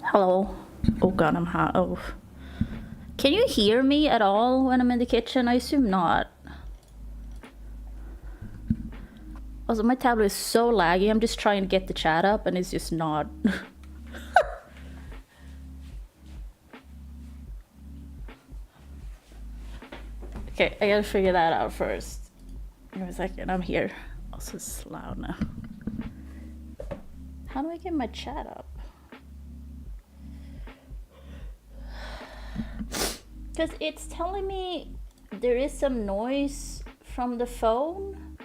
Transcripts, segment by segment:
Hello. Oh god, I'm hot. Oh. Can you hear me at all when I'm in the kitchen? I assume not. Also, my tablet is so laggy. I'm just trying to get the chat up and it's just not. Okay, I gotta figure that out first. Give me a second, I'm here. Also, it's loud now. How do I get my chat up? Because it's telling me there is some noise from the phone.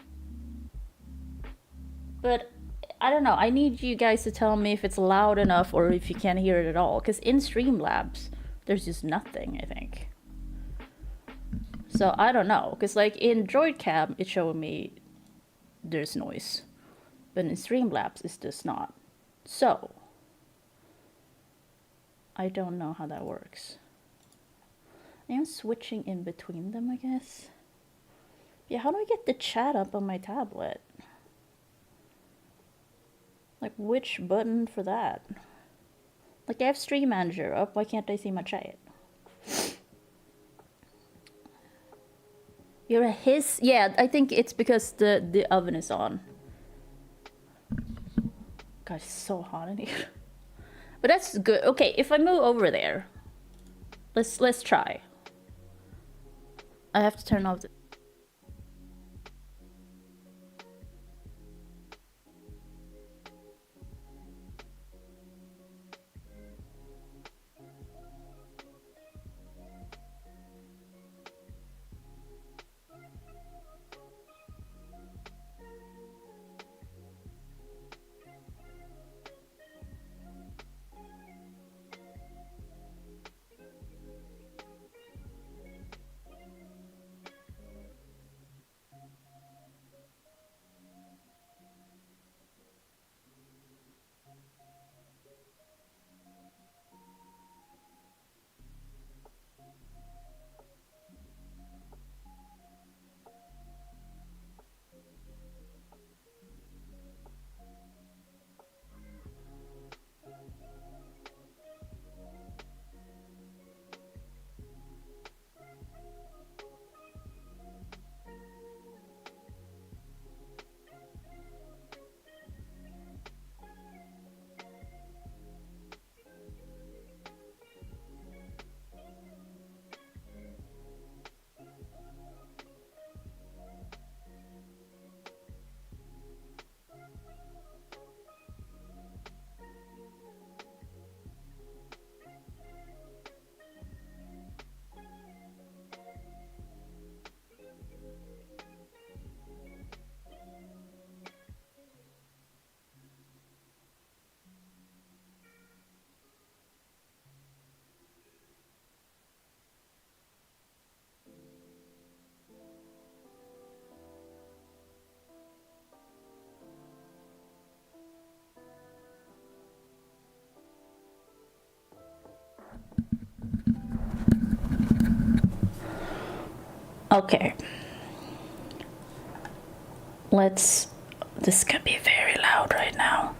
But I don't know. I need you guys to tell me if it's loud enough or if you can't hear it at all. Because in Streamlabs, there's just nothing, I think. So I don't know. Because like in DroidCam, it's showing me there's noise. But in Streamlabs, it's just not. So I don't know how that works. I am switching in between them, I guess. Yeah, how do I get the chat up on my tablet? Like, which button for that? Like, I have Stream Manager up, why can't I see my chat? You're a hiss? Yeah, I think it's because the oven is on. God, it's so hot in here. But that's good. Okay, if I move over there, let's try. I have to turn off the... Okay. This can be very loud right now.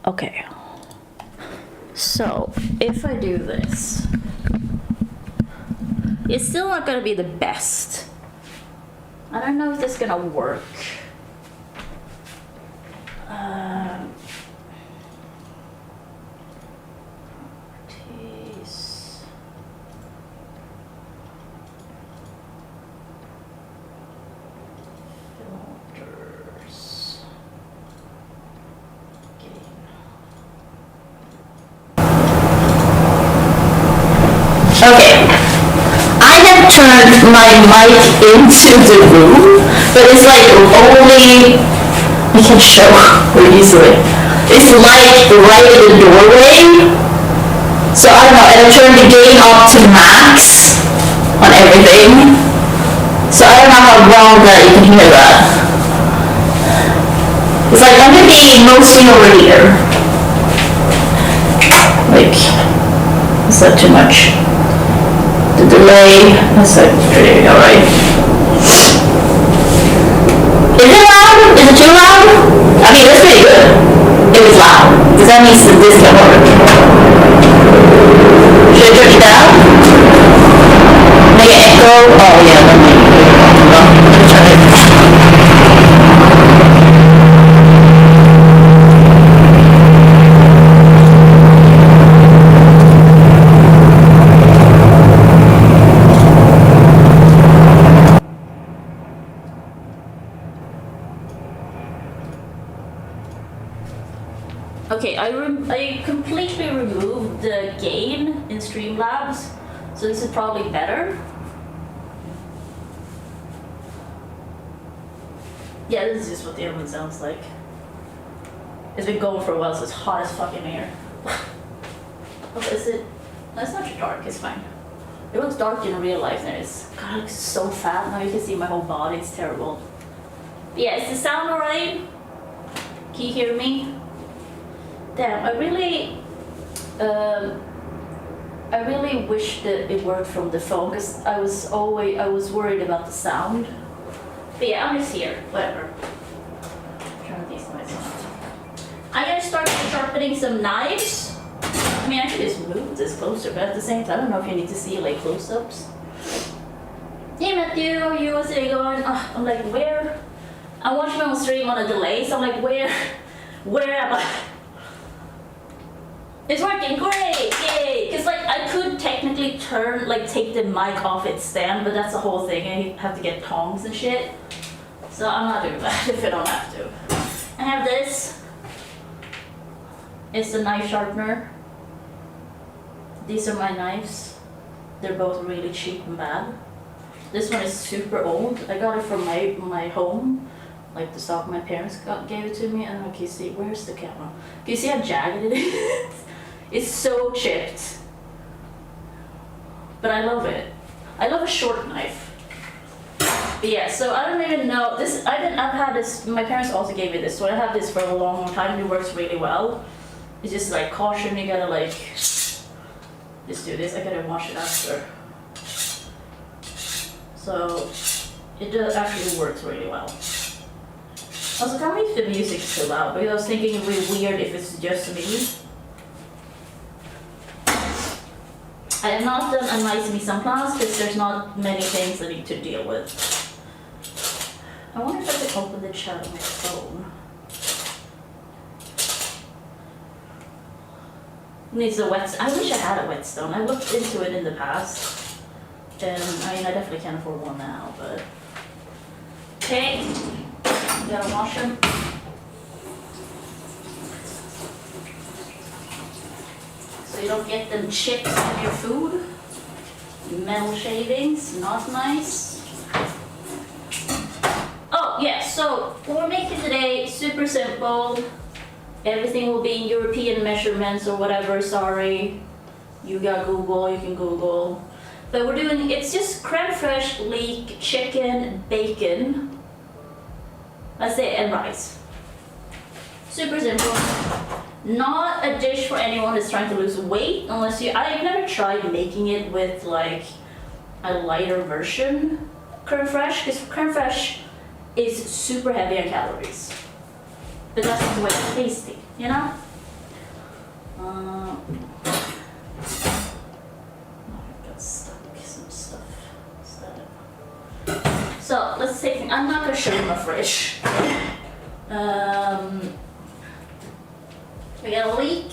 Okay. So, if I do this, it's still not gonna be the best. I don't know if this is gonna work. Okay, I have turned my mic into the room, but it's like only, I can show very easily. It's like right in the doorway. So I don't know, and I turned the gain up to max on everything. So I don't know how well that you can hear that. It's like I'm gonna be mostly over here. Like, is that too much? The delay, that's like pretty alright. Is it loud? Is it too loud? I mean, it's pretty good. It was loud. Does that mean this can work? Should I turn it down? Make it echo? Oh yeah, let me turn it. Okay, I completely removed the gain in Streamlabs, so this is probably better. Yeah, this is just what the oven sounds like. It's been going for a while, so it's hot as fucking air. Oh, is it? No, it's not too dark, it's fine. It looks dark in real life, and it's God, it looks so fat. Now you can see my whole body, it's terrible. But yeah, is the sound alright? Can you hear me? Damn, I really wish that it worked from the phone, because I was worried about the sound. But yeah, I'm just here, whatever. Turn these lights on. I'm gonna start sharpening some knives. I mean, I could just move this closer, but at the same time, I don't know if you need to see like close-ups. Hey Matthew, how are you? What's it going? I'm like, where? I'm watching my own stream on a delay, so I'm like, where am I? It's working, great, yay! Because like I could technically take the mic off its stand, but that's the whole thing. I have to get tongs and shit. So I'm not doing that if I don't have to. I have this. It's a knife sharpener. These are my knives. They're both really cheap and bad. This one is super old. I got it from my home. Like the stock my parents gave it to me. I don't know if you see, where's the camera? Can you see how jagged it is? It's so chipped. But I love it. I love a short knife. But yeah, so I don't even know, I've had this, my parents also gave me this, so I have this for a long time, it works really well. It's just like caution, you gotta like, just do this, I gotta wash it after. So, it does actually works really well. Also, tell me if the music is too loud, because I was thinking it would be weird if it's just me. I have not done a nice mise en place because there's not many things I need to deal with. I wonder if I could open the chat on my phone. Needs a whetstone. I wish I had a whetstone. I looked into it in the past. And I mean, I definitely can't afford one now, but. Okay. Gotta wash them. So you don't get them chips in your food. Metal shavings, not nice. Oh yeah, so what we're making today, super simple. Everything will be in European measurements or whatever, sorry. You got Google, you can Google. But we're doing, it's just creme fraiche, leek, chicken, bacon. That's it, and rice. Super simple. Not a dish for anyone that's trying to lose weight, unless I've never tried making it with like a lighter version creme fraiche, because creme fraiche is super heavy on calories. But that's the way it's tasty, you know? I got stuck some stuff. So let's take, I'm not gonna show you my fraiche. We got a leek.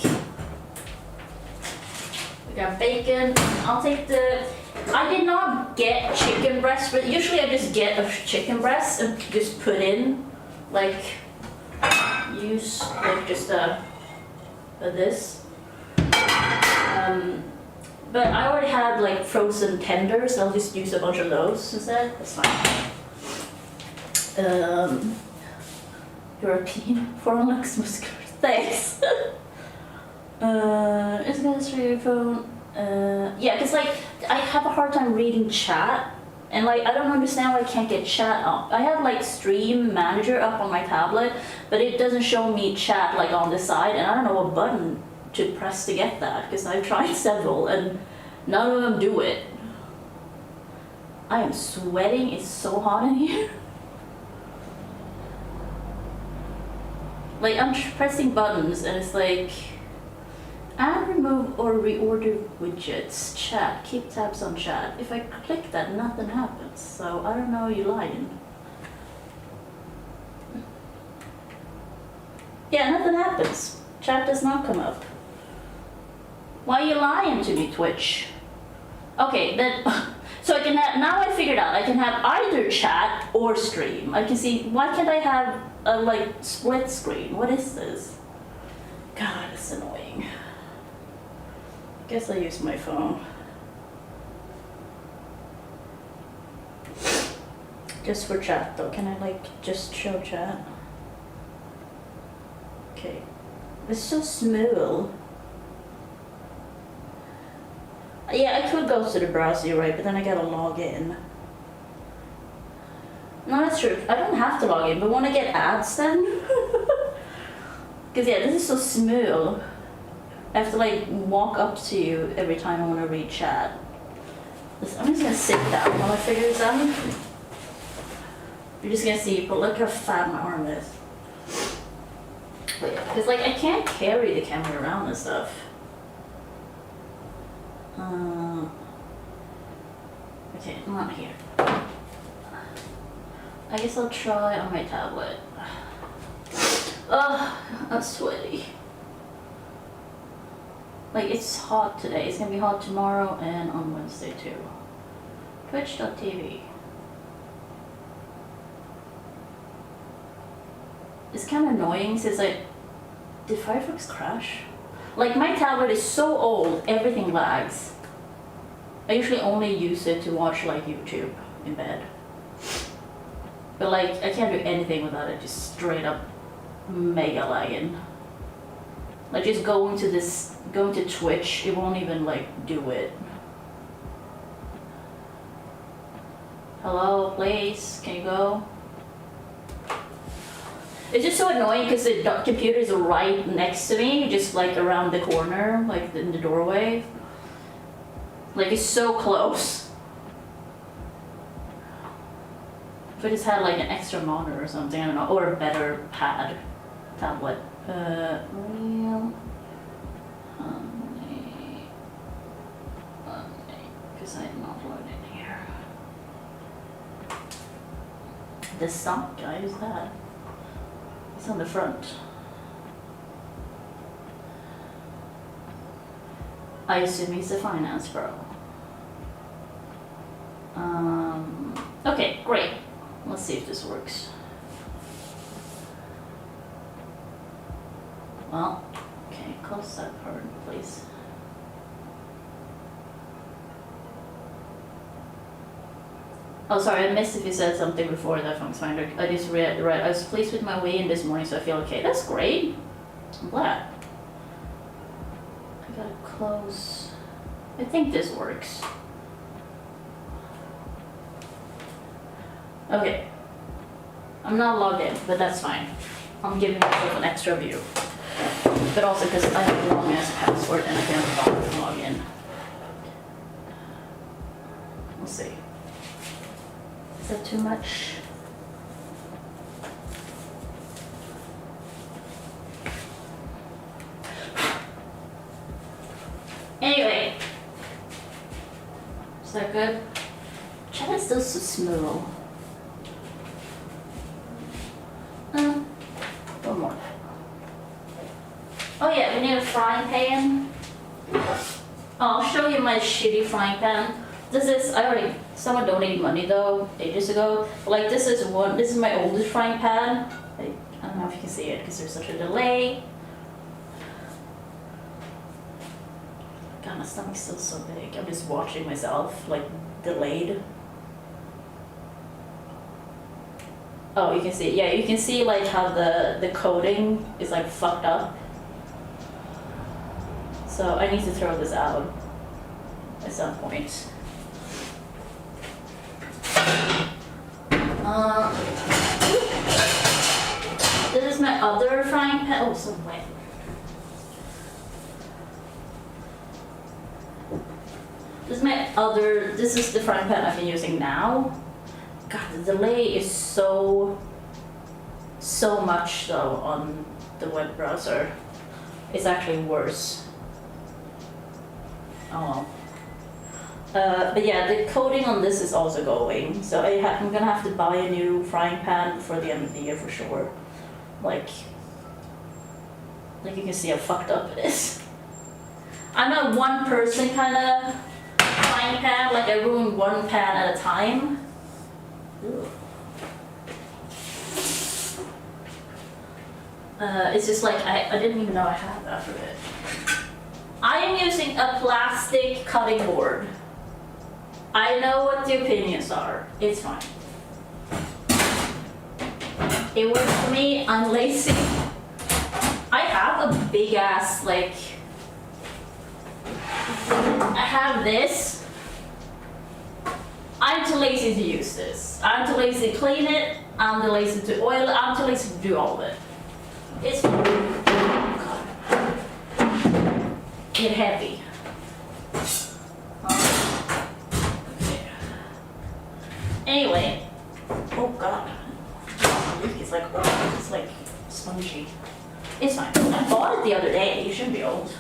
We got bacon. I'll take I did not get chicken breast, but usually I just get a chicken breast and just put in, like, use like just this. But I already had like frozen tenders, so I'll just use a bunch of those instead. That's fine. European foreign looks muscular. Thanks. It's gonna show your phone. Yeah, cause like I have a hard time reading chat, and like I don't understand why I can't get chat up. I have like Stream Manager up on my tablet, but it doesn't show me chat like on the side, and I don't know what button to press to get that, because I've tried several and none of them do it. I am sweating. It's so hot in here. Like I'm pressing buttons and it's like, add, remove, or reorder widgets. Chat, keep tabs on chat. If I click that, nothing happens. So I don't know, you're lying. Yeah, nothing happens. Chat does not come up. Why are you lying to me, Twitch? Okay, then, so I can have, now I figured out, I can have either chat or stream. I can see, why can't I have a like split screen? What is this? God, it's annoying. Guess I'll use my phone. Just for chat though, can I like just show chat? Okay, it's so smooth. Yeah, I could go to the browser, you're right, but then I gotta log in. No, that's true. I don't have to log in, but want to get ads then? Because yeah, this is so smooth. I have to like walk up to you every time I want to read chat. I'm just gonna sit down while I figure this out. You're just gonna see, but look how fat my arm is. Because like I can't carry the camera around and stuff. Okay, not here. I guess I'll try on my tablet. Ugh, I'm sweaty. Like it's hot today. It's gonna be hot tomorrow and on Wednesday too. Twitch.tv. It's kind of annoying since did Firefox crash? Like my tablet is so old, everything lags. I usually only use it to watch like YouTube in bed. But like I can't do anything without it, just straight up mega lagging. Like just going to Twitch, it won't even like do it. Hello, please, can you go? It's just so annoying because the computer is right next to me, just like around the corner, like in the doorway. Like it's so close. If I just had like an extra monitor or something, I don't know, or a better tablet. Real honey, because I'm not loaded here. The stock guy, who's that? It's on the front. I assume he's a finance bro. Okay, great. Let's see if this works. Well, okay, close that part, please. Oh, sorry, I missed if you said something before that FunkFinder. I just read, I was pleased with my weigh-in this morning, so I feel okay. That's great. I'm glad. I gotta close. I think this works. Okay. I'm not logged in, but that's fine. I'm giving myself an extra view. But also because I have a long ass password and I can't bother to log in. We'll see. Is that too much? Anyway. Is that good? Chat is still so smooth. One more. Oh yeah, we need a frying pan. I'll show you my shitty frying pan. This is, someone donated money though, ages ago. Like this is my oldest frying pan. I don't know if you can see it because there's such a delay. God, my stomach's still so big. I'm just watching myself, like, delayed. Oh, you can see, yeah, you can see like how the coating is like fucked up. So I need to throw this out at some point. This is my other frying pan. Oh, so wet. This is the frying pan I've been using now. God, the delay is so much though on the web browser. It's actually worse. Oh well. But yeah, the coating on this is also going. So I'm gonna have to buy a new frying pan before the end of the year for sure. Like you can see how fucked up it is. I'm a one person kind of frying pan, like I ruin one pan at a time. Ew. It's just like, I didn't even know I had that for it. I am using a plastic cutting board. I know what the opinions are. It's fine. It works for me. I'm lazy. I have a big ass, like, I have this. I'm too lazy to use this. I'm too lazy to clean it. I'm too lazy to oil it. I'm too lazy to do all of it. It's get heavy. Okay. Anyway, oh god, it's like spongy. It's fine. I bought it the other day. It shouldn't be old.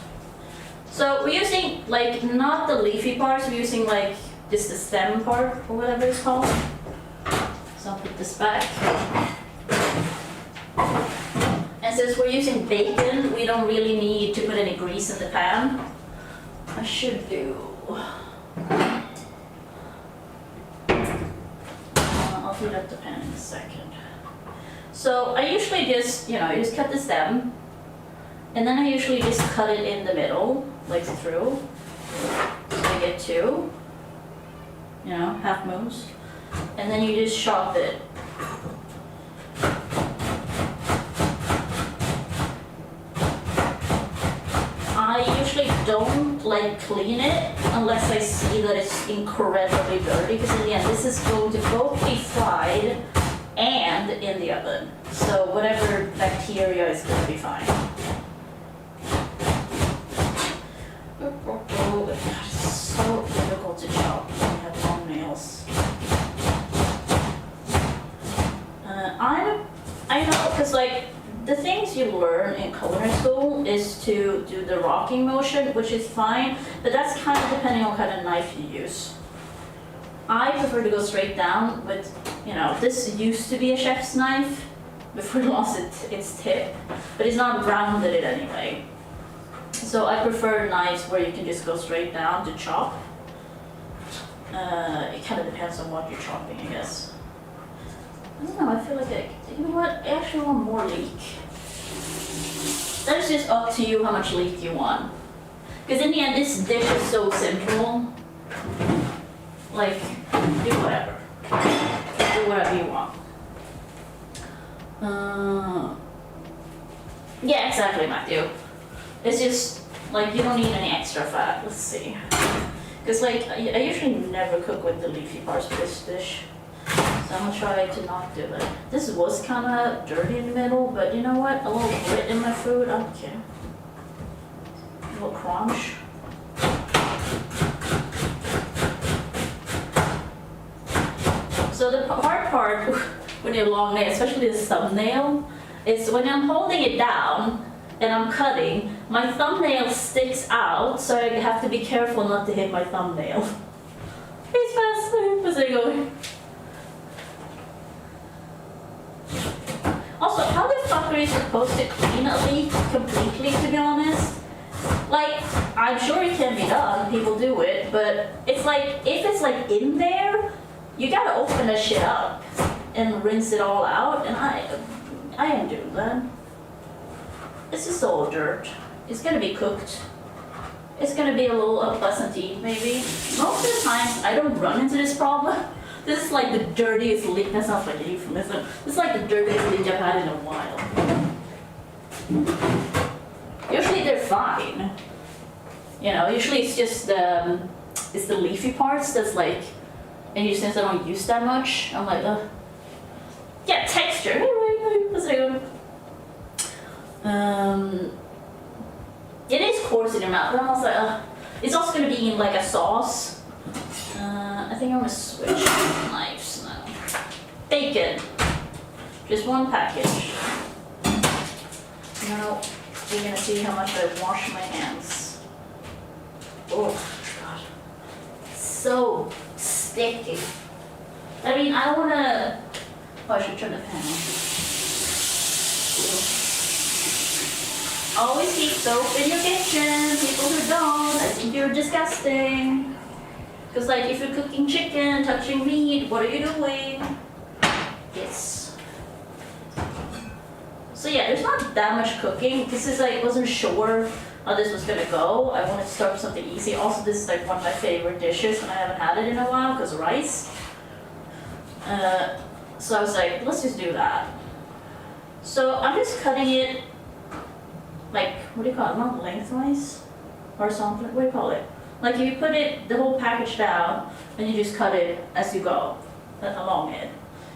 So we're using like not the leafy parts. We're using like just the stem part or whatever it's called. So I'll put this back. And since we're using bacon, we don't really need to put any grease in the pan. I should do. I'll heat up the pan in a second. So I usually just, I just cut the stem, and then I usually just cut it in the middle, like through. So I get two, half moons, and then you just chop it. I usually don't like clean it unless I see that it's incredibly dirty, because in the end this is going to both be fried and in the oven. So whatever bacteria is going to be fine. Oh, it's so difficult to chop when you have long nails. I know, because like the things you learn in culinary school is to do the rocking motion, which is fine, but that's kind of depending on what kind of knife you use. I prefer to go straight down with, this used to be a chef's knife before it lost its tip, but it's not rounded it anyway. So I prefer knives where you can just go straight down to chop. It kind of depends on what you're chopping, I guess. I don't know, I feel like you know what, I actually want more leek. That's just up to you how much leek you want. Because in the end, this dish is so simple. Like, do whatever. Do whatever you want. Yeah, exactly, Matthew. It's just, like, you don't need any extra fat. Let's see. Because, like, I usually never cook with the leafy parts of this dish. So I'm gonna try to not do it. This was kind of dirty in the middle, but you know what? A little grit in my food, I don't care. A little crunch. So the hard part when you're long nail, especially the thumbnail, is when I'm holding it down and I'm cutting, my thumbnail sticks out, so I have to be careful not to hit my thumbnail. It's fast, what's it going? Also, how the fuck are you supposed to clean a leek completely, to be honest? Like, I'm sure it can be done, people do it, but it's like, if it's like in there, you gotta open that shit up and rinse it all out, and I am doing that. This is all dirt. It's gonna be cooked. It's gonna be a little unpleasant to eat, maybe. Most of the time, I don't run into this problem. This is like the dirtiest leek. That sounds like a euphemism. This is like the dirtiest leek I've had in a while. Usually they're fine. Usually it's just it's the leafy parts that's like, and since I don't use that much, I'm like, yeah, texture. Anyway, let's go. It is coarse in your mouth, but I'm also like, it's also gonna be in like a sauce. I think I'm gonna switch knives now. Bacon. Just one package. Now we're gonna see how much I wash my hands. Oh god. So sticky. I mean, I wanna... Oh, I should turn the fan on. Always keep soap in your kitchen. People who don't, I think you're disgusting. Because like if you're cooking chicken, touching meat, what are you doing? Yes. So yeah, there's not that much cooking. This is like, wasn't sure how this was gonna go. I wanted to start with something easy. Also, this is like one of my favorite dishes and I haven't had it in a while because rice. So I was like, let's just do that. So I'm just cutting it like, what do you call it? Not lengthwise or something. What do you call it? Like if you put it, the whole package down, and you just cut it as you go along it.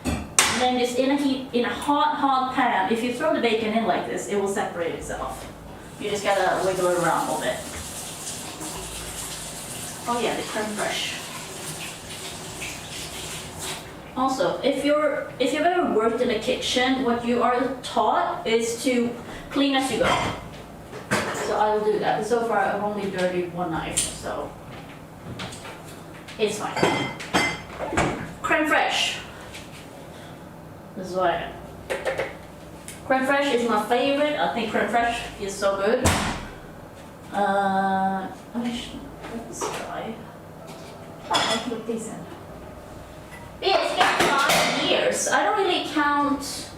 And then just in a hot pan, if you throw the bacon in like this, it will separate itself. You just gotta wiggle it around a little bit. Oh yeah, the creme fraiche. Also, if you've ever worked in a kitchen, what you are taught is to clean as you go. So I will do that. But so far, I've only dirtied one knife, so it's fine. Creme fraiche. This is what I do. Creme fraiche is my favorite. I think creme fraiche is so good. Let's try. Oh, I put these in. Yeah, it's been 5 years. I don't really count,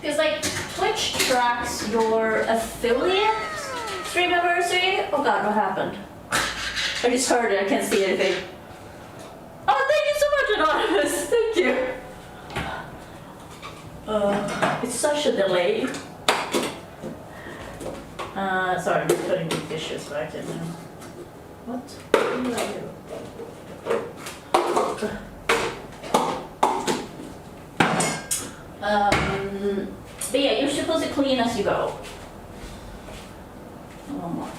because like Twitch tracks your affiliate Streamaversary. Oh god, what happened? I just heard it, I can't see anything. Oh, thank you so much, Anonymous. Thank you. It's such a delay. Sorry, I'm just putting the dishes back in now. What do I do? But yeah, you're supposed to clean as you go. One more.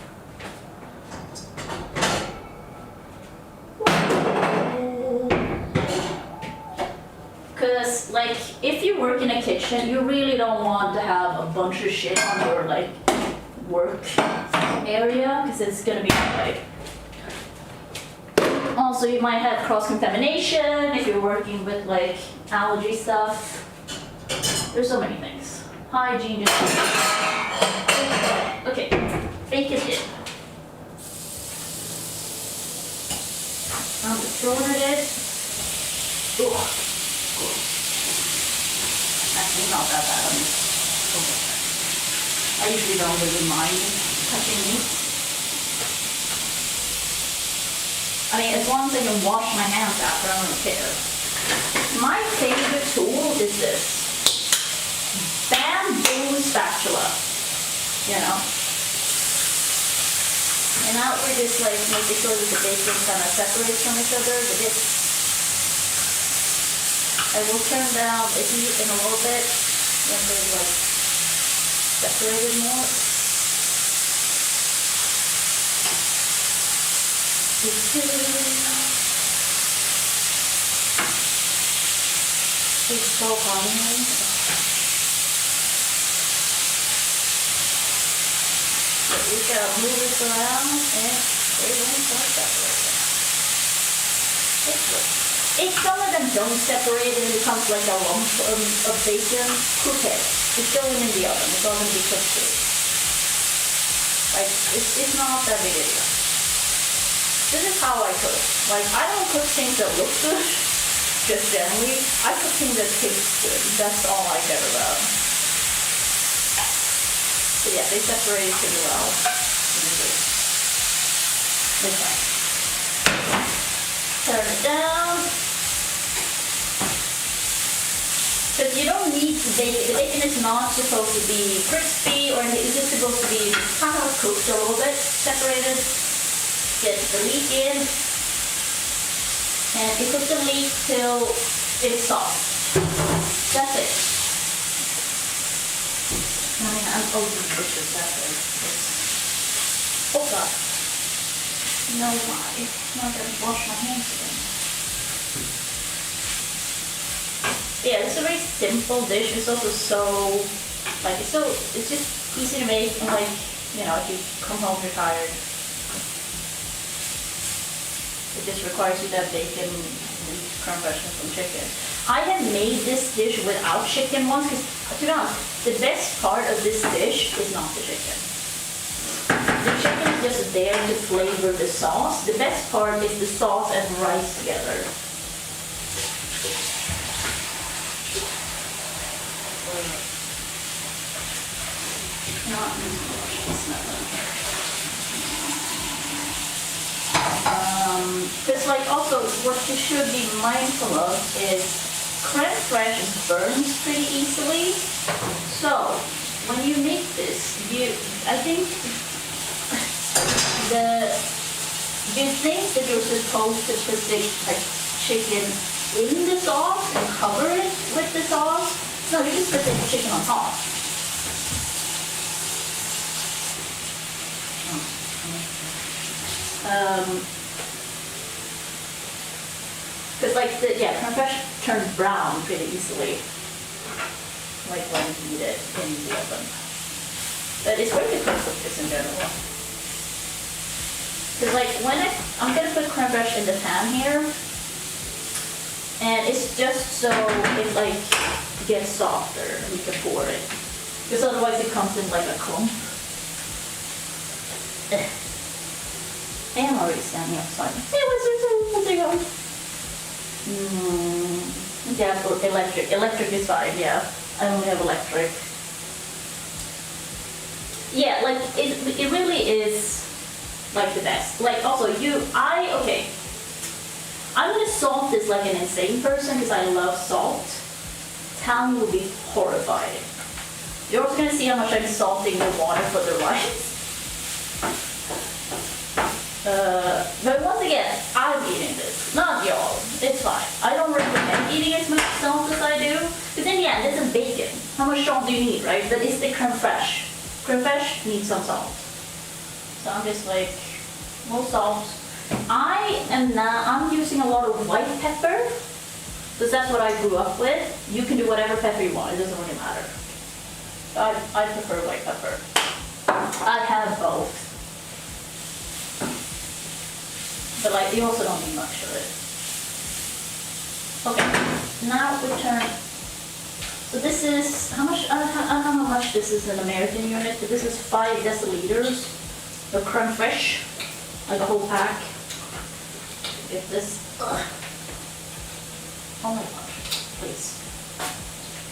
Because like, if you work in a kitchen, you really don't want to have a bunch of shit on your like work area, because it's gonna be like. Also, you might have cross-contamination if you're working with like allergy stuff. There's so many things. Hygiene just... Okay, bacon in. I'm just throwing it in. Ugh. Actually, not that bad. I usually don't really mind touching meat. I mean, as long as I can wash my hands after, I don't care. My favorite tool is this. Bamboo spatula, you know. And now we're just like making sure that the bacon kind of separates from each other. But this, I will turn down the heat in a little bit when they're like separated more. It's so hot. We gotta move this around and they won't start separating. If some of them don't separate and it becomes like a lump of bacon, cook it. It's going in the oven. It's all gonna be cooked through. Like, it's not that big a deal. This is how I cook. Like, I don't cook things that look good, just generally. I cook things that taste good. That's all I care about. So yeah, they separate pretty well. This way. Turn it down. Because you don't need the bacon. The bacon is not supposed to be crispy or anything. It's just supposed to be kind of cooked a little bit, separated. Get the leek in. And you cook the leek till it's soft. That's it. I mean, I'm opening dishes, that's it. Oh god. No, why? Now I gotta wash my hands again. Yeah, it's a very simple dish. It's also so, like, it's just easy to make, and like, you know, if you come home, you're tired. It just requires you to have bacon and creme fraiche from chicken. I have made this dish without chicken once, because to be honest, the best part of this dish is not the chicken. The chicken is just there to flavor the sauce. The best part is the sauce and rice together. Because like also what you should be mindful of is creme fraiche burns pretty easily. So when you make this, I think you think that you're supposed to put the like chicken in the sauce and cover it with the sauce. No, you just put the chicken on top. Because like creme fraiche turns brown pretty easily, like when you heat it in the oven. But it's very good to cook this in general. Because like when I'm gonna put creme fraiche in the pan here, and it's just so it like gets softer and you can pour it. Because otherwise it comes in like a clump. I am already standing outside. Hey, what's it going? Yeah, electric. Electric is fine, yeah. I only have electric. Yeah, like it really is like the best. Like also okay. I'm gonna salt this like an insane person because I love salt. Town will be horrified. You're also gonna see how much I'm salting the water for the rice. But once again, I'm eating this, not y'all. It's fine. I don't recommend eating as much salt as I do. Because in the end, this is bacon. How much salt do you need, right? But it's the creme fraiche. Creme fraiche needs some salt. So I'm just like, more salt. I'm using a lot of white pepper. Because that's what I grew up with. You can do whatever pepper you want. It doesn't really matter. I prefer white pepper. I have both. But like, you also don't need much of it. Okay, now we turn. So this is, how much, I don't know how much this is in American unit, but this is 5 deciliters of creme fraiche, like a whole pack. Get this, oh my gosh, please.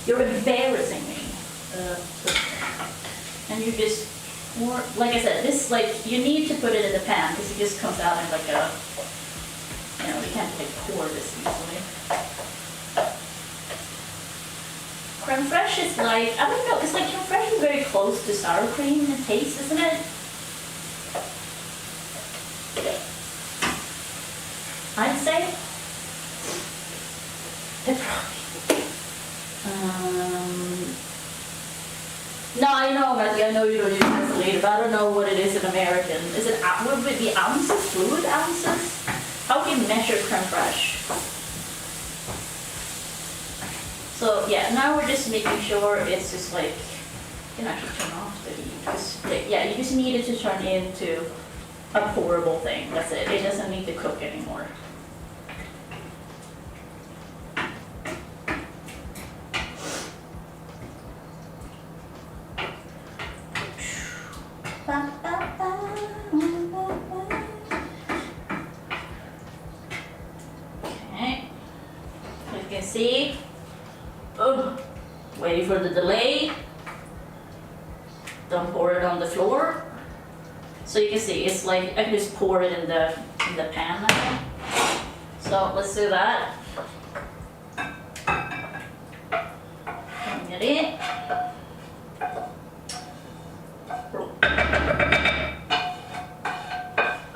You're embarrassing me. And you just, like I said, this, like, you need to put it in the pan because it just comes out in like a, you know, you can't like pour this easily. Creme fraiche is like, I don't know, it's like creme fraiche is very close to sour cream in taste, isn't it? I'd say. Pepperoni. No, I know, Matthew, I know you don't use deciliter, but I don't know what it is in American. Is it, would it be ounces, fluid ounces? How do you measure creme fraiche? So yeah, now we're just making sure it's just like, you can actually turn off the heat. Just, yeah, you just need it to turn into a pourable thing, that's it. It doesn't need to cook anymore. See? Oh, waiting for the delay. Don't pour it on the floor. So you can see it's like I can just pour it in the pan now. So let's do that. Get it.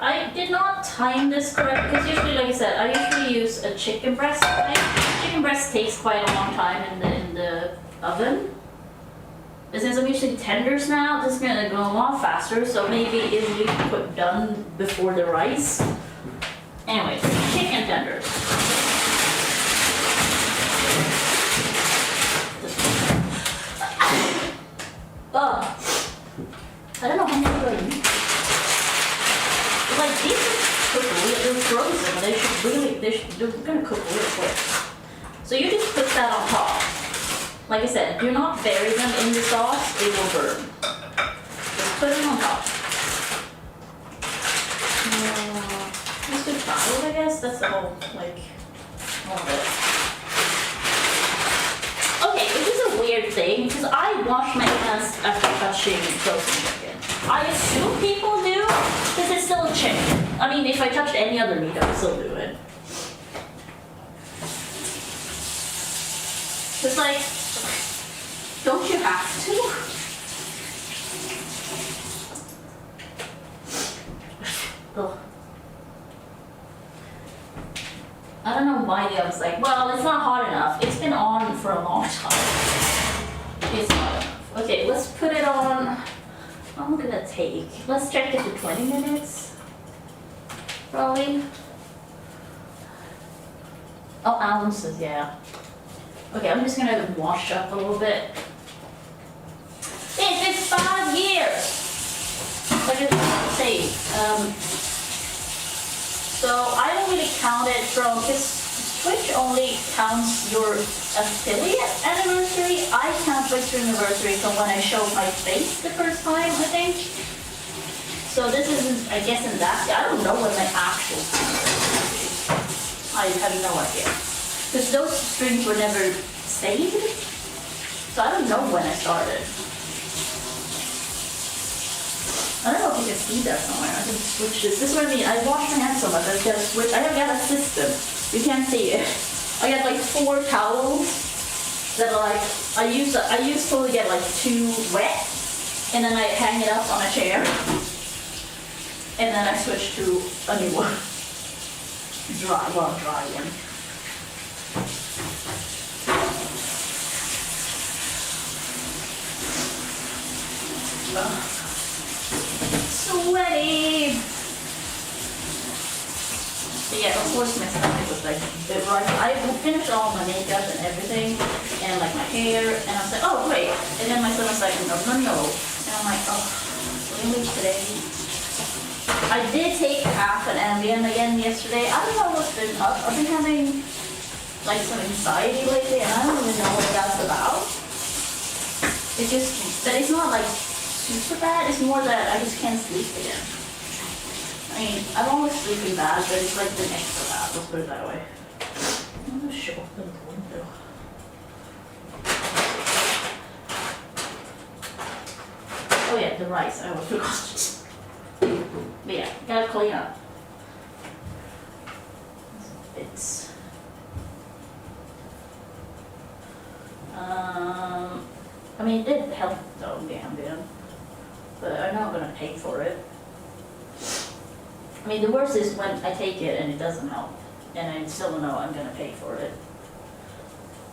I did not time this correct because usually, like I said, I usually use a chicken breast. Chicken breast takes quite a long time in the oven. But since I'm using tenders now, this is gonna go a lot faster. So maybe if we put done before the rice. Anyway, chicken tenders. Oh, they're gonna cook real quick. So you just put that on top. Like I said, do not bury them in the sauce, it will burn. Just put them on top. Let's do 5, I guess. That's the whole, like, all of it. Okay, it is a weird thing because I wash my hands after touching frozen chicken. I assume people do because it's still chicken. I mean, if I touched any other meat, I would still do it. It's like, don't you have to? Ugh. I don't know why I was like, well, it's not hot enough. It's been on for a long time. It's not enough. Okay, let's put it on. How long could that take? Let's check it to 20 minutes. Probably. Oh, ounces, yeah. Okay, I'm just gonna wash up a little bit. It's been 5 years! Like I say, so I don't really count it from, because Twitch only counts your affiliate anniversary. I count my Streamaversary from when I showed my face the first time, I think. So this isn't, I guess in that, I don't know what my actual is. I have no idea. Because those streams were never saved, so I don't know when I started. I don't know if you can see that somewhere. I can switch this. This is what I mean. I wash my hands so much. I gotta switch. I got a system. You can't see it. I got like 4 towels that are like I usually get like 2 wet, and then I hang it up on a chair, and then I switch to a new one. Dry one. Sweaty! But yeah, of course my stomach was like a bit rough. I finished all my makeup and everything, and like my hair, and I was like, oh great. And then my stomach's like, no. And I'm like, oh, really today? I did take half an Ambien again yesterday. I don't know what's been up. I've been having like some anxiety lately, and I don't even know what that's about. It's just that it's not like super bad, it's more that I just can't sleep again. I mean, I'm always sleeping bad, but it's like been extra bad, let's put it that way. I'm gonna show up the window. Oh yeah, the rice, I almost forgot. But yeah, gotta clean up. Bits. I mean, it did help though, the Ambien. But I'm not gonna pay for it. I mean, the worst is when I take it and it doesn't help, and I still don't know I'm gonna pay for it.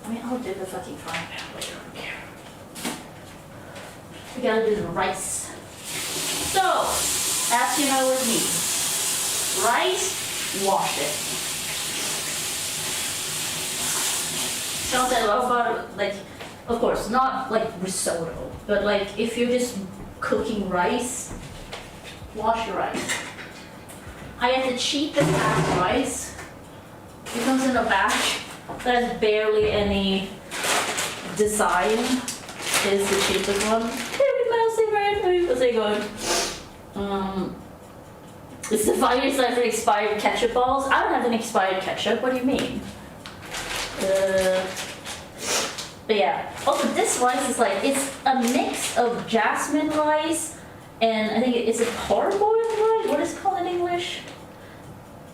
I mean, I'll do the fucking frying pan later, I don't care. We gotta do the rice. So, as you know with me, rice, wash it. Don't say about like, of course, not like risotto, but like if you're just cooking rice, wash your rice. I have the cheapest packed rice. It comes in a batch that has barely any design. It's the cheapest one. What's it going? It's the 5 years after expired ketchup balls. I don't have an expired ketchup. What do you mean? But yeah. Also, this rice is like, it's a mix of jasmine rice and I think it's a parboiled rice. What is it called in English?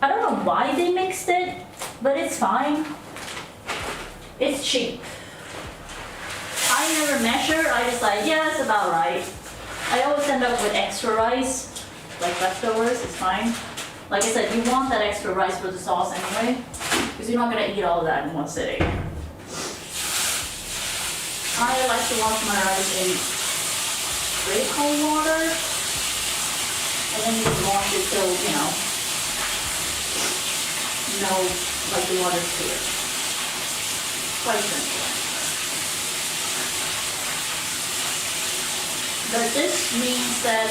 I don't know why they mixed it, but it's fine. It's cheap. I never measure. I just like, yeah, it's about right. I always end up with extra rice, like leftovers. It's fine. Like I said, you want that extra rice for the sauce anyway, because you're not gonna eat all of that in one sitting. I like to wash my rice in straight cold water, and then you can wash it till, you know, like the water's clear. Quite simple. But this means that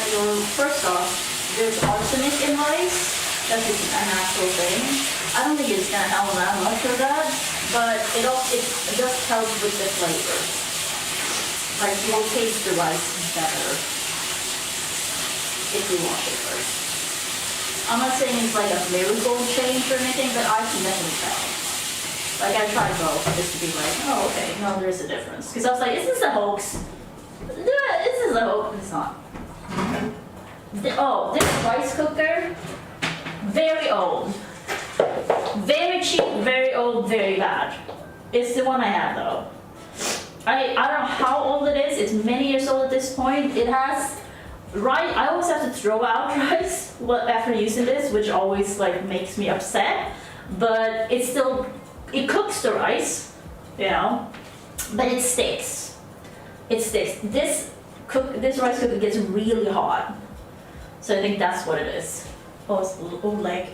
first off, there's arsenic in rice. That is a natural thing. I don't think it's gonna help that much with that, but it does help with the flavor. Like you will taste the rice better if you wash it first. I'm not saying it's like a miracle change or anything, but I can definitely tell. Like I tried both just to be like, oh okay, no, there's a difference. Because I was like, is this a hoax? This is a hoax. It's not. Oh, this rice cooker, very old. Very cheap, very old, very bad. It's the one I have though. I don't know how old it is. It's many years old at this point. It has rice. I always have to throw out rice after using this, which always like makes me upset. But it cooks the rice, you know, but it sticks. It sticks. This rice cooker gets really hot. So I think that's what it is. Oh, it's old leg.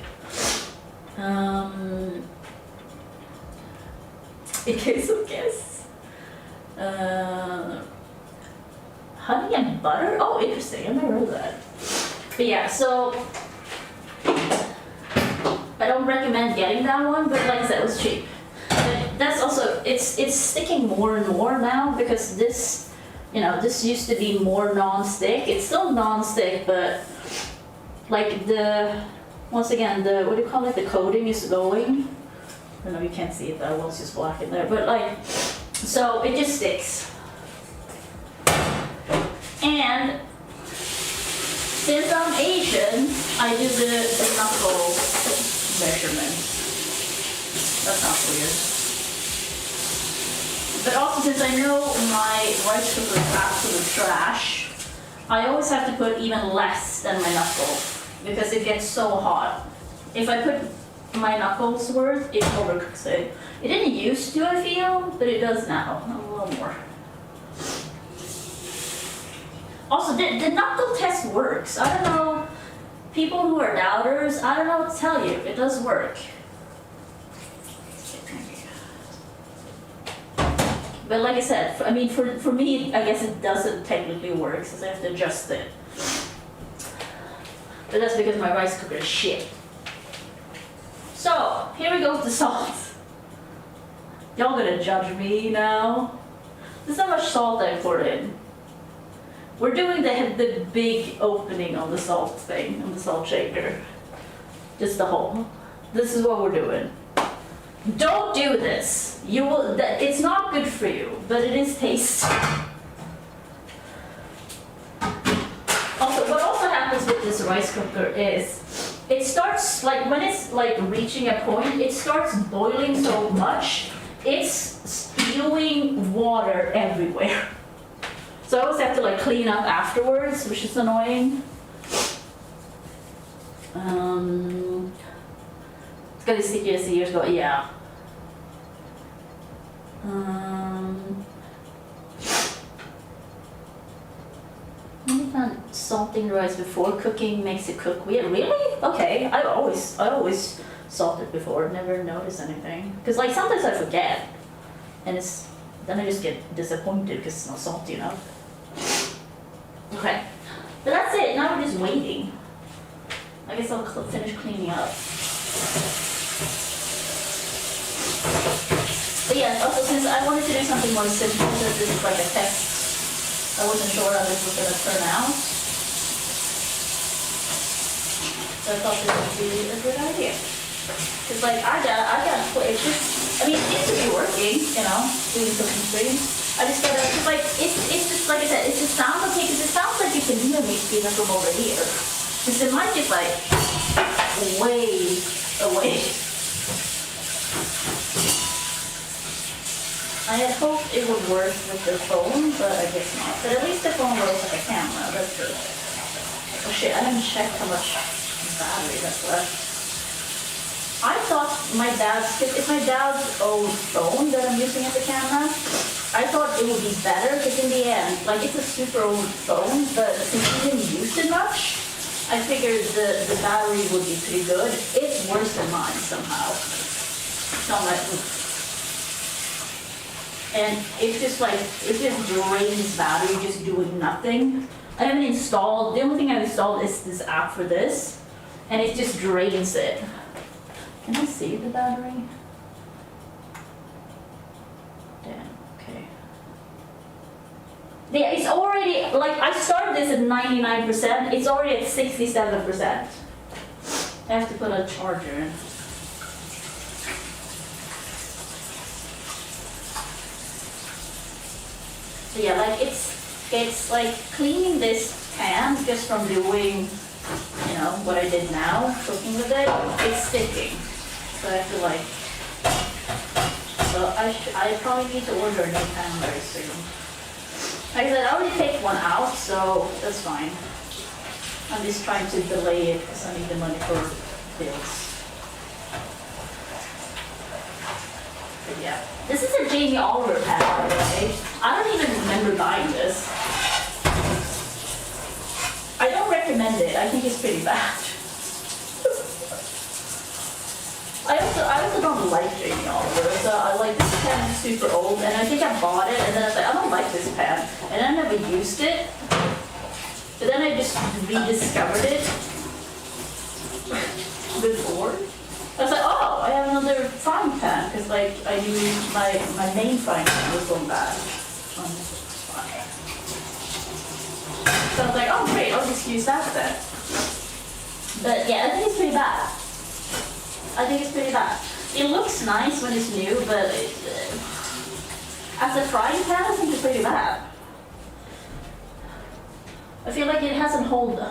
In case of guess. Honey and butter? Oh, interesting. I never heard of that. But yeah, so I don't recommend getting that one, but like I said, it was cheap. But that's also, it's sticking more and more now because this, you know, this used to be more non-stick. It's still non-stick, but like once again, what do you call it? The coating is going. I don't know, you can't see it, that was just black in there, but like, so it just sticks. And since I'm Asian, I do the knuckle measurement. That sounds weird. But also since I know my rice cooker is absolute trash, I always have to put even less than my knuckle because it gets so hot. If I put my knuckles worth, it overcooks it. It didn't used to, I feel, but it does now, a little more. Also, the knuckle test works. I don't know, people who are doubters, I don't know what to tell you. It does work. But like I said, I mean, for me, I guess it doesn't technically work, since I have to adjust it. But that's because my rice cooker is shit. So, here we go with the salt. Y'all gonna judge me now? There's not much salt I poured in. We're doing the big opening on the salt thing, on the salt shaker. Just the whole. This is what we're doing. Don't do this. You will. It's not good for you, but it is tasty. Also, what also happens with this rice cooker is it starts, like when it's like reaching a point, it starts boiling so much, it's spewing water everywhere. So I always have to like clean up afterwards, which is annoying. It's gonna be sticky as the years go, yeah. Salting the rice before cooking makes it cook weird. Really? Okay. I always salt it before. Never noticed anything. Because like sometimes I forget, and then I just get disappointed because it's not salty enough. Okay. But that's it. Now we're just waiting. I guess I'll finish cleaning up. But yeah, also since I wanted to do something more simple, because this is like a test. I wasn't sure how this was going to turn out. So I thought this would be a good idea. Because like I got it's just, I mean, it seems to be working, you know, doing cooking streams. I just gotta, cause like, it's just, like I said, it's the sound okay, because it sounds like you can hear me speaking from over here. Because the mic is like way away. I had hoped it would work with the phone, but I guess not. But at least the phone works like a camera, that's good. Oh shit, I haven't checked how much battery that's left. I thought it's my dad's old phone that I'm using as a camera. I thought it would be better, because in the end, like it's a super old phone, but since he didn't use it much, I figured the battery would be pretty good. It's worse than mine somehow. So I'm like, oof. And it's just drains battery just doing nothing. I haven't installed, the only thing I've installed is this app for this, and it just drains it. Can I see the battery? Damn, okay. Yeah, it's already, like, I started this at 99%, it's already at 67%. I have to put a charger in. So yeah, like, it's like cleaning this pan just from doing, you know, what I did now, cooking with it, it's sticking. So I feel like, so I probably need to order a new pan very soon. Like I said, I already picked one out, so that's fine. I'm just trying to delay it because I need the money for bills. But yeah, this is a Jamie Oliver pan, by the way. I don't even remember buying this. I don't recommend it. I think it's pretty bad. I also don't like Jamie Oliver, so I like this pan is super old, and I think I bought it, and then I was like, I don't like this pan, and I never used it. But then I just rediscovered it before. I was like, oh, I have another frying pan, because like I knew my main frying pan was going bad. So I was like, oh great, I'll just use that then. But yeah, I think it's pretty bad. I think it's pretty bad. It looks nice when it's new, but as a frying pan, I think it's pretty bad. I feel like it hasn't held up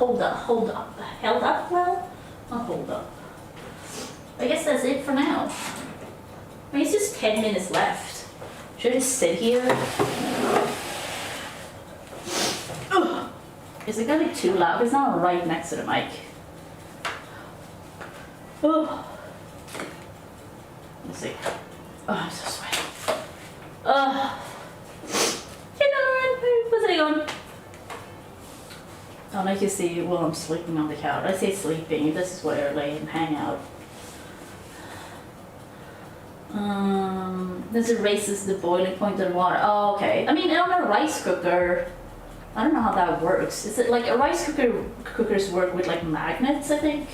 well. Not hold up. I guess that's it for now. I mean, it's just 10 minutes left. Should I just sit here? Ugh. Is it gonna be too loud? It's not right next to the mic. Oh. Let's see. Oh, I'm so sweaty. Hey, Lauren, what's it on? I'll make you see while I'm sleeping on the couch. I say sleeping, this is where I lay and hang out. This erases the boiling point of the water. Oh, okay. I mean, on a rice cooker, I don't know how that works. Is it like a rice cookers work with like magnets, I think?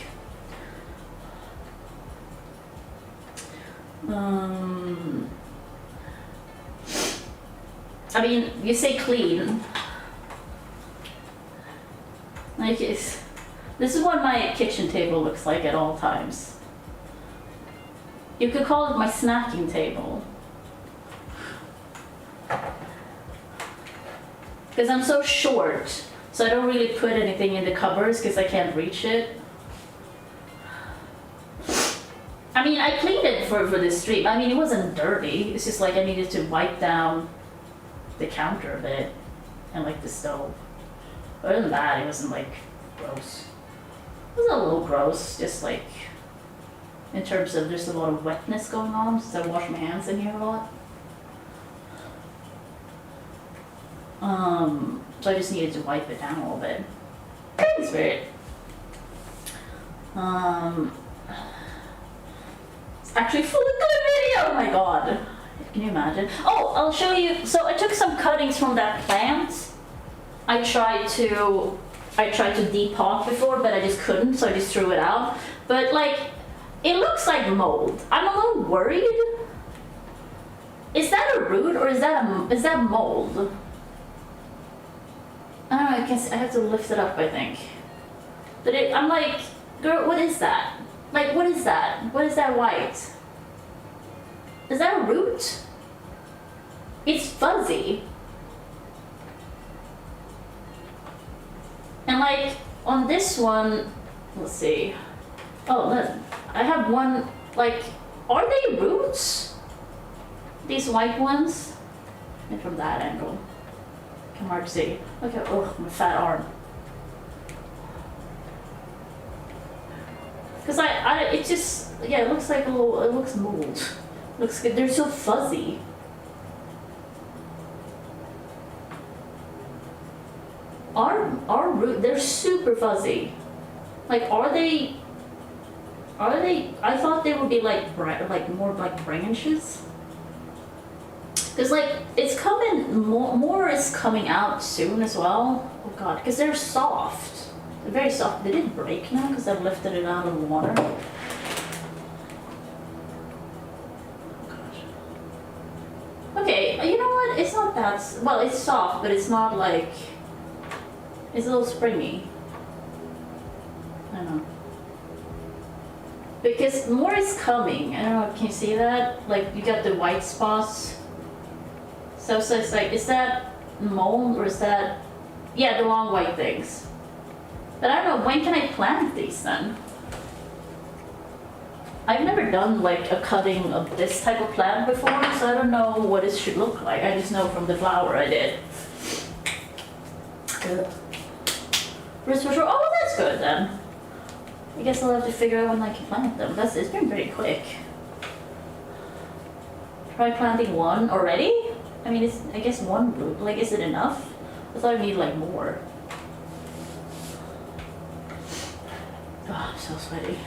I mean, you say clean. Like, this is what my kitchen table looks like at all times. You could call it my snacking table. Because I'm so short, so I don't really put anything in the cupboards because I can't reach it. I mean, I cleaned it for this stream. I mean, it wasn't dirty. It's just like I needed to wipe down the counter a bit and like the stove. Other than that, it wasn't like gross. It was a little gross, just like in terms of there's a lot of wetness going on since I wash my hands in here a lot. So I just needed to wipe it down a little bit. It's weird. It's actually full of good video. Oh my god. Can you imagine? Oh, I'll show you. So I took some cuttings from that plant. I tried to depot before, but I just couldn't, so I just threw it out. But like, it looks like mold. I'm a little worried. Is that a root or is that mold? I don't know. I guess I have to lift it up, I think. But I'm like, girl, what is that? Like, what is that? What is that white? Is that a root? It's fuzzy. And like, on this one, let's see. Oh, look, I have one, like, are they roots? These white ones? And from that angle. Can hard to see. Look at, oh, my fat arm. Because it just, yeah, it looks like a little, it looks mold. Looks good, they're so fuzzy. Our root, they're super fuzzy. Like, are they, I thought they would be like more like branches. Because like, it's coming, more is coming out soon as well. Oh god, because they're soft. They're very soft. They didn't break now because I've lifted it out of the water. it's not that, well, it's soft, but it's not like, it's a little springy. I don't know. Because more is coming. I don't know, can you see that? Like, you got the white spots. So it's like, is that mold or is that, yeah, the long white things. But I don't know, when can I plant these then? I've never done like a cutting of this type of plant before, so I don't know what it should look like. I just know from the flower I did. Wrist for sure. Oh, that's good then. I guess I'll have to figure out when I can plant them. It's been pretty quick. Try planting one already? I mean, I guess one root. Like, is it enough? I thought I need like more. Oh, I'm so sweaty.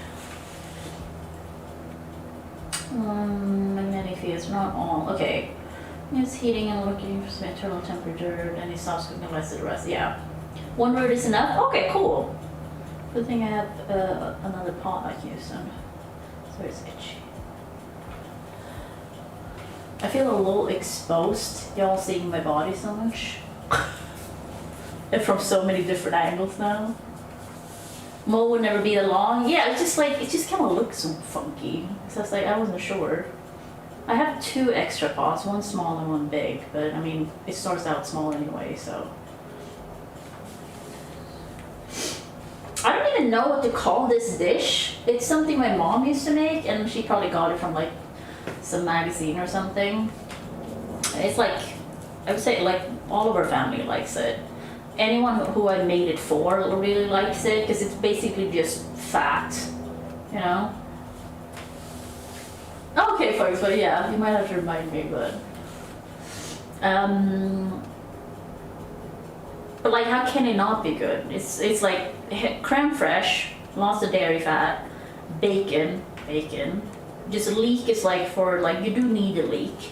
Many fields, not all. Okay. It's heating and looking for some internal temperature, then it stops cooking, less of the rest. Yeah. One root is enough? Okay, cool. Good thing I have another pot I can use then. So it's itchy. I feel a little exposed, y'all seeing my body so much. And from so many different angles now. Mold would never be that long. Yeah, it's just like, it just kind of looks so funky. So it's like, I wasn't sure. I have 2 extra pots, one small and one big, but I mean, it starts out small anyway, so. I don't even know what to call this dish. It's something my mom used to make, and she probably got it from like some magazine or something. It's like, I would say like all of our family likes it. Anyone who I made it for really likes it because it's basically just fat, you know? Okay, folks, but yeah, you might have to remind me, but like, how can it not be good? It's like creme fraiche, lots of dairy fat, bacon, just leek is like for, like, you do need a leek.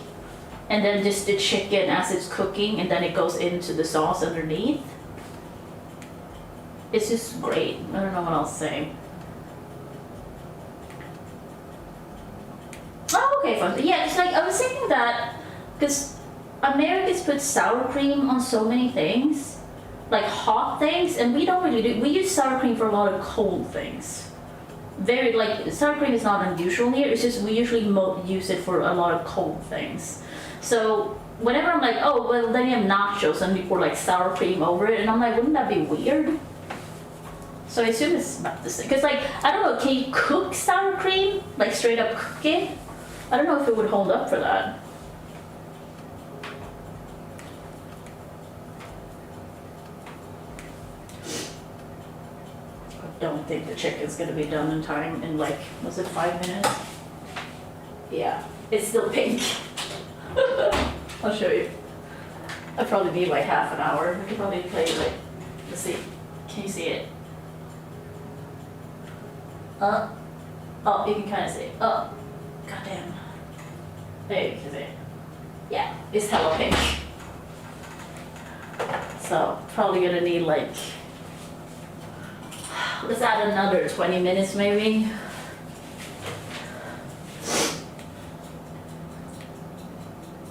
And then just the chicken as it's cooking, and then it goes into the sauce underneath. It's just great. I don't know what else to say. Oh, okay, fun. Yeah, it's like, I was thinking that, because Americans put sour cream on so many things, like hot things, and we don't really do. We use sour cream for a lot of cold things. Very, like, sour cream is not unusual here, it's just we usually use it for a lot of cold things. So whenever I'm like, oh, well, then you have nachos and we pour like sour cream over it, and I'm like, wouldn't that be weird? So I assume it's about the same. Because, like, I don't know, can you cook sour cream? Like, straight up cook it? I don't know if it would hold up for that. I don't think the chicken's gonna be done in time in, like, was it 5 minutes? Yeah, it's still pink. I'll show you. I'll probably be like half an hour. We could probably play like, let's see. Can you see it? Oh, you can kind of see it. Oh, goddamn. There you can see it. Yeah, it's hella pink. So, probably gonna need like, let's add another 20 minutes maybe.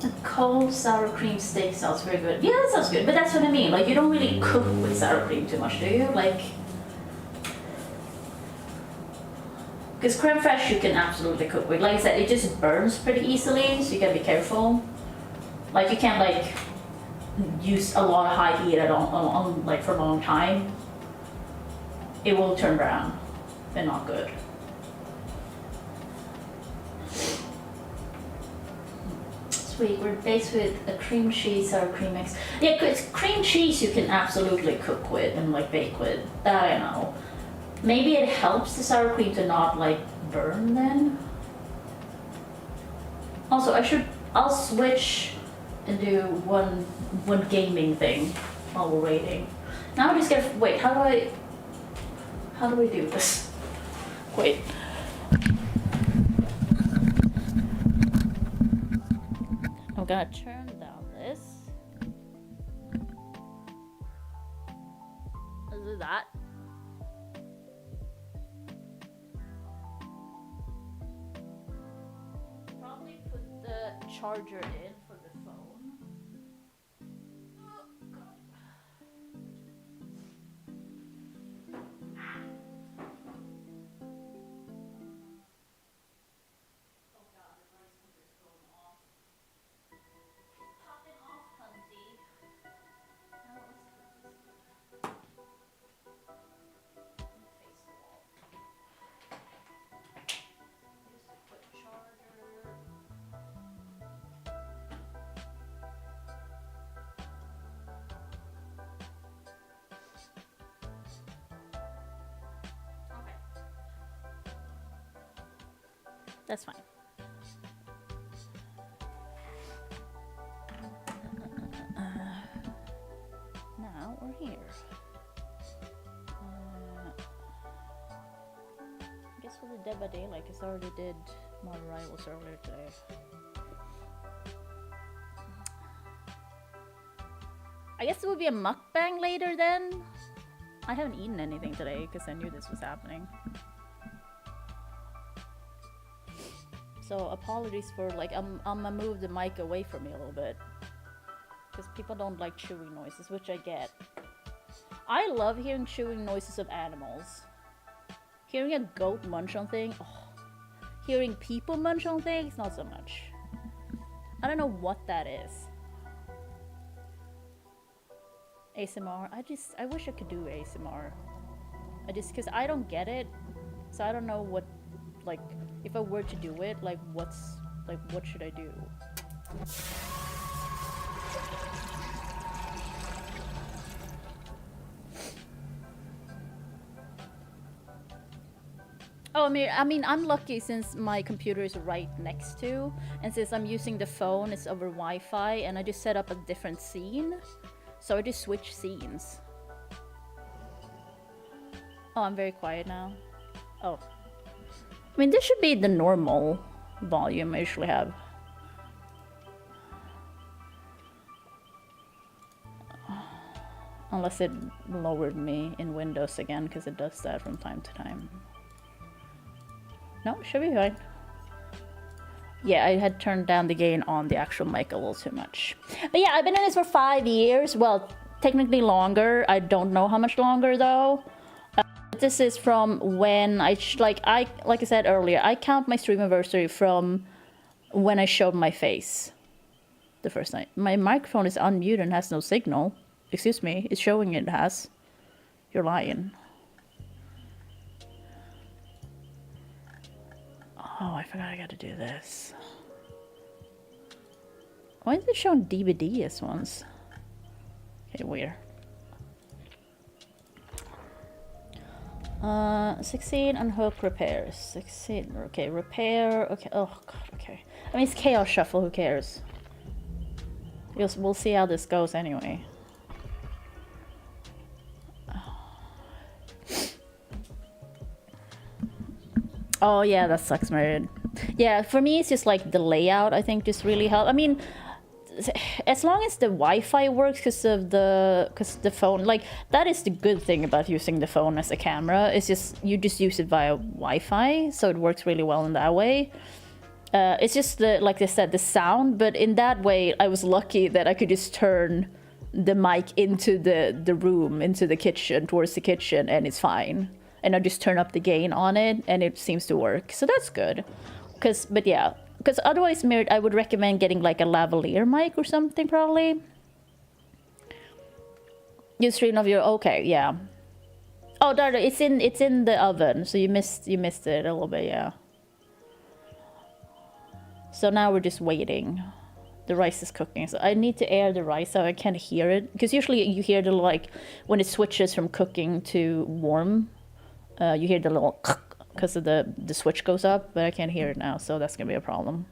A cold sour cream steak sounds very good. Yeah, that sounds good, but that's what I mean. Like, you don't really cook with sour cream too much, do you? Like, because creme fraiche you can absolutely cook with. Like I said, it just burns pretty easily, so you gotta be careful. Like, you can't like use a lot of high heat at all, like for a long time. It will turn brown and not good. Sweet, we're based with a cream cheese sour cream mix. Yeah, because cream cheese you can absolutely cook with and like bake with. That I know. Maybe it helps the sour cream to not like burn then. Also, I'll switch and do one gaming thing while we're waiting. Now I'm just gonna wait. How do we do this? Wait. I'm gonna turn down this. Let's do that. Probably put the charger in for the phone. That's fine. Now we're here. I guess for the Dead by Daylight, because I already did Modern Rivals earlier today. I guess it would be a mukbang later then. I haven't eaten anything today because I knew this was happening. So apologies for like I'm gonna move the mic away from me a little bit because people don't like chewing noises, which I get. I love hearing chewing noises of animals. Hearing a goat munch on things, oh. Hearing people munch on things, not so much. I don't know what that is. ASMR, I wish I could do ASMR. Because I don't get it, so I don't know what, like, if I were to do it, like, what should I do? Oh, I mean, I'm lucky since my computer is right next to, and since I'm using the phone, it's over Wi-Fi, and I just set up a different scene. So I just switch scenes. Oh, I'm very quiet now. Oh. I mean, this should be the normal volume I usually have. Unless it lowered me in Windows again, because it does that from time to time. No, it should be fine. Yeah, I had turned down the gain on the actual mic a little too much. But yeah, I've been in this for 5 years. Well, technically longer. I don't know how much longer though. This is from when like I said earlier, I count my Streamaversary from when I showed my face the first night. My microphone is unmuted and has no signal. Excuse me, it's showing it has. You're lying. Oh, I forgot I got to do this. Why is it showing DVDs once? Okay, weird. 16 unhook repairs. 16. Okay, repair. Okay. Oh god. Okay. I mean, it's chaos shuffle. Who cares? We'll see how this goes anyway. Oh yeah, that sucks, Merit. Yeah, for me it's just like the layout, I think, just really help. I mean, as long as the Wi-Fi works because the phone, like, that is the good thing about using the phone as a camera. It's just, you just use it via Wi-Fi, so it works really well in that way. It's just, like I said, the sound, but in that way, I was lucky that I could just turn the mic into the room, into the kitchen, towards the kitchen, and it's fine. And I just turn up the gain on it, and it seems to work. So that's good. But yeah, because otherwise, I would recommend getting like a lavalier mic or something, probably. You stream of your, okay, yeah. Oh, Dardo, it's in the oven, so you missed it a little bit, yeah. So now we're just waiting. The rice is cooking, so I need to air the rice so I can't hear it, because usually you hear the, like, when it switches from cooking to warm. You hear the little because of the switch goes up, but I can't hear it now, so that's gonna be a problem.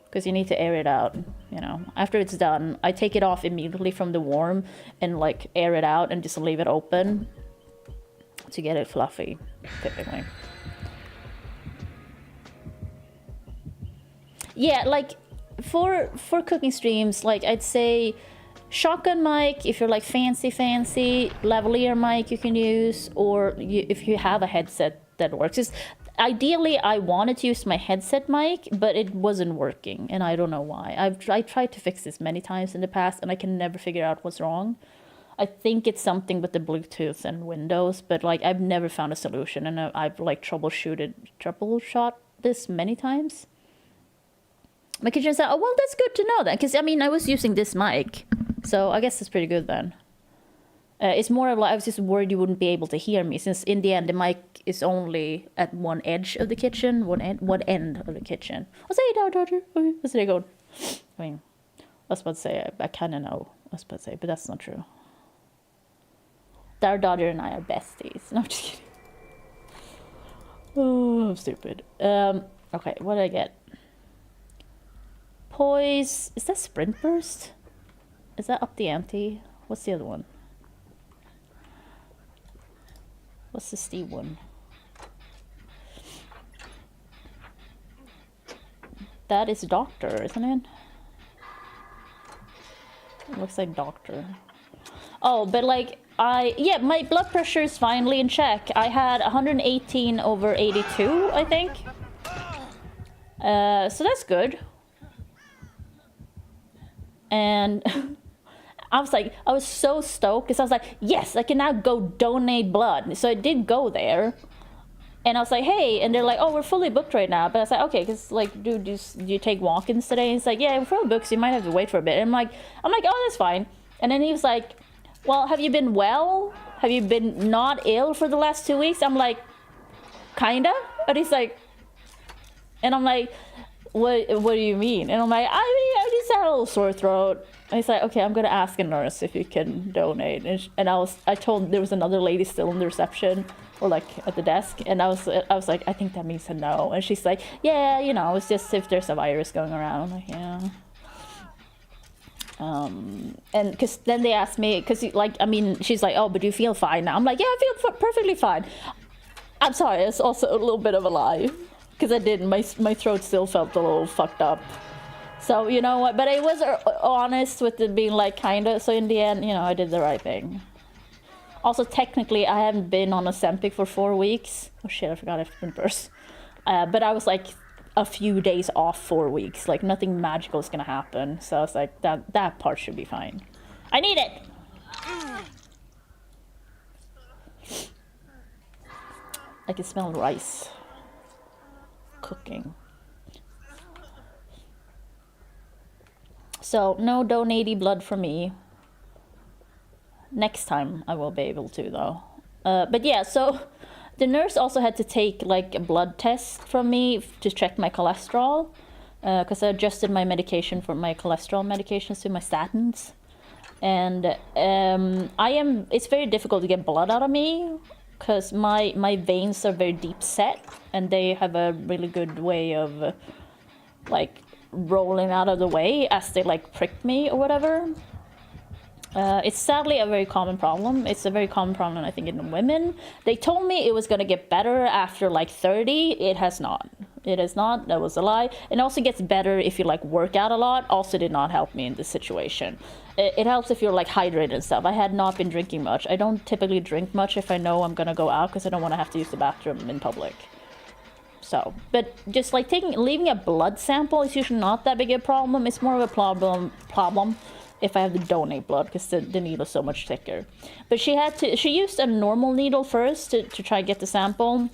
Because you need to air it out, you know. After it's done, I take it off immediately from the warm and like air it out and just leave it open to get it fluffy, typically. Yeah, like for cooking streams, like I'd say shotgun mic if you're like fancy lavalier mic you can use, or if you have a headset that works. Just ideally I wanted to use my headset mic, but it wasn't working and I don't know why. I tried to fix this many times in the past and I can never figure out what's wrong. I think it's something with the Bluetooth and Windows, but like I've never found a solution, and I've like troubleshot this many times. My kitchen said, oh well, that's good to know then, because I mean I was using this mic, so I guess it's pretty good then. It's more of like I was just worried you wouldn't be able to hear me, since in the end the mic is only at one edge of the kitchen, one end of the kitchen. What's it now, Dodger? What's it going? I mean, I was about to say, I kind of know. I was about to say, but that's not true. Our daughter and I are besties. No, I'm just kidding. Oh, I'm stupid. Okay, what did I get? Poise. Is that Sprint Burst? Is that up the ante? What's the other one? What's the Steve one? That is Doctor, isn't it? It looks like Doctor. Oh, but like, yeah, my blood pressure is finally in check. I had 118/82, I think. So that's good. And I was so stoked because I was like, yes, I can now go donate blood. So I did go there. And I was like, hey, and they're like, oh, we're fully booked right now. But I was like, okay, because like, do you take walk-ins today? And it's like, yeah, we're fully booked, so you might have to wait for a bit. And I'm like, oh, that's fine. And then he was like, well, have you been well? Have you been not ill for the last 2 weeks? I'm like, kinda. And he's like, and I'm like, what do you mean? And I'm like, I just had a little sore throat. And he's like, okay, I'm gonna ask a nurse if you can donate. And I told there was another lady still in the reception or like at the desk, and I was like, I think that means a no. And she's like, yeah, you know, it's just if there's a virus going around. I'm like, yeah. And because then they asked me, because like, I mean, she's like, oh, but do you feel fine now? I'm like, yeah, I feel perfectly fine. I'm sorry, it's also a little bit of a lie, because I didn't. My throat still felt a little fucked up. So you know what? But I was honest with it being like kinda. So in the end, you know, I did the right thing. Also, technically, I haven't been on Ozempic for 4 weeks. Oh shit, I forgot I have burst. But I was like a few days off 4 weeks. Like nothing magical is gonna happen. So I was like, that part should be fine. I need it. I can smell rice cooking. So no donating blood for me. Next time I will be able to though. But yeah, so the nurse also had to take like a blood test from me to check my cholesterol, because I adjusted my medication for my cholesterol medications to my statins. And it's very difficult to get blood out of me because my veins are very deep set and they have a really good way of like rolling out of the way as they like prick me or whatever. It's sadly a very common problem. It's a very common problem, I think, in women. They told me it was going to get better after like 30. It has not. It has not. That was a lie. It also gets better if you like work out a lot. Also did not help me in this situation. It helps if you're like hydrated and stuff. I had not been drinking much. I don't typically drink much if I know I'm going to go out because I don't want to have to use the bathroom in public. So, but just like leaving a blood sample is usually not that big a problem. It's more of a problem if I have to donate blood because the needle is so much thicker. But she used a normal needle first to try to get the sample.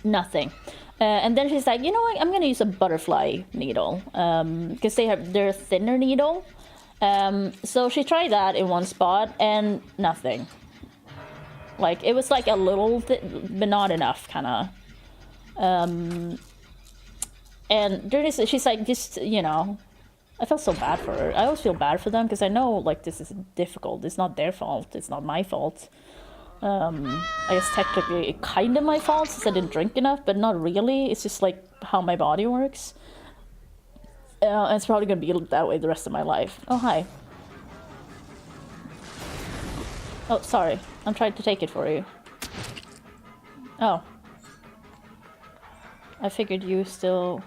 Nothing. And then she's like, you know what, I'm going to use a butterfly needle because they're a thinner needle. So she tried that in one spot and nothing. Like, it was like a little, but not enough, kind of. And she's like, just, you know, I felt so bad for her. I always feel bad for them because I know like this is difficult. It's not their fault. It's not my fault. I guess technically it's kind of my fault since I didn't drink enough, but not really. It's just like how my body works. And it's probably going to be that way the rest of my life. Oh, hi. Oh, sorry. I'm trying to take it for you. Oh. I figured you still...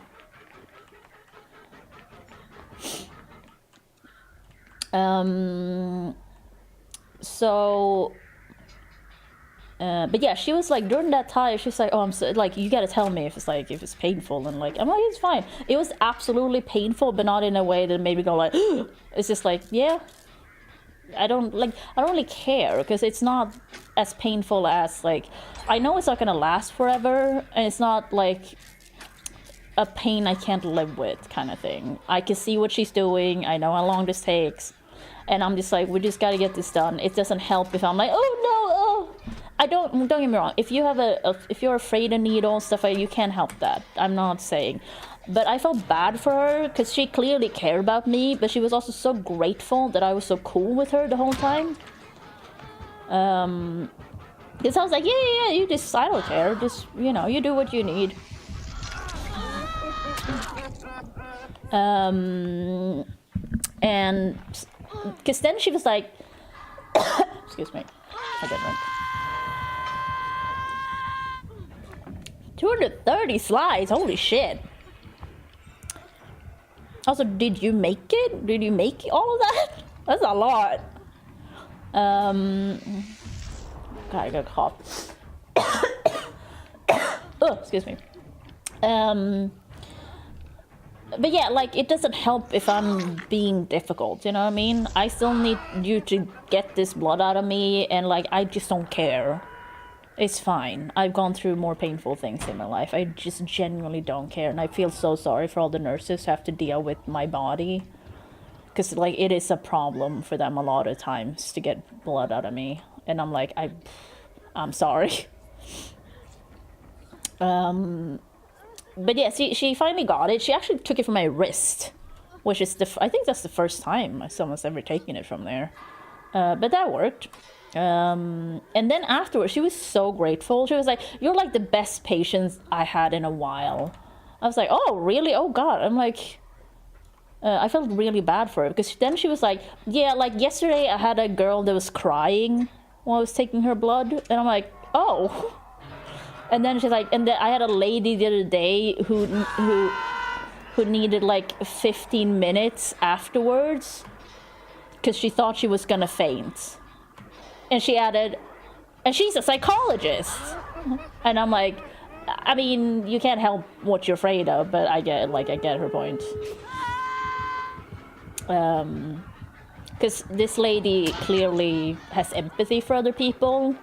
but yeah, she was like, during that time, she's like, oh, I'm so, like, you gotta tell me if it's painful, and like, I'm like, it's fine. It was absolutely painful, but not in a way that made me go like, it's just like, yeah, I don't really care, because it's not as painful as, like, I know it's not gonna last forever, and it's not like a pain I can't live with kind of thing. I can see what she's doing, I know how long this takes, and I'm just like, we just gotta get this done. It doesn't help if I'm like, oh no, oh. Don't get me wrong, if you have if you're afraid of needles, stuff like, you can't help that. I'm not saying. But I felt bad for her, because she clearly cared about me, but she was also so grateful that I was so cool with her the whole time. Because I was like, yeah, you just, I don't care, just, you know, you do what you need. And because then she was like, excuse me, I got drunk. 230 slides, holy shit. Also, did you make it? Did you make all of that? That's a lot. God, I got a cough. Oh, excuse me. But yeah, like, it doesn't help if I'm being difficult, you know what I mean? I still need you to get this blood out of me, and like, I just don't care. It's fine. I've gone through more painful things in my life. I just genuinely don't care, and I feel so sorry for all the nurses who have to deal with my body. Because, like, it is a problem for them a lot of times to get blood out of me. And I'm like, I'm sorry. But yeah, she finally got it. She actually took it from my wrist, which is I think that's the first time someone's ever taken it from there. But that worked. And then afterwards, she was so grateful. She was like, "You're like the best patient I had in a while." I was like, "Oh, really? Oh God." I'm like, I felt really bad for her, because then she was like, "Yeah, like yesterday I had a girl that was crying while I was taking her blood," and I'm like, "Oh." And then she's like, and then I had a lady the other day who needed like 15 minutes afterwards because she thought she was gonna faint. And she added, and she's a psychologist. And I'm like, I mean, you can't help what you're afraid of, but I get her point. Because this lady clearly has empathy for other people.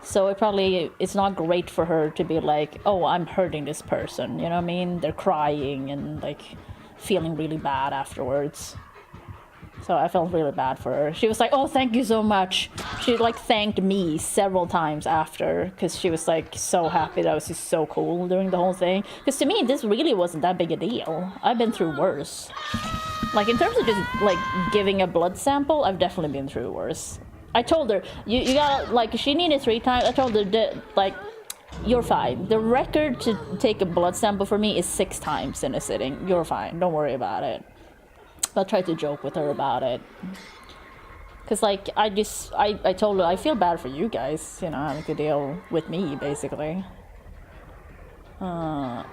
So it's not great for her to be like, oh, I'm hurting this person, you know what I mean? They're crying and like feeling really bad afterwards. So I felt really bad for her. She was like, oh, thank you so much. She like thanked me several times after, because she was like so happy that I was just so cool during the whole thing. Because to me, this really wasn't that big a deal. I've been through worse. Like in terms of just like giving a blood sample, I've definitely been through worse. I told her, you gotta, like, she needed 3 times. I told her that, like, you're fine. The record to take a blood sample for me is 6 times in a sitting. You're fine. Don't worry about it. I tried to joke with her about it. Because, like, I told her, I feel bad for you guys, you know, having to deal with me, basically. But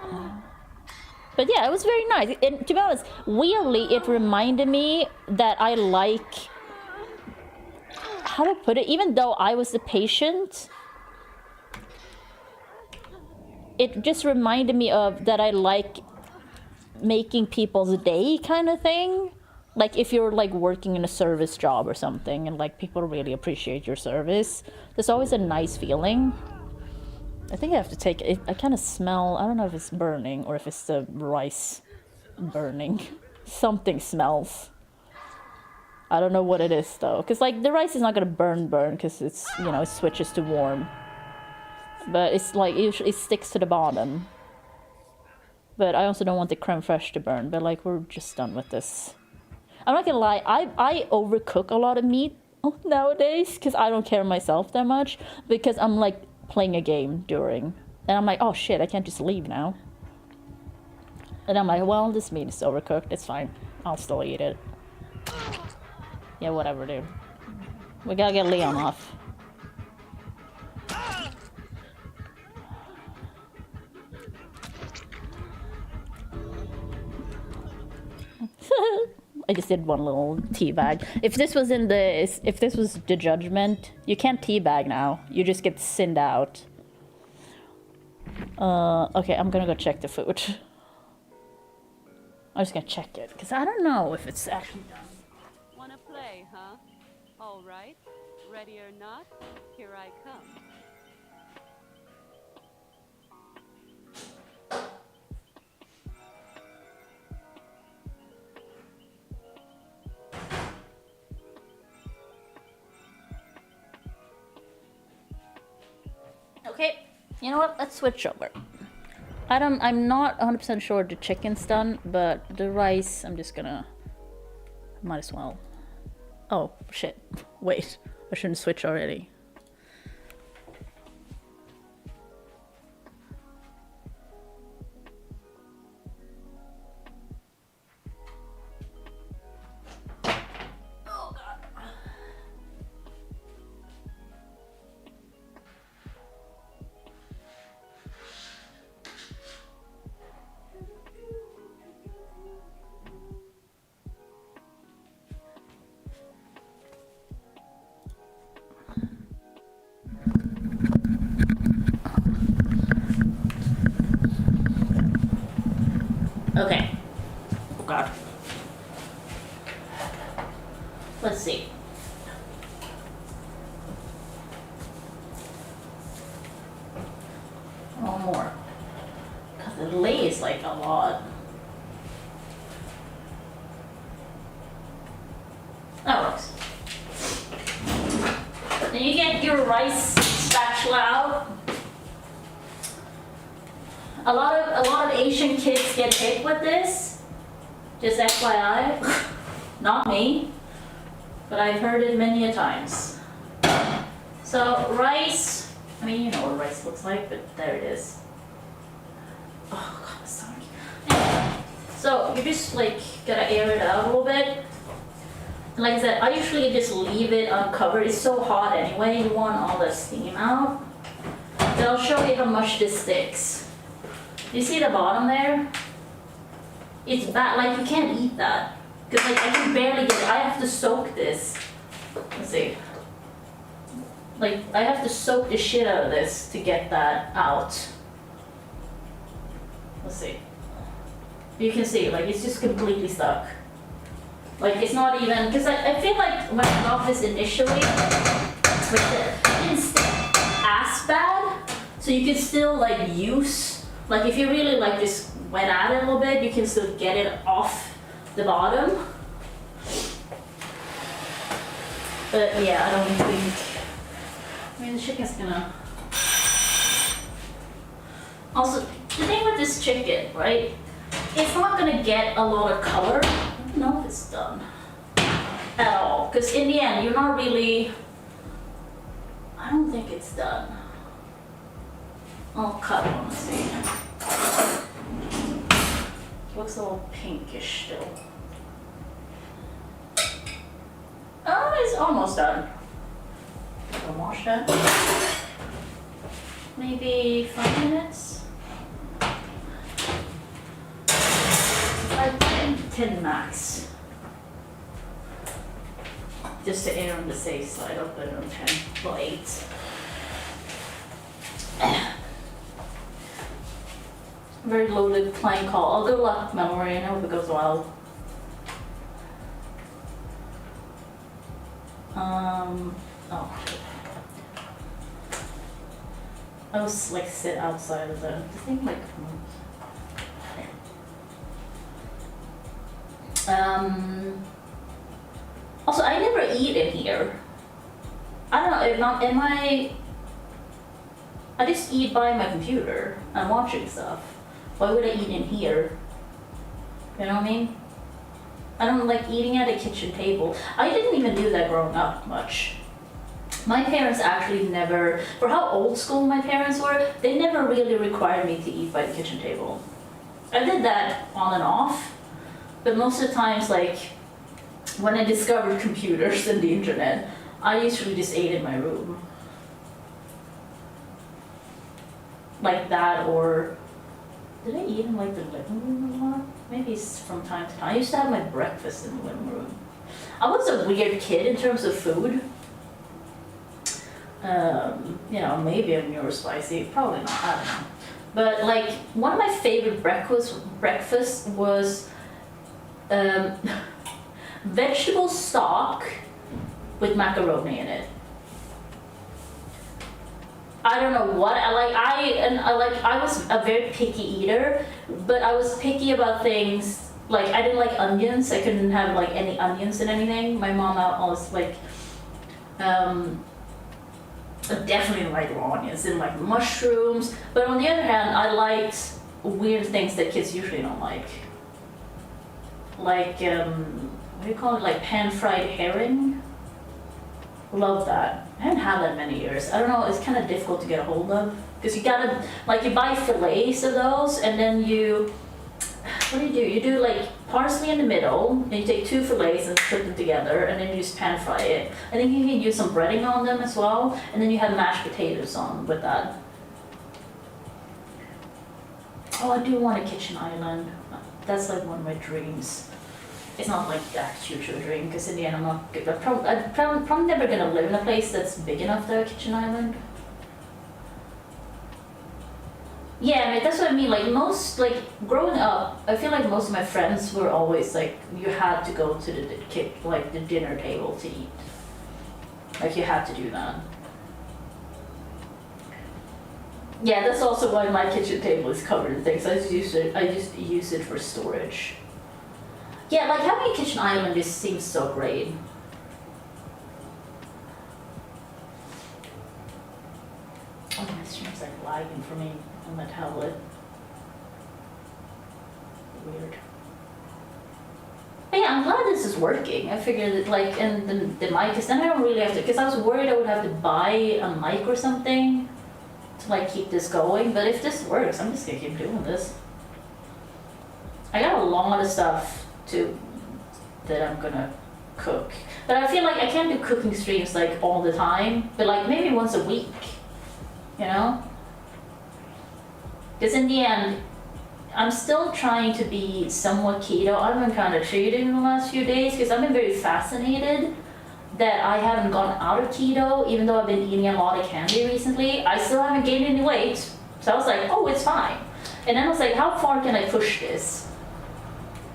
yeah, it was very nice. And to be honest, weirdly, it reminded me that I like... How to put it, even though I was the patient, it just reminded me of that I like making people's day kind of thing. Like if you're like working in a service job or something and like people really appreciate your service, there's always a nice feeling. I think I have to take it. I kind of smell, I don't know if it's burning or if it's the rice burning. Something smells. I don't know what it is though, because like the rice is not gonna burn because it's, you know, it switches to warm, but it's like usually it sticks to the bottom. But I also don't want the creme fraiche to burn. But like we're just done with this. I'm not gonna lie, I overcook a lot of meat nowadays because I don't care myself that much, because I'm like playing a game during, and I'm like, oh shit, I can't just leave now. And I'm like, well, this meat is overcooked. It's fine. I'll still eat it. Yeah, whatever, dude. We gotta get Leon off. I just did one little teabag. If this was the judgment, you can't teabag now. You just get sinned out. Okay, I'm gonna go check the food. I'm just gonna check it, because I don't know if it's actually done. Wanna play, huh? All right. Ready or not, here I come. Okay, you know what? Let's switch over. I'm not 100% sure the chicken's done, but the rice, I'm just gonna... Might as well. Oh, shit. Wait, I shouldn't switch already. Okay. Oh God. Let's see. One more. Cause the lay is like a lot. That works. Then you get your rice spatula out. A lot of Asian kids get hit with this. Just FYI. Not me, but I've heard it many a times. So rice, I mean, you know what rice looks like, but there it is. Oh God, sorry. Anyway, so you just like gotta air it out a little bit. And like I said, I usually just leave it uncovered. It's so hot anyway, you want all the steam out. Then I'll show you how much this sticks. You see the bottom there? It's bad, like you can't eat that. Cause like I can barely get it, I have to soak this. Let's see. Like I have to soak the shit out of this to get that out. Let's see. You can see, like it's just completely stuck. Like it's not even, because I feel like when I got this initially, like it didn't stick as bad, so you can still like use, like if you really like just went at it a little bit, you can still get it off the bottom. But yeah, I don't think, I mean the chicken's gonna, also the thing with this chicken, right, it's not gonna get a lot of color. I don't know if it's done at all, because in the end you're not really, I don't think it's done. I'll cut one and see. Looks a little pinkish still. Oh, it's almost done. I'll wash that. Maybe 5 minutes? 10 max. Just to err on the safe side, I'll put it on 10, well 8. Very loaded playing call. I'll go luck memory, I hope it goes well. Oh. I was like sit outside of the thing like also I never eat in here. I don't know, am I just eat by my computer. I'm watching stuff. Why would I eat in here? You know what I mean? I don't like eating at a kitchen table. I didn't even do that growing up much. My parents actually never, for how old school my parents were, they never really required me to eat by the kitchen table. I did that on and off, but most of the times, like, when I discovered computers and the internet, I usually just ate in my room. Like that, or did I eat in like the living room a lot? Maybe it's from time to time. I used to have my breakfast in the living room. I was a weird kid in terms of food. You know, maybe I'm neurospicy, probably not, I don't know. But like, one of my favorite breakfasts was vegetable stock with macaroni in it. I don't know what I was a very picky eater, but I was picky about things like I didn't like onions. I couldn't have like any onions in anything. My mom always like I definitely didn't like raw onions, didn't like mushrooms. But on the other hand, I liked weird things that kids usually don't like. Like what do you call it? Like pan-fried herring. Love that. I haven't had that many years. I don't know, it's kind of difficult to get a hold of. Because you gotta, like you buy fillets of those and then you, what do? You do like parsley in the middle, and you take 2 fillets and put them together and then you just pan fry it. I think you can use some breading on them as well, and then you have mashed potatoes on with that. Oh, I do want a kitchen island. That's like one of my dreams. It's not like that huge of a dream, because in the end I'm probably never gonna live in a place that's big enough to have a kitchen island. Yeah, I mean, that's what I mean. Like like growing up, I feel like most of my friends were always like, you had to go to the dinner table to eat. Like you had to do that. Yeah, that's also why my kitchen table is covered in things. I just use it for storage. Yeah, like having a kitchen island just seems so great. Oh, my stream's like lagging for me on my tablet. Weird. But yeah, I'm glad this is working. I figured that like, and the mic, because then I don't really have to, because I was worried I would have to buy a mic or something to like keep this going. But if this works, I'm just gonna keep doing this. I got a lot of stuff that I'm gonna cook. But I feel like I can't do cooking streams like all the time, but like maybe once a week, you know? Because in the end, I'm still trying to be somewhat keto. I've been kind of cheating in the last few days because I've been very fascinated that I haven't gone out of keto, even though I've been eating a lot of candy recently. I still haven't gained any weight. So I was like, oh, it's fine. And then I was like, how far can I push this?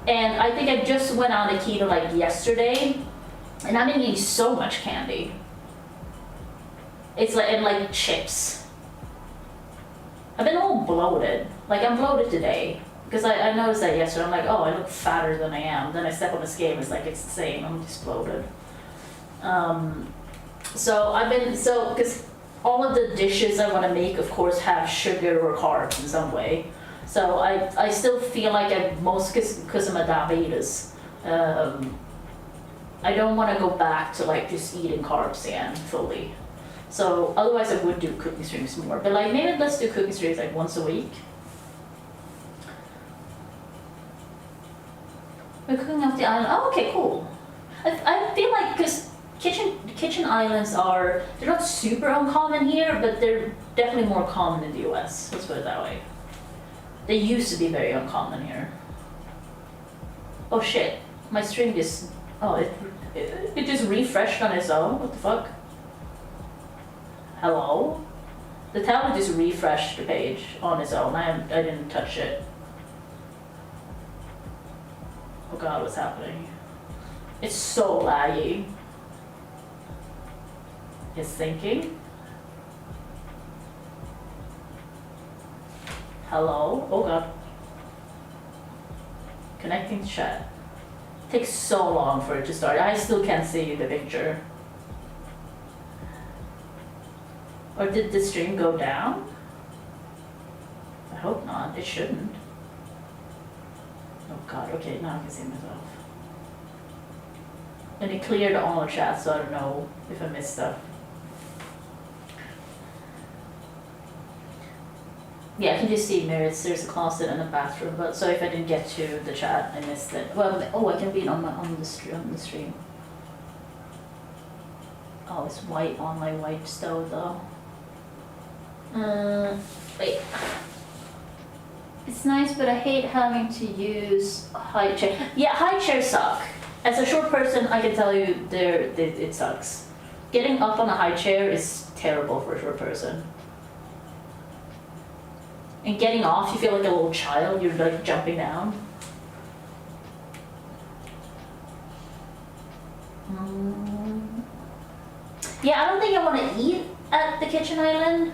And I think I just went out of keto like yesterday, and I've been eating so much candy. It's like, and like chips. I've been all bloated. Like I'm bloated today because I noticed that yesterday. I'm like, oh, I look fatter than I am. Then I step on the scale, it's like it's the same. I'm just bloated. So I've been because all of the dishes I want to make, of course, have sugar or carbs in some way. So I still feel like because of my diabetes, I don't want to go back to like just eating carbs again fully. So otherwise I would do cooking streams more. But like maybe let's do cooking streams like once a week. We're cooking off the island. Oh, okay, cool. I feel like because kitchen islands they're not super uncommon here, but they're definitely more common in the US. Let's put it that way. They used to be very uncommon here. Oh shit, my stream just, it just refreshed on its own. What the fuck? Hello? The tablet just refreshed the page on its own. I didn't touch it. Oh god, what's happening? It's so laggy. It's thinking. Hello? Oh god. Connecting to chat. Takes so long for it to start. I still can't see the picture. Or did the stream go down? I hope not. It shouldn't. Oh god, okay, now I can see myself. And it cleared all the chat, so I don't know if I missed stuff. Yeah, I can just see mirrors. There's a closet and a bathroom, but so if I didn't get to the chat, I missed it. Well, I can read on the stream. Oh, it's white on my white stove though. Wait. It's nice, but I hate having to use high chair. Yeah, high chairs suck. As a short person, I can tell you, it sucks. Getting up on a high chair is terrible for a short person. And getting off, you feel like a little child. You're like jumping down. Yeah, I don't think I want to eat at the kitchen island.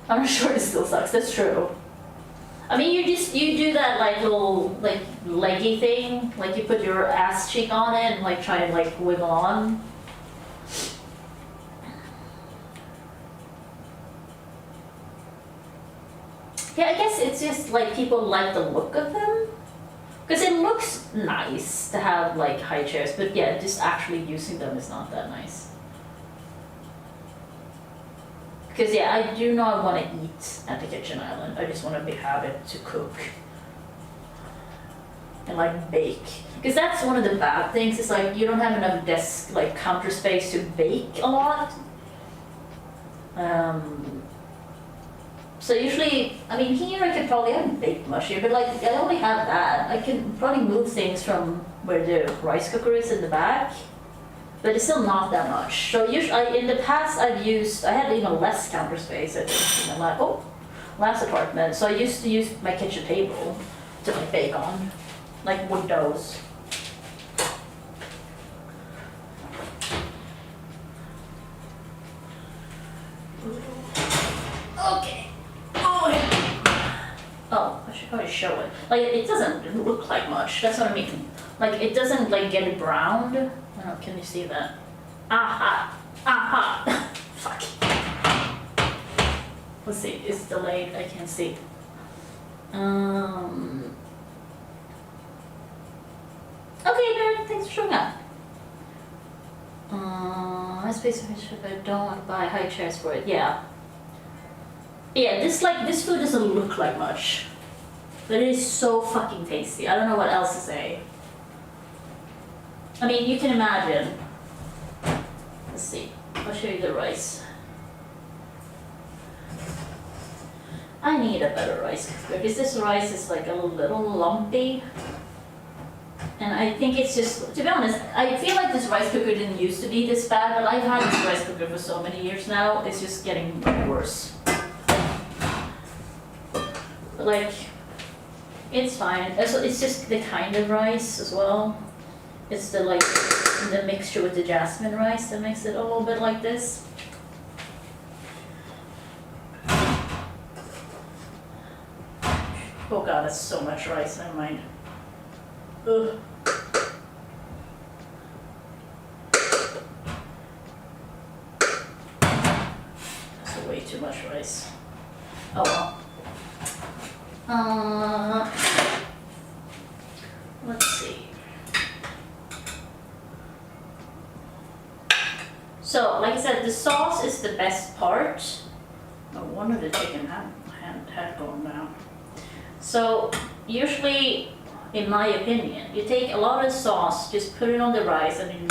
I'm sure it still sucks. That's true. I mean, you do that like little like leggy thing, like you put your ass cheek on it and like try and like wiggle on. Yeah, I guess it's just like people like the look of them. Because it looks nice to have like high chairs, but yeah, just actually using them is not that nice. Because yeah, I do not want to eat at the kitchen island. I just want to have it to cook and like bake. Because that's one of the bad things. It's like you don't have enough desk like counter space to bake a lot. So usually, I mean, here I could probably have baked mush here, but like I only have that. I can probably move things from where the rice cooker is in the back, but it's still not that much. So usually, in the past, I had even less counter space. I think. And I'm like, oh, last apartment, so I used to use my kitchen table to like bake on, like wood doughs. Okay. Oh, I should probably show it. Like, it doesn't look like much. That's what I mean. Like, it doesn't like get it browned. I don't know, can you see that? Aha! Aha! Fuck. Let's see, it's delayed. I can't see. Okay, Barrett, thanks for showing up. I space if I don't want to buy high chairs for it. Yeah. Yeah, this food doesn't look like much, but it is so fucking tasty. I don't know what else to say. I mean, you can imagine. Let's see. I'll show you the rice. I need a better rice cooker because this rice is like a little lumpy. And I think it's just, to be honest, I feel like this rice cooker didn't used to be this bad, but I've had this rice cooker for so many years now, it's just getting worse. But like, it's fine. It's just the kind of rice as well. It's the like, the mixture with the jasmine rice that makes it a little bit like this. Oh god, that's so much rice, never mind. Ugh. That's way too much rice. Oh well. Let's see. So, like I said, the sauce is the best part. No wonder the chicken had gone down. So, usually, in my opinion, you take a lot of sauce, just put it on the rice, and you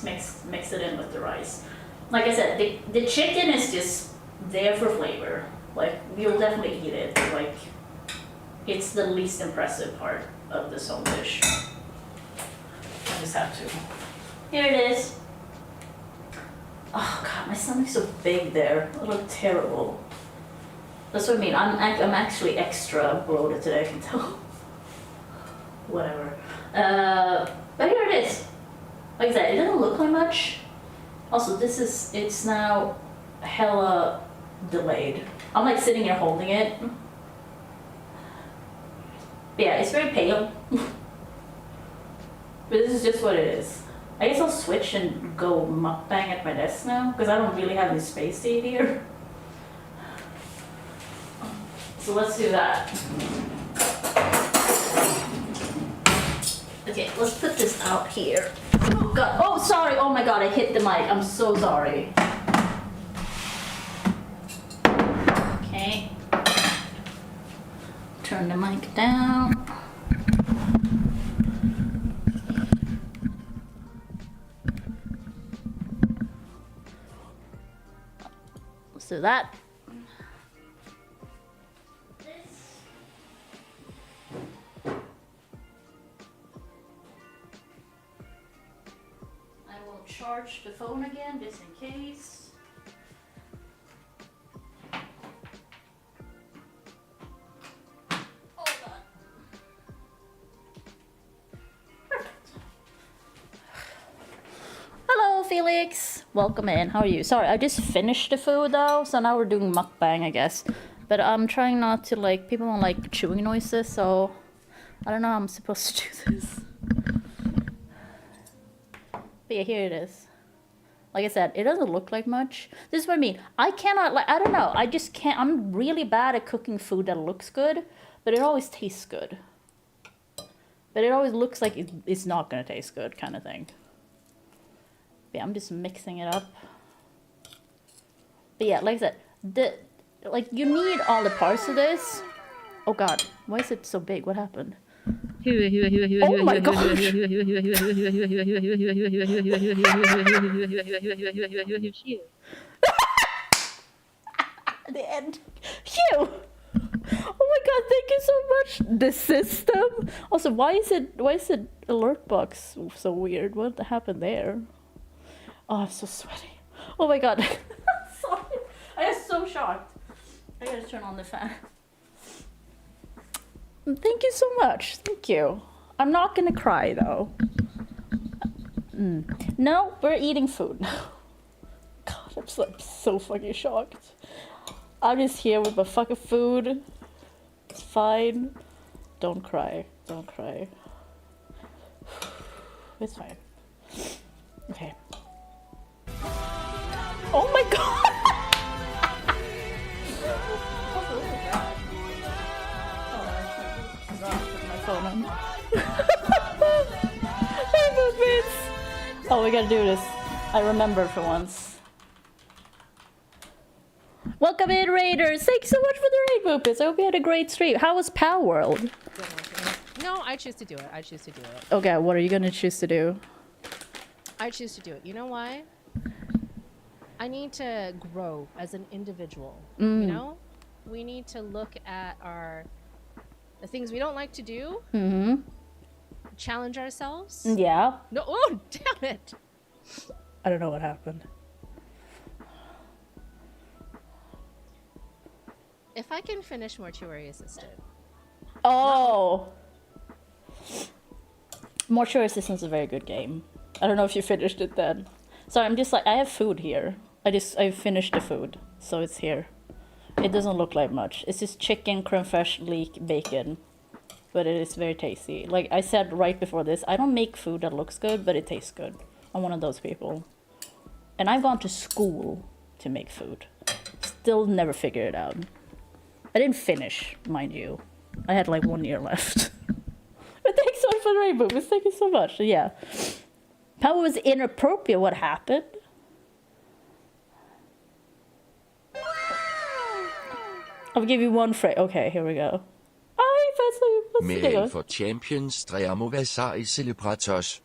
mix it in with the rice. Like I said, the chicken is just there for flavor. Like, you'll definitely eat it. Like, it's the least impressive part of this whole dish. I just have to. Here it is. Oh god, my stomach's so big there. It looked terrible. That's what I mean. I'm actually extra bloated today, I can tell. Whatever. But here it is. Like I said, it doesn't look like much. Also, it's now hella delayed. I'm like sitting here holding it. But yeah, it's very pale. But this is just what it is. I guess I'll switch and go mukbang at my desk now, because I don't really have any space to eat here. So let's do that. Okay, let's put this out here. Oh god, oh sorry, oh my god, I hit the mic, I'm so sorry. Okay. Turn the mic down. Let's do that. Charge the phone again, just in case. Oh god. Perfect. Hello, Felix. Welcome in. How are you? Sorry, I just finished the food though, so now we're doing mukbang, I guess. But I'm trying not to like, people don't like chewing noises, so I don't know how I'm supposed to do this. But yeah, here it is. Like I said, it doesn't look like much. This is what I mean. I cannot, like, I don't know. I just can't, I'm really bad at cooking food that looks good, but it always tastes good. But it always looks like it's not going to taste good, kind of thing. But yeah, I'm just mixing it up. But yeah, like I said, you need all the parts of this. Oh god, why is it so big? What happened? Oh my gosh! The end. Phew! Oh my god, thank you so much. The system. Also, why is it alert box so weird? What happened there? Oh, I'm so sweaty. Oh my god. Sorry. I am so shocked. I gotta turn on the fan. Thank you so much. Thank you. I'm not gonna cry though. No, we're eating food. God, I'm so fucking shocked. I'm just here with my fucking food. It's fine. Don't cry. Don't cry. It's fine. Okay. Oh my god! My phone on. Oh, we gotta do this. I remember for once. Welcome in, Raiders! Thank you so much for the raid, Boopus. I hope you had a great stream. How was Pow World? No, I choose to do it. I choose to do it. Okay, what are you gonna choose to do? I choose to do it. You know why? I need to grow as an individual. You know? We need to look at the things we don't like to do. Challenge ourselves. Yeah. No, oh, damn it. I don't know what happened. If I can finish Mortuary Assistant. Oh. Mortuary Assistant's a very good game. I don't know if you finished it then. Sorry, I'm just like, I have food here. I finished the food, so it's here. It doesn't look like much. It's just chicken, creme fraiche, leek, bacon. But it is very tasty. Like I said right before this, I don't make food that looks good, but it tastes good. I'm one of those people. And I've gone to school to make food. Still never figured it out. I didn't finish, mind you. I had like 1 year left. But thanks so much for the rainbow. Thank you so much. Yeah. Power was inappropriate. What happened? I'll give you one phrase. Okay, here we go. Mail for Champions Streamaversary celebratos.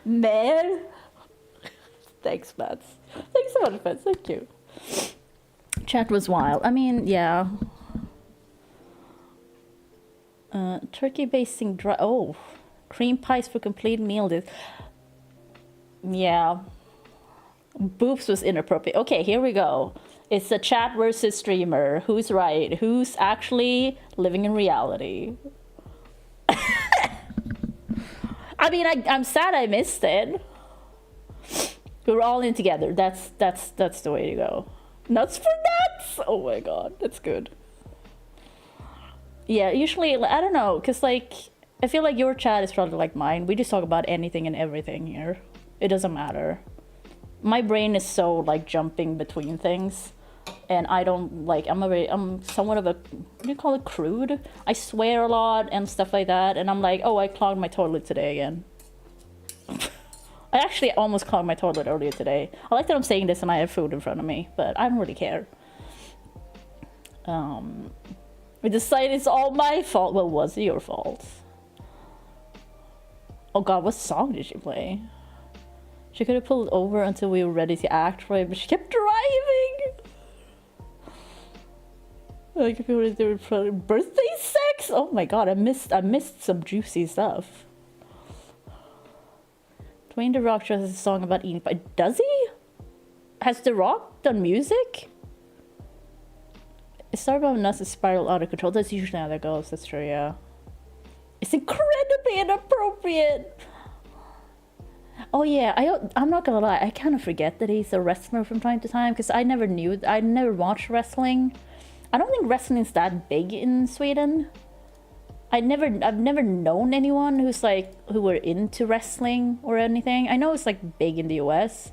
Man. Thanks, Mats. Thanks so much, Mats. Thank you. Chat was wild. I mean, yeah. Turkey basting dry. Oh, cream pies for complete meal. Yeah. Boobs was inappropriate. Okay, here we go. It's a chat versus streamer. Who's right? Who's actually living in reality? I mean, I'm sad I missed it. We're all in together. That's the way to go. Nuts for nuts! Oh my god, that's good. Yeah, usually, I don't know, because like, I feel like your chat is probably like mine. We just talk about anything and everything here. It doesn't matter. My brain is so like jumping between things. And I don't like, I'm somewhat of a, what do you call it, crude? I swear a lot and stuff like that. And I'm like, oh, I clogged my toilet today again. I actually almost clogged my toilet earlier today. I like that I'm saying this and I have food in front of me, but I don't really care. We decided it's all my fault. Well, was it your fault? Oh god, what song did she play? She could have pulled over until we were ready to act for it, but she kept driving! Like if you were doing birthday sex? Oh my god, I missed some juicy stuff. Dwayne The Rock has a song about eating pie. Does he? Has The Rock done music? It started about nuts and spiral out of control. That's usually how that goes. That's true, yeah. It's incredibly inappropriate. Oh yeah, I'm not gonna lie. I kind of forget that he's a wrestler from time to time because I never watched wrestling. I don't think wrestling's that big in Sweden. I've never known anyone who were into wrestling or anything. I know it's like big in the US.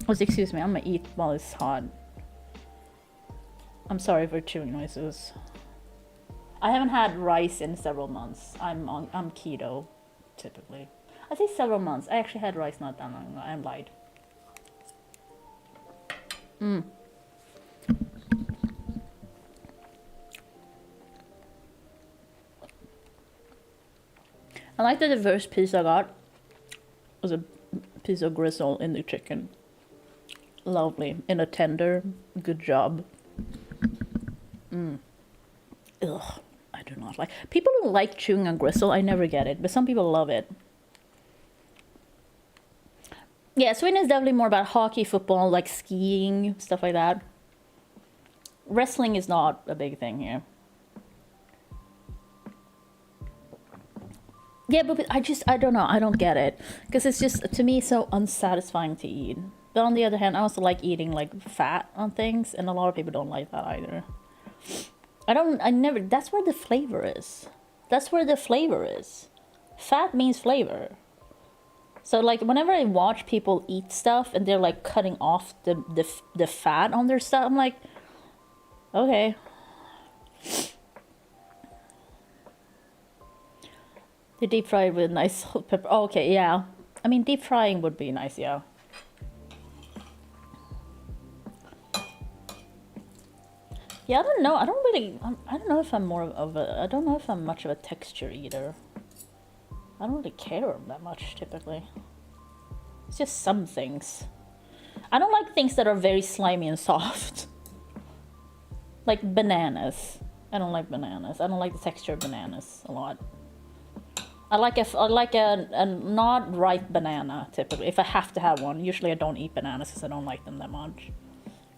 Oh, excuse me, I'm gonna eat while it's hot. I'm sorry for chewing noises. I haven't had rice in several months. I'm keto, typically. I say several months. I actually had rice not that long ago. I lied. I like that the first piece I got was a piece of gristle in the chicken. Lovely. In a tender. Good job. Ugh. I do not like. People who like chewing on gristle, I never get it. But some people love it. Yeah, Sweden is definitely more about hockey, football, like skiing, stuff like that. wrestling is not a big thing here. Yeah, but I don't know, I don't get it. Because it's just, to me, so unsatisfying to eat. But on the other hand, I also like eating like fat on things, and a lot of people don't like that either. That's where the flavor is. That's where the flavor is. Fat means flavor. So like whenever I watch people eat stuff and they're like cutting off the fat on their stuff, I'm like, okay. They deep fry it with nice salt, pepper. Oh, okay, yeah. I mean, deep frying would be nice, yeah. Yeah, I don't know. I don't know if I'm more of a. I don't know if I'm much of a texture eater. I don't really care that much typically. It's just some things. I don't like things that are very slimy and soft. Like bananas. I don't like bananas. I don't like the texture of bananas a lot. I like a not ripe banana typically. If I have to have one, usually I don't eat bananas because I don't like them that much.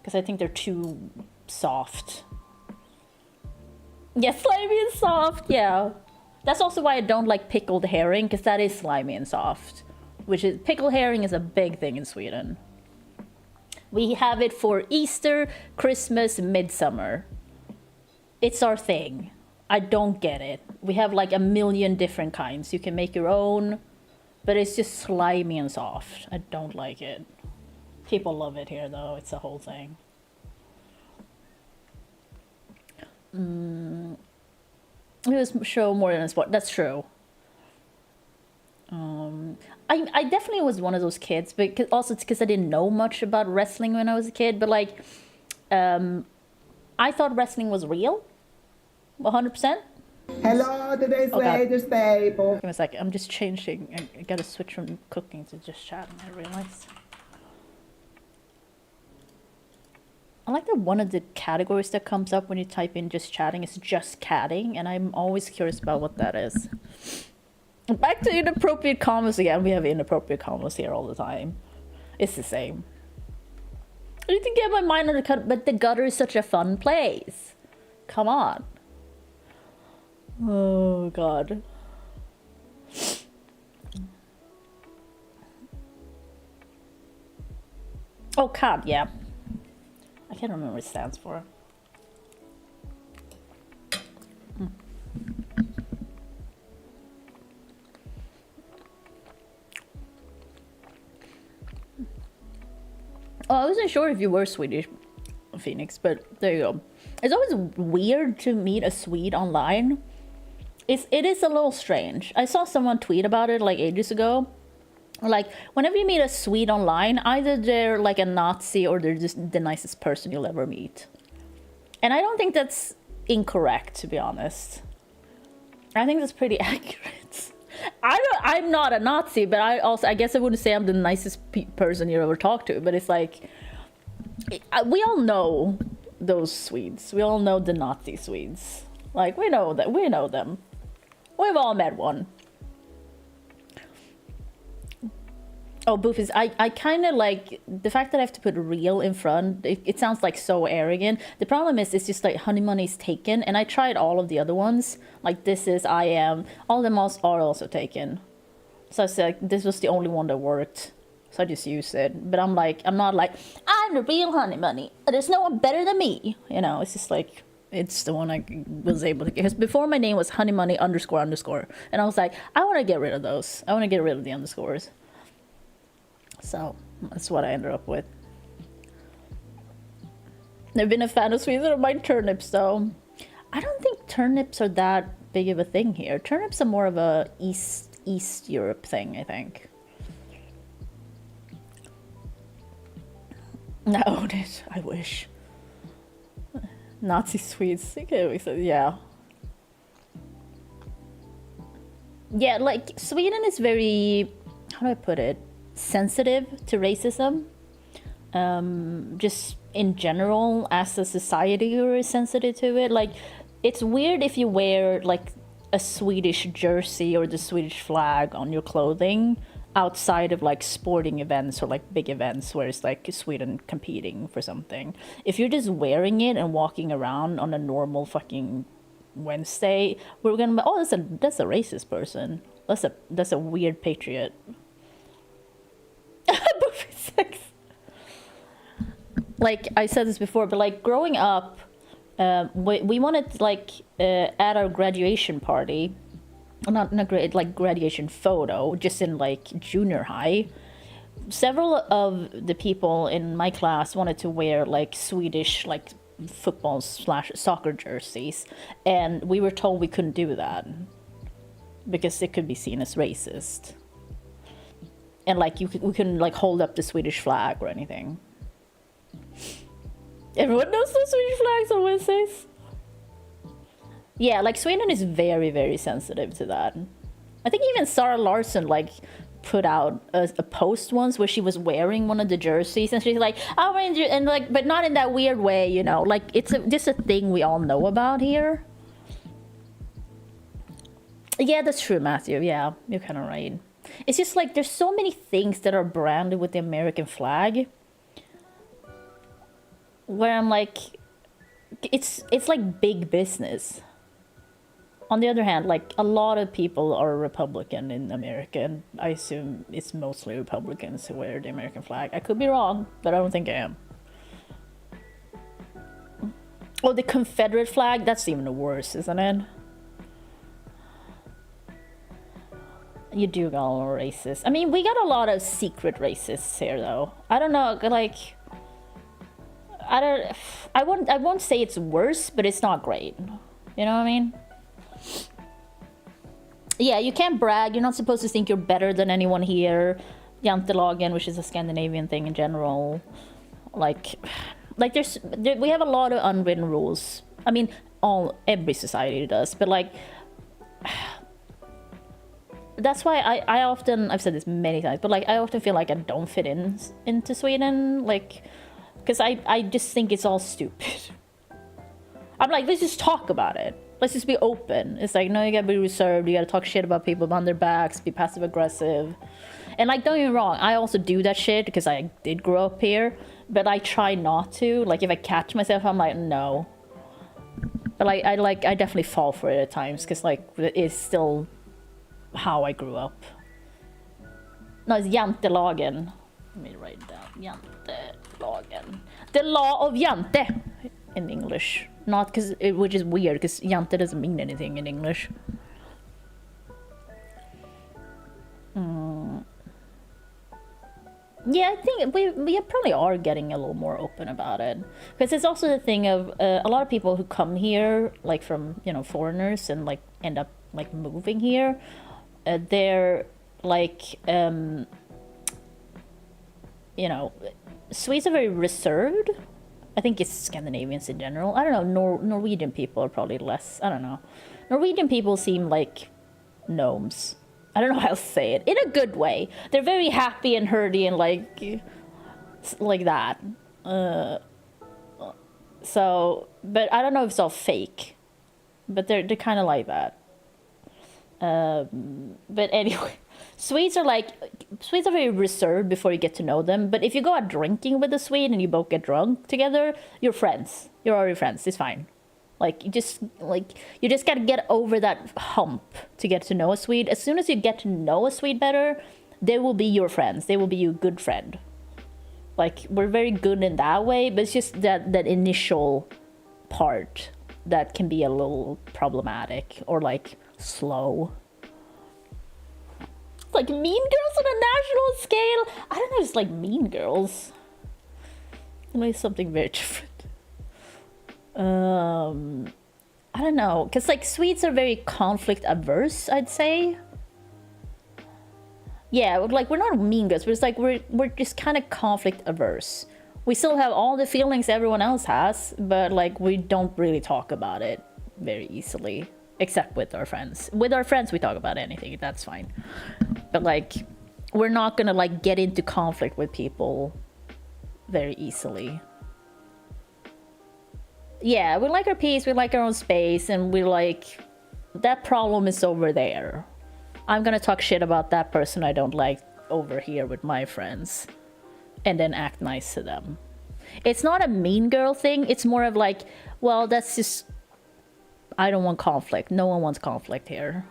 Because I think they're too soft. Yeah, slimy and soft, yeah. That's also why I don't like pickled herring, because that is slimy and soft. Pickled herring is a big thing in Sweden. We have it for Easter, Christmas, Midsummer. It's our thing. I don't get it. We have like a million different kinds. You can make your own, but it's just slimy and soft. I don't like it. People love it here though, it's a whole thing. It was show more than a sport. That's true. I definitely was one of those kids, but also it's because I didn't know much about wrestling when I was a kid. But like, I thought wrestling was real, 100%. Hello, today's latest table. Give me a second. I'm just changing. I gotta switch from cooking to just chatting. I realized. I like that one of the categories that comes up when you type in just chatting is just catting, and I'm always curious about what that is. Back to inappropriate comments again. We have inappropriate comments here all the time. It's the same. I need to get my mind on the cut, but the gutter is such a fun place. Come on. Oh, God. Oh, CAD, yeah. I can't remember what it stands for. Oh, I wasn't sure if you were Swedish, Phoenix, but there you go. It's always weird to meet a Swede online. It is a little strange. I saw someone tweet about it like ages ago. Like, whenever you meet a Swede online, either they're like a Nazi or they're just the nicest person you'll ever meet. And I don't think that's incorrect, to be honest. I think that's pretty accurate. I'm not a Nazi, but I guess I wouldn't say I'm the nicest person you ever talk to, but it's like, we all know those Swedes. We all know the Nazi Swedes. Like, we know that, we know them. We've all met one. Oh, Boofies, I kind of like the fact that I have to put real in front. It sounds like so arrogant. The problem is it's just like Honey Money's taken, and I tried all of the other ones. Like This Is, I Am, all of them are also taken. So I said this was the only one that worked. So I just used it. But I'm not like, I'm the real Honey Money. There's no one better than me. You know, it's just like, it's the one I was able to get. Because before my name was Honey Money __. And I was like, I want to get rid of those. I want to get rid of the underscores. So that's what I ended up with. I've been a fan of Sweden or my turnips though. I don't think turnips are that big of a thing here. Turnips are more of a East Europe thing, I think. No, I wish. Nazi Swedes. Yeah. Yeah, like Sweden is very, how do I put it? Sensitive to racism. Just in general, as a society, you're sensitive to it. Like, it's weird if you wear like a Swedish jersey or the Swedish flag on your clothing, outside of like sporting events or like big events where it's like Sweden competing for something. If you're just wearing it and walking around on a normal fucking Wednesday, we're gonna be, oh, that's a racist person. That's a weird patriot. Sex. Like I said this before, but like growing up, we wanted like at our graduation party, not like graduation photo, just in like junior high. Several of the people in my class wanted to wear like Swedish like football / soccer jerseys, and we were told we couldn't do that because it could be seen as racist. And like we couldn't like hold up the Swedish flag or anything. Everyone knows the Swedish flags on Wednesdays. Yeah, like Sweden is very, very sensitive to that. I think even Sarah Larsson like put out a post once where she was wearing one of the jerseys and she's like, oh, and like, but not in that weird way, you know, like it's just a thing we all know about here. Yeah, that's true, Matthew. Yeah, you're kind of right. It's just like there's so many things that are branded with the American flag where I'm like, it's like big business. On the other hand, like a lot of people are Republican in America, and I assume it's mostly Republicans who wear the American flag. I could be wrong, but I don't think I am. Oh, the Confederate flag, that's even worse, isn't it? You do got a lot of racists. I mean, we got a lot of secret racists here, though. I don't know, like, I won't say it's worse, but it's not great. You know what I mean? Yeah, you can't brag. You're not supposed to think you're better than anyone here. Jantelagen, which is a Scandinavian thing in general. Like we have a lot of unwritten rules. I mean, every society does, but like, that's why I often, I've said this many times, but like I often feel like I don't fit into Sweden, like, because I just think it's all stupid. I'm like, let's just talk about it. Let's just be open. It's like, no, you gotta be reserved. You gotta talk shit about people behind their backs, be passive aggressive. And like, don't get me wrong, I also do that shit because I did grow up here, but I try not to. Like, if I catch myself, I'm like, no. But like, I definitely fall for it at times because like, it's still how I grew up. No, it's jantelagen. Let me write it down. Jantelagen. The law of jante in English. Not because, which is weird because jante doesn't mean anything in English. Yeah, I think we probably are getting a little more open about it. Because it's also the thing of a lot of people who come here, like from, you know, foreigners and like end up like moving here. They're like, you know, Swedes are very reserved. I think it's Scandinavians in general. I don't know, Norwegian people are probably less, I don't know. Norwegian people seem like gnomes. I don't know how to say it. In a good way. They're very happy and herdy and like that. So, but I don't know if it's all fake. But they're kind of like that. But anyway, Swedes are very reserved before you get to know them. But if you go out drinking with a Swede and you both get drunk together, you're friends. You're already friends. It's fine. Like you just gotta get over that hump to get to know a Swede. As soon as you get to know a Swede better, they will be your friends. They will be your good friend. Like, we're very good in that way, but it's just that initial part that can be a little problematic or like slow. Like Mean Girls on a national scale. I don't know if it's like Mean Girls. You know, it's something very different. I don't know, because like Swedes are very conflict averse, I'd say. Yeah, like we're not Mean Girls, but it's like we're just kind of conflict averse. We still have all the feelings everyone else has, but like we don't really talk about it very easily. Except with our friends. With our friends, we talk about anything. That's fine. But like, we're not gonna like get into conflict with people very easily. Yeah, we like our peace. We like our own space, and we like that problem is over there. I'm gonna talk shit about that person I don't like over here with my friends and then act nice to them. It's not a mean girl thing. It's more of like, well, that's just, I don't want conflict. No one wants conflict here.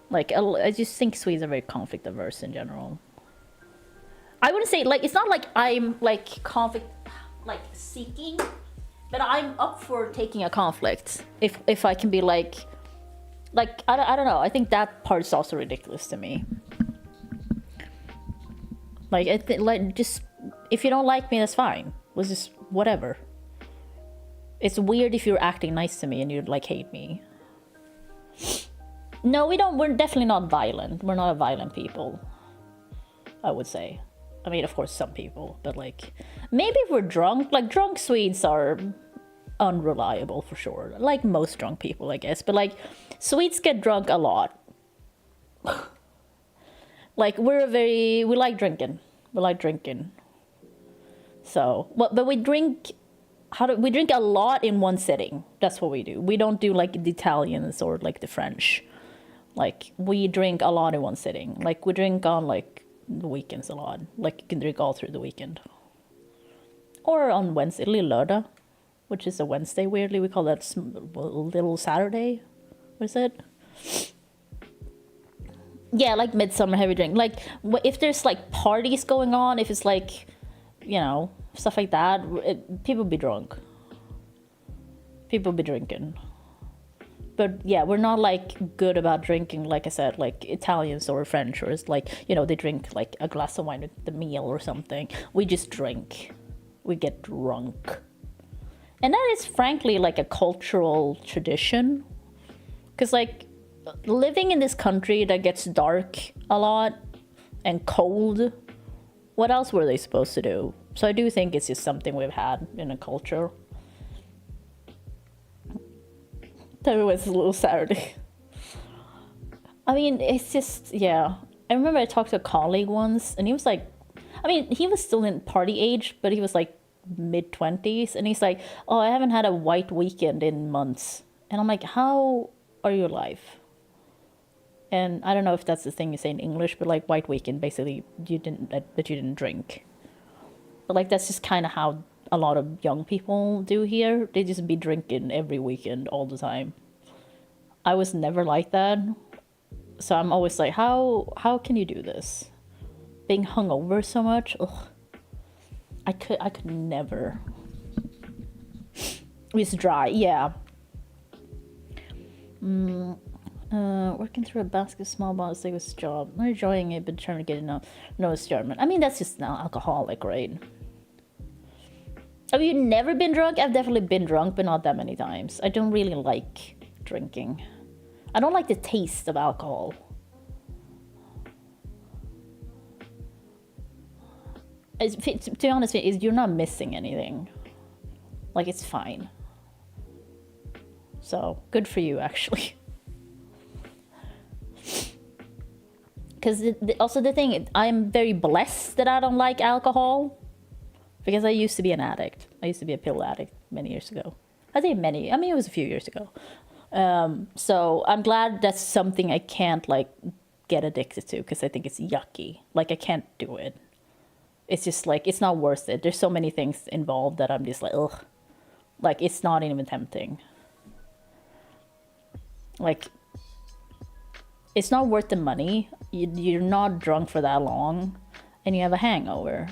Like, I just think Swedes are very conflict averse in general. I wouldn't say, like, it's not like I'm, like, conflict, like, seeking, but I'm up for taking a conflict. If I can be, like, I don't know. I think that part's also ridiculous to me. Like, like, just, if you don't like me, that's fine. Let's just, whatever. It's weird if you're acting nice to me and you, like, hate me. No, we don't, we're definitely not violent. We're not a violent people, I would say. I mean, of course, some people, but, like, maybe if we're drunk, like, drunk Swedes are unreliable for sure. Like most drunk people, I guess. But, like, Swedes get drunk a lot. Like, we like drinking. We like drinking. So, but we drink, we drink a lot in one sitting. That's what we do. We don't do, like, the Italians or, like, the French. Like, we drink a lot in one sitting. Like, we drink on, like, the weekends a lot. Like, you can drink all through the weekend. Or on Wednesday, lördag, which is a Wednesday, weirdly. We call that little Saturday. What is it? Yeah, like midsummer heavy drink. Like, if there's, like, parties going on, if it's, like, you know, stuff like that, people be drunk. People be drinking. But, yeah, we're not, like, good about drinking, like I said, like, Italians or French, or it's like, you know, they drink, like, a glass of wine with the meal or something. We just drink. We get drunk. And that is, frankly, like, a cultural tradition. Because, like, living in this country that gets dark a lot and cold, what else were they supposed to do? So I do think it's just something we've had in a culture. That was a little Saturday. I mean, it's just, yeah. I remember I talked to a colleague once, and he was like, I mean, he was still in party age, but he was like mid-20s, and he's like, oh, I haven't had a white weekend in months. And I'm like, how are you alive? And I don't know if that's the thing you say in English, but, like, white weekend, basically, you didn't drink. But, like, that's just kind of how a lot of young people do here. They just be drinking every weekend all the time. I was never like that. So I'm always like, how can you do this? Being hungover so much? Ugh. I could never. It's dry, yeah. Working through a basket of small bottles like this job. Not enjoying it, but trying to get enough. No, it's German. I mean, that's just now alcoholic, right? Have you never been drunk? I've definitely been drunk, but not that many times. I don't really like drinking. I don't like the taste of alcohol. To be honest with you, you're not missing anything. Like, it's fine. So, good for you, actually. Because also the thing, I'm very blessed that I don't like alcohol. Because I used to be an addict. I used to be a pill addict many years ago. It was a few years ago. So I'm glad that's something I can't, like, get addicted to, because I think it's yucky. Like, I can't do it. It's just, like, it's not worth it. There's so many things involved that I'm just like, ugh. Like, it's not even tempting. Like, it's not worth the money. You're not drunk for that long, and you have a hangover.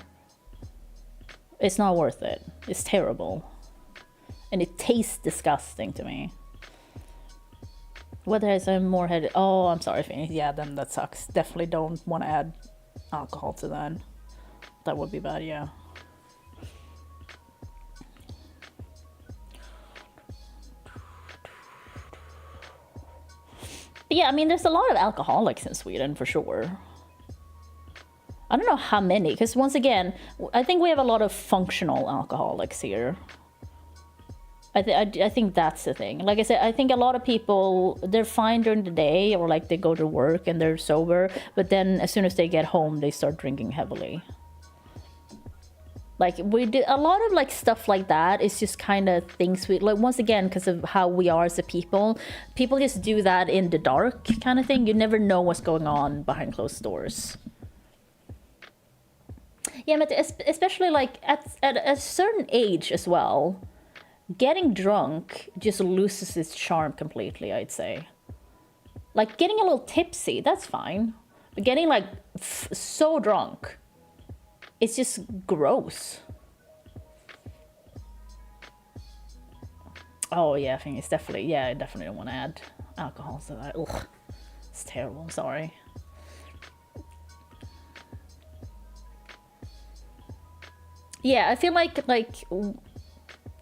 It's not worth it. It's terrible. And it tastes disgusting to me. Whether it's a more head... Oh, I'm sorry, Finny. Yeah, then that sucks. Definitely don't want to add alcohol to that. That would be bad, yeah. But yeah, I mean, there's a lot of alcoholics in Sweden, for sure. I don't know how many, because once again, I think we have a lot of functional alcoholics here. I think that's the thing. Like I said, I think a lot of people, they're fine during the day, or like they go to work and they're sober, but then as soon as they get home, they start drinking heavily. Like, we did a lot of, like, stuff like that. It's just kind of things we, like, once again, because of how we are as a people just do that in the dark kind of thing. You never know what's going on behind closed doors. Yeah, but especially like at a certain age as well, getting drunk just loses its charm completely, I'd say. Like getting a little tipsy, that's fine. But getting like so drunk, it's just gross. Oh yeah, I think it's definitely, yeah, I definitely don't want to add alcohol to that. Ugh, it's terrible, I'm sorry. Yeah, I feel like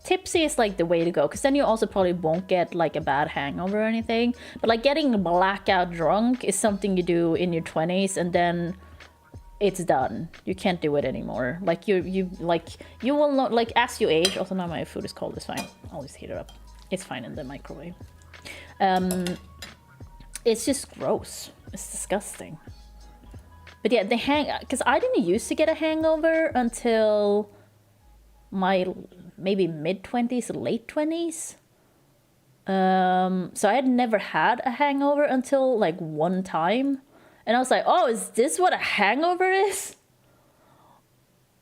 tipsy is like the way to go, because then you also probably won't get like a bad hangover or anything. But like getting blackout drunk is something you do in your 20s and then it's done. You can't do it anymore. Like you will not, like as you age. Also now my food is cold, it's fine. I'll just heat it up. It's fine in the microwave. It's just gross. It's disgusting. But yeah, because I didn't used to get a hangover until my maybe mid-20s, late 20s. So I had never had a hangover until like one time. And I was like, oh, is this what a hangover is?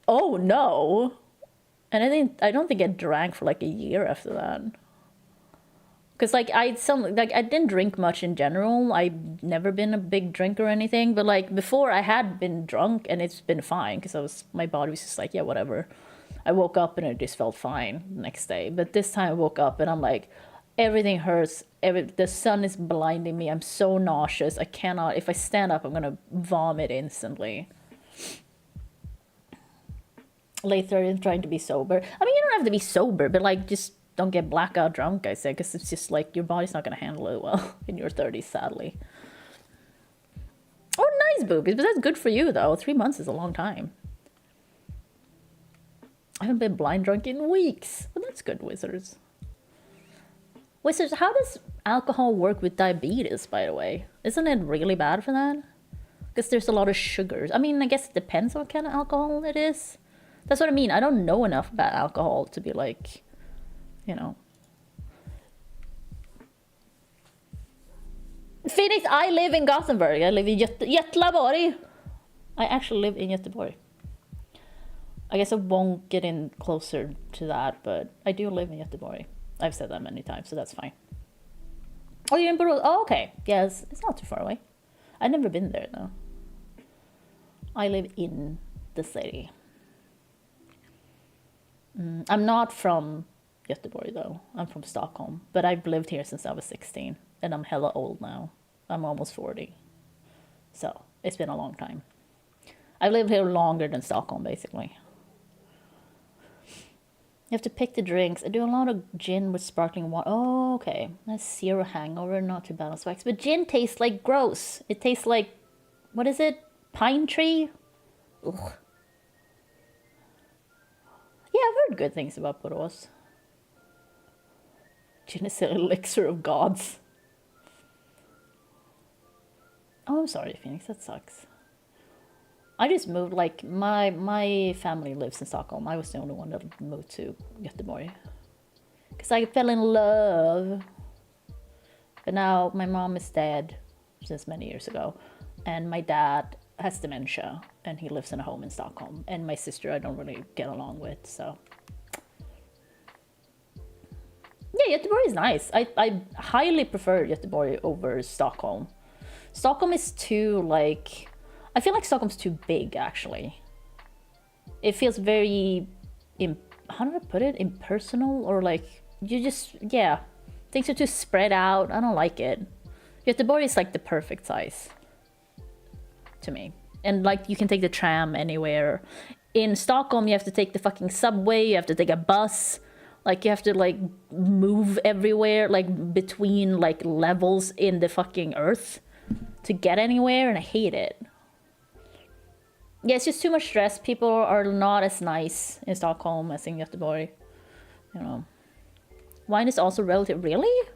Oh no. And I don't think I drank for like a year after that. Because like I didn't drink much in general. I've never been a big drinker or anything. But like before I had been drunk and it's been fine because my body was just like, yeah, whatever. I woke up and it just felt fine the next day. But this time I woke up and I'm like, everything hurts. The sun is blinding me. I'm so nauseous. I cannot. If I stand up, I'm going to vomit instantly. Late 30s, trying to be sober. I mean, you don't have to be sober, but like just don't get blackout drunk, I say, because it's just like your body's not going to handle it well in your 30s, sadly. Oh, nice boobies. But that's good for you, though. 3 months is a long time. I haven't been blind drunk in weeks. But that's good, Wizards. Wizards, how does alcohol work with diabetes, by the way? Isn't it really bad for that? Because there's a lot of sugars. I mean, I guess it depends on what kind of alcohol it is. That's what I mean. I don't know enough about alcohol to be like, you know. Phoenix, I live in Gothenburg. I live in Göteborg. I actually live in Göteborg. I guess I won't get in closer to that, but I do live in Göteborg. I've said that many times, so that's fine. Oh, you're in Borås? Oh, okay. Yes, it's not too far away. I've never been there, though. I live in the city. I'm not from Göteborg, though. I'm from Stockholm. But I've lived here since I was 16. And I'm hella old now. I'm almost 40. So, it's been a long time. I've lived here longer than Stockholm, basically. You have to pick the drinks. I do a lot of gin with sparkling water. Oh, okay. That's zero hangover, not too bad on wax. But gin tastes like gross. It tastes like, what is it? Pine tree? Ugh. Yeah, I've heard good things about Borås. Gin is an elixir of gods. Oh, I'm sorry, Phoenix. That sucks. I just moved, like, my family lives in Stockholm. I was the only one that moved to Göteborg. Because I fell in love. But now my mom is dead since many years ago. And my dad has dementia. And he lives in a home in Stockholm. And my sister I don't really get along with, so. Yeah, Göteborg is nice. I highly prefer Göteborg over Stockholm. Stockholm is too, like... I feel like Stockholm's too big, actually. It feels very... how do I put it? Impersonal? Or like... You just... Yeah. Things are too spread out. I don't like it. Göteborg is like the perfect size. To me. And like you can take the tram anywhere. In Stockholm you have to take the fucking subway. You have to take a bus. Like you have to like move everywhere. Like between like levels in the fucking earth. To get anywhere. And I hate it. Yeah, it's just too much stress. People are not as nice in Stockholm as in Göteborg. You know. Wine is also relative. Really?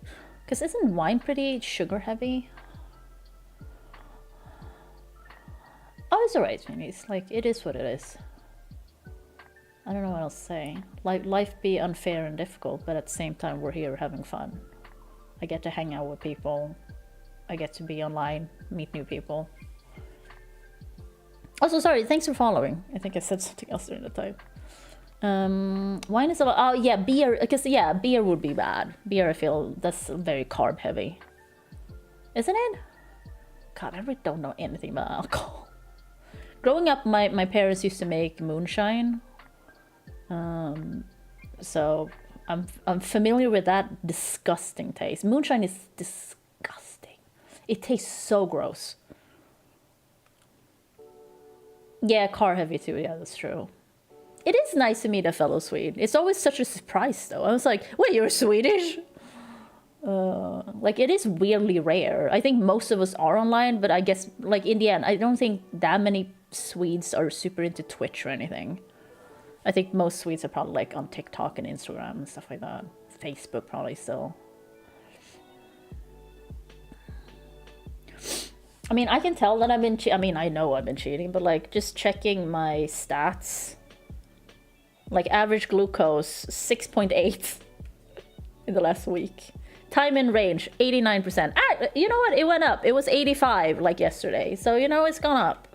Because isn't wine pretty sugar heavy? Oh, it's alright, Minis. Like, it is what it is. I don't know what else to say. Life be unfair and difficult, but at the same time, we're here having fun. I get to hang out with people. I get to be online, meet new people. Also, sorry, thanks for following. I think I said something else during the time. Wine is a lot. Oh yeah, beer. Because yeah, beer would be bad. Beer, I feel that's very carb heavy, isn't it? God, I really don't know anything about alcohol. Growing up, my parents used to make moonshine, so I'm familiar with that disgusting taste. Moonshine is disgusting. It tastes so gross. Yeah, carb heavy too. Yeah, that's true. It is nice to meet a fellow Swede. It's always such a surprise, though. I was like, wait, you're Swedish? Like, it is weirdly rare. I think most of us are online, but I guess, like, in the end, I don't think that many Swedes are super into Twitch or anything. I think most Swedes are probably, like, on TikTok and Instagram and stuff like that. Facebook, probably, still. I mean, I can tell that I've been I mean, I know I've been cheating, but, like, just checking my stats. Like, average glucose, 6.8 in the last week. Time in range, 89%. Ah, you know what? It went up. It was 85 like yesterday. So, you know, it's gone up.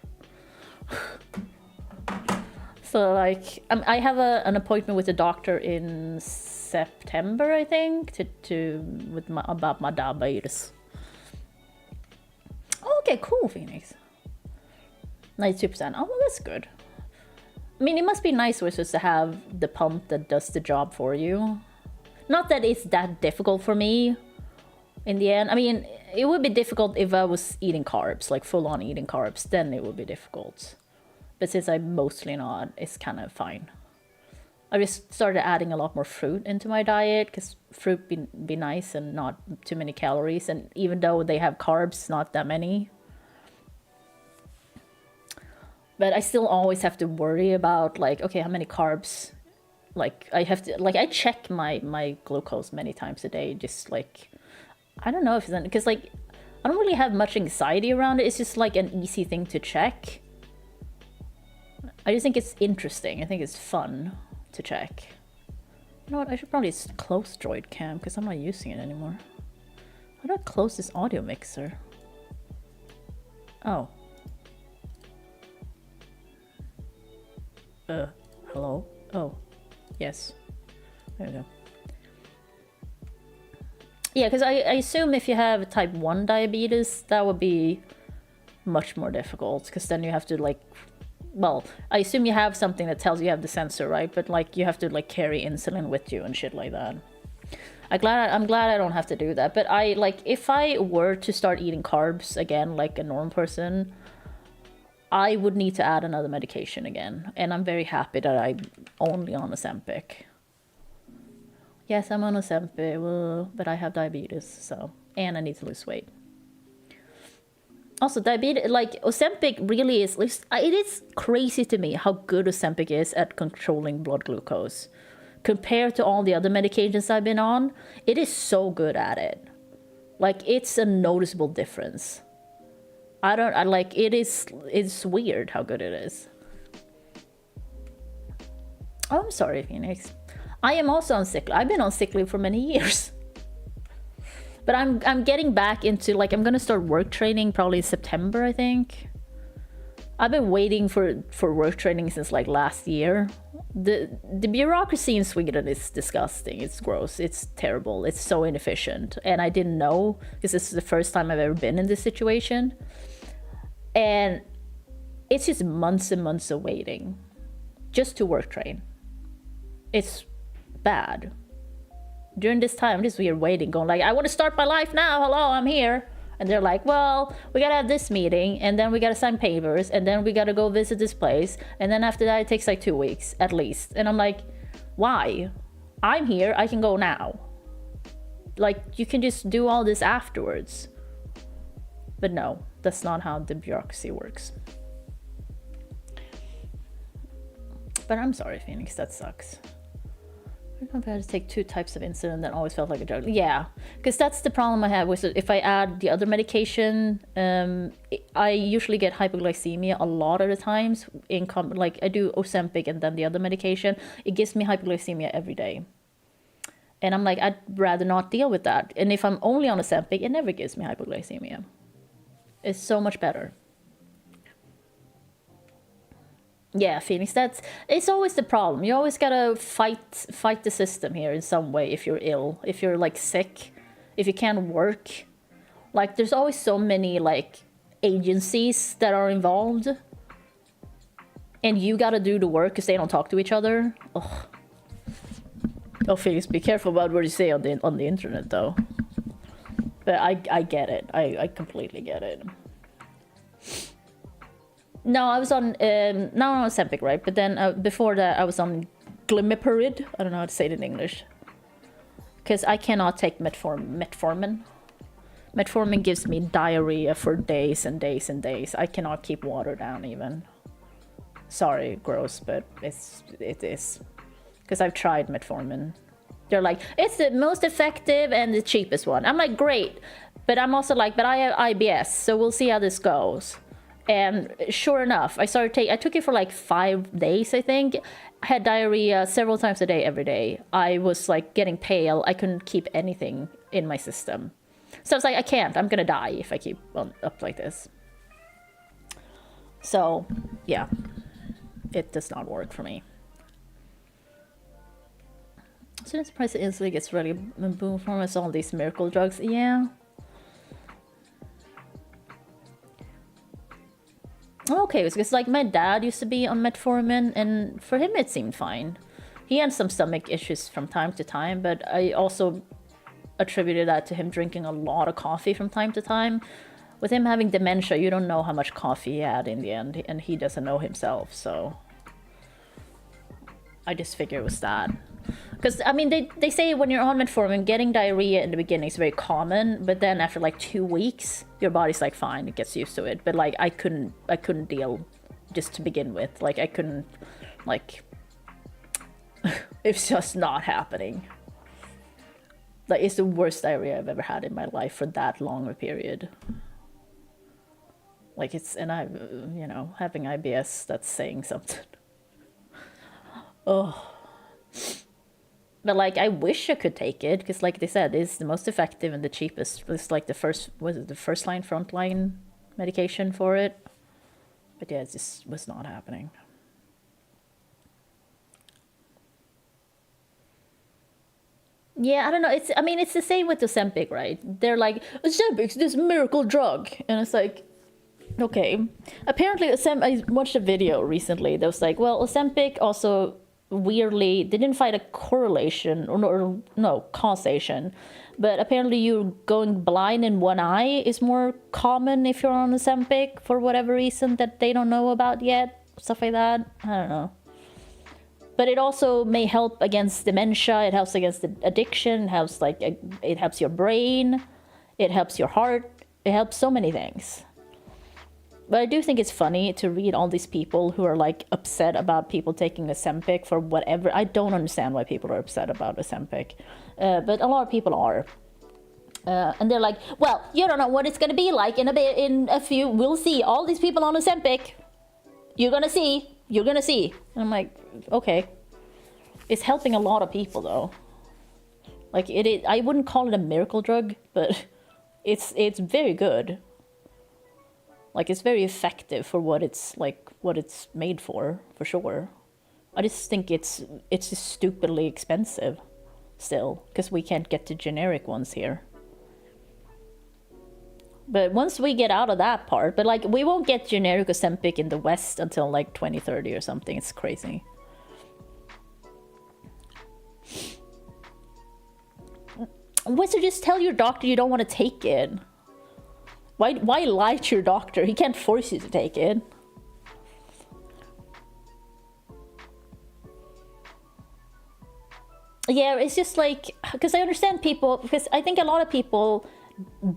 So, like, I have an appointment with the doctor in September, I think, about my diabetes. Oh, okay, cool, Phoenix. 92%. Oh, well, that's good. I mean, it must be nice to have the pump that does the job for you. Not that it's that difficult for me in the end. I mean, it would be difficult if I was eating carbs, like full-on eating carbs, then it would be difficult. But since I'm mostly not, it's kind of fine. I just started adding a lot more fruit into my diet, because fruit be nice and not too many calories. And even though they have carbs, not that many. But I still always have to worry about, like, okay, how many carbs? Like, I have to, like, I check my glucose many times a day, just, like, I don't know if it's, because, like, I don't really have much anxiety around it. It's just, like, an easy thing to check. I just think it's interesting. I think it's fun to check. You know what? I should probably close Droid Cam, because I'm not using it anymore. How do I close this audio mixer? Oh. Hello? Oh, yes. There we go. Yeah, because I assume if you have type 1 diabetes, that would be much more difficult, because then you have to, like, well, I assume you have something that tells you have the sensor, right? But, like, you have to, like, carry insulin with you and shit like that. I'm glad I don't have to do that. But if I were to start eating carbs again, like a normal person, I would need to add another medication again. And I'm very happy that I'm only on Ozempic. Yes, I'm on Ozempic, but I have diabetes, so, and I need to lose weight. Also, diabetes, like, Ozempic really is, it is crazy to me how good Ozempic is at controlling blood glucose. Compared to all the other medications I've been on, it is so good at it. Like, it's a noticeable difference. It's weird how good it is. Oh, I'm sorry, Phoenix. I am also on sick leave. I've been on sick leave for many years. But I'm getting back into, like, I'm gonna start work training probably in September, I think. I've been waiting for work training since, like, last year. The bureaucracy in Sweden is disgusting. It's gross. It's terrible. It's so inefficient. And I didn't know, because this is the first time I've ever been in this situation. And it's just months and months of waiting just to work train. It's bad. During this time, we're waiting, going like, I want to start my life now. Hello, I'm here. And they're like, well, we gotta have this meeting, and then we gotta sign papers, and then we gotta go visit this place, and then after that it takes like 2 weeks at least. And I'm like, why? I'm here, I can go now. Like, you can just do all this afterwards. But no, that's not how the bureaucracy works. But I'm sorry, Phoenix, that sucks. I've had to take 2 types of insulin that always felt like a drug. Yeah, because that's the problem I have with it. If I add the other medication, I usually get hypoglycemia a lot of the times. Like, I do Ozempic and then the other medication. It gives me hypoglycemia every day. And I'm like, I'd rather not deal with that. And if I'm only on Ozempic, it never gives me hypoglycemia. It's so much better. Yeah, Phoenix, it's always the problem. You always gotta fight the system here in some way if you're ill, if you're like sick, if you can't work. Like there's always so many like agencies that are involved. And you gotta do the work because they don't talk to each other. Ugh. Oh, Phoenix, be careful about what you say on the internet though. But I get it. I completely get it. No, I was on, now I'm on Ozempic, right? But then before that, I was on Glimepiride. I don't know how to say it in English. Because I cannot take metformin. Metformin gives me diarrhea for days and days and days. I cannot keep water down even. Sorry, gross, but it is. Because I've tried metformin. They're like, it's the most effective and the cheapest one. I'm like, great. But I'm also like, but I have IBS, so we'll see how this goes. And sure enough, I took it for like 5 days, I think. I had diarrhea several times a day, every day. I was like getting pale. I couldn't keep anything in my system. So I was like, I can't. I'm gonna die if I keep up like this. So, yeah. It does not work for me. So I'm surprised the insulin gets really boom for us, all these miracle drugs. Yeah. Okay, because like my dad used to be on metformin, and for him it seemed fine. He had some stomach issues from time to time, but I also attributed that to him drinking a lot of coffee from time to time. With him having dementia, you don't know how much coffee he had in the end, and he doesn't know himself, so I just figure it was that. Because, I mean, they say when you're on metformin, getting diarrhea in the beginning is very common, but then after like 2 weeks, your body's like, fine, it gets used to it. But like, I couldn't deal just to begin with. Like, I couldn't, like, it's just not happening. Like, it's the worst diarrhea I've ever had in my life for that long a period. Like, and I, you know, having IBS, that's saying something. Oh. But like, I wish I could take it, because like they said, it's the most effective and the cheapest. It's like the first line, front line medication for it. But yeah, it just was not happening. Yeah, I don't know. It's the same with Ozempic, right? They're like, Ozempic's this miracle drug. And it's like, okay. Apparently, I watched a video recently that was like, well, Ozempic also weirdly, they didn't find a correlation or no causation, but apparently you going blind in one eye is more common if you're on Ozempic for whatever reason that they don't know about yet, stuff like that. I don't know, but it also may help against dementia. It helps against the addiction. It helps your brain, it helps your heart, it helps so many things. But I do think it's funny to read all these people who are like upset about people taking Ozempic for whatever. I don't understand why people are upset about Ozempic, but a lot of people are. And they're like, well, you don't know what it's gonna be like in a few. We'll see. All these people on Ozempic, you're gonna see. And I'm like, okay, it's helping a lot of people though. Like I wouldn't call it a miracle drug, but it's very good. Like, it's very effective for what it's made for sure. I just think it's just stupidly expensive still, because we can't get the generic ones here. But once we get out of that part, but like, we won't get generic Ozempic in the West until like 2030 or something. It's crazy. So just tell your doctor you don't want to take it. Why lie to your doctor? He can't force you to take it. Yeah, it's just like, because I understand people, because I think a lot of people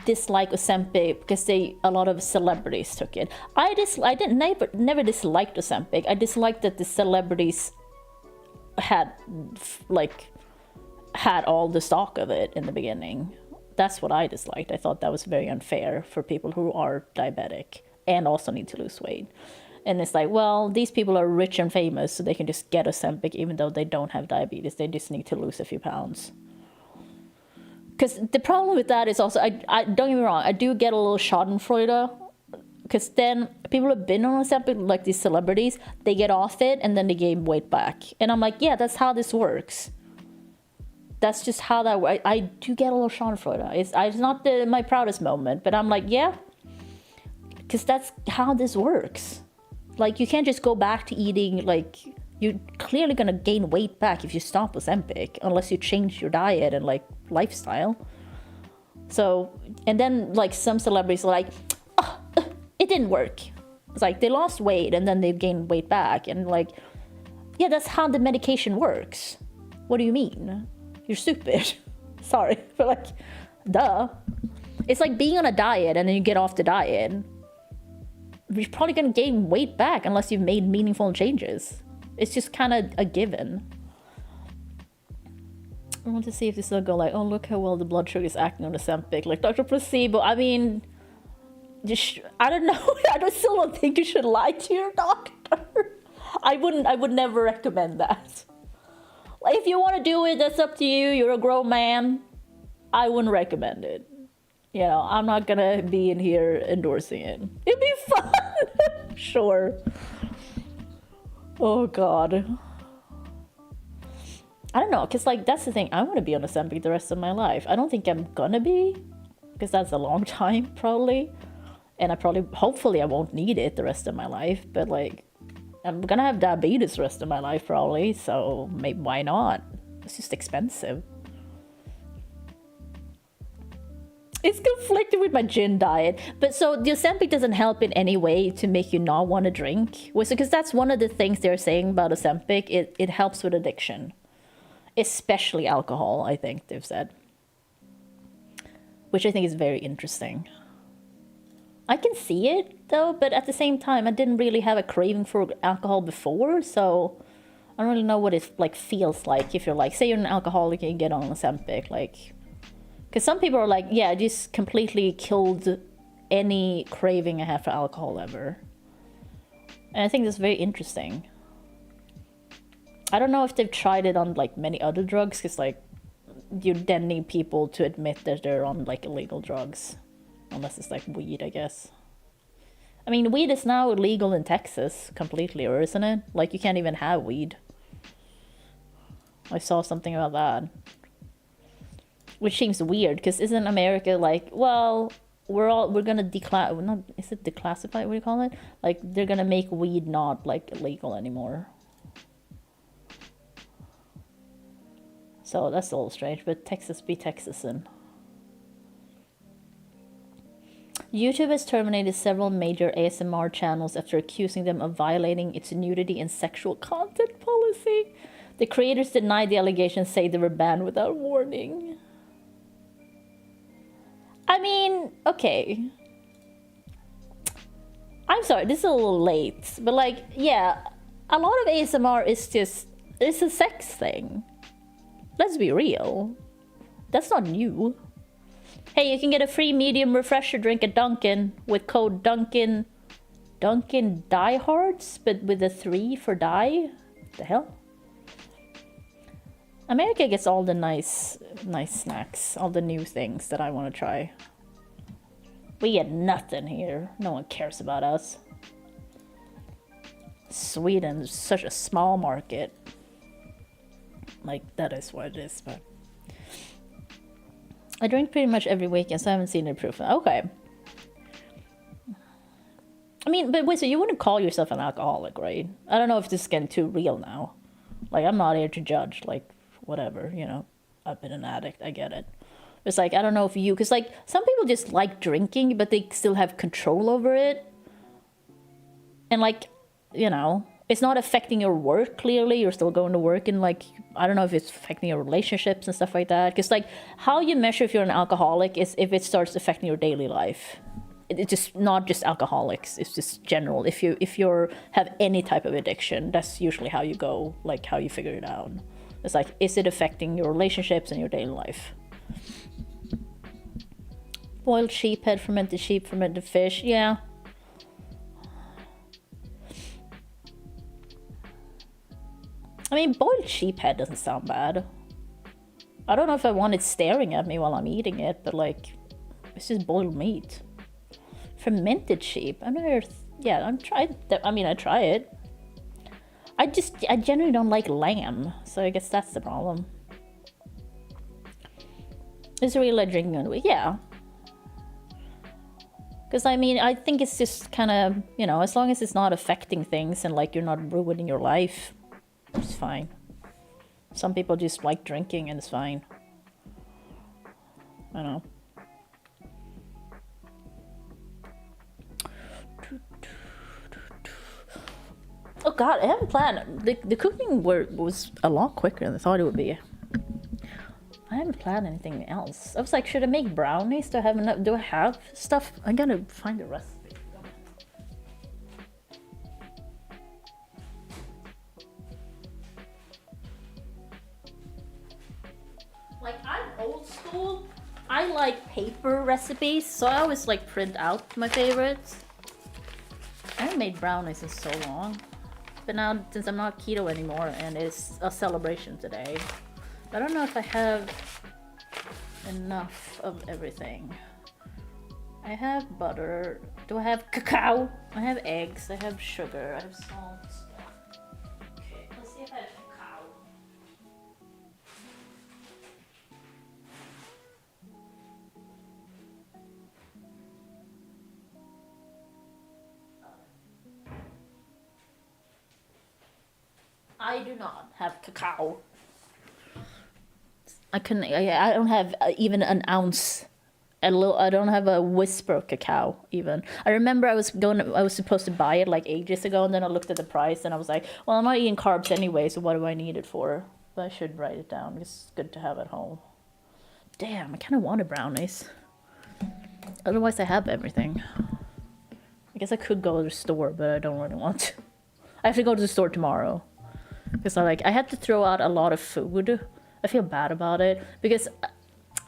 dislike Ozempic because a lot of celebrities took it. I never disliked Ozempic. I disliked that the celebrities had all the stock of it in the beginning. That's what I disliked. I thought that was very unfair for people who are diabetic and also need to lose weight. And it's like, well, these people are rich and famous, so they can just get Ozempic even though they don't have diabetes. They just need to lose a few pounds. Because the problem with that is also, I don't get me wrong, I do get a little schadenfreude Because then people have been on Ozempic, like these celebrities, they get off it and then they gain weight back. And I'm like, yeah, that's how this works. That's just how that works. I do get a little schadenfreude. It's not my proudest moment, but I'm like, yeah, because that's how this works. Like, you can't just go back to eating, like, you're clearly gonna gain weight back if you stop Ozempic, unless you change your diet and, like, lifestyle. So, and then, like, some celebrities are like, oh, it didn't work. It's like, they lost weight and then they've gained weight back. And, like, yeah, that's how the medication works. What do you mean? You're stupid. Sorry, but, like, duh. It's like being on a diet and then you get off the diet. You're probably gonna gain weight back unless you've made meaningful changes. It's just kind of a given. I want to see if this will go like, oh, look how well the blood sugar is acting on Ozempic, like Dr. Placebo. I mean, just, I don't know. Still don't think you should lie to your doctor. I would never recommend that. Like, if you want to do it, that's up to you. You're a grown man. I wouldn't recommend it. You know, I'm not gonna be in here endorsing it. It'd be fun. Sure. Oh, God. I don't know, because, like, that's the thing. I want to be on Ozempic the rest of my life. I don't think I'm gonna be, because that's a long time, probably. And hopefully I won't need it the rest of my life. But, like, I'm gonna have diabetes the rest of my life, probably. So, maybe, why not? It's just expensive. It's conflicted with my gin diet. But so the Ozempic doesn't help in any way to make you not want to drink. Because that's one of the things they're saying about Ozempic. It helps with addiction. Especially alcohol, I think they've said. Which I think is very interesting. I can see it, though. But at the same time, I didn't really have a craving for alcohol before. So I don't really know what it, like, feels like. If you're, like, say you're an alcoholic and you get on Ozempic, like... Because some people are like, yeah, I just completely killed any craving I have for alcohol ever. And I think that's very interesting. I don't know if they've tried it on, like, many other drugs, because, like, you then need people to admit that they're on, like, illegal drugs. Unless it's, like, weed, I guess. I mean, weed is now illegal in Texas completely, or isn't it? Like, you can't even have weed. I saw something about that. Which seems weird, because isn't America like, well, we're gonna declassify, what do you call it? Like, they're gonna make weed not, like, illegal anymore. So that's a little strange, but Texas be Texasin. YouTube has terminated several major ASMR channels after accusing them of violating its nudity and sexual content policy. The creators denied the allegations, saying they were banned without warning. I mean, okay. I'm sorry, this is a little late, but, like, yeah, a lot of ASMR is just, it's a sex thing. Let's be real. That's not new. Hey, you can get a free medium refresher drink at Dunkin' with code Dunkin' Diehards, but with a 3 for die? The hell? America gets all the nice snacks, all the new things that I want to try. We get nothing here. No one cares about us. Sweden is such a small market. Like, that is what it is, but... I drink pretty much every weekend, so I haven't seen any proof. Okay. I mean, but wait, so you wouldn't call yourself an alcoholic, right? I don't know if this is getting too real now. Like, I'm not here to judge, like, whatever, you know, I've been an addict, I get it. It's like, I don't know if you, because, like, some people just like drinking, but they still have control over it. And, like, you know, it's not affecting your work, clearly. You're still going to work, and, like, I don't know if it's affecting your relationships and stuff like that. Because, like, how you measure if you're an alcoholic is if it starts affecting your daily life. It's just not just alcoholics, it's just general. If you have any type of addiction, that's usually how you go, like, how you figure it out. It's like, is it affecting your relationships and your daily life? Boiled sheephead, fermented sheep, fermented fish. Yeah. I mean, boiled sheephead doesn't sound bad. I don't know if I want it staring at me while I'm eating it, but, like, it's just boiled meat. Fermented sheep. I've never. Yeah, I'm tried. I mean, I try it. I generally don't like lamb, so I guess that's the problem. Is it really like drinking on the way? Yeah. Because I mean, I think it's just kind of, you know, as long as it's not affecting things and like you're not ruining your life, it's fine. Some people just like drinking and it's fine. I don't know. Oh god, I haven't planned. The cooking was a lot quicker than I thought it would be. I haven't planned anything else. I was like, should I make brownies? Do I have enough? Do I have stuff? I gotta find a recipe. Like, I'm old school. I like paper recipes, so I always like print out my favorites. I haven't made brownies in so long. But now, since I'm not keto anymore and it's a celebration today, I don't know if I have enough of everything. I have butter. Do I have cacao? I have eggs. I have sugar. I have salt. Okay, let's see if I have cacao. I do not have cacao. I don't have even an ounce. I don't have a whisper of cacao even. I remember I was supposed to buy it like ages ago, and then I looked at the price and I was like, well, I'm not eating carbs anyway, so what do I need it for? But I should write it down. It's good to have at home. Damn, I kind of wanted brownies. Otherwise, I have everything. I guess I could go to the store, but I don't really want to. I have to go to the store tomorrow because I had to throw out a lot of food. I feel bad about it because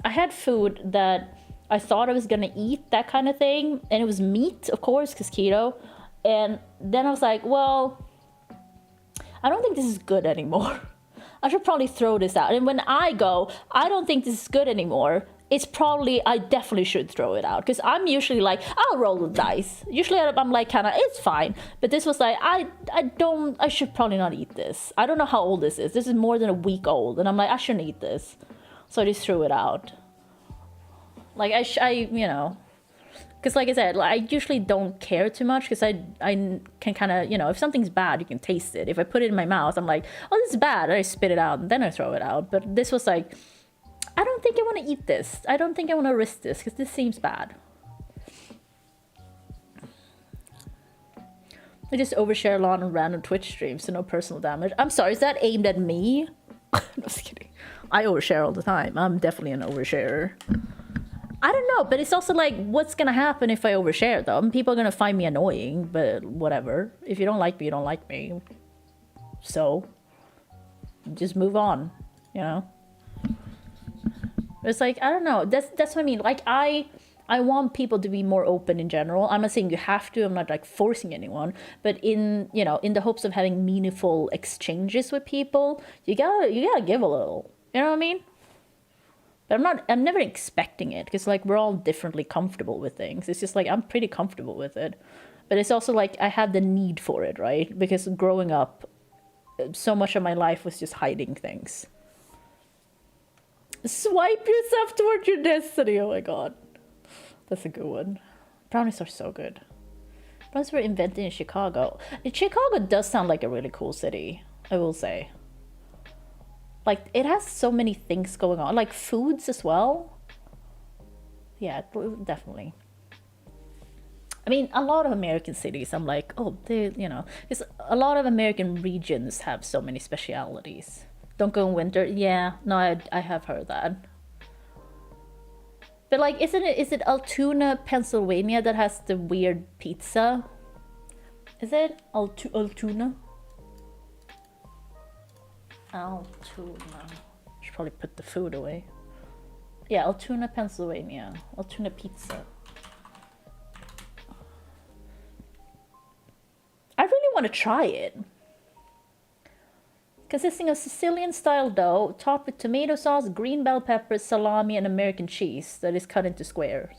I had food that I thought I was gonna eat, that kind of thing, and it was meat, of course, because keto. And then I was like, well, I don't think this is good anymore. I should probably throw this out. And when I go, I don't think this is good anymore, I definitely should throw it out. Because I'm usually like, I'll roll the dice. Usually I'm like, kind of, it's fine. But this was like, I should probably not eat this. I don't know how old this is. This is more than a week old. And I'm like, I shouldn't eat this. So I just threw it out. Like, you know, because like I said, like, I usually don't care too much because I can kind of, you know, if something's bad, you can taste it. If I put it in my mouth, I'm like, oh, this is bad. And I spit it out and then I throw it out. But this was like, I don't think I want to eat this. I don't think I want to risk this because this seems bad. I just overshare a lot on random Twitch streams, so no personal damage. I'm sorry, is that aimed at me? No, just kidding. I overshare all the time. I'm definitely an oversharer. I don't know, but it's also like, what's gonna happen if I overshare them? People are gonna find me annoying, but whatever. If you don't like me, you don't like me. So, just move on, you know? It's like, I don't know. That's what I mean. Like, I want people to be more open in general. I'm not saying you have to. I'm not like forcing anyone. But in the hopes of having meaningful exchanges with people, you gotta give a little. You know what I mean? But I'm never expecting it because like we're all differently comfortable with things. It's just like I'm pretty comfortable with it. But it's also like I have the need for it, right? Because growing up, so much of my life was just hiding things. Swipe yourself towards your destiny. Oh my god. That's a good one. Brownies are so good. Brownies were invented in Chicago. Chicago does sound like a really cool city, I will say. Like, it has so many things going on. Like, foods as well. Yeah, definitely. I mean, a lot of American cities, I'm like, oh, because a lot of American regions have so many specialities. Don't go in winter. Yeah, no, I have heard that. But like, is it Altoona, Pennsylvania that has the weird pizza? Is it Altoona? Altoona. Should probably put the food away. Yeah, Altoona, Pennsylvania. Altoona pizza. I really want to try it. Consisting of Sicilian-style dough, topped with tomato sauce, green bell peppers, salami, and American cheese that is cut into squares.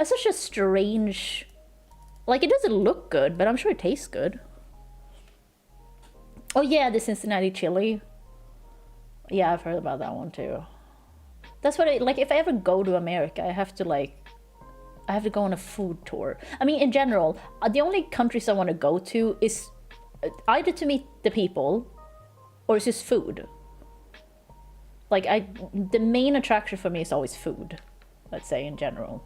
That's such a strange... Like, it doesn't look good, but I'm sure it tastes good. Oh yeah, the Cincinnati chili. Yeah, I've heard about that one too. That's what like, if I ever go to America, I have to go on a food tour. I mean, in general, the only countries I want to go to is either to meet the people or it's just food. Like, the main attraction for me is always food, let's say, in general.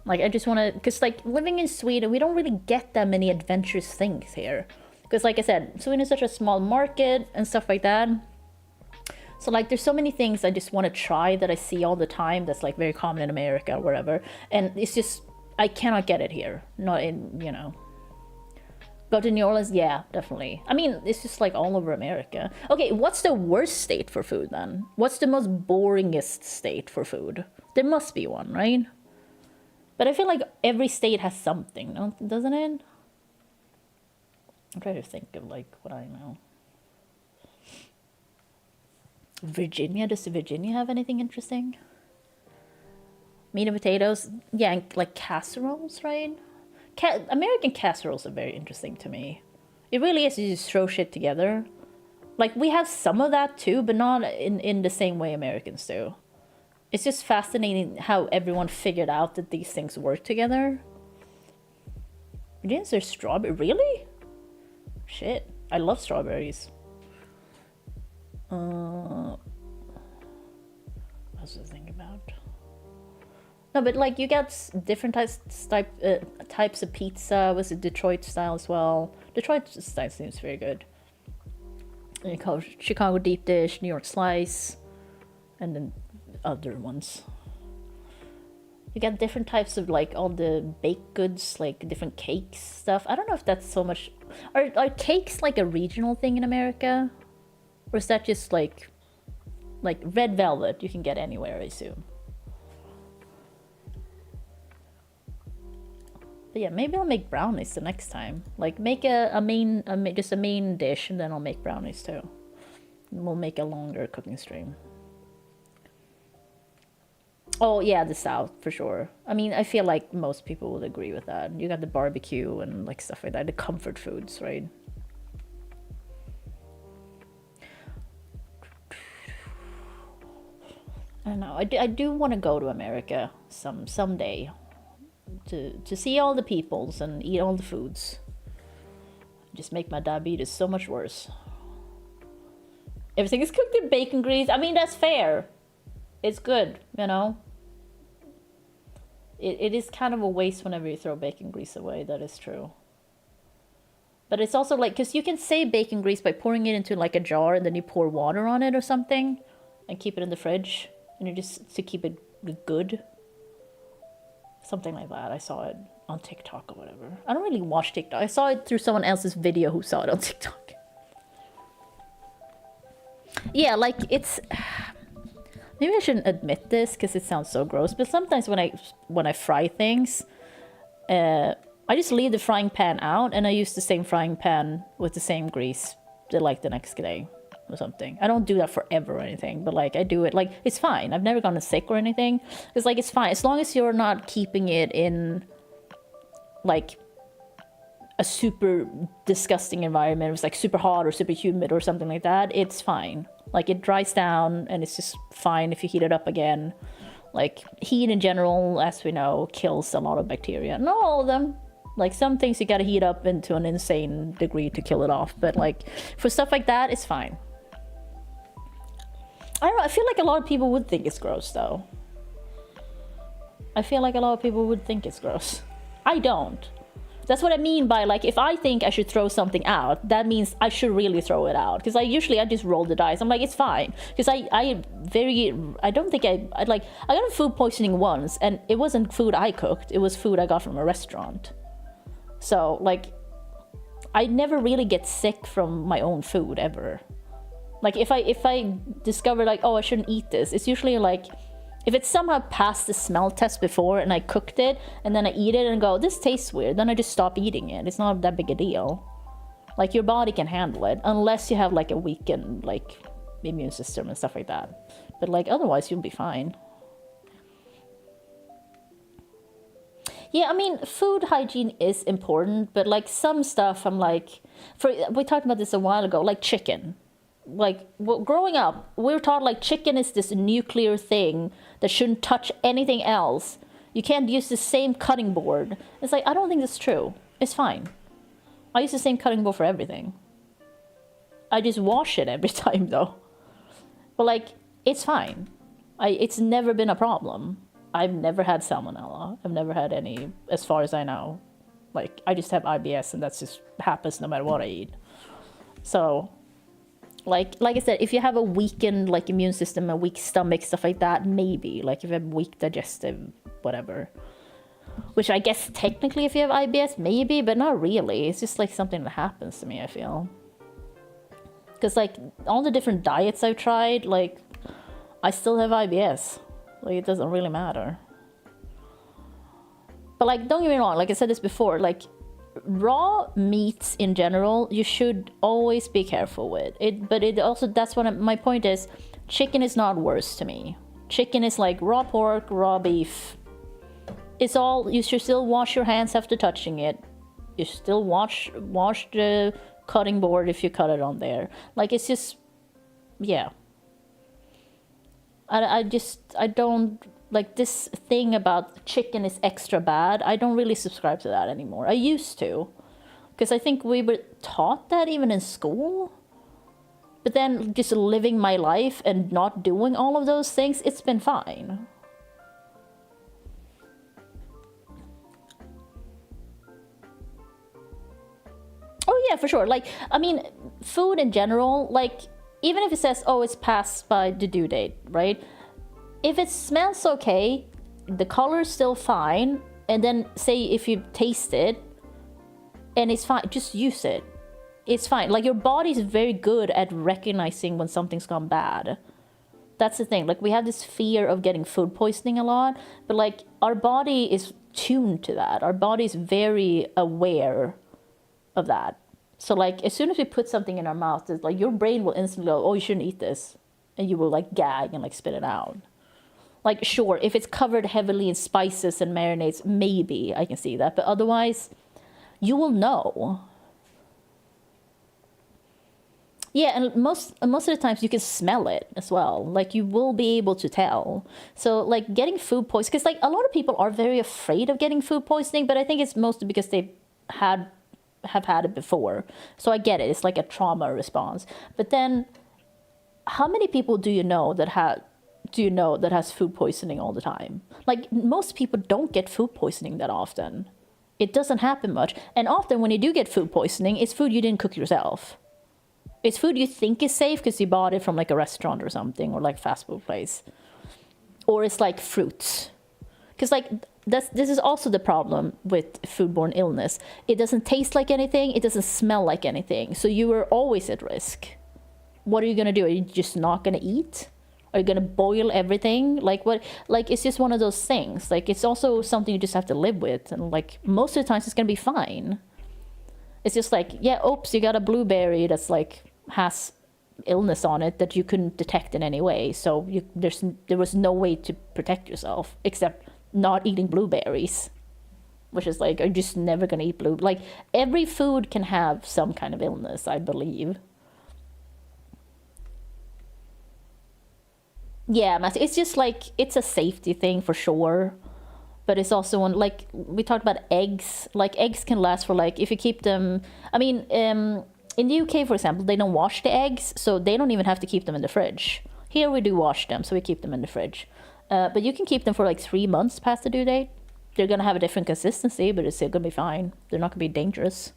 Like, I just want to, because, like, living in Sweden, we don't really get that many adventurous things here. Because, like I said, Sweden is such a small market and stuff like that. So, like, there's so many things I just want to try that I see all the time that's, like, very common in America or whatever. And it's just, I cannot get it here. Not in, you know. Go to New Orleans? Yeah, definitely. I mean, it's just, like, all over America. Okay, what's the worst state for food, then? What's the most boringest state for food? There must be one, right? But I feel like every state has something, doesn't it? I'm trying to think of, like, what I know. Virginia? Does Virginia have anything interesting? Meat and potatoes? Yeah, and, like, casseroles, right? American casseroles are very interesting to me. It really is, you just throw shit together. Like, we have some of that too, but not in the same way Americans do. It's just fascinating how everyone figured out that these things work together. Virginia's their strawberry? Really? Shit, I love strawberries. What else to think about? No, but like, you get different types of pizza. Was it Detroit style as well? Detroit style seems very good. And you call Chicago deep dish, New York slice, and then other ones. You get different types of, like, all the baked goods, like different cakes stuff. I don't know if that's so much... Are cakes like a regional thing in America? Or is that just like red velvet you can get anywhere, I assume? But yeah, maybe I'll make brownies the next time. Like, make just a main dish, and then I'll make brownies too. And we'll make a longer cooking stream. Oh yeah, the South, for sure. I mean, I feel like most people would agree with that. You got the barbecue and, like, stuff like that. The comfort foods, right? I don't know. I do want to go to America someday. To see all the peoples and eat all the foods. Just make my diabetes so much worse. Everything is cooked in bacon grease. I mean, that's fair. It's good, you know? It is kind of a waste whenever you throw bacon grease away, that is true. But it's also like, because you can save bacon grease by pouring it into, like, a jar, and then you pour water on it or something, and keep it in the fridge, and you just to keep it good. Something like that. I saw it on TikTok or whatever. I don't really watch TikTok. I saw it through someone else's video who saw it on TikTok. Yeah, like, it's... Maybe I shouldn't admit this because it sounds so gross, but sometimes when I fry things, I just leave the frying pan out, and I use the same frying pan with the same grease like the next day or something. I don't do that forever or anything, but, like, I do it, like, it's fine. I've never gotten sick or anything. It's like, it's fine as long as you're not keeping it in, like, a super disgusting environment. It's like super hot or super humid or something like that. It's fine. Like, it dries down and it's just fine if you heat it up again. Like, heat in general, as we know, kills a lot of bacteria. Not all of them. Like, some things you gotta heat up into an insane degree to kill it off. But, like, for stuff like that, it's fine. I don't know, I feel like a lot of people would think it's gross, though. I feel like a lot of people would think it's gross. I don't. That's what I mean by, like, if I think I should throw something out, that means I should really throw it out. Because I just roll the dice. I'm like, it's fine. Because I don't think I got food poisoning once, and it wasn't food I cooked. It was food I got from a restaurant. So, like, I never really get sick from my own food, ever. Like, if I discover, like, oh, I shouldn't eat this, it's usually, like, if it's somehow passed the smell test before and I cooked it and then I eat it and go, this tastes weird, then I just stop eating it. It's not that big a deal. Like, your body can handle it unless you have, like, a weakened, like, immune system and stuff like that. But, like, otherwise you'll be fine. Yeah, I mean, food hygiene is important, but like some stuff, I'm like, we talked about this a while ago, like chicken. Like growing up, we were taught like chicken is this nuclear thing that shouldn't touch anything else. You can't use the same cutting board. It's like, I don't think that's true. It's fine. I use the same cutting board for everything. I just wash it every time though. But like, it's fine. It's never been a problem. I've never had salmonella. I've never had any, as far as I know. Like, I just have IBS and that just happens no matter what I eat. So, like I said, if you have a weakened like immune system, a weak stomach, stuff like that, maybe. Like if you have weak digestive, whatever. Which I guess technically if you have IBS, maybe, but not really. It's just like something that happens to me, I feel. Because like all the different diets I've tried, like I still have IBS. Like it doesn't really matter. But like, don't get me wrong, like I said this before, like raw meats in general, you should always be careful with it. But it also, that's what my point is, chicken is not worse to me. Chicken is like raw pork, raw beef. It's all, you should still wash your hands after touching it. You still wash the cutting board if you cut it on there. Like it's just, yeah. I don't, like this thing about chicken is extra bad, I don't really subscribe to that anymore. I used to. Because I think we were taught that even in school. But then just living my life and not doing all of those things, it's been fine. Oh yeah, for sure. Like, I mean, food in general, like, even if it says, oh, it's past by the due date, right? If it smells okay, the color's still fine, and then say if you taste it, and it's fine, just use it. It's fine. Like, your body's very good at recognizing when something's gone bad. That's the thing. Like, we have this fear of getting food poisoning a lot, but like, our body is tuned to that. Our body's very aware of that. So like, as soon as we put something in our mouth, it's like your brain will instantly go, oh, you shouldn't eat this, and you will like gag and like spit it out. Like, sure, if it's covered heavily in spices and marinades, maybe I can see that, but otherwise you will know. Yeah, and most of the times you can smell it as well. Like, you will be able to tell. So like, getting food poisoning, because like a lot of people are very afraid of getting food poisoning, but I think it's mostly because they have had it before. So I get it. It's like a trauma response. But then, how many people do you know that has food poisoning all the time? Like, most people don't get food poisoning that often. It doesn't happen much. And often when you do get food poisoning, it's food you didn't cook yourself. It's food you think is safe because you bought it from like a restaurant or something, or like fast food place. Or it's like fruits. Because like, this is also the problem with foodborne illness. It doesn't taste like anything. It doesn't smell like anything. So you are always at risk. What are you going to do? Are you just not going to eat? Are you going to boil everything? Like, what? Like, it's just one of those things. Like, it's also something you just have to live with. And like, most of the times it's going to be fine. It's just like, yeah, oops, you got a blueberry that's like, has illness on it that you couldn't detect in any way. So there was no way to protect yourself except not eating blueberries, which is like, I'm just never gonna eat like, every food can have some kind of illness, I believe. Yeah, it's just like, it's a safety thing for sure, but it's also one, like we talked about eggs. Like, eggs can last for like, if you keep them, I mean, in the UK, for example, they don't wash the eggs, so they don't even have to keep them in the fridge. Here we do wash them, so we keep them in the fridge. But you can keep them for like 3 months past the due date. They're going to have a different consistency, but it's still going to be fine. They're not going to be dangerous.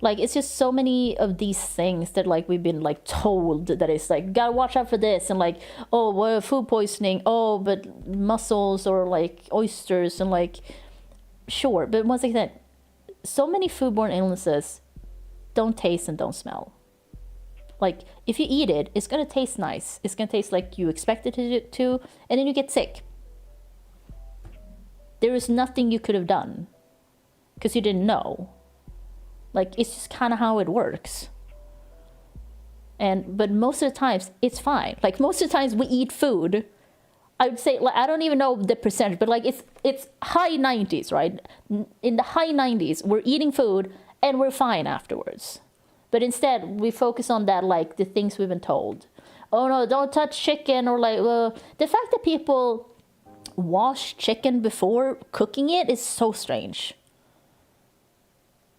Like, it's just so many of these things that like we've been like told that it's like, gotta watch out for this. And like, oh, well, food poisoning. Oh, but mussels or like oysters and like, sure. But once again, so many foodborne illnesses don't taste and don't smell. Like, if you eat it, it's going to taste nice. It's going to taste like you expect it to, and then you get sick. There is nothing you could have done because you didn't know. Like, it's just kind of how it works. But most of the times, it's fine. Like, most of the times we eat food, I would say, like, I don't even know the percentage, but like it's high 90s, right? In the high 90s, we're eating food and we're fine afterwards. But instead, we focus on that, like the things we've been told. Oh no, don't touch chicken, or like the fact that people wash chicken before cooking it is so strange.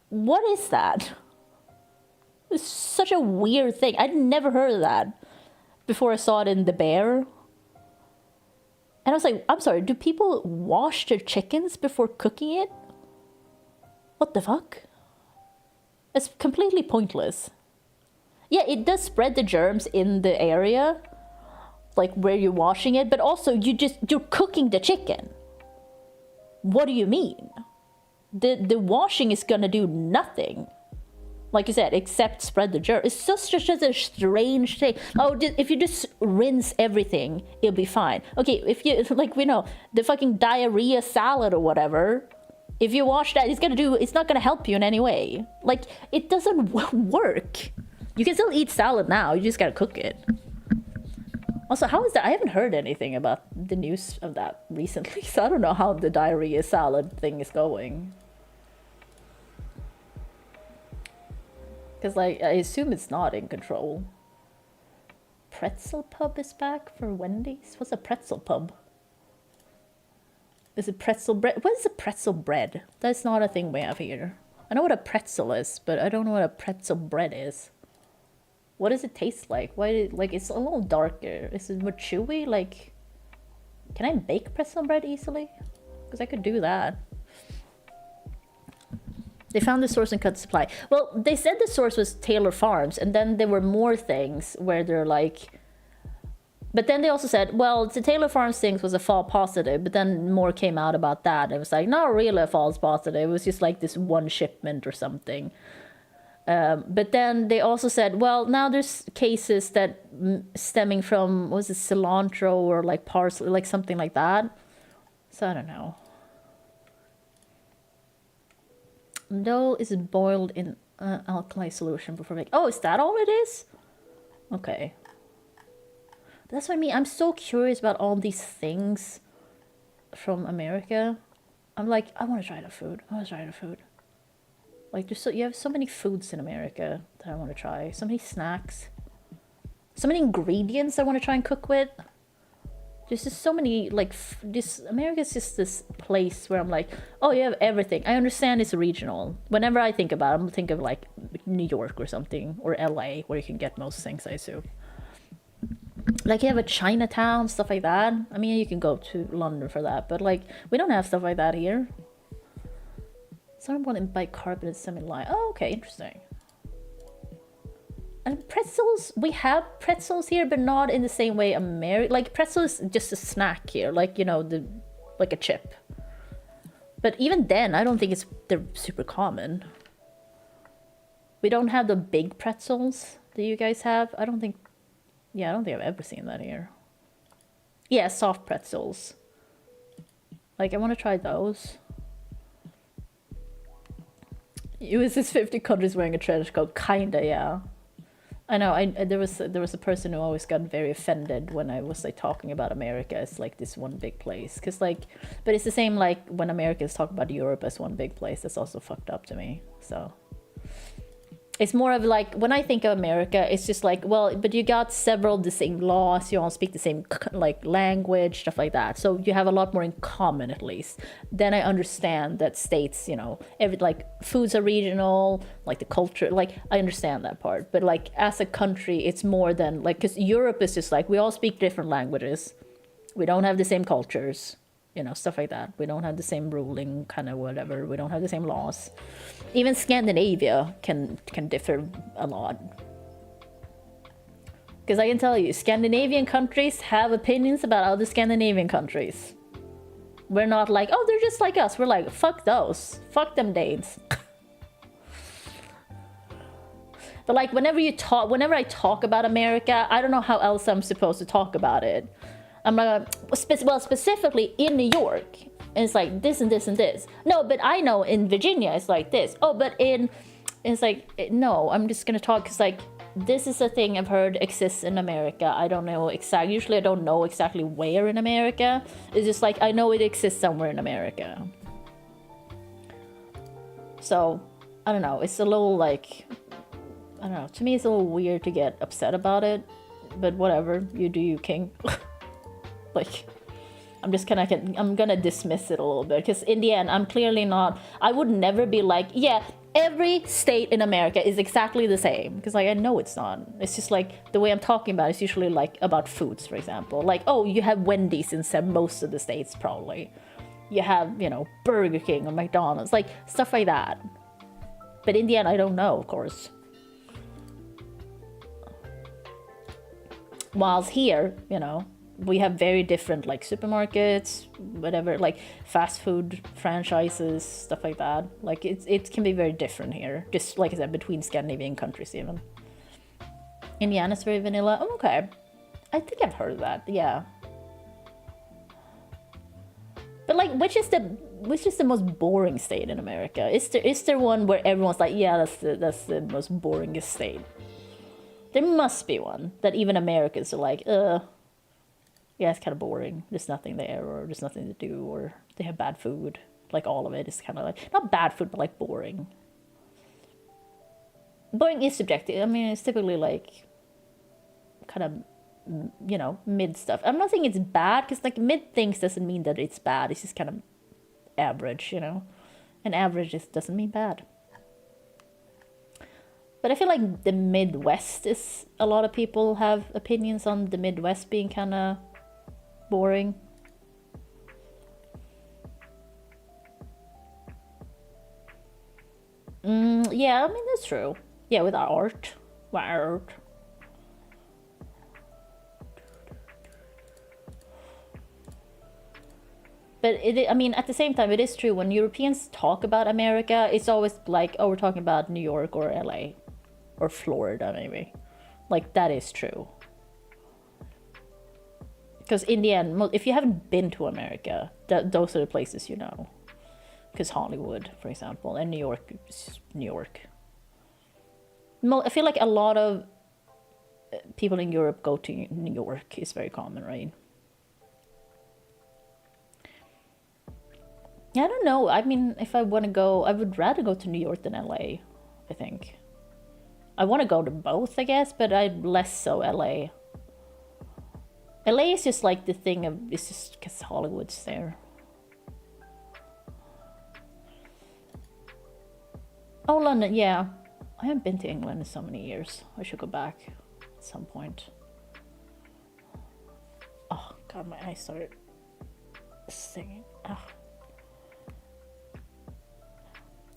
What is that? It's such a weird thing. I'd never heard of that before I saw it in The Bear. And I was like, I'm sorry, do people wash their chickens before cooking it? What the fuck? It's completely pointless. Yeah, it does spread the germs in the area, like where you're washing it, but also you're cooking the chicken. What do you mean? The washing is gonna do nothing. Like you said, except spread the germ. It's just a strange thing. Oh, if you just rinse everything, it'll be fine. Okay, if you, like, we know, the fucking diarrhea salad or whatever, if you wash that, it's not gonna help you in any way. Like, it doesn't work. You can still eat salad now, you just gotta cook it. Also, how is that? I haven't heard anything about the news of that recently, so I don't know how the diarrhea salad thing is going. Because, like, I assume it's not in control. Pretzel pub is back for Wendy's? What's a pretzel pub? Is it pretzel bread? What is a pretzel bread? That's not a thing we have here. I know what a pretzel is, but I don't know what a pretzel bread is. What does it taste like? Like, it's a little darker. Is it more chewy? Like, can I bake pretzel bread easily? Because I could do that. They found the source and cut supply. Well, they said the source was Taylor Farms, and then there were more things where they're like... But then they also said, well, the Taylor Farms things was a false positive, but then more came out about that. It was like, not really a false positive. It was just like this one shipment or something. But then they also said, well, now there's cases that stemming from, was it cilantro or like parsley, like something like that. So I don't know. Dough is boiled in alkali solution before making. Oh, is that all it is? Okay. That's what I mean. I'm so curious about all these things from America. I'm like, I want to try the food. I want to try the food. Like, you have so many foods in America that I want to try. So many snacks. So many ingredients I want to try and cook with. There's just so many, like, America's just this place where I'm like, oh, you have everything. I understand it's regional. Whenever I think about it, I'm think of, like, New York or something, or LA, where you can get most things, I assume. Like, you have a Chinatown, stuff like that. I mean, you can go to London for that, but, like, we don't have stuff like that here. Someone want bicarbonate semi-lime. Oh, okay, interesting. And pretzels, we have pretzels here, but not in the same way like, pretzels is just a snack here, like, you know, like a chip. But even then, I don't think they're super common. We don't have the big pretzels that you guys have. I don't think I've ever seen that here. Yeah, soft pretzels. Like, I want to try those. US is 50 countries wearing a trench coat. Kinda, yeah. I know. There was a person who always got very offended when I was like talking about America as like this one big place, cause like, but it's the same like when Americans talk about Europe as one big place. That's also fucked up to me. So it's more of like, when I think of America, it's just like, well, but you got several the same laws, you all speak the same like language, stuff like that. So you have a lot more in common, at least. Then I understand that states, you know, like foods are regional, like the culture, like I understand that part. But like as a country, it's more than like, because Europe is just like, we all speak different languages. We don't have the same cultures, you know, stuff like that. We don't have the same ruling, kind of whatever. We don't have the same laws. Even Scandinavia can differ a lot. Because I can tell you, Scandinavian countries have opinions about other Scandinavian countries. We're not like, oh, they're just like us. We're like, fuck those. Fuck them Danes. But like, whenever I talk about America, I don't know how else I'm supposed to talk about it. I'm like, well, specifically in New York, and it's like this and this and this. No, but I know in Virginia it's like this. Oh, but it's like, no, I'm just gonna talk because like this is a thing I've heard exists in America. I don't know exactly. Usually I don't know exactly where in America. It's just like I know it exists somewhere in America. So I don't know. It's a little like, I don't know. To me, it's a little weird to get upset about it. But whatever, you do you, king. Like, I'm just I'm gonna dismiss it a little bit because in the end, I'm clearly not. I would never be like, yeah, every state in America is exactly the same, because like I know it's not. It's just like the way I'm talking about it is usually like about foods, for example. Like, oh, you have Wendy's in most of the states probably. You have, you know, Burger King or McDonald's, like stuff like that. But in the end, I don't know, of course. Whilst here, you know, we have very different like supermarkets, whatever, like fast food franchises, stuff like that. Like it can be very different here. Just like I said, between Scandinavian countries even. Indiana's very vanilla. Oh, okay. I think I've heard of that, yeah. But like, which is the most boring state in America? Is there one where everyone's like, yeah, that's the most boringest state? There must be one that even Americans are like, yeah, it's kind of boring. There's nothing there, or there's nothing to do, or they have bad food. Like all of it is kind of like, not bad food, but like boring. Boring is subjective. I mean, it's typically like kind of, you know, mid stuff. I'm not saying it's bad, because like mid things doesn't mean that it's bad. It's just kind of average, you know. And average just doesn't mean bad. But I feel like the Midwest is, a lot of people have opinions on the Midwest being kind of boring. Yeah, I mean, that's true. Yeah, with art. Art. But I mean, at the same time, it is true. When Europeans talk about America, it's always like, oh, we're talking about New York or LA. Or Florida, maybe. Like, that is true. Because in the end, if you haven't been to America, those are the places you know. Because Hollywood, for example, and New York is New York. I feel like a lot of people in Europe go to New York. Is very common, right? Yeah, I don't know. I mean, if I want to go, I would rather go to New York than LA, I think. I want to go to both, I guess, but I'd less so LA. LA is just like the thing of, it's just because Hollywood's there. Oh, London, yeah. I haven't been to England in so many years. I should go back at some point. Oh, God, my eyes started stinging. Oh.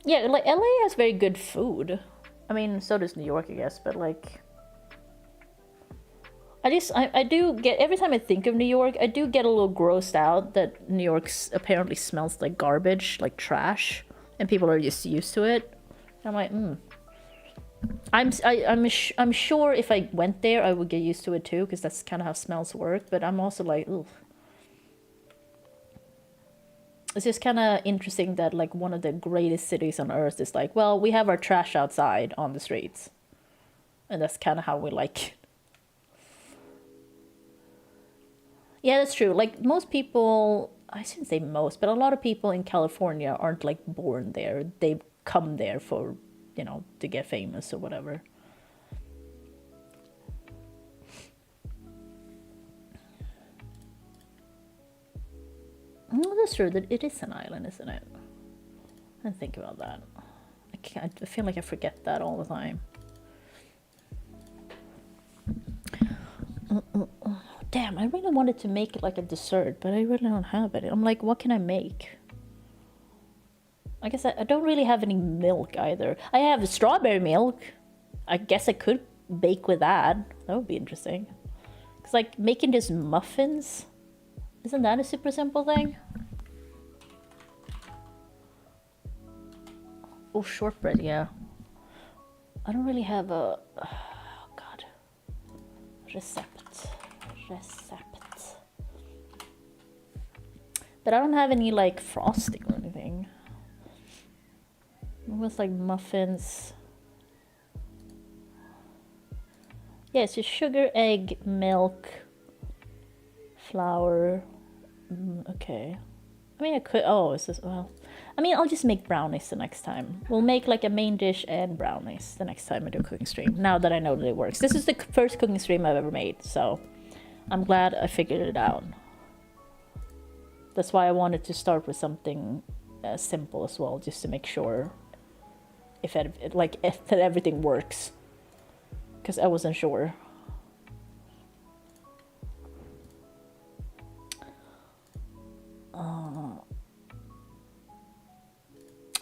Yeah, like LA has very good food. I mean, so does New York, I guess, but like, I do get, every time I think of New York, I do get a little grossed out that New York apparently smells like garbage, like trash, and people are just used to it. And I'm like, I'm sure if I went there, I would get used to it too, because that's kind of how smells work, but I'm also like, ugh. It's just kind of interesting that like one of the greatest cities on earth is like, well, we have our trash outside on the streets. And that's kind of how we like it. Yeah, that's true. Like most people, I shouldn't say most, but a lot of people in California aren't like born there. They come there for, you know, to get famous or whatever. No, that's true. That it is an island, isn't it? I didn't think about that. I feel like I forget that all the time. Damn, I really wanted to make it like a dessert, but I really don't have it. I'm like, what can I make? I guess I don't really have any milk either. I have strawberry milk. I guess I could bake with that. That would be interesting. Because like making just muffins, isn't that a super simple thing? Oh, shortbread, yeah. I don't really have a... Oh, God. Recept. But I don't have any, like, frosting or anything. It was, like, muffins. Yeah, it's just sugar, egg, milk, flour. Okay. I mean, I could. Oh, is this? Well, I mean, I'll just make brownies the next time. We'll make like a main dish and brownies the next time I do a cooking stream. Now that I know that it works. This is the first cooking stream I've ever made, so I'm glad I figured it out. That's why I wanted to start with something simple as well, just to make sure if that everything works. Because I wasn't sure.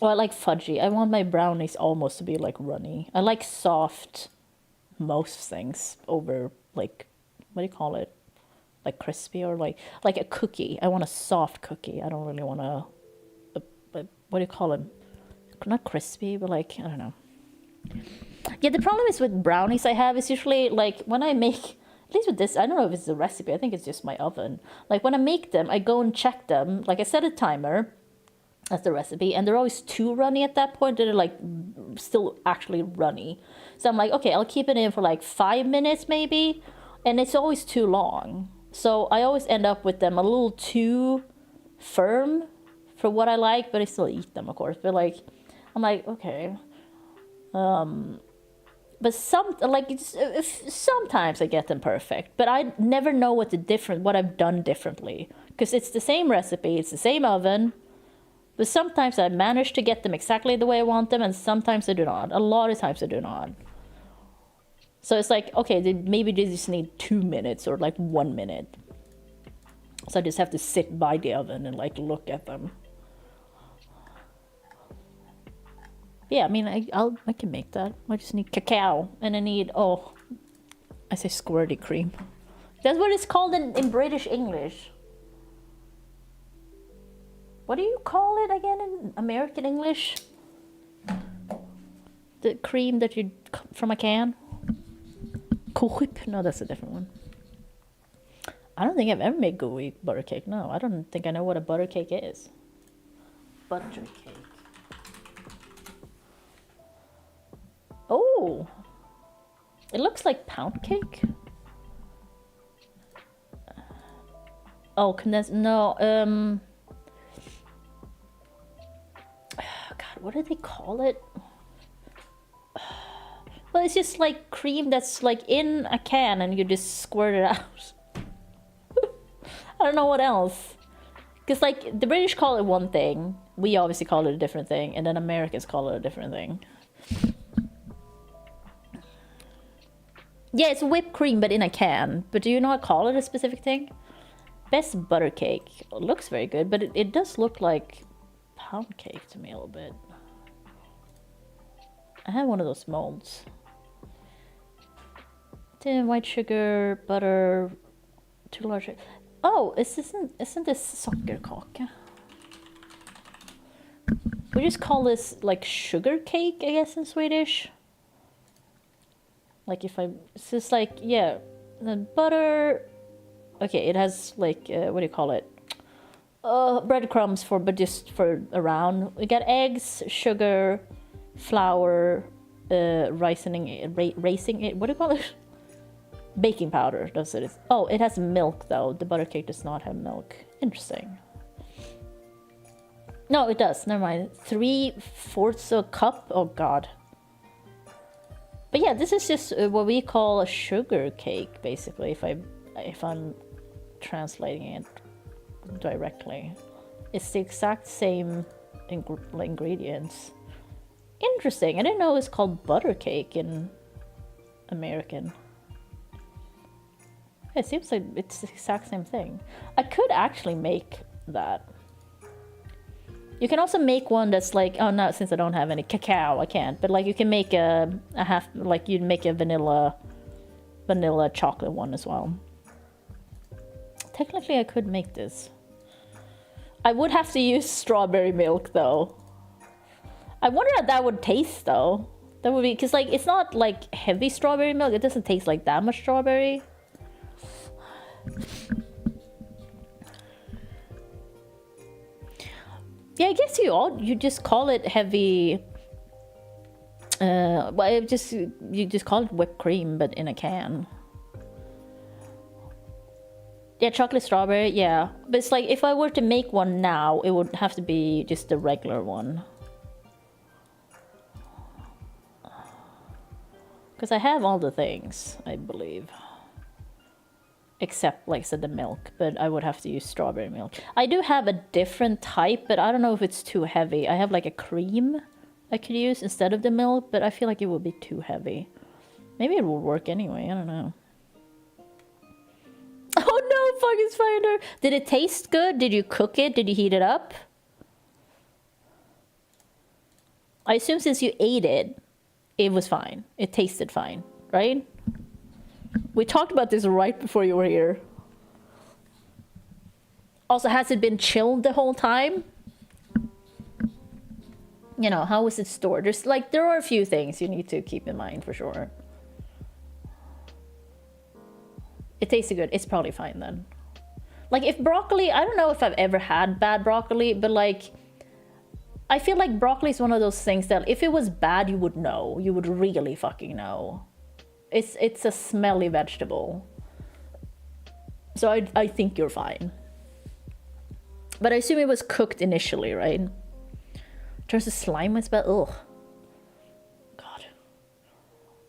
Well, I like fudgy. I want my brownies almost to be like runny. I like soft most things over like, what do you call it? Like crispy or like a cookie. I want a soft cookie. I don't really want a what do you call them? Not crispy, but like, I don't know. Yeah, the problem is with brownies I have is usually like when I make, at least with this, I don't know if it's a recipe. I think it's just my oven. Like when I make them, I go and check them. Like I set a timer. That's the recipe, and they're always too runny at that point. They're like still actually runny. So I'm like, okay, I'll keep it in for like 5 minutes maybe, and it's always too long. So I always end up with them a little too firm for what I like, but I still eat them, of course. But like, I'm like, okay. But sometimes I get them perfect, but I never know what I've done differently, because it's the same recipe, it's the same oven. But sometimes I manage to get them exactly the way I want them, and sometimes I do not. A lot of times I do not. So it's like, okay, maybe they just need 2 minutes or like 1 minute. So I just have to sit by the oven and like look at them. Yeah, I mean, I can make that. I just need cacao, and I need, I say squirty cream. That's what it's called in British English. What do you call it again in American English? The cream that you from a can? Kochip? No, that's a different one. I don't think I've ever made gooey butter cake. No, I don't think I know what a butter cake is. Butter cake. Oh, it looks like pound cake. Oh, condensed? No, God, what do they call it? Well, it's just like cream that's like in a can and you just squirt it out. I don't know what else. Because like the British call it one thing, we obviously call it a different thing, and then Americans call it a different thing. Yeah, it's whipped cream, but in a can. But do you not call it a specific thing? Best butter cake. It looks very good, but it does look like pound cake to me a little bit. I have one of those molds. Tin, white sugar, butter, 2 large. Oh, isn't this sockerkaka? We just call this like sugar cake, I guess, in Swedish. Like it's just like, yeah, then butter. Okay, it has like, what do you call it? Breadcrumbs but just for around. We got eggs, sugar, flour, racing it. What do you call it? Baking powder. Does it? Oh, it has milk though. The butter cake does not have milk. Interesting. No, it does. Never mind. 3/4 a cup. Oh God. But yeah, this is just what we call a sugar cake, basically. If I'm translating it directly, it's the exact same ingredients. Interesting. I didn't know it's called butter cake in American. It seems like it's the exact same thing. I could actually make that. You can also make one that's like, oh no, since I don't have any cacao, I can't. But like you can make a half, like you'd make a vanilla chocolate one as well. Technically, I could make this. I would have to use strawberry milk though. I wonder how that would taste though. That would be, because like it's not like heavy strawberry milk. It doesn't taste like that much strawberry. Yeah, I guess you just call it heavy Well, you just call it whipped cream, but in a can. Yeah, chocolate strawberry, yeah. But it's like, if I were to make one now, it would have to be just the regular one. Because I have all the things, I believe. Except, like I said, the milk. But I would have to use strawberry milk. I do have a different type, but I don't know if it's too heavy. I have like a cream I could use instead of the milk, but I feel like it would be too heavy. Maybe it will work anyway, I don't know. Oh no, Fungus Finder! Did it taste good? Did you cook it? Did you heat it up? I assume since you ate it, it was fine. It tasted fine, right? We talked about this right before you were here. Also, has it been chilled the whole time? You know, how was it stored? There are a few things you need to keep in mind for sure. It tasted good. It's probably fine then. Like, if broccoli, I don't know if I've ever had bad broccoli, but like, I feel like broccoli is one of those things that if it was bad, you would know. You would really fucking know. It's a smelly vegetable. So I think you're fine. But I assume it was cooked initially, right? In terms of slime, it's about, ugh. God.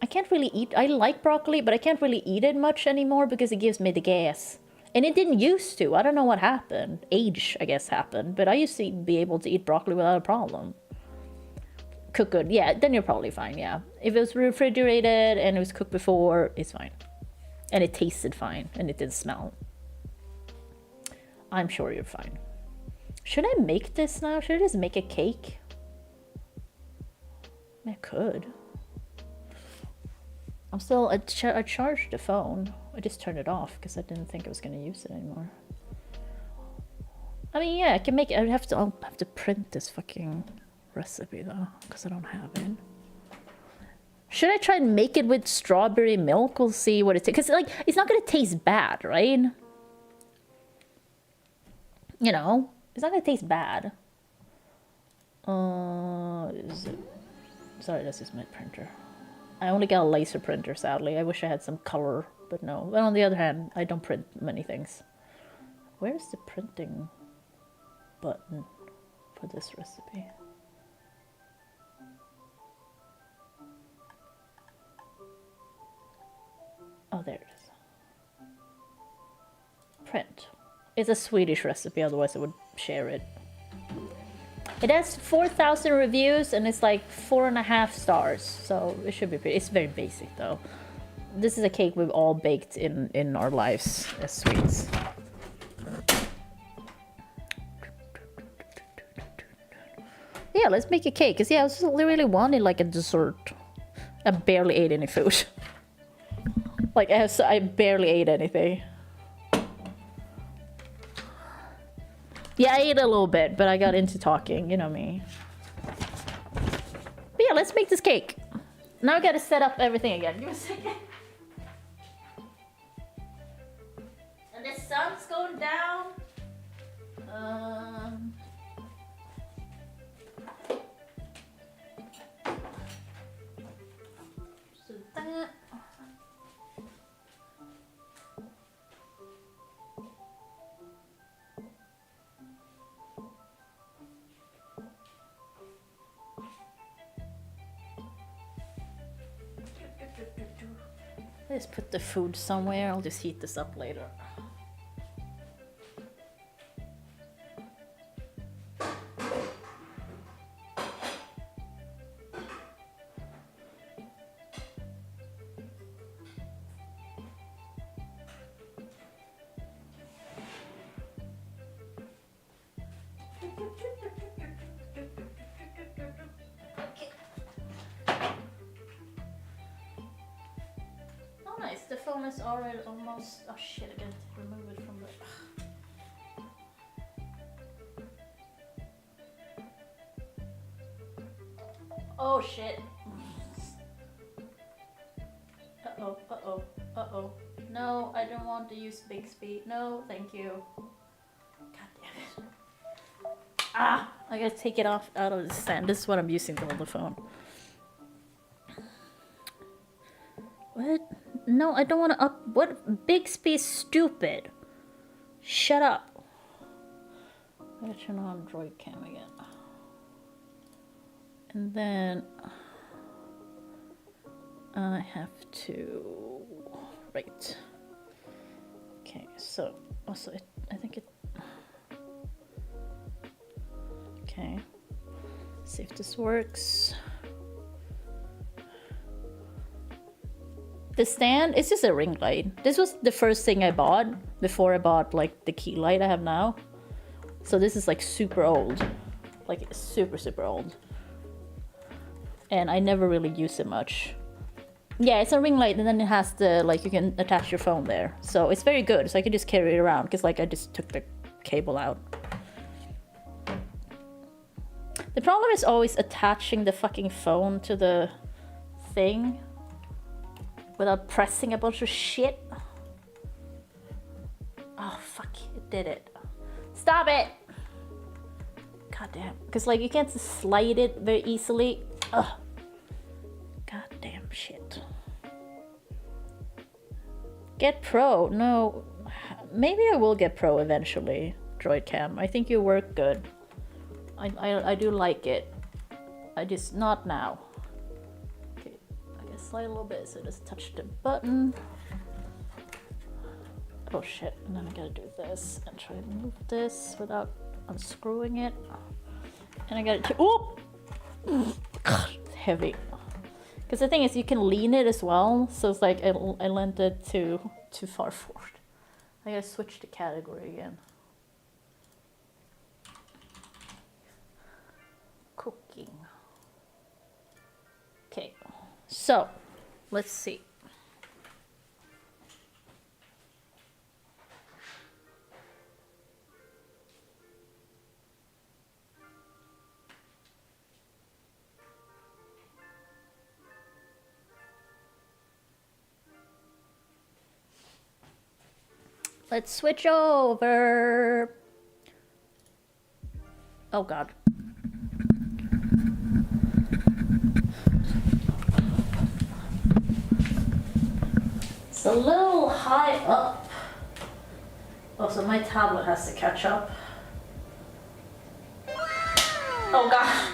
I can't really eat, I like broccoli, but I can't really eat it much anymore because it gives me the gas. And it didn't used to. I don't know what happened. Age, I guess, happened. But I used to be able to eat broccoli without a problem. Cook good. Yeah, then you're probably fine, yeah. If it was refrigerated and it was cooked before, it's fine. And it tasted fine. And it didn't smell. I'm sure you're fine. Should I make this now? Should I just make a cake? I could. I'm still... I charged the phone. I just turned it off because I didn't think I was going to use it anymore. I mean, yeah, I can make it. I'll have to print this fucking recipe though, because I don't have it. Should I try and make it with strawberry milk? We'll see what it tastes. Because like, it's not going to taste bad, right? You know, it's not going to taste bad. Is it? Sorry, this is my printer. I only got a laser printer, sadly. I wish I had some color, but no. But on the other hand, I don't print many things. Where's the printing button for this recipe? Oh, there it is. Print. It's a Swedish recipe, otherwise I would share it. It has 4,000 reviews and it's like 4.5 stars, so it should be pretty. It's very basic though. This is a cake we've all baked in our lives as Swedes. Yeah, let's make a cake. Cause yeah, I just really wanted like a dessert. I barely ate any food. Like I barely ate anything. Yeah, I ate a little bit, but I got into talking, you know me. But yeah, let's make this cake. Now I gotta set up everything again. Give me a second. And the sun's going down. So that. Let's put the food somewhere. I'll just heat this up later. The phone is already almost... Oh shit, I gotta remove it from the... Oh shit. Uh-oh, uh-oh, uh-oh. No, I don't want to use Bixby. No, thank you. God damn it. Ah! I gotta take it off out of the stand. This is what I'm using to hold the phone. What? No, I don't want to up. What? Bixby is stupid. Shut up. I'm gonna turn on Droid Cam again. And then I have to. Right. Okay, so also I think it. Okay. See if this works. The stand, it's just a ring light. This was the first thing I bought before I bought like the key light I have now. So this is like super old. Like super, super old. And I never really use it much. Yeah, it's a ring light and then it has the, like you can attach your phone there. So it's very good. So I can just carry it around because like I just took the cable out. The problem is always attaching the fucking phone to the thing without pressing a bunch of shit. Oh fuck, it did it. Stop it! God damn. Because like you can't just slide it very easily. Ugh. God damn shit. Get Pro. No. Maybe I will get Pro eventually, Droid Cam. I think you work good. I do like it. I just not now. Okay, I can slide a little bit, so just touch the button. Oh shit, and then I gotta do this and try to move this without unscrewing it. And I gotta oh! God, it's heavy. Because the thing is, you can lean it as well, so it's like I leaned it too far forward. I gotta switch the category again. Cooking. Okay, so let's see. Let's switch over. Oh God. It's a little high up. Oh, so my tablet has to catch up. Oh God.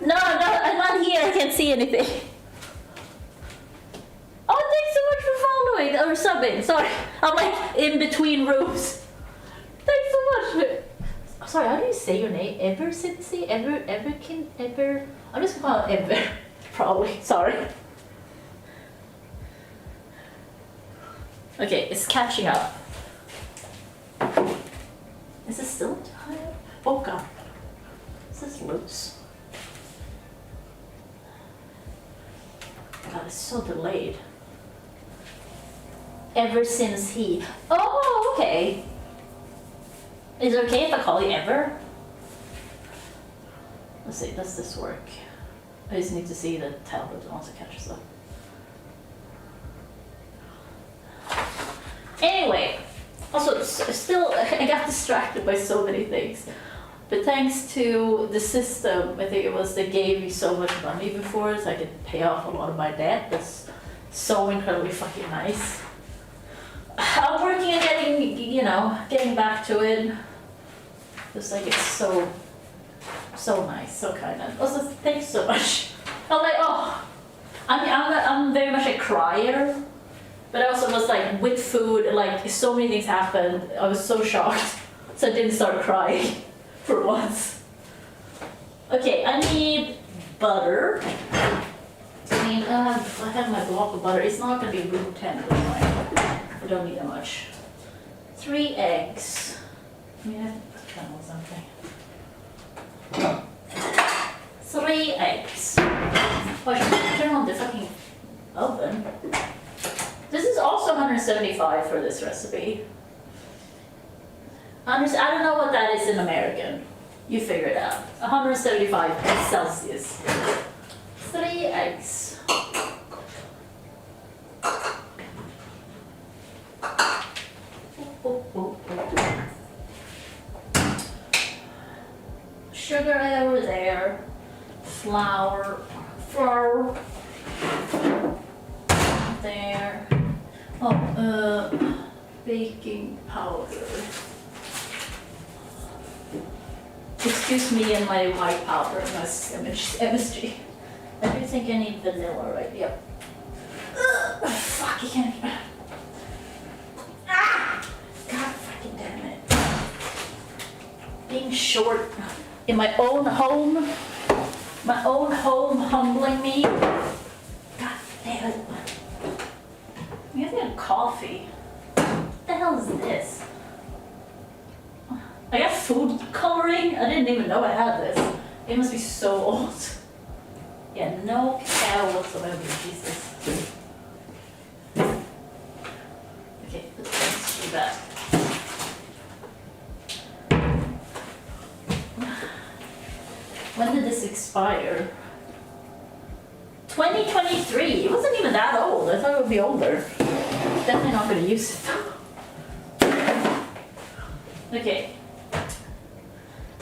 No, I'm not here. I can't see anything. Oh, thanks so much for following or subbing. Sorry, I'm like in between rooms. Thanks so much. Sorry, how do you say your name? Ever Cincy? Ever? I'm just gonna call it Ever. Probably. Sorry. Okay, it's catching up. Is it still high up? Oh God. Is this loose? God, it's so delayed. Ever since he. Oh, okay. Is it okay if I call you Ever? Let's see, does this work? I just need to see the tablet once it catches up. Anyway, also, still, I got distracted by so many things. But thanks to the system, I think it was, they gave me so much money before, so I could pay off a lot of my debt. That's so incredibly fucking nice. I'm working on getting back to it. Just like it's so nice, so kind of. Also, thanks so much. I'm like, oh, I'm very much a crier, but I also was like with food, like so many things happened. I was so shocked, so I didn't start crying for once. Okay, I need butter. I have my block of butter. It's not gonna be room temp anyway. I don't need that much. 3 eggs. I mean, I have to put that on something. 3 eggs. Oh, I should turn on the fucking oven. This is also 175 for this recipe. I don't know what that is in American. You figure it out. 175 Celsius. 3 eggs. Sugar over there. Flour. There. Baking powder. Excuse me and my white powder, my MSG. I do think I need vanilla, right? Yep. Fuck, I can't. Ah! God fucking damn it. Being short in my own home humbling me. God damn it. I'm getting coffee. What the hell is this? I got food coloring? I didn't even know I had this. It must be so old. Yeah, no cacao whatsoever, Jesus. Okay, let's do that. When did this expire? 2023. It wasn't even that old. I thought it would be older. Definitely not going to use it though. Okay.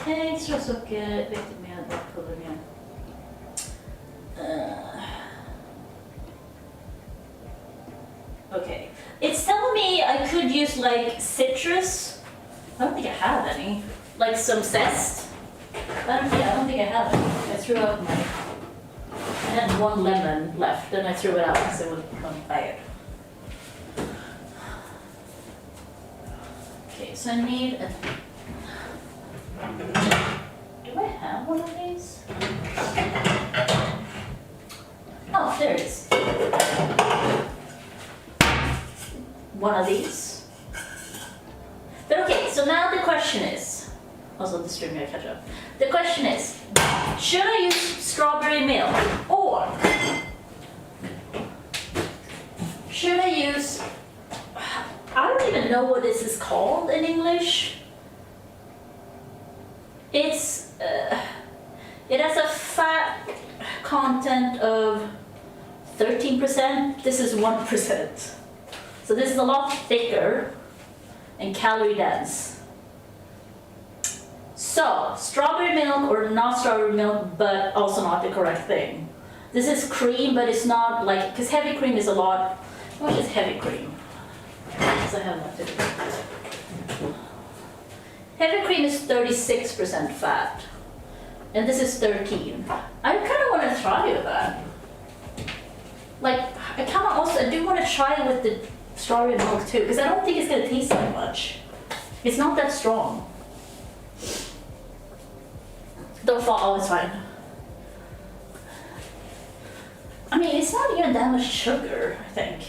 Extra socker, vetemedel, pulvermjöl. Okay. It's telling me I could use like citrus. I don't think I have any. Like some zest. I don't think I have any. I threw out my. I had one lemon left, and I threw it out because it would become bad. Okay, so I need a. Do I have one of these? Oh, there it is. One of these. But okay, so now the question is, also the stream catch up. The question is, should I use strawberry milk or should I use, I don't even know what this is called in English. It's, it has a fat content of 13%. This is 1%. So this is a lot thicker and calorie dense. So, strawberry milk or not strawberry milk, but also not the correct thing. This is cream, but it's not like, because heavy cream is a lot. What is heavy cream? Because I have left it. Heavy cream is 36% fat, and this is 13. I kind of want to try that. Like, I kind of also, I do want to try it with the strawberry milk too, because I don't think it's going to taste that much. It's not that strong. Don't fall, oh, it's fine. I mean, it's not even that much sugar, I think.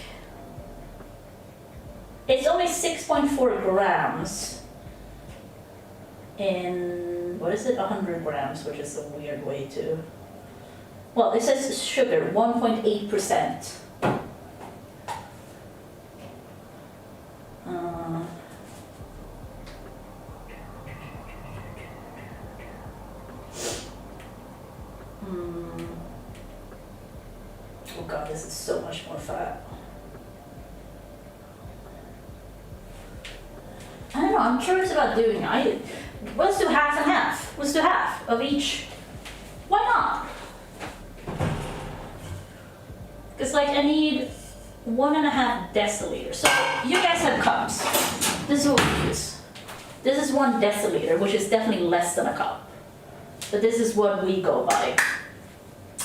It's only 6.4 grams in, what is it, 100 grams, which is a weird way to... Well, it says sugar, 1.8%. Oh god, this is so much more fat. I don't know, I'm curious about doing it. Let's do half and half. Let's do half of each. Why not? Because like I need 1.5 deciliters. So you guys have cups. This is what we use. This is 1 deciliter, which is definitely less than a cup. But this is what we go by.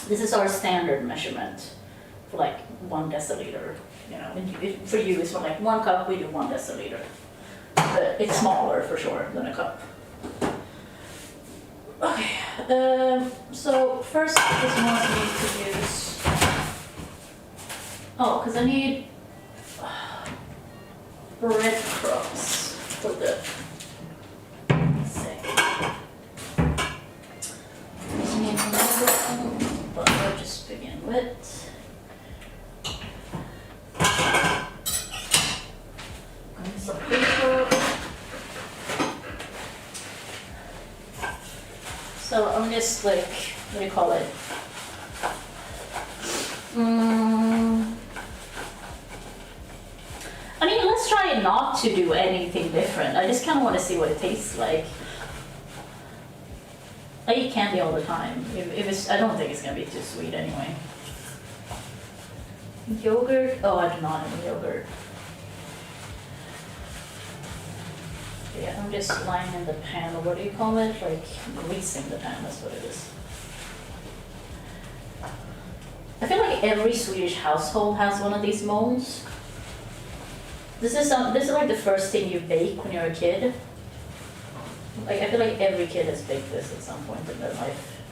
This is our standard measurement for like 1 deciliter. You know, for you it's for like 1 cup, we do 1 deciliter. But it's smaller for sure than a cup. Okay, so first this wants me to use, oh, because I need breadcrumbs for the thing. Just need another one, but I'll just begin with. Some paper. So I'm just like, what do you call it? I mean, let's try not to do anything different. I just kind of want to see what it tastes like. I eat candy all the time. If it's, I don't think it's gonna be too sweet anyway. Yogurt? Oh, I do not have any yogurt. I'm just lining the pan, or what do you call it? Like greasing the pan, that's what it is. I feel like every Swedish household has one of these molds. This is like the first thing you bake when you're a kid. Like I feel like every kid has baked this at some point in their life.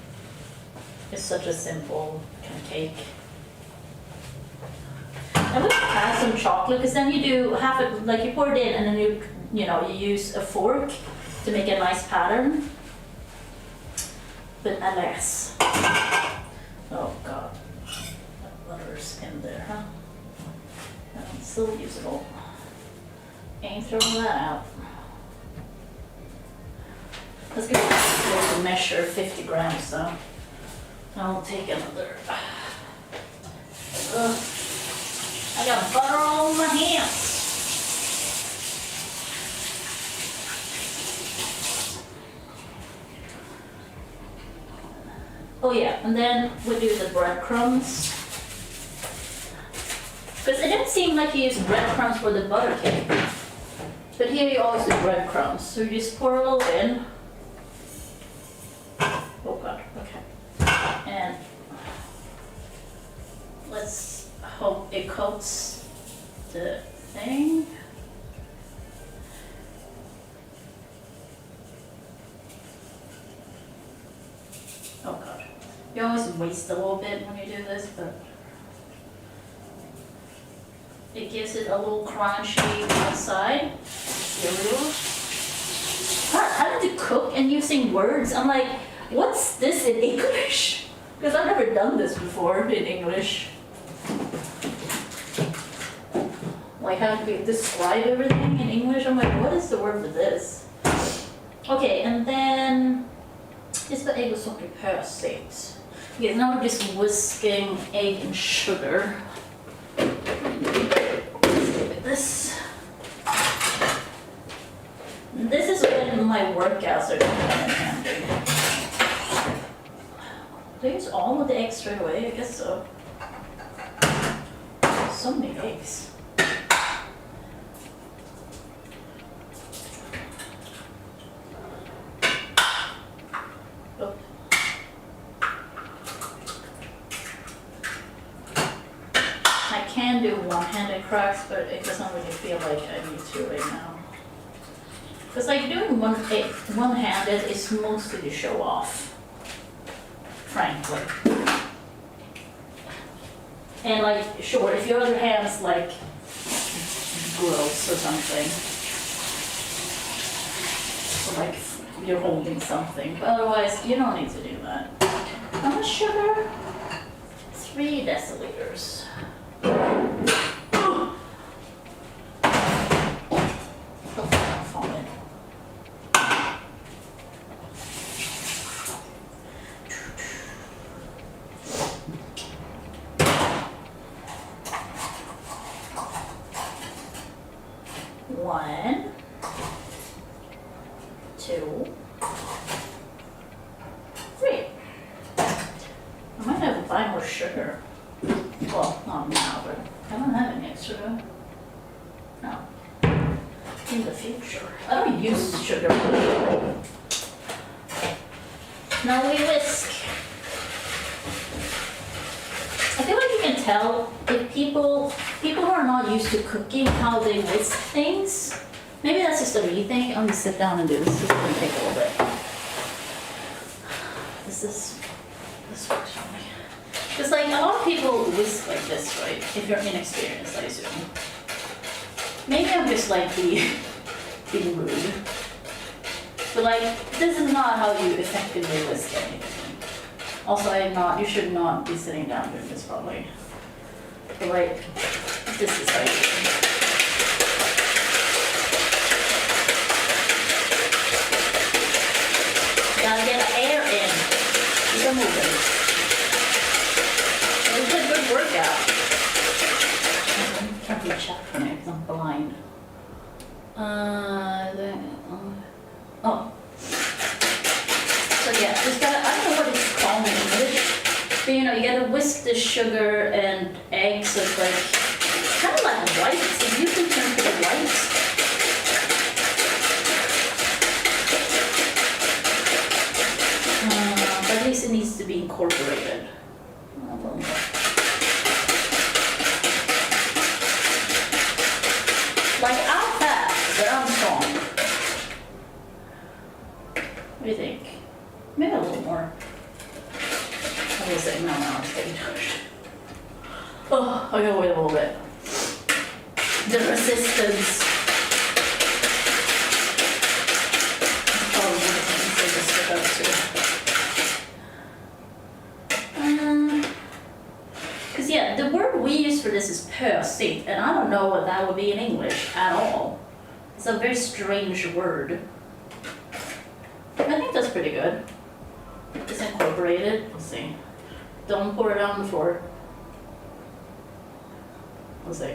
It's such a simple kind of cake. I would add some chocolate, because then you do half it, like you pour it in and then you use a fork to make a nice pattern. But alas. Oh god. That butter's in there, huh? It's still usable. Ain't throwing that out. Let's give it a measure 50 grams though. I'll take another. I got butter on my hands. Oh yeah, and then we do the breadcrumbs. Because it didn't seem like you used breadcrumbs for the butter cake. But here you always do breadcrumbs. So you just pour a little in. Oh god, okay. And let's hope it coats the thing. Oh god. You always waste a little bit when you do this, but it gives it a little crunchy outside. Having to cook and using words, I'm like, what's this in English? Because I've never done this before in English. Like how to describe everything in English. I'm like, what is the word for this? Okay, and then just the egg och socker pösigt. Okay, now we're just whisking egg and sugar. This is when my workouts are kind of handy. Do I use all of the eggs straight away? I guess so. So many eggs. Oh. I can do one-handed cracks, but it doesn't really feel like I need to right now. Because like doing one-handed is mostly to show off, frankly. And like, sure, if your other hand's like gross or something, or like you're holding something, but otherwise you don't need to do that. How much sugar? 3 deciliters. One, 2, 3. I might have to buy more sugar. Well, not now, but I don't have any extra. No. In the future. I don't use sugar. Now we whisk. I feel like you can tell if people who are not used to cooking how they whisk things. Maybe that's just a me thing. I'm gonna sit down and do this. This is gonna take a little bit. This works for me. Because like a lot of people whisk like this, right? If you're inexperienced, I assume. Maybe I'm just like being rude. But like, this is not how you effectively whisk anything. Also, you should not be sitting down doing this probably. But like, this is how you do it. Gotta get the air in. Keep it moving. It was a good workout. I'm trying to check for me because I'm blind. Oh. So yeah, just gotta, I don't know what it's called in English, but you know, you gotta whisk the sugar and eggs, so it's like, kind of like whites, it usually turns to the whites. incorporated. A little more. Like I'm fat, but I'm strong. What do you think? Maybe a little more. I will say, no, it's getting touched. Oh, I gotta wait a little bit. The resistance. Because yeah, the word we use for this is pösigt, and I don't know what that would be in English at all. It's a very strange word. I think that's pretty good. It's incorporated. Let's see. Don't pour it on the floor. Let's see.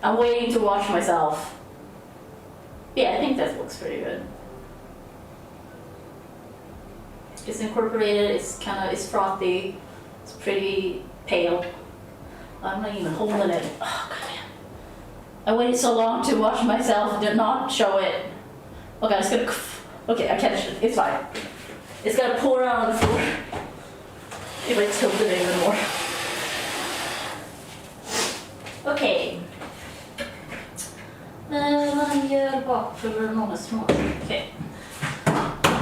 I'm waiting to wash myself. Yeah, I think that looks pretty good. It's incorporated, it's frothy, it's pretty pale. I'm not even holding it. Oh, goddamn. I waited so long to wash myself, did not show it. Okay, it's gonna, okay, I catch it, it's fine. It's gonna pour out on the floor. If I tilt it even more. Okay. Vad den gör bakfuller några små. Okay.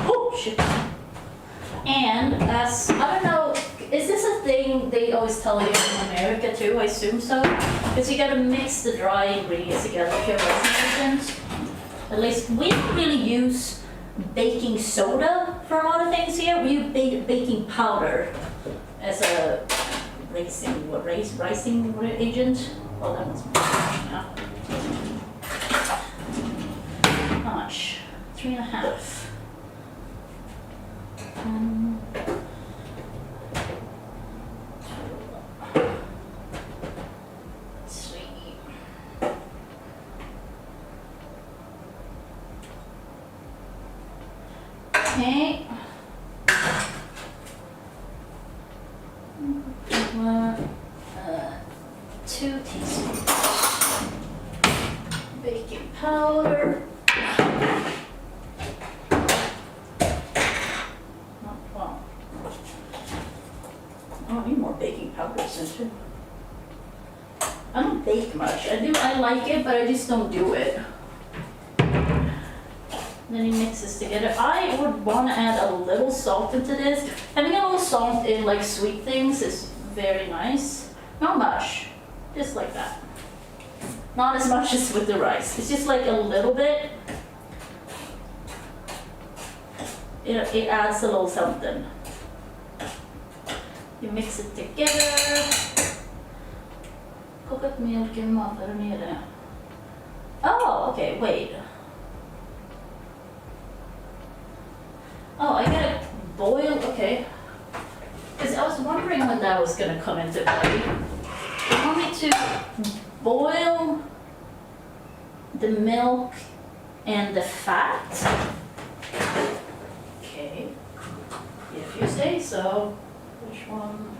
Oh, shit. And as, I don't know, is this a thing they always tell you in America too? I assume so. Because you gotta mix the dry ingredients together with your rice agent. At least we don't really use baking soda for a lot of things here. We use baking powder as a ricing agent. Well, that one's now. How much? 3.5. 3. Okay. 2 teaspoons baking powder. Well, I don't need more baking powder, essentially. I don't bake much. I like it, but I just don't do it. Then he mixes together. I would want to add a little salt into this. Having a little salt in like sweet things is very nice. Not much, just like that. Not as much as with the rice. It's just like a little bit. It adds a little something. You mix it together. Kokat mjölken, matar ner det. Oh, okay, wait. Oh, I gotta boil, okay. Because I was wondering when that was gonna come into play. You want me to boil the milk and the fat? Okay, if you say so. Which one?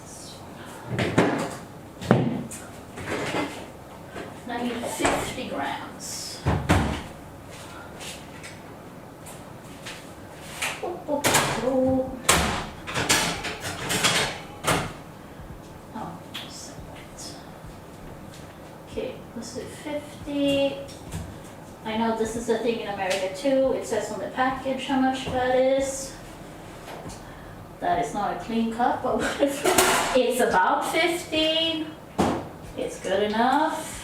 This one. I need 50 grams. Oh, separate. Okay, let's do 50. I know this is a thing in America too. It says on the package how much that is. That is not a clean cup, but it's about 50. It's good enough.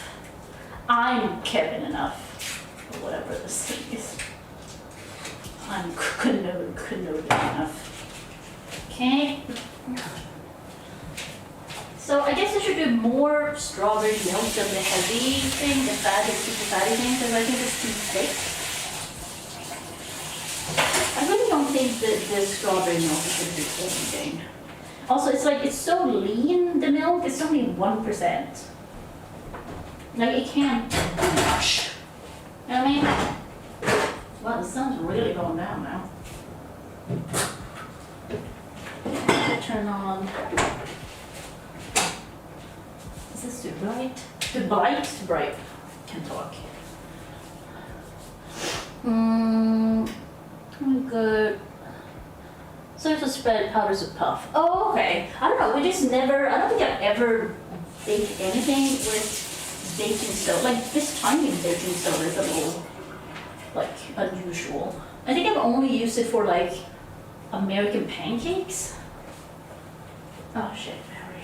I'm Kevin enough, or whatever this thing is. I'm canoodle enough. Okay. So I guess I should do more strawberry milk than the heavy thing, the super fatty thing, because I think it's too thick. I really don't think that the strawberry milk should do anything. Also, it's so lean, the milk, it's only 1%. Like, it can't do much. You know what I mean? Wow, the sun's really going down now. Turn on. Is this too bright? Too bright? Too bright. Can't talk. good. So to spread powders of puff. Oh, okay. I don't know. We just never. I don't think I've ever baked anything with baking soda. Like this tiny baking soda is a little like unusual. I think I've only used it for like American pancakes. Oh shit, Mary.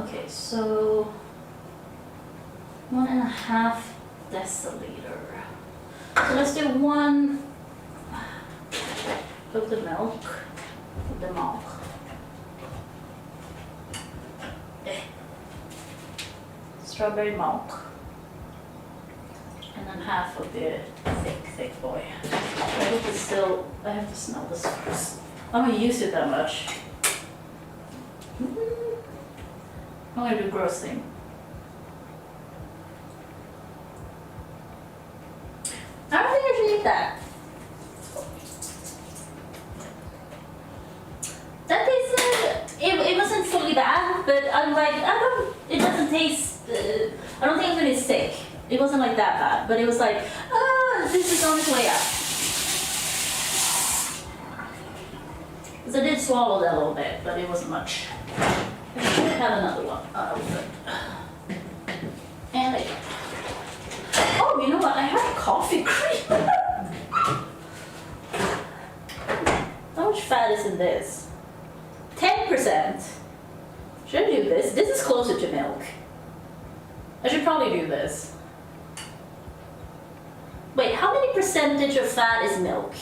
Okay, so 1.5 deciliter. So let's do 1 of the milk. Strawberry milk. And then half of the thick boy. I hope it's still, I have to smell this first. I don't use it that much. I'm gonna do gross thing. I don't think I should eat that. That tasted, it wasn't fully bad, but I'm like, it doesn't taste, I don't think I'm gonna be sick. It wasn't like that bad, but it was like, this is on its way out. Because I did swallow that a little bit, but it wasn't much. I should have another one. And I, oh, you know what? I have coffee cream. How much fat is in this? 10%. Should I do this? This is closer to milk. I should probably do this. Wait, how many percentage of fat is milk?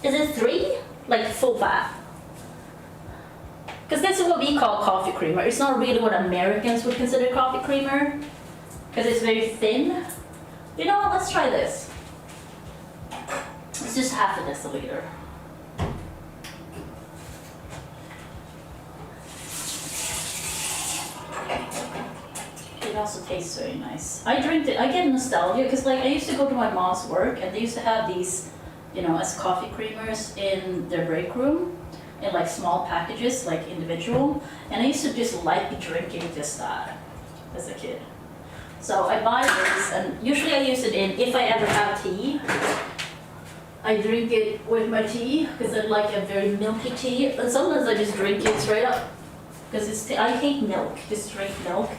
Is it 3? Like full fat? Because this is what we call coffee creamer. It's not really what Americans would consider coffee creamer. Because it's very thin. You know what, let's try this. It's just half a deciliter. It also tastes very nice. I drink it, I get nostalgia because like I used to go to my mom's work and they used to have these, you know, as coffee creamers in their break room in like small packages, like individual. And I used to just like drinking just that as a kid. So I buy this and usually I use it in, if I ever have tea, I drink it with my tea because I like a very milky tea. And sometimes I just drink it straight up because I hate milk, just straight milk.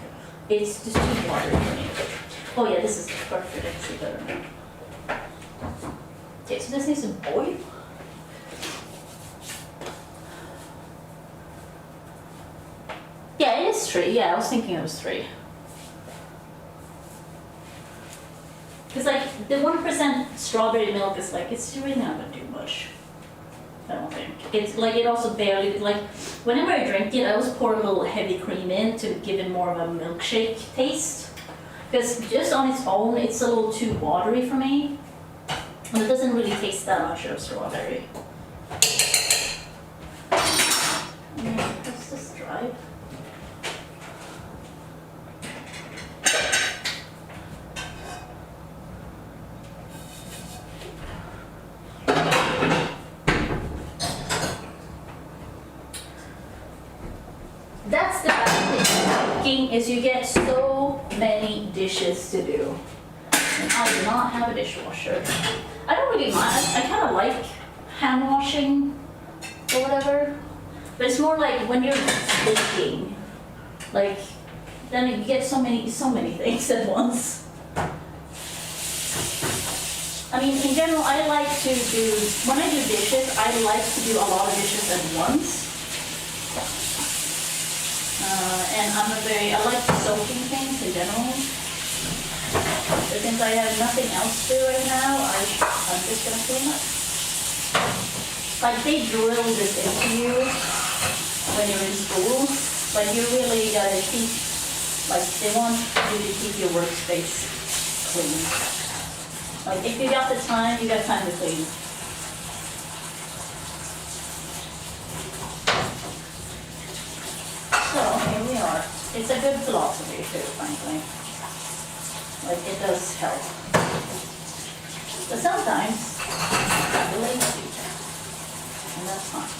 It's just too watery for me. Oh yeah, this is perfect. Actually better now. Okay, so this needs to boil. Yeah, it is 3. Yeah, I was thinking it was 3. Because like the 1% strawberry milk is like, it's really not gonna do much. I don't think. It's like, it also barely, like, whenever I drink it, I always pour a little heavy cream in to give it more of a milkshake taste. Because just on its own, it's a little too watery for me. And it doesn't really taste that much of strawberry. Let's just dry. That's the bad thing about cooking is you get so many dishes to do. And I do not have a dishwasher. I don't really mind. I kind of like hand washing or whatever. But it's more like when you're baking, like then you get so many things at once. I mean, in general, I like to do, when I do dishes, I like to do a lot of dishes at once. And I like soaking things in general. But since I have nothing else to do right now, I'm just gonna clean up. Like they drill this into you when you're in school. Like you really gotta keep, like they want you to keep your workspace clean. Like if you got the time, you got time to clean. So here we are. It's a good philosophy too, frankly. Like it does help. But sometimes I'm lazy. And that's fine.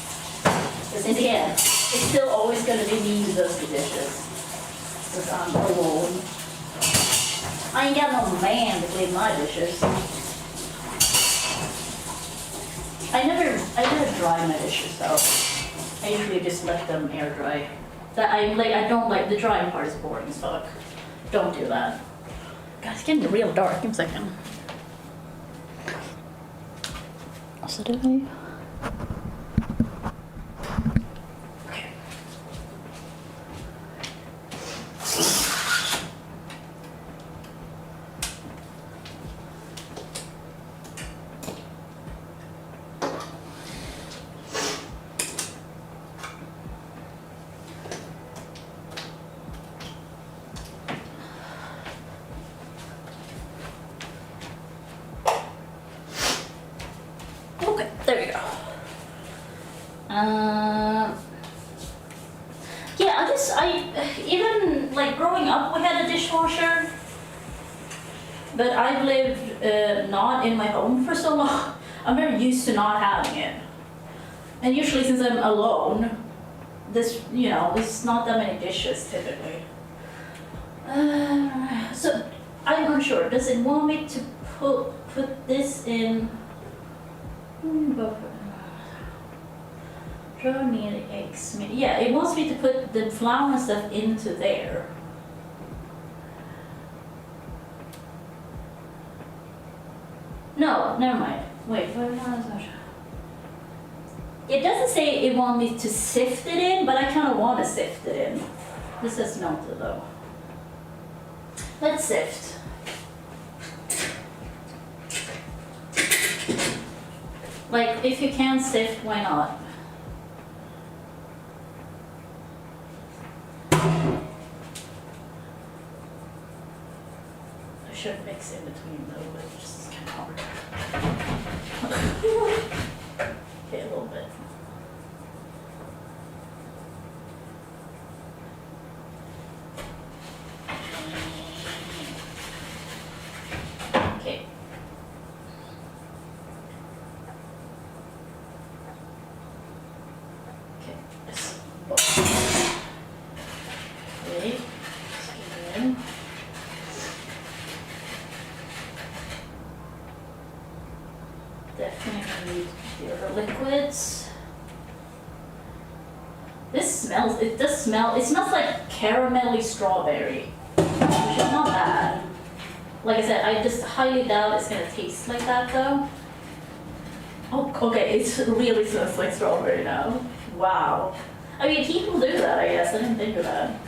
Because in the end, it's still always going to be me who does the dishes. Because I'm alone. I ain't got no man to clean my dishes. I never dry my dishes though. I usually just let them air dry. I don't like the drying part is boring as fuck. Don't do that. God, it's getting real dark. Give me a second. So do I? Okay. Okay, there we go. Yeah, even like growing up, we had a dishwasher, but I've lived not in my home for so long. I'm very used to not having it. And usually since I'm alone, there's not that many dishes typically. So I'm unsure, does it want me to put this in? Draw near the eggs. Yeah, it wants me to put the flour and stuff into there. No, never mind. Wait, it doesn't say it wants me to sift it in, but I kind of want to sift it in. This is melted though. Let's sift. Like, if you can sift, why not? I should mix in between though, but it's just kind of hard. Okay, a little bit. Okay. Okay, this. Okay, skin. Definitely need your liquids. This smells, it smells like caramelly strawberry, which is not bad. Like I said, I just highly doubt it's gonna taste like that though. Oh, okay, it really smells like strawberry now. Wow. I mean, people do that, I guess. I didn't think of that.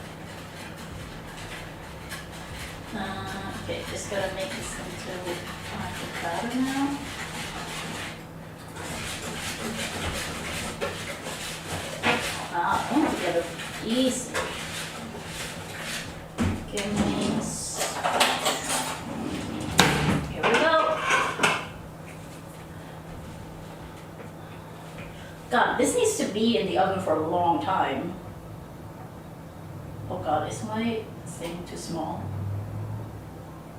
Okay, just gotta make this into batter now. Oh, together easy. Give me. Here we go. God, this needs to be in the oven for a long time. Oh God, is my thing too small?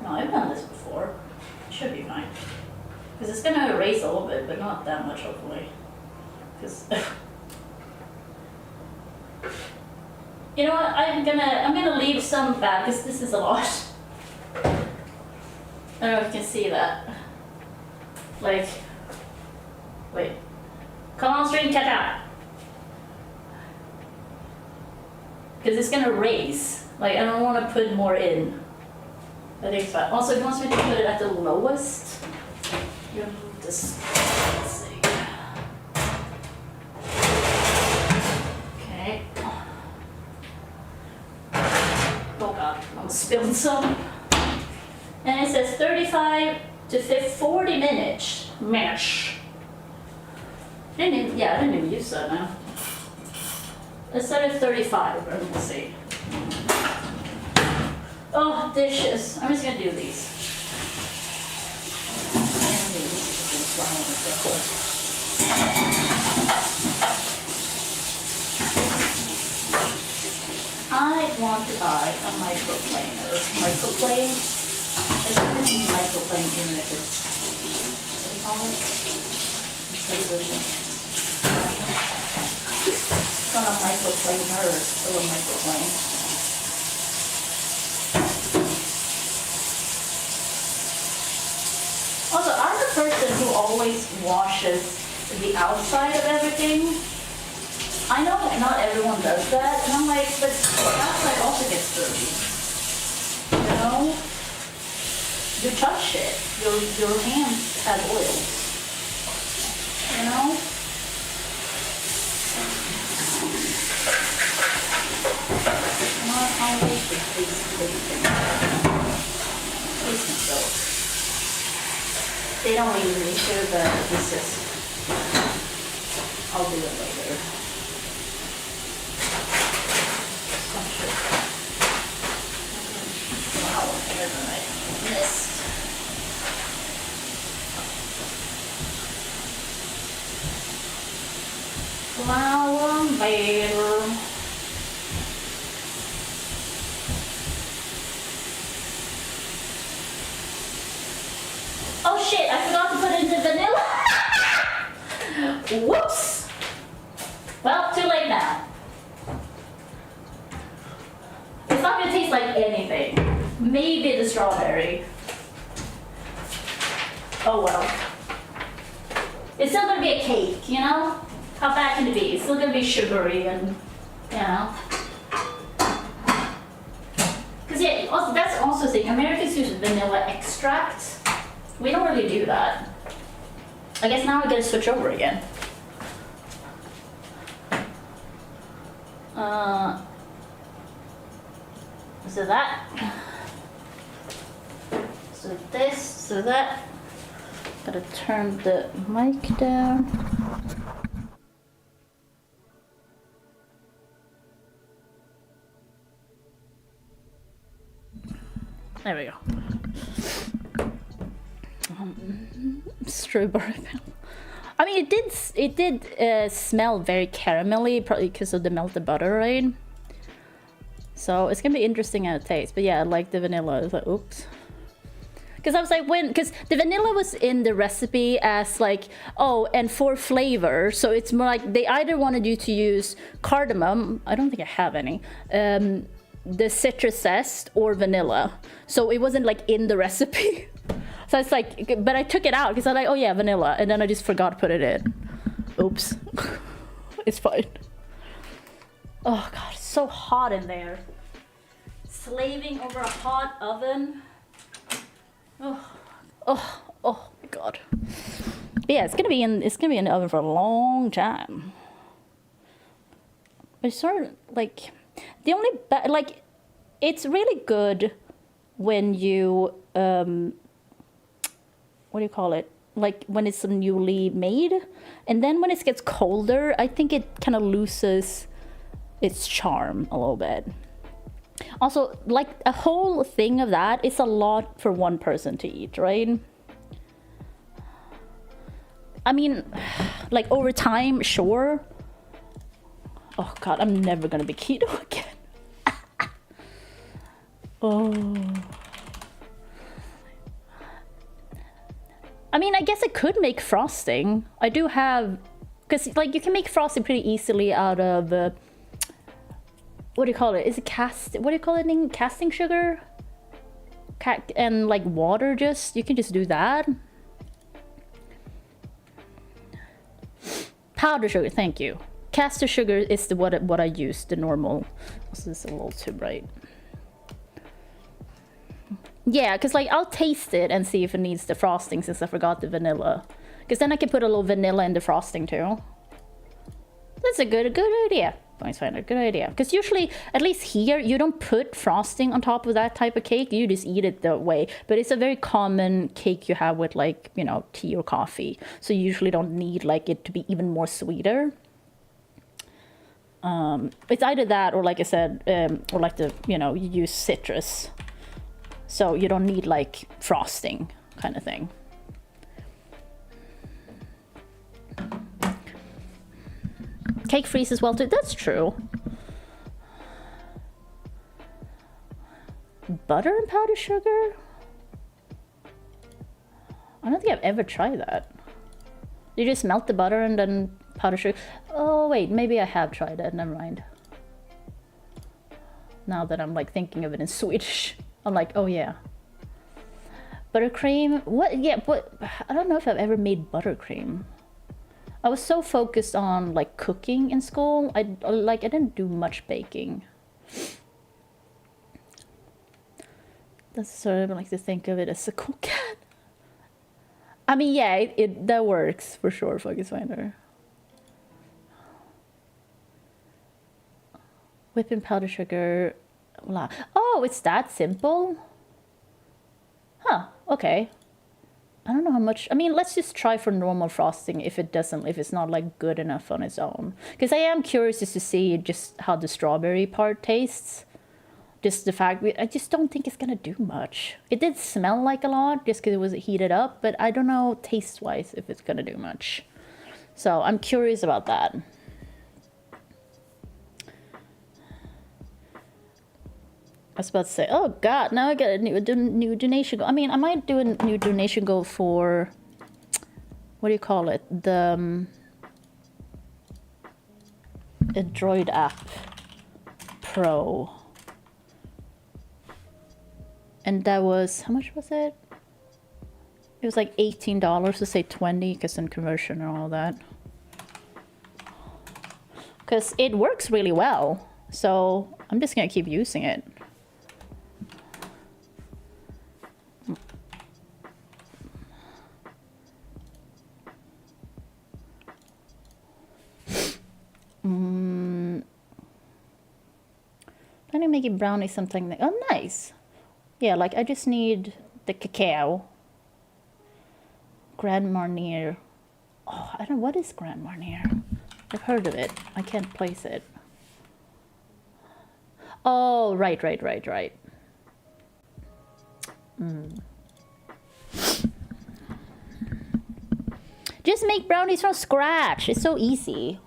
No, I've done this before. It should be fine. Because it's gonna erase a little bit, but not that much, hopefully. Because. You know what? I'm gonna leave some back because this is a lot. I don't know if you can see that. Like, wait. Come on, stream, catch up. Because it's gonna raise. Like, I don't want to put more in. I think it's fine. Also, if you want me to put it at the lowest, you move this. Let's see. Okay. Oh God, I'm spilling some. And it says 35 to 40 minutes mash. I didn't even use that now. Let's start at 35, and we'll see. Oh, dishes. I'm just gonna do these. I want to buy a microplane. Microplane? It's not a microplane even if it's, what do you call it? Television. It's not a microplane, or still a microplane. who always washes the outside of everything. I know that not everyone does that, and I'm like, but the outside also gets dirty. You know? You touch it. Your hands have oils. You know? Not always the thing. Please soap. They don't really need to, but it's just, I'll do it later. Wow, whatever I missed. Flour beer. Oh shit, I forgot to put in the vanilla. Whoops. Well, too late now. It's not gonna taste like anything. Maybe the strawberry. Oh well. It's still gonna be a cake, you know? How bad can it be? It's still gonna be sugary and, you know. Cause yeah, also, that's also the thing. Americans use vanilla extract. We don't really do that. I guess now we're gonna switch over again. So that. So this, so that. Gotta turn the mic down. There we go. Strawberry milk. I mean, it did smell very caramelly, probably because of the melted butter, right? So it's gonna be interesting how it tastes. But yeah, I like the vanilla. I was like, oops. Because I was like, because the vanilla was in the recipe as like, oh, and for flavor. So it's more like they either wanted you to use cardamom. I don't think I have any. The citrus zest or vanilla. So it wasn't like in the recipe. So it's like, but I took it out because I was like, oh yeah, vanilla. And then I just forgot to put it in. Oops. It's fine. Oh God, it's so hot in there. Slaving over a hot oven. Oh my God. But yeah, it's gonna be in the oven for a long time. It's sort of like, the only, like, it's really good when you, what do you call it? Like when it's newly made, and then when it gets colder, I think it kind of loses its charm a little bit. Also, like a whole thing of that is a lot for one person to eat, right? I mean, like over time, sure. Oh God, I'm never gonna be keto again. Oh. I mean, I guess I could make frosting. I do have, because like you can make frosting pretty easily out of, what do you call it? Is it what do you call it in casting sugar? And like water, you can just do that. Powder sugar, thank you. Caster sugar is what I use, the normal. This is a little too bright. Yeah, because like I'll taste it and see if it needs the frosting since I forgot the vanilla. Because then I can put a little vanilla in the frosting too. That's a good idea. Always find a good idea. Because usually, at least here, you don't put frosting on top of that type of cake. You just eat it that way. But it's a very common cake you have with like, you know, tea or coffee. So you usually don't need like it to be even more sweeter. It's either that or like I said, or like the, you know, you use citrus. So you don't need like frosting kind of thing. Cake freezes well too. That's true. Butter and powdered sugar? I don't think I've ever tried that. You just melt the butter and then powdered sugar. Oh wait, maybe I have tried it. Never mind. Now that I'm like thinking of it in Swedish, I'm like, oh yeah. Buttercream? What? Yeah, but I don't know if I've ever made buttercream. I was so focused on like cooking in school. I didn't do much baking. That's sort of like to think of it as a cool cat. I mean, yeah, that works for sure, Focus Finder. Whipping powder sugar. Voila. Oh, it's that simple? Huh, okay. I don't know how much. I mean, let's just try for normal frosting if it's not like good enough on its own. Because I am curious just to see just how the strawberry part tastes. Just the fact, I just don't think it's gonna do much. It did smell like a lot just because it was heated up, but I don't know taste-wise if it's gonna do much. So I'm curious about that. I was about to say, oh god, now I got a new donation goal. I mean, I might do a new donation goal for, what do you call it? The Android app Pro. And that was, how much was it? It was like $18 to say 20 because in conversion and all that. Because it works really well. So I'm just gonna keep using it. Planning making brownies something that, oh nice. Yeah, like I just need the cacao. Grand Marnier. Oh, I don't know, what is Grand Marnier? I've heard of it. I can't place it. Oh, right. Just make brownies from scratch. It's so easy.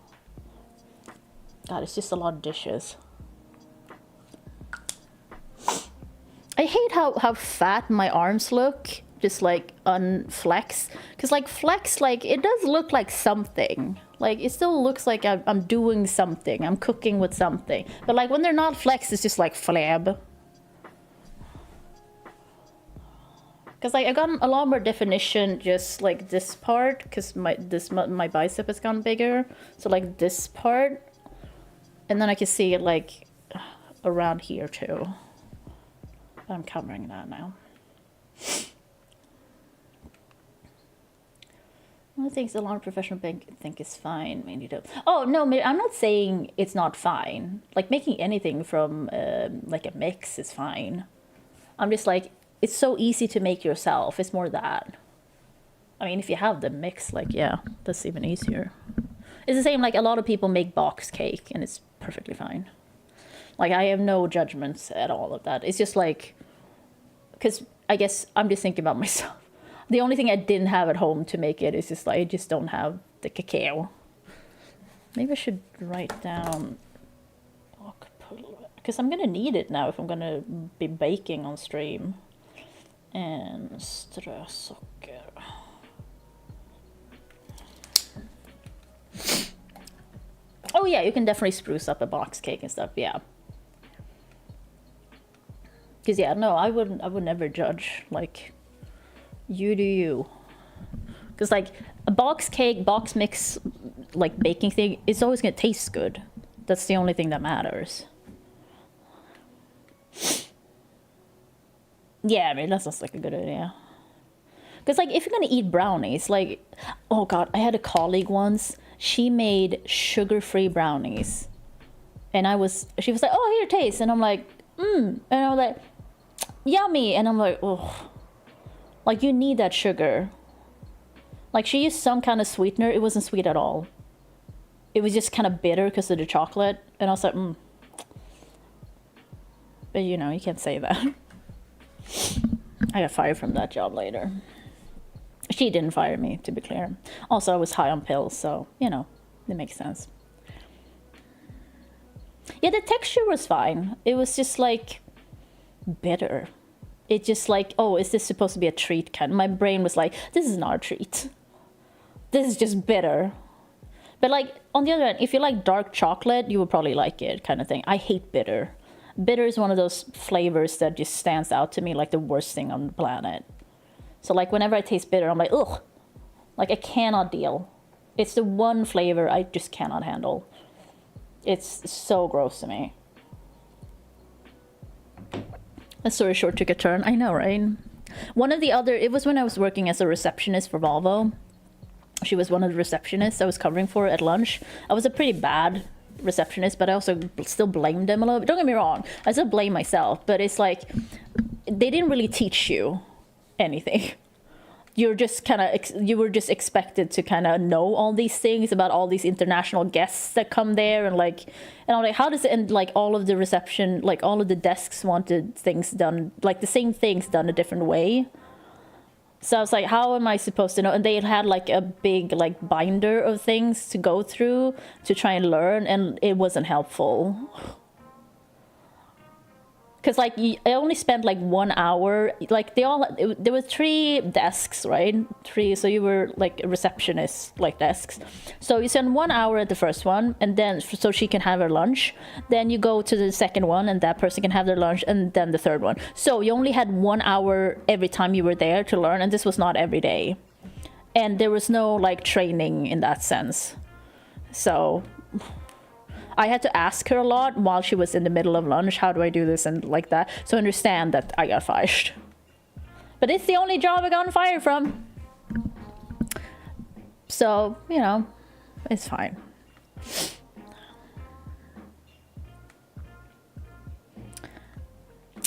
God, it's just a lot of dishes. I hate how fat my arms look, just like unflex. Because like flex, like it does look like something. Like it still looks like I'm doing something. I'm cooking with something. But like when they're not flexed, it's just like flab. Because like I got a lot more definition just like this part. Because my bicep has gone bigger. So like this part. And then I can see it like around here too. I'm covering that now. One of the things a lot of professional think is fine. Maybe don't. Oh no, I'm not saying it's not fine. Like making anything from like a mix is fine. I'm just like, it's so easy to make yourself. It's more that. I mean, if you have the mix, like yeah, that's even easier. It's the same. Like a lot of people make box cake, and it's perfectly fine. Like I have no judgments at all of that. It's just like, because I guess I'm just thinking about myself. The only thing I didn't have at home to make it is just like, I just don't have the cacao. Maybe I should write down, because I'm going to need it now if I'm going to be baking on stream. And strösocker. Oh yeah, you can definitely spruce up a box cake and stuff, yeah. Because yeah, no, I would never judge, like, you do you. Because like a box cake, box mix, like baking thing, it's always gonna taste good. That's the only thing that matters. Yeah, I mean, that sounds like a good idea. Because like if you're gonna eat brownies, like, oh god, I had a colleague once, she made sugar-free brownies. And she was like, oh, here, taste. And I'm like, and I was like, yummy. And I'm like, oh, like you need that sugar. Like she used some kind of sweetener. It wasn't sweet at all. It was just kind of bitter because of the chocolate. And I was like, But you know, you can't say that. I got fired from that job later. She didn't fire me, to be clear. Also, I was high on pills, so, you know, it makes sense. Yeah, the texture was fine. It was just like bitter. It just like, oh, is this supposed to be a treat kind? My brain was like, this is not a treat. This is just bitter. But like, on the other hand, if you like dark chocolate, you would probably like it kind of thing. I hate bitter. Bitter is one of those flavors that just stands out to me like the worst thing on the planet. So like whenever I taste bitter, I'm like, ugh. Like I cannot deal. It's the one flavor I just cannot handle. It's so gross to me. The story short took a turn. I know, right? One of the other, it was when I was working as a receptionist for Volvo. She was one of the receptionists I was covering for at lunch. I was a pretty bad receptionist, but I also still blamed them a little bit. Don't get me wrong, I still blame myself, but it's like they didn't really teach you anything. You're just kind of, you were just expected to kind of know all these things about all these international guests that come there, and I'm like, how does it, and like all of the reception, like all of the desks wanted things done, like the same things done a different way. So I was like, how am I supposed to know? And they had like a big like binder of things to go through to try and learn, and it wasn't helpful. Because like I only spent like 1 hour, like there were 3 desks, right? 3, so you were like a receptionist, like desks. So you spend 1 hour at the first one, and then so she can have her lunch. Then you go to the second one, and that person can have their lunch, and then the third one. So you only had 1 hour every time you were there to learn, and this was not every day. And there was no like training in that sense. So I had to ask her a lot while she was in the middle of lunch, how do I do this and like that, so understand that I got fired. But it's the only job I got fired from. So, you know, it's fine.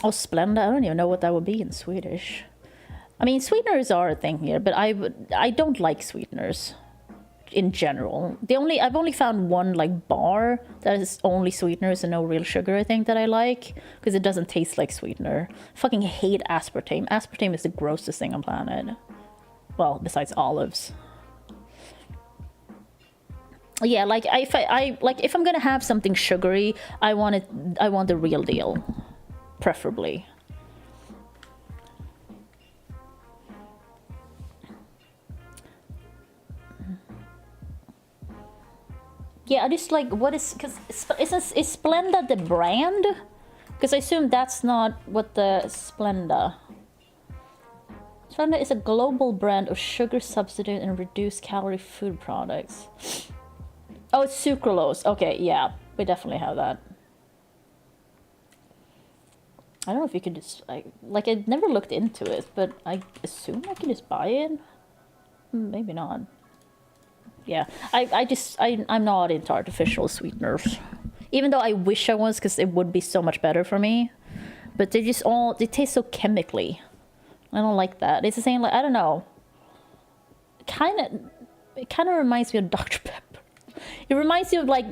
Oh, Splenda, I don't even know what that would be in Swedish. I mean, sweeteners are a thing here, but I don't like sweeteners. In general, I've only found one like bar that is only sweeteners and no real sugar, I think, that I like, because it doesn't taste like sweetener. Fucking hate aspartame. Aspartame is the grossest thing on the planet. Well, besides olives. Yeah, like if I'm gonna have something sugary, I want the real deal, preferably. Yeah, I just like, what is, because is Splenda the brand? Because I assume that's not what the Splenda. Splenda is a global brand of sugar substitute and reduced calorie food products. Oh, it's sucralose. Okay, yeah, we definitely have that. I don't know if you could just, I never looked into it, but I assume I can just buy it. Maybe not. Yeah, I'm not into artificial sweeteners. Even though I wish I was, because it would be so much better for me. But they taste so chemically. I don't like that. It's the same, like, I don't know. It kind of reminds me of Dr. Pepper. It reminds me of, like,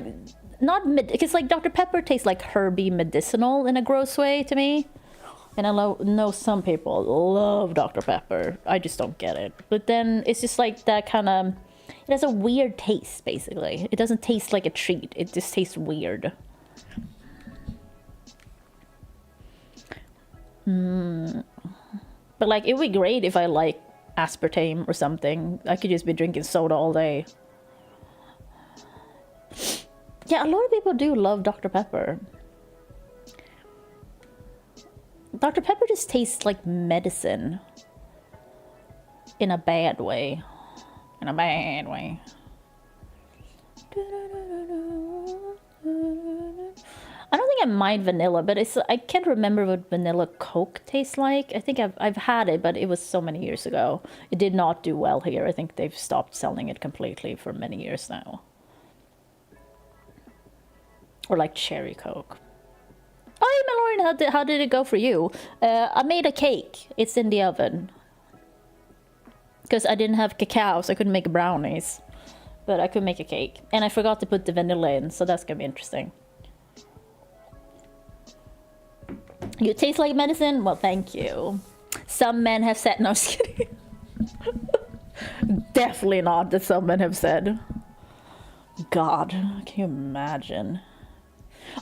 because, like, Dr. Pepper tastes like herby medicinal in a gross way to me. And I know some people love Dr. Pepper. I just don't get it. But then it's just like that kind of... It has a weird taste, basically. It doesn't taste like a treat. It just tastes weird. But, like, it would be great if I like aspartame or something. I could just be drinking soda all day. Yeah, a lot of people do love Dr. Pepper. Dr. Pepper just tastes like medicine. In a bad way. In a bad way. I don't think I mind vanilla, but I can't remember what vanilla Coke tastes like. I think I've had it, but it was so many years ago. It did not do well here. I think they've stopped selling it completely for many years now. Or like cherry Coke. Oh, Mallory, how did it go for you? I made a cake. It's in the oven. Because I didn't have cacao, so I couldn't make brownies. But I could make a cake. And I forgot to put the vanilla in, so that's gonna be interesting. You taste like medicine? Well, thank you. Some men have said... No, I'm just kidding. Definitely not that some men have said. God, can you imagine?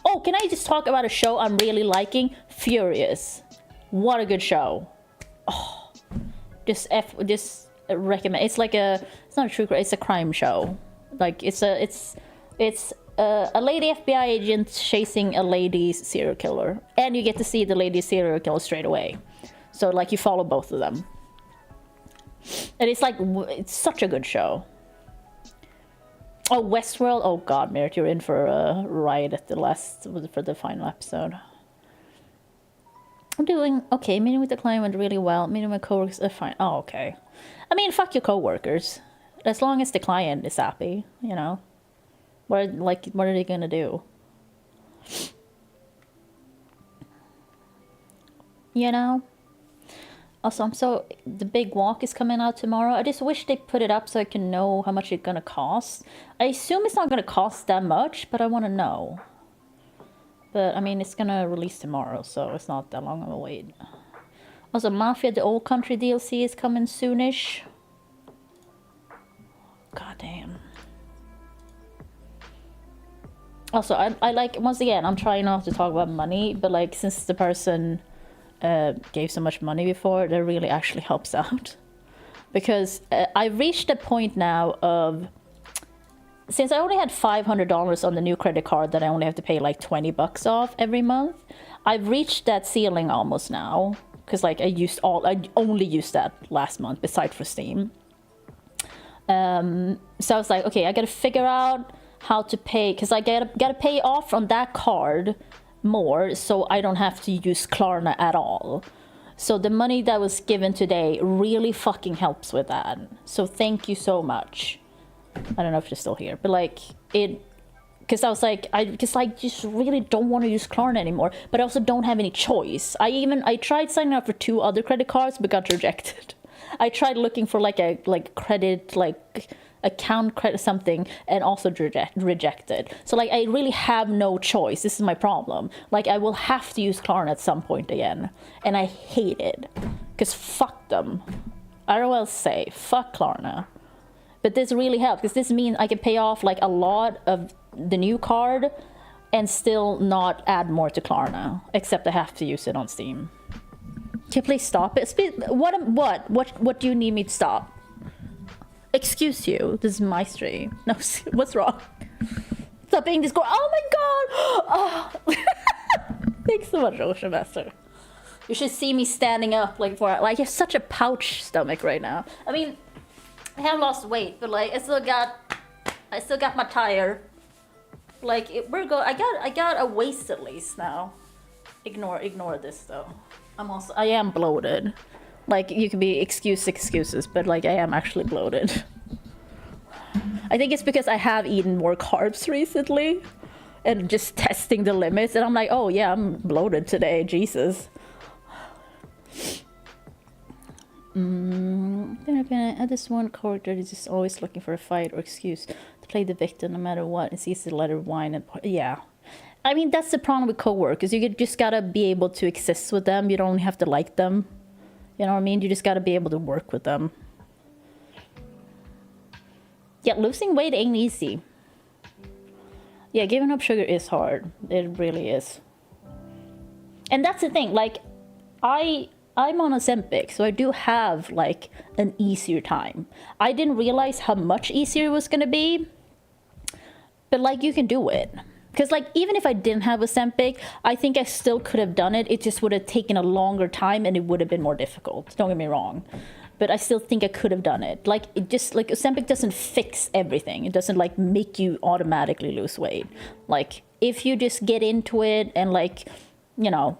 Oh, can I just talk about a show I'm really liking? Furious. What a good show. Oh, just recommend. It's like it's not a true crime, it's a crime show. Like it's a lady FBI agent chasing a lady serial killer, and you get to see the lady serial killer straight away. So like you follow both of them. And it's like, it's such a good show. Oh, Westworld. Oh God, Merritt, you're in for a ride at for the final episode. I'm doing okay. Meeting with the client went really well. Meeting with coworkers are fine. Oh, okay. I mean, fuck your coworkers. As long as the client is happy, you know. What are they gonna do? You know? Also, the big walk is coming out tomorrow. I just wish they put it up so I can know how much it's gonna cost. I assume it's not gonna cost that much, but I want to know. But, I mean, it's gonna release tomorrow, so it's not that long of a wait. Also, Mafia the Old Country DLC is coming soonish. God damn. Also, I like, once again, I'm trying not to talk about money, but like, since the person gave so much money before, that really actually helps out. Because I've reached a point now of, since I only had $500 on the new credit card that I only have to pay like 20 bucks off every month, I've reached that ceiling almost now. Because like I only used that last month, besides for Steam. So I was like, okay, I gotta figure out how to pay, because I gotta pay off on that card more, so I don't have to use Klarna at all. So the money that was given today really fucking helps with that. So thank you so much. I don't know if you're still here, but like it, because I was like, I just really don't want to use Klarna anymore, but I also don't have any choice. I tried signing up for 2 other credit cards, but got rejected. I tried looking for like a credit, like account credit something, and also rejected. So like I really have no choice. This is my problem. Like I will have to use Klarna at some point again, and I hate it because fuck them. I don't know what else to say. Fuck Klarna. But this really helps, because this means I can pay off like a lot of the new card and still not add more to Klarna, except I have to use it on Steam. Can you please stop it? What do you need me to stop? Excuse you, this is my stream. No, what's wrong? Stop being this girl. Oh my god! Oh. Thanks so much, Ocean Master. You should see me standing up like I have such a pouch stomach right now. I mean, I have lost weight, but like I still got my tire. Like I got a waist at least now. Ignore this though. I am bloated. Like you can be excuses, but like I am actually bloated. I think it's because I have eaten more carbs recently and just testing the limits, and I'm like, oh yeah, I'm bloated today, Jesus. This one character is just always looking for a fight or excuse to play the victim no matter what. It's easy to let her whine and yeah. I mean, that's the problem with coworkers. You just gotta be able to exist with them. You don't have to like them. You know what I mean? You just gotta be able to work with them. Yeah, losing weight ain't easy. Yeah, giving up sugar is hard. It really is. And that's the thing, like, I'm on Ozempic, so I do have, like, an easier time. I didn't realize how much easier it was gonna be, but, like, you can do it. Because, like, even if I didn't have Ozempic, I think I still could have done it. It just would have taken a longer time, and it would have been more difficult. Don't get me wrong. But I still think I could have done it. Like, it just, like, Ozempic doesn't fix everything. It doesn't, like, make you automatically lose weight. Like, if you just get into it and, like, you know,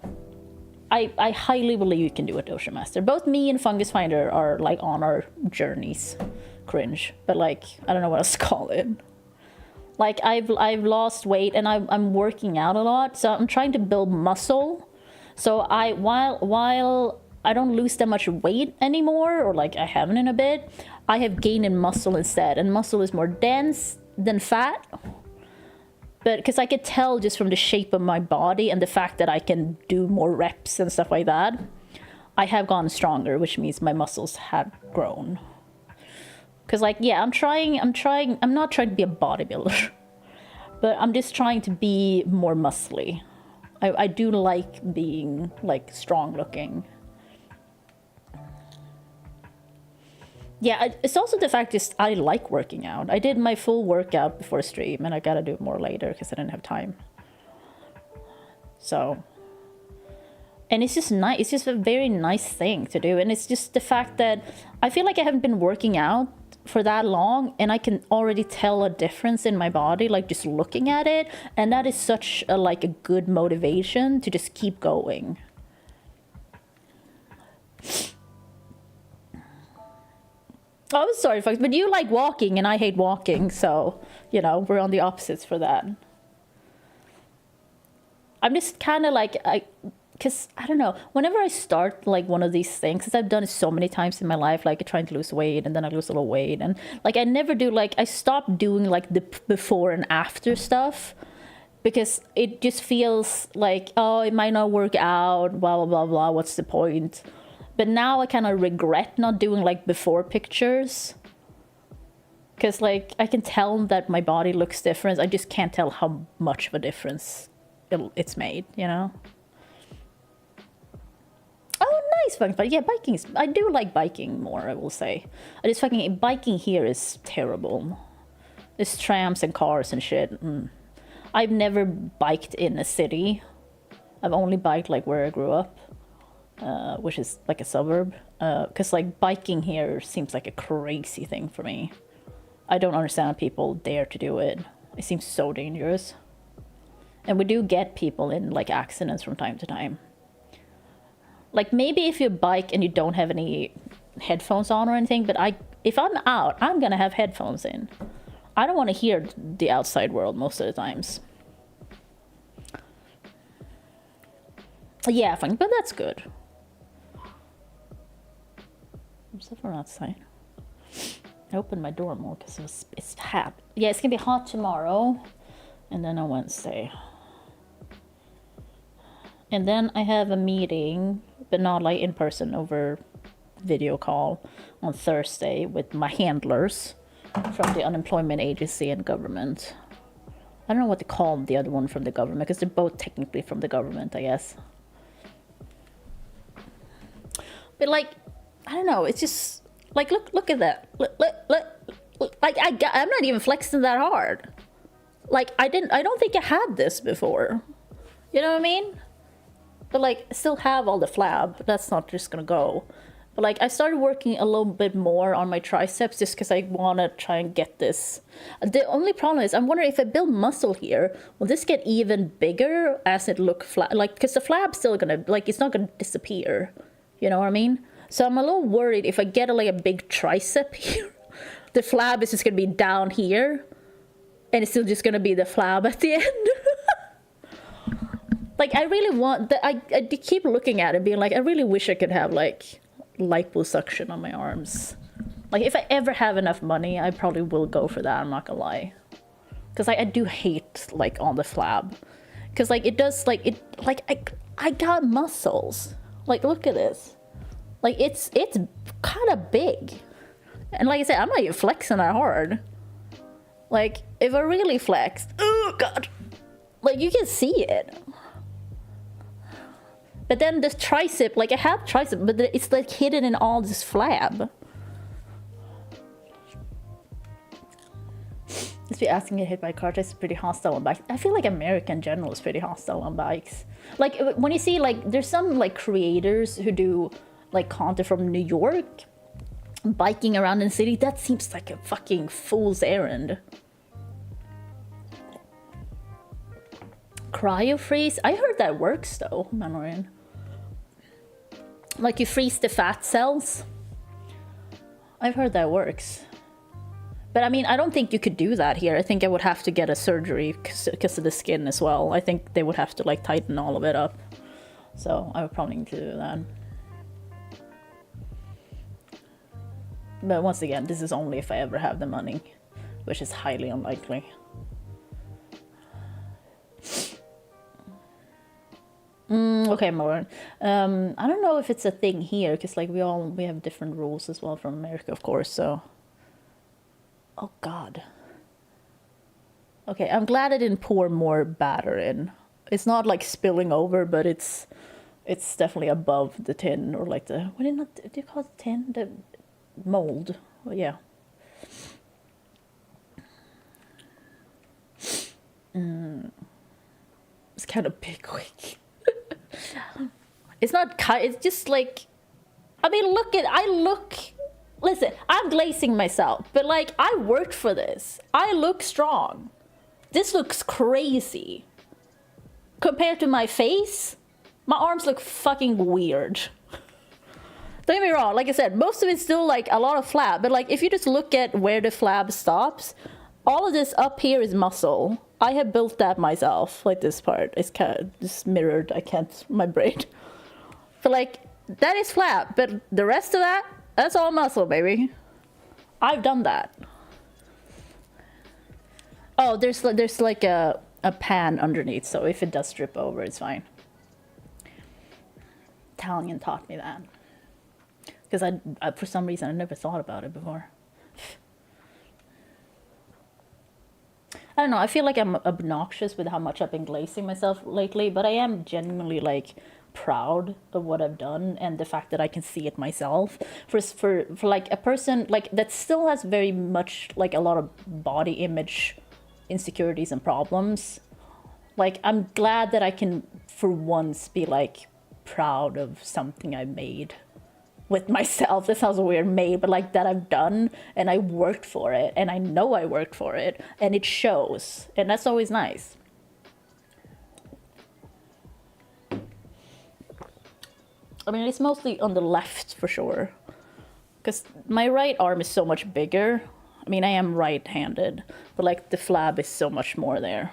I highly believe you can do it, Ocean Master. Both me and Fungus Finder are, like, on our journeys. Cringe. But, like, I don't know what else to call it. Like, I've lost weight, and I'm working out a lot, so I'm trying to build muscle. So while I don't lose that much weight anymore, or like I haven't in a bit, I have gained in muscle instead, and muscle is more dense than fat. But because I could tell just from the shape of my body and the fact that I can do more reps and stuff like that, I have gotten stronger, which means my muscles have grown. Because, like, yeah, I'm not trying to be a bodybuilder, but I'm just trying to be more muscly. I do like being, like, strong looking. Yeah, it's also the fact that I like working out. I did my full workout before stream, and I gotta do it more later because I didn't have time. So, And it's just nice. It's just a very nice thing to do. And it's just the fact that I feel like I haven't been working out for that long, and I can already tell a difference in my body, like just looking at it. And that is such a like a good motivation to just keep going. Oh, sorry, folks, but you like walking and I hate walking, so, you know, we're on the opposites for that. I'm just kind of like, because I don't know, whenever I start like one of these things, because I've done it so many times in my life, like trying to lose weight and then I lose a little weight, and like I never do, like I stopped doing like the before and after stuff because it just feels like, oh, it might not work out, blah, blah, blah, blah, what's the point? But now I kind of regret not doing like before pictures because like I can tell that my body looks different. I just can't tell how much of a difference it's made, you know? Oh, nice, but yeah, biking is, I do like biking more, I will say. I just fucking, biking here is terrible. There's trams and cars and shit. I've never biked in a city. I've only biked like where I grew up, which is like a suburb. Because like biking here seems like a crazy thing for me. I don't understand how people dare to do it. It seems so dangerous. And we do get people in like accidents from time to time. Like maybe if you bike and you don't have any headphones on or anything, but if I'm out, I'm gonna have headphones in. I don't want to hear the outside world most of the times. Yeah, fine, but that's good. I'm so far outside. I opened my door more because it's hot. Yeah, it's gonna be hot tomorrow, and then on Wednesday. And then I have a meeting, but not like in person, over video call on Thursday with my handlers from the unemployment agency and government. I don't know what to call the other one from the government because they're both technically from the government, I guess. But like, I don't know, it's just like, look at that. Look, like I'm not even flexing that hard. Like I don't think I had this before. You know what I mean? But like, I still have all the flab. That's not just gonna go. But like, I started working a little bit more on my triceps just because I want to try and get this. The only problem is, I'm wondering if I build muscle here, will this get even bigger as it look flat? Like, because the flab's still gonna, like, it's not gonna disappear. You know what I mean? So I'm a little worried if I get like a big tricep here, the flab is just gonna be down here, and it's still just gonna be the flab at the end. Like, I really want that. I keep looking at it being like, I really wish I could have like liposuction on my arms. Like, if I ever have enough money, I probably will go for that, I'm not gonna lie. Because I do hate like on the flab, because like it does, like it, like I got muscles. Like, look at this. Like, it's kind of big, and like I said, I'm not even flexing that hard. Like, if I really flexed, oh god, like you can see it. But then this tricep, like I have tricep, but it's like hidden in all this flab. Just be asking to get hit by a car, it's pretty hostile on bikes. I feel like America in general is pretty hostile on bikes. Like when you see, like, there's some like creators who do like content from New York, biking around in the city, that seems like a fucking fool's errand. Cryo freeze? I heard that works though, Manorin. Like you freeze the fat cells. I've heard that works. But I mean, I don't think you could do that here. I think I would have to get a surgery because of the skin as well. I think they would have to like tighten all of it up. So I would probably need to do that. But once again, this is only if I ever have the money, which is highly unlikely. Okay, Moran. I don't know if it's a thing here, because like we have different rules as well from America, of course, so. Oh god. Okay, I'm glad I didn't pour more batter in. It's not like spilling over, but it's definitely above the tin, or like the, what do you call it, tin? The mold. Well, yeah. It's kind of big, quick. It's not cut. It's just like, I mean, listen, I'm glazing myself, but like, I worked for this. I look strong. This looks crazy. Compared to my face, my arms look fucking weird. Don't get me wrong, like I said, most of it's still like a lot of flab, but like if you just look at where the flab stops, all of this up here is muscle. I have built that myself, like this part. It's kind of just mirrored, I can't, my brain. But like, that is flab, but the rest of that, that's all muscle, baby. I've done that. Oh, there's like a pan underneath, so if it does drip over, it's fine. Italian taught me that. Because I, for some reason, I never thought about it before. I don't know, I feel like I'm obnoxious with how much I've been glazing myself lately, but I am genuinely like proud of what I've done and the fact that I can see it myself. For like a person like that still has very much like a lot of body image insecurities and problems. Like, I'm glad that I can for once be like proud of something I made with myself. That sounds weird, made, but like that I've done, and I worked for it, and I know I worked for it, and it shows, and that's always nice. I mean, it's mostly on the left for sure, because my right arm is so much bigger. I mean, I am right-handed, but like the flab is so much more there.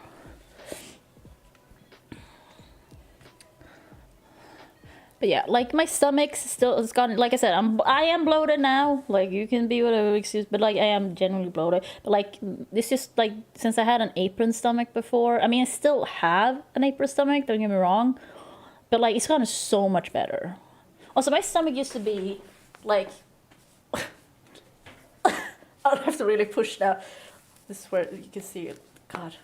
But yeah, like my stomach's still, it's gone, like I said, I am bloated now. Like, you can be whatever excuse, but like I am genuinely bloated. But like, it's just like, since I had an apron stomach before, I mean, I still have an apron stomach, don't get me wrong, but like, it's gotten so much better. Also, my stomach used to be like, I'll have to really push now. This is where you can see it, God.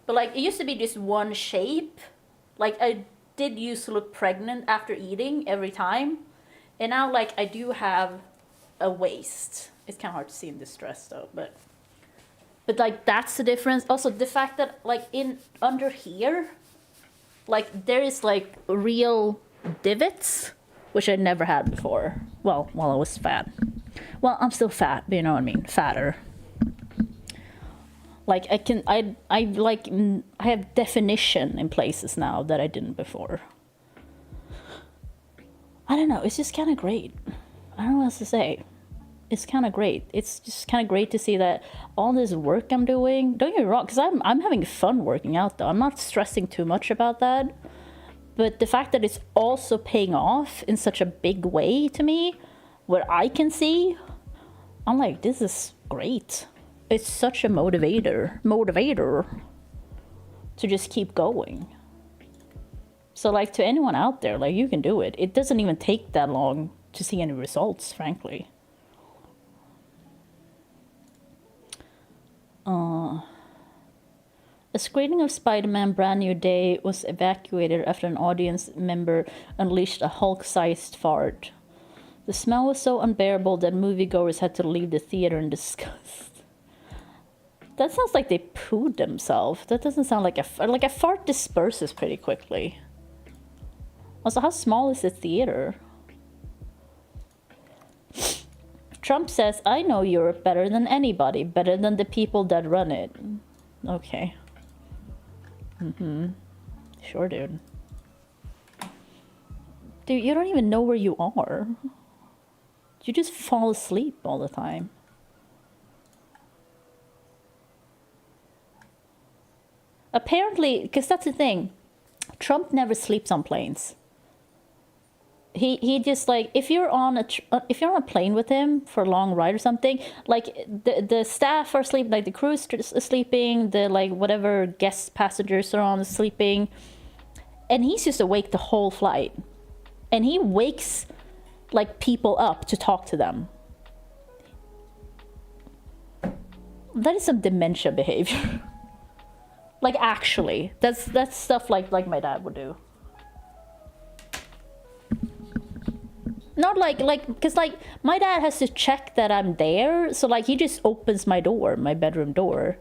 But like, it used to be just one shape. Like, I did used to look pregnant after eating every time, and now like I do have a waist. It's kind of hard to see in this dress though, but like that's the difference. Also, the fact that like in under here, like there is like real divots, which I never had before. Well, while I was fat. Well, I'm still fat, but you know what I mean, fatter. Like I have definition in places now that I didn't before. I don't know, it's just kind of great. I don't know what else to say. It's kind of great. It's just kind of great to see that all this work I'm doing, don't get me wrong, because I'm having fun working out though. I'm not stressing too much about that. But the fact that it's also paying off in such a big way to me, where I can see, I'm like, this is great. It's such a motivator to just keep going. So like, to anyone out there, like, you can do it. It doesn't even take that long to see any results, frankly. A screening of Spider-Man Brand New Day was evacuated after an audience member unleashed a Hulk-sized fart. The smell was so unbearable that moviegoers had to leave the theater in disgust. That sounds like they pooed themselves. That doesn't sound like a fart disperses pretty quickly. Also, how small is the theater? Trump says, I know Europe better than anybody, better than the people that run it. Okay. Sure, dude. Dude, you don't even know where you are. You just fall asleep all the time. Apparently, because that's the thing, Trump never sleeps on planes. He just like, if you're on a plane with him for a long ride or something, like the staff are sleeping, like the crew is sleeping, the like whatever guest passengers are on is sleeping, and he's just awake the whole flight, and he wakes like people up to talk to them. That is some dementia behavior. Like, actually, that's stuff like my dad would do. Not like, because like my dad has to check that I'm there, so like he just opens my door, my bedroom door.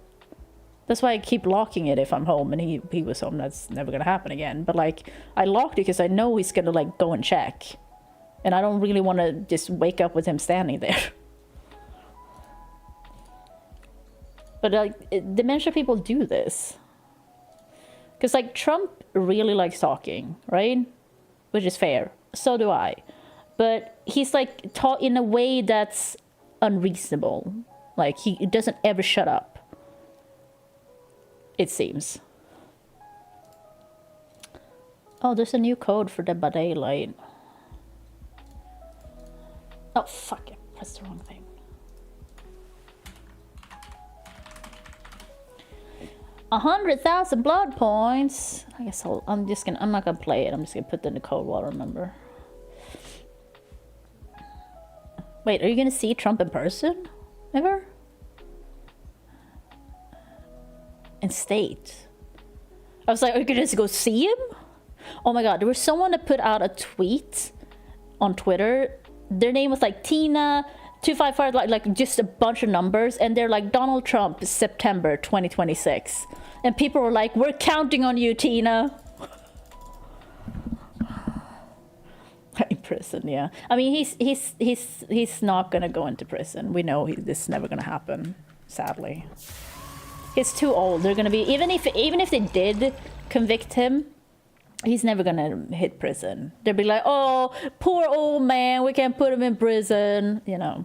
That's why I keep locking it if I'm home, and he was home. That's never gonna happen again. But like, I locked it because I know he's gonna like go and check, and I don't really want to just wake up with him standing there. But like, dementia people do this, because like Trump really likes talking, right? Which is fair. So do I. But he's like taught in a way that's unreasonable. Like he doesn't ever shut up. It seems. Oh, there's a new code for Dead by Daylight. Oh, fuck it. Pressed the wrong thing. $100,000 blood points. I guess I'm not gonna play it. I'm just gonna put in the code while I remember. Wait, are you gonna see Trump in person? Ever? In state. I was like, are you gonna just go see him? Oh my god, there was someone that put out a tweet on Twitter. Their name was like Tina 255, like just a bunch of numbers, and they're like Donald Trump September 2026, and people were like, we're counting on you, Tina. In prison, yeah. I mean, he's not gonna go into prison. We know this is never gonna happen, sadly. He's too old. They're gonna be, even if they did convict him, he's never gonna hit prison. They'll be like, oh, poor old man, we can't put him in prison, you know.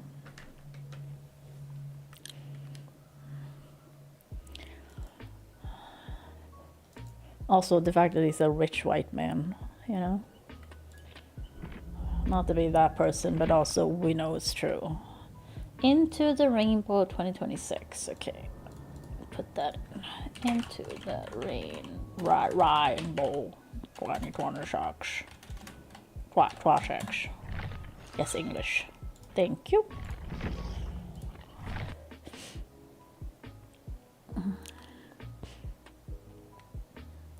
Also, the fact that he's a rich white man, you know. Not to be that person, but also we know it's true. Into the Rainbow 2026, okay. Put that into the Rainbow 2026. 26. Yes, English. Thank you.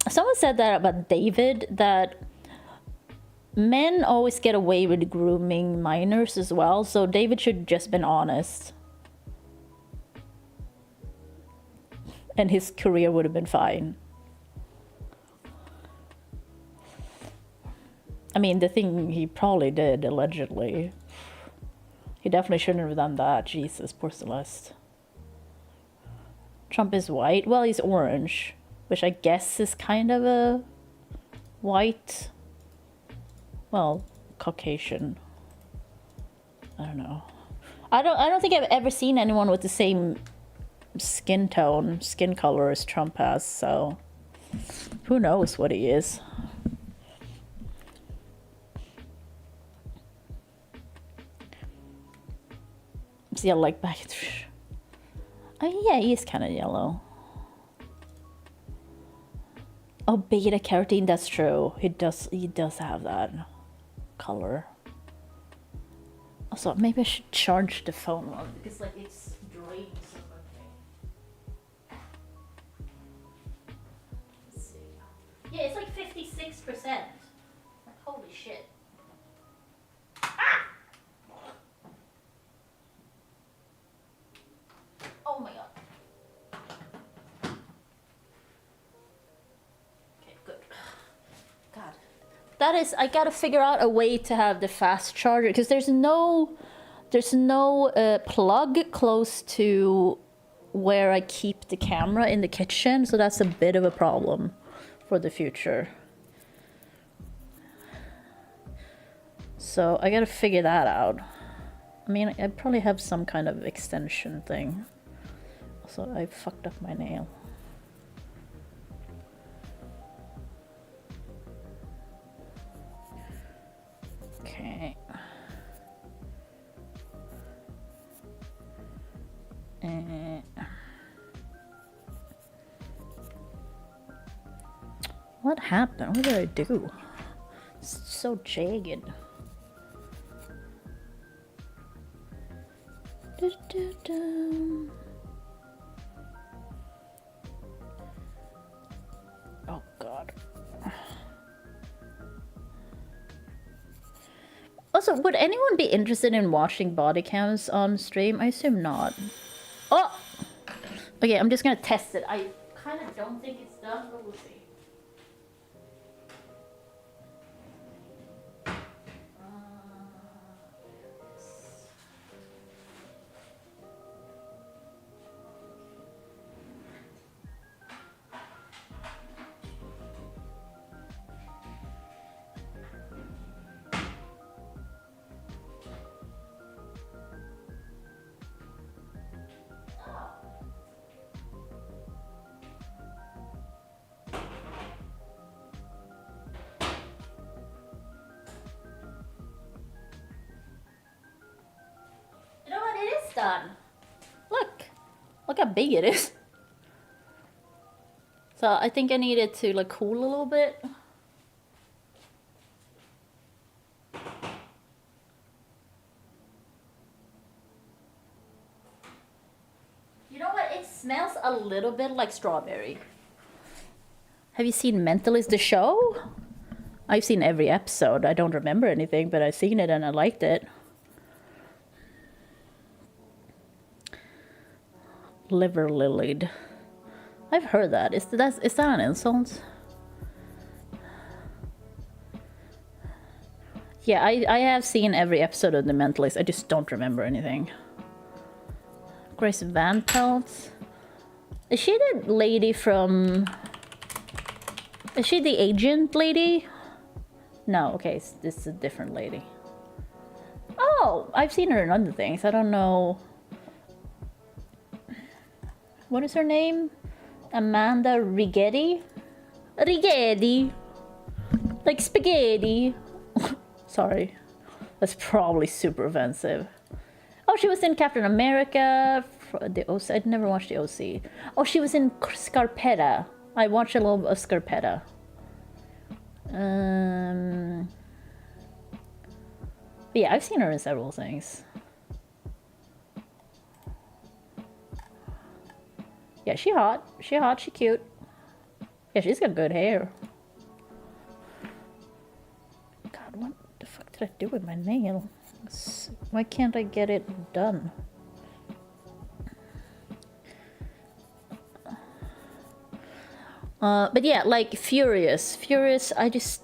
Someone said that about David, that men always get away with grooming minors as well, so David should just been honest. And his career would have been fine. I mean, the thing he probably did, allegedly. He definitely shouldn't have done that. Jesus, poor Celeste. Trump is white. Well, he's orange, which I guess is kind of a white, well, Caucasian. I don't know. I don't think I've ever seen anyone with the same skin color as Trump has, so who knows what he is. See, I like back. Oh yeah, he is kind of yellow. Oh, beta carotene, that's true. He does have that color. Also, maybe I should charge the phone well, because like it's drained so quickly. Let's see. Yeah, it's like 56%. Like, holy shit. Ah! Oh my god. Okay, good. God. That is, I gotta figure out a way to have the fast charger, because there's no plug close to where I keep the camera in the kitchen, so that's a bit of a problem for the future. So I gotta figure that out. I mean, I probably have some kind of extension thing. Also, I fucked up my nail. Okay. What happened? What did I do? It's so jagged. Oh god. Also, would anyone be interested in watching body cams on stream? I assume not. Oh! Okay, I'm just gonna test it. I kind of don't think it's done, but we'll see. You know what? It is done. Look how big it is. So I think I need it to like cool a little bit. You know what? It smells a little bit like strawberry. Have you seen Mentalist the show? I've seen every episode. I don't remember anything, but I've seen it and I liked it. Liver lilied. I've heard that. Is that an insult? Yeah, I have seen every episode of The Mentalist. I just don't remember anything. Grace Van Pelt. Is she the lady from... Is she the agent lady? No, okay, this is a different lady. Oh, I've seen her in other things. I don't know... What is her name? Amanda Rigetti? Rigetti! Like spaghetti. Sorry. That's probably super offensive. Oh, she was in Captain America. The OC. I'd never watched the OC. Oh, she was in Scarpetta. I watched a little bit of Scarpetta. Yeah, I've seen her in several things. Yeah, she hot. She hot. She cute. Yeah, she's got good hair. God, what the fuck did I do with my nail? Why can't I get it done? But yeah, like Furious,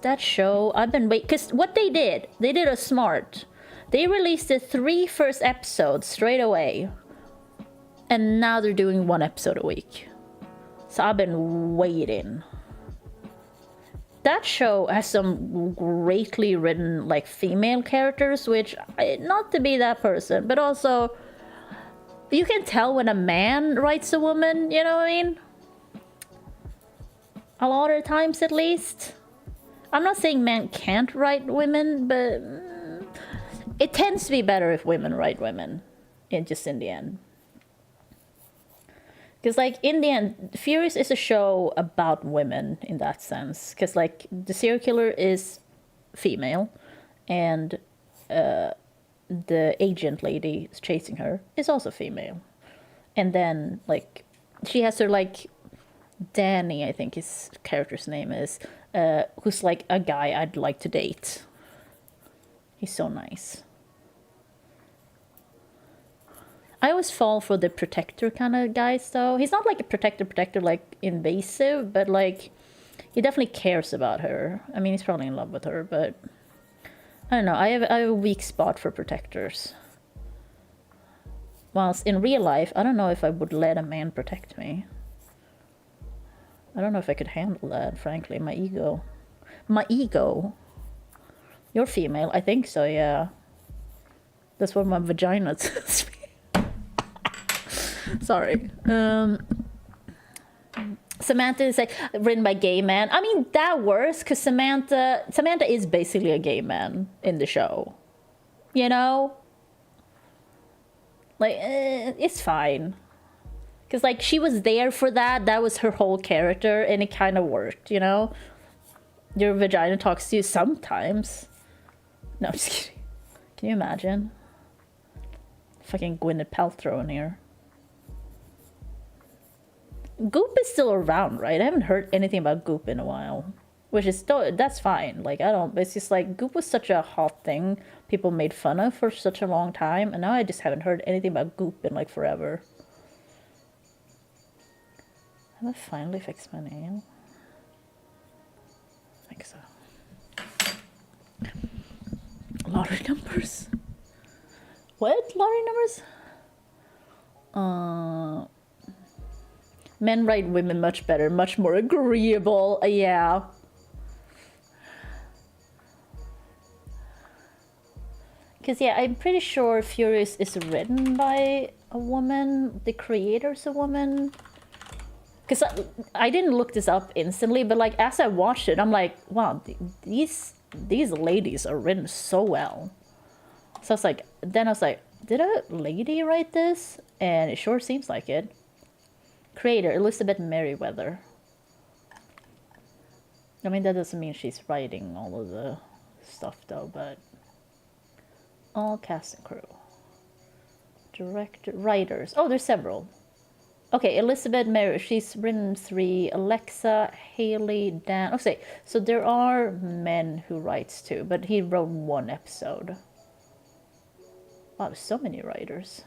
that show, I've been waiting, because what they did a smart. They released the 3 first episodes straight away. And now they're doing 1 episode a week. So I've been waiting. That show has some greatly written, like, female characters, which, not to be that person, but also, you can tell when a man writes a woman, you know what I mean? A lot of times, at least. I'm not saying men can't write women, but it tends to be better if women write women, in the end. Because, like, in the end, Furious is a show about women in that sense. Because, like, the serial killer is female, and the agent lady chasing her is also female. And then, like, she has her, like, Danny, I think his character's name is, who's, like, a guy I'd like to date. He's so nice. I always fall for the protector kind of guys, though. He's not like a protector, like, invasive, but, like, he definitely cares about her. I mean, he's probably in love with her, but... I don't know, I have a weak spot for protectors. Whilst in real life, I don't know if I would let a man protect me. I don't know if I could handle that, frankly. My ego. My ego? You're female? I think so, yeah. That's what my vagina says. Sorry. Samantha is like written by gay man. I mean, that works because Samantha is basically a gay man in the show. You know? Like, it's fine. Because, like, she was there for that. That was her whole character, and it kind of worked, you know? Your vagina talks to you sometimes. No, I'm just kidding. Can you imagine? Fucking Gwyneth Paltrow in here. Goop is still around, right? I haven't heard anything about Goop in a while. Which is still, that's fine. Like, I don't, it's just like, Goop was such a hot thing people made fun of for such a long time. And now I just haven't heard anything about Goop in, like, forever. Have I finally fixed my nail? I think so. Lottery numbers. What? Lottery numbers? Men write women much better, much more agreeable. Yeah. Because, yeah, I'm pretty sure Furious is written by a woman. The creator's a woman. Because I didn't look this up instantly, but, like, as I watched it, I'm like, wow, these ladies are written so well. So I was like, then I was like, did a lady write this? And it sure seems like it. Creator, Elizabeth Merriweather. I mean, that doesn't mean she's writing all of the stuff, though, but... All cast and crew. Director, writers. Oh, there's several. Okay, Elizabeth Merriweather, she's written 3. Alexa, Haley, Dan. Okay, so there are men who writes too, but he wrote 1 episode. Wow, so many writers.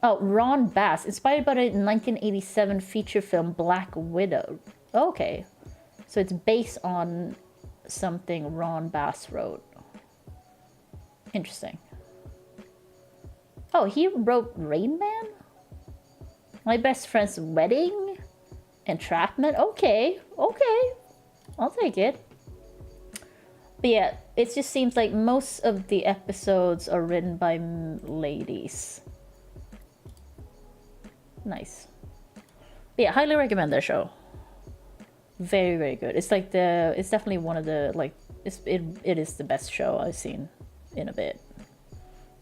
Oh, Ron Bass, inspired by the 1987 feature film Black Widow. Okay, so it's based on something Ron Bass wrote. Interesting. Oh, he wrote Rain Man? My Best Friend's Wedding? Entrapment? Okay, okay. I'll take it. But yeah, it just seems like most of the episodes are written by ladies. Nice. But yeah, highly recommend that show. Very, very good. It's like it's definitely one of the, like, it is the best show I've seen in a bit,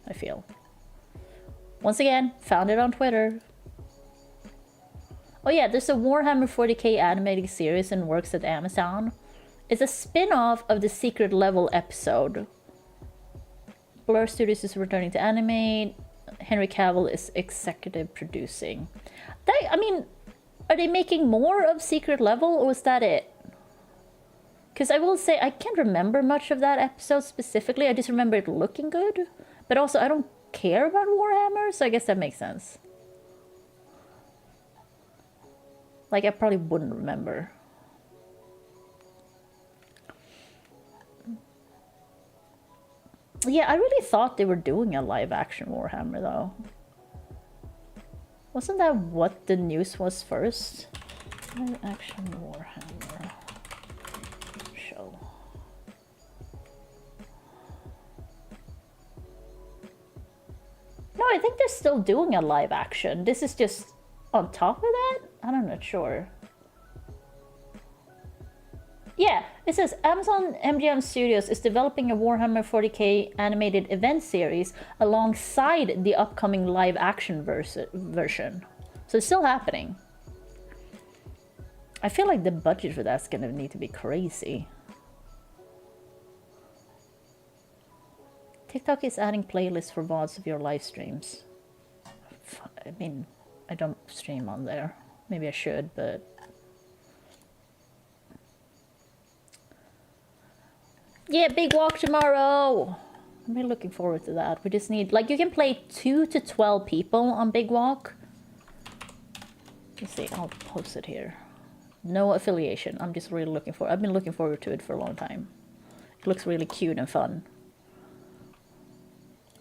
I feel. Once again, found it on Twitter. Oh yeah, there's a Warhammer 40k animated series and works at Amazon. It's a spin-off of the Secret Level episode. Blur Studios is returning to animate. Henry Cavill is executive producing. I mean, are they making more of Secret Level, or was that it? Because I will say, I can't remember much of that episode specifically. I just remember it looking good. But also, I don't care about Warhammer, so I guess that makes sense. Like, I probably wouldn't remember. Yeah, I really thought they were doing a live-action Warhammer, though. Wasn't that what the news was first? Live-action Warhammer show. No, I think they're still doing a live-action. This is just on top of that? I'm not sure. Yeah, it says Amazon MGM Studios is developing a Warhammer 40k animated event series alongside the upcoming live action version. So it's still happening. I feel like the budget for that's gonna need to be crazy. TikTok is adding playlists for VODs of your live streams. I mean, I don't stream on there. Maybe I should, but... Yeah, big walk tomorrow! I'm really looking forward to that. We just need... Like, you can play 2 to 12 people on Big Walk. Let's see, I'll post it here. No affiliation. I'm just really looking for... I've been looking forward to it for a long time. It looks really cute and fun.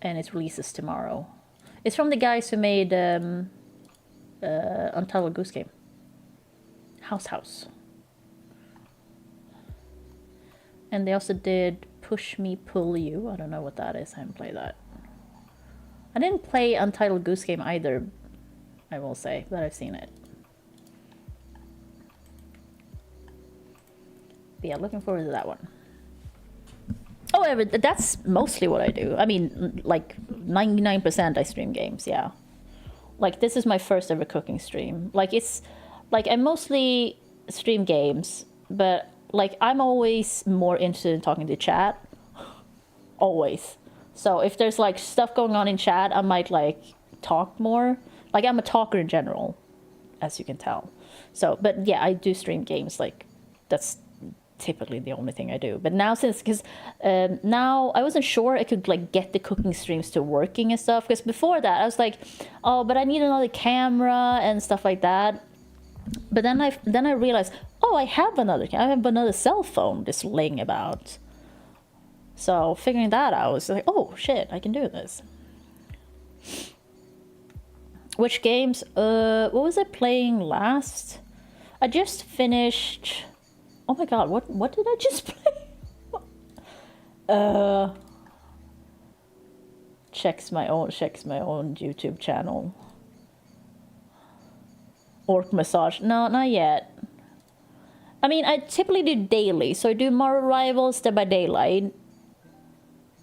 And it releases tomorrow. It's from the guys who made Untitled Goose Game. House. And they also did Push Me, Pull You. I don't know what that is. I haven't played that. I didn't play Untitled Goose Game either, I will say, but I've seen it. But yeah, looking forward to that one. However, that's mostly what I do. I mean, like 99% I stream games, yeah. Like, this is my first ever cooking stream. Like, it's... Like, I mostly stream games, but... Like, I'm always more interested in talking to chat. Always. So if there's, like, stuff going on in chat, I might, like, talk more. Like, I'm a talker in general, as you can tell. So, but yeah, I do stream games. Like, that's typically the only thing I do. But now because now I wasn't sure I could like get the cooking streams to working and stuff. Because before that I was like, oh, but I need another camera and stuff like that. But then I realized, oh, I have another cell phone just laying about. So figuring that out, I was like, oh shit, I can do this. Which games? What was I playing last? I just finished. Oh my god, what did I just play? Checks my own YouTube channel. Orc massage. No, not yet. I mean, I typically do daily, so I do Marvel Rivals, Dead by Daylight.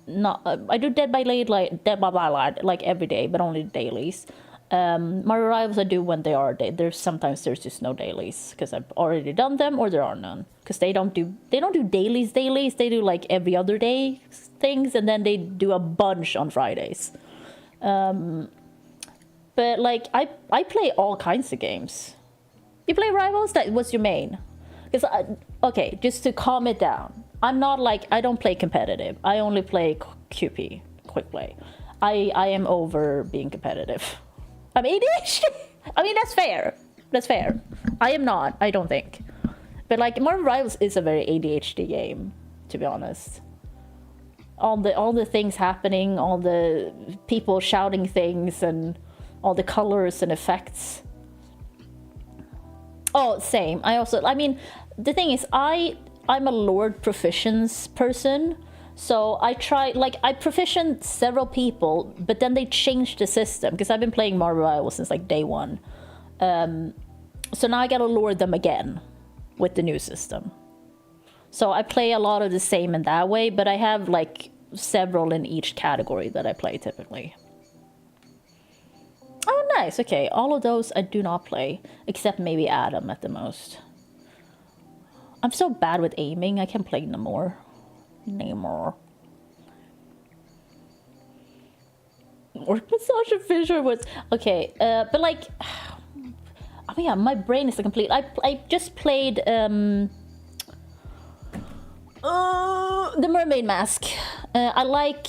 I do Dead by Daylight like every day, but only dailies. Marvel Rivals I do when they are sometimes there's just no dailies because I've already done them or there are none because they don't do dailies. They do like every other day things, and then they do a bunch on Fridays. But like I play all kinds of games. You play Rivals? What's your main? Because okay, just to calm it down, I'm not like, I don't play competitive. I only play QP, quick play. I am over being competitive. I'm ADHD. I mean, that's fair. That's fair. I am not, I don't think. But like Marvel Rivals is a very ADHD game, to be honest. All the things happening, all the people shouting things, and all the colors and effects. Oh, same. I mean, the thing is, I'm a Lord Proficience person. So I proficient several people, but then they changed the system because I've been playing Marvel Rivals since like day one. So now I gotta lure them again with the new system. So I play a lot of the same in that way, but I have like several in each category that I play typically. Oh, nice. Okay, all of those I do not play, except maybe Adam at the most. I'm so bad with aiming, I can't play no more. Or massage and Fisher was okay, but like, I mean, yeah, my brain is a complete. I just played the Mermaid Mask. I like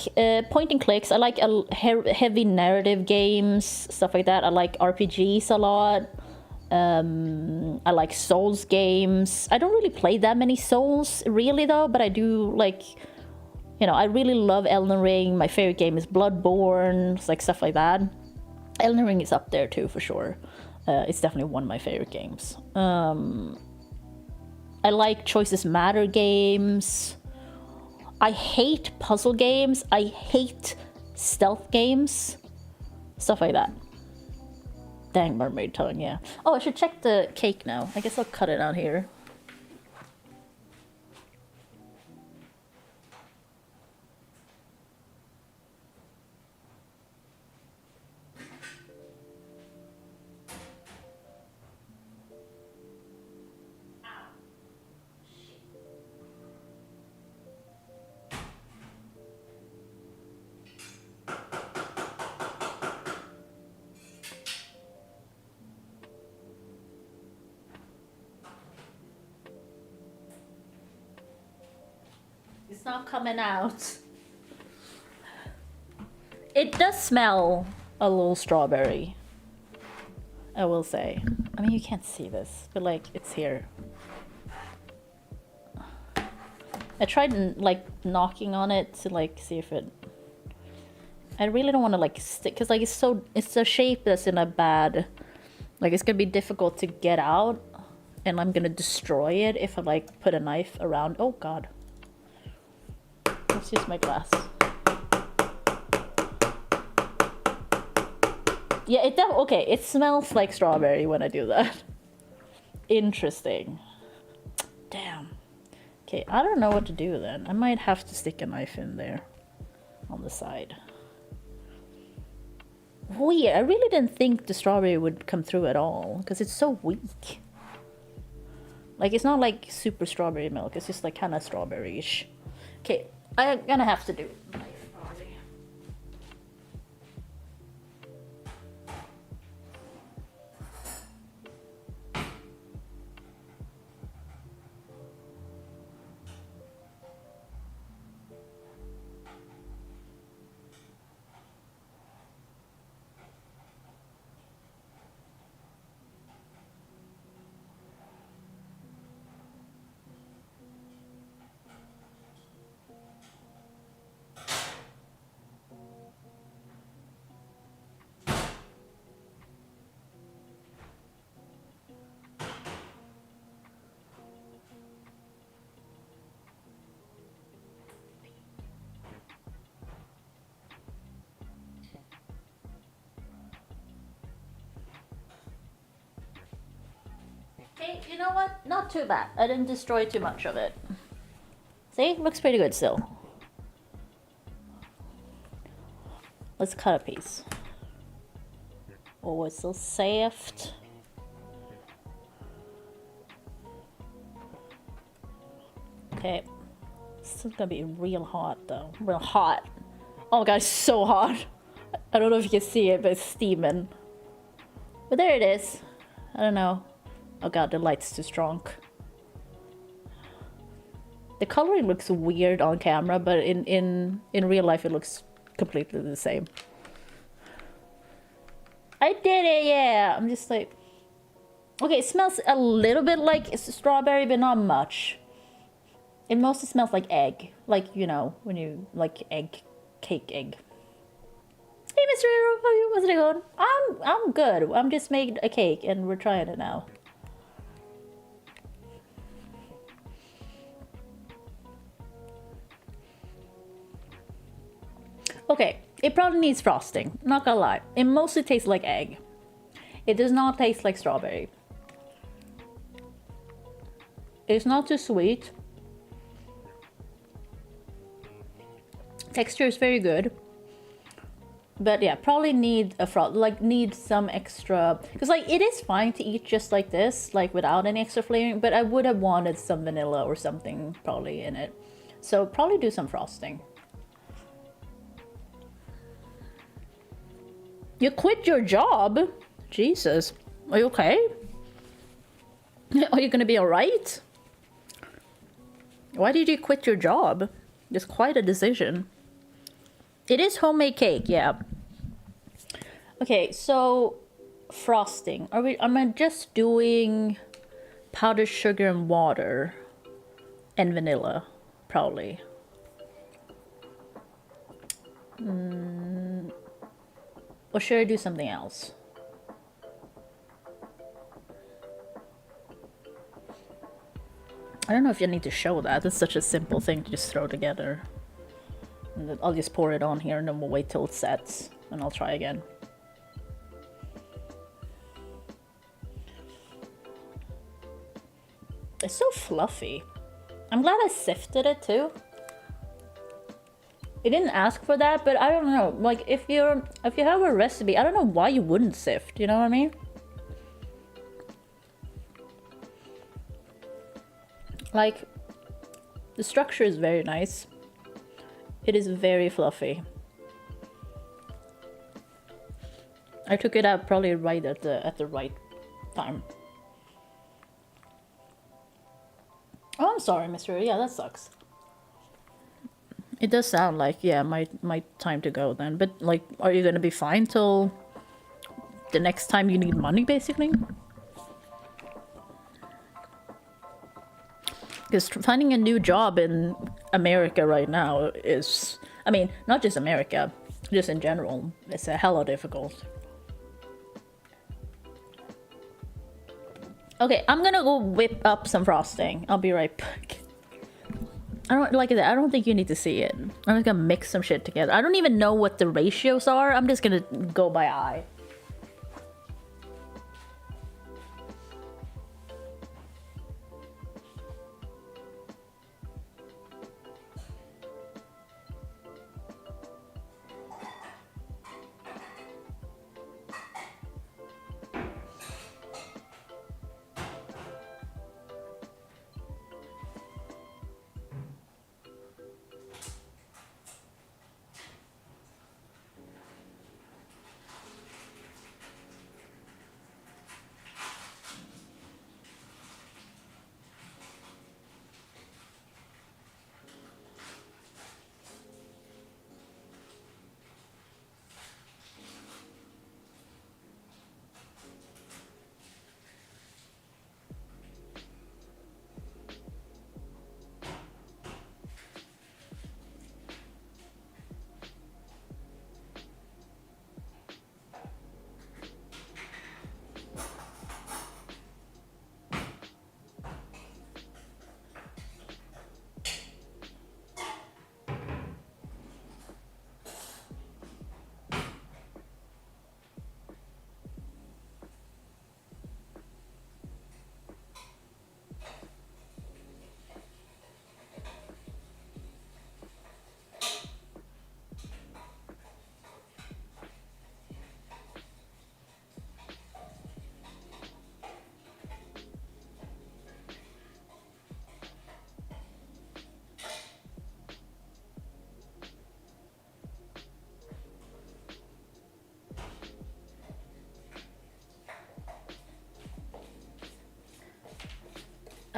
point and clicks. I like heavy narrative games, stuff like that. I like RPGs a lot. I like Souls games. I don't really play that many Souls, really, though, but I do like, you know, I really love Elden Ring. My favorite game is Bloodborne, like stuff like that. Elden Ring is up there too, for sure. It's definitely one of my favorite games. I like Choices Matter games. I hate puzzle games. I hate stealth games. Stuff like that. Dang, mermaid tongue, yeah. Oh, I should check the cake now. I guess I'll cut it out here. It's not coming out. It does smell a little strawberry, I will say. I mean, you can't see this, but like, it's here. I tried like knocking on it to like see if it... I really don't want to like stick, because like it's a shape that's in a bad... Like, it's gonna be difficult to get out, and I'm gonna destroy it if I like put a knife around. Oh god. Let's use my glass. Yeah, okay, it smells like strawberry when I do that. Interesting. Damn. Okay, I don't know what to do then. I might have to stick a knife in there on the side. Weird. I really didn't think the strawberry would come through at all because it's so weak. Like, it's not like super strawberry milk. It's just like kind of strawberry-ish. Okay, I'm gonna have to do knife probably. Okay, you know what? Not too bad. I didn't destroy too much of it. See? Looks pretty good still. Let's cut a piece. Oh, it's still soft. Okay. This is gonna be real hot though. Real hot. Oh my god, it's so hot. I don't know if you can see it, but it's steaming. But there it is. I don't know. Oh god, the light's too strong. The coloring looks weird on camera, but in real life it looks completely the same. I did it, yeah! I'm just like... Okay, it smells a little bit like strawberry, but not much. It mostly smells like egg. Like, you know, when you... like egg. Cake egg. Hey, Mr. Hero, how are you? How's it going? I'm good. I'm just making a cake, and we're trying it now. Okay, it probably needs frosting. Not gonna lie. It mostly tastes like egg. It does not taste like strawberry. It's not too sweet. Texture is very good. But yeah, probably need a frost, like need some extra, because like it is fine to eat just like this, like without any extra flavoring, but I would have wanted some vanilla or something probably in it. So probably do some frosting. You quit your job? Jesus. Are you okay? Are you gonna be alright? Why did you quit your job? It's quite a decision. It is homemade cake, yeah. Okay, so frosting. Am I just doing powdered sugar and water and vanilla? Probably. Or should I do something else? I don't know if you need to show that. It's such a simple thing to just throw together. And then I'll just pour it on here and then we'll wait till it sets. And I'll try again. It's so fluffy. I'm glad I sifted it too. It didn't ask for that, but I don't know. Like if you have a recipe, I don't know why you wouldn't sift. You know what I mean? Like the structure is very nice. It is very fluffy. I took it out probably right at the right time. Oh, I'm sorry, Mr. Yeah, that sucks. It does sound like, yeah, my time to go then. But, like, are you gonna be fine till the next time you need money, basically? Because finding a new job in America right now is... I mean, not just America, just in general. It's a hella difficult. Okay, I'm gonna go whip up some frosting. I'll be right back. I don't think you need to see it. I'm just gonna mix some shit together. I don't even know what the ratios are. I'm just gonna go by eye.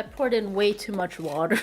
I poured in way too much water.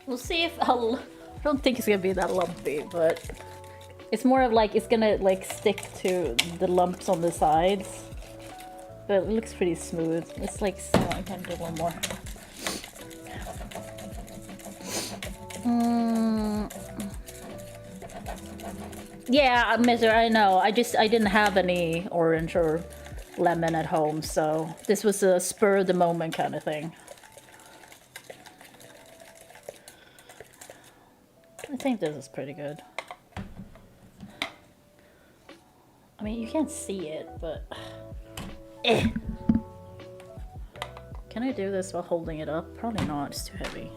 We'll see if I'll... I don't think it's gonna be that lumpy, but... It's more of like, it's gonna like stick to the lumps on the sides. But it looks pretty smooth. It's like, so I can do one more. Yeah, mister, I know. I didn't have any orange or lemon at home, so this was a spur of the moment kind of thing. I think this is pretty good. I mean, you can't see it, but... Can I do this while holding it up? Probably not, it's too heavy.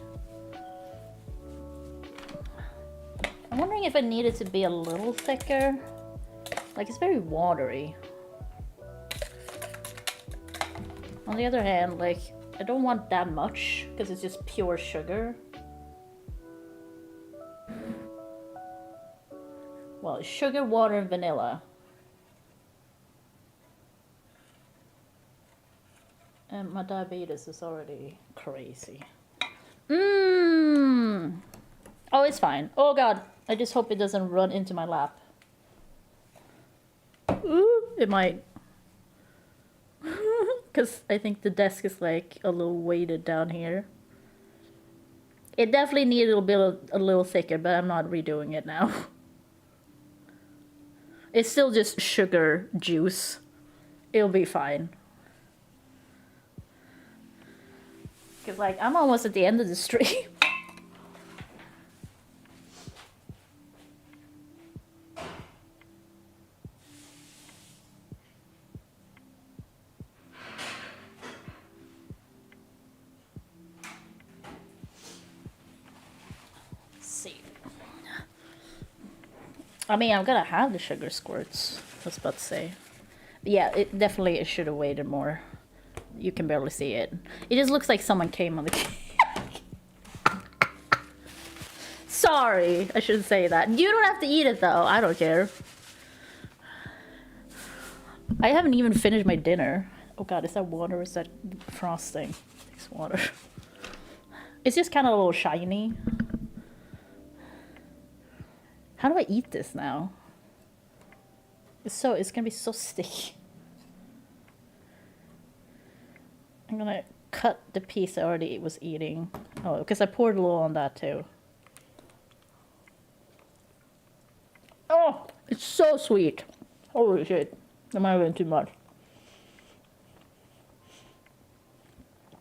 I'm wondering if it needed to be a little thicker. Like, it's very watery. On the other hand, like, I don't want that much, because it's just pure sugar. Well, it's sugar, water, and vanilla. And my diabetes is already crazy. Oh, it's fine. Oh god, I just hope it doesn't run into my lap. Ooh, it might. Because I think the desk is like a little weighted down here. It definitely needed a little thicker, but I'm not redoing it now. It's still just sugar juice. It'll be fine. Because, like, I'm almost at the end of the stream. Let's see. I mean, I'm gonna have the sugar squirts. I was about to say. But yeah, it definitely should have waited more. You can barely see it. It just looks like someone came on the cake. Sorry, I shouldn't say that. You don't have to eat it though. I don't care. I haven't even finished my dinner. Oh god, is that water or is that frosting? It's water. It's just kind of a little shiny. How do I eat this now? It's gonna be so sticky. I'm gonna cut the piece I already was eating. Oh, because I poured a little on that too. Oh, it's so sweet. Holy shit. That might have been too much.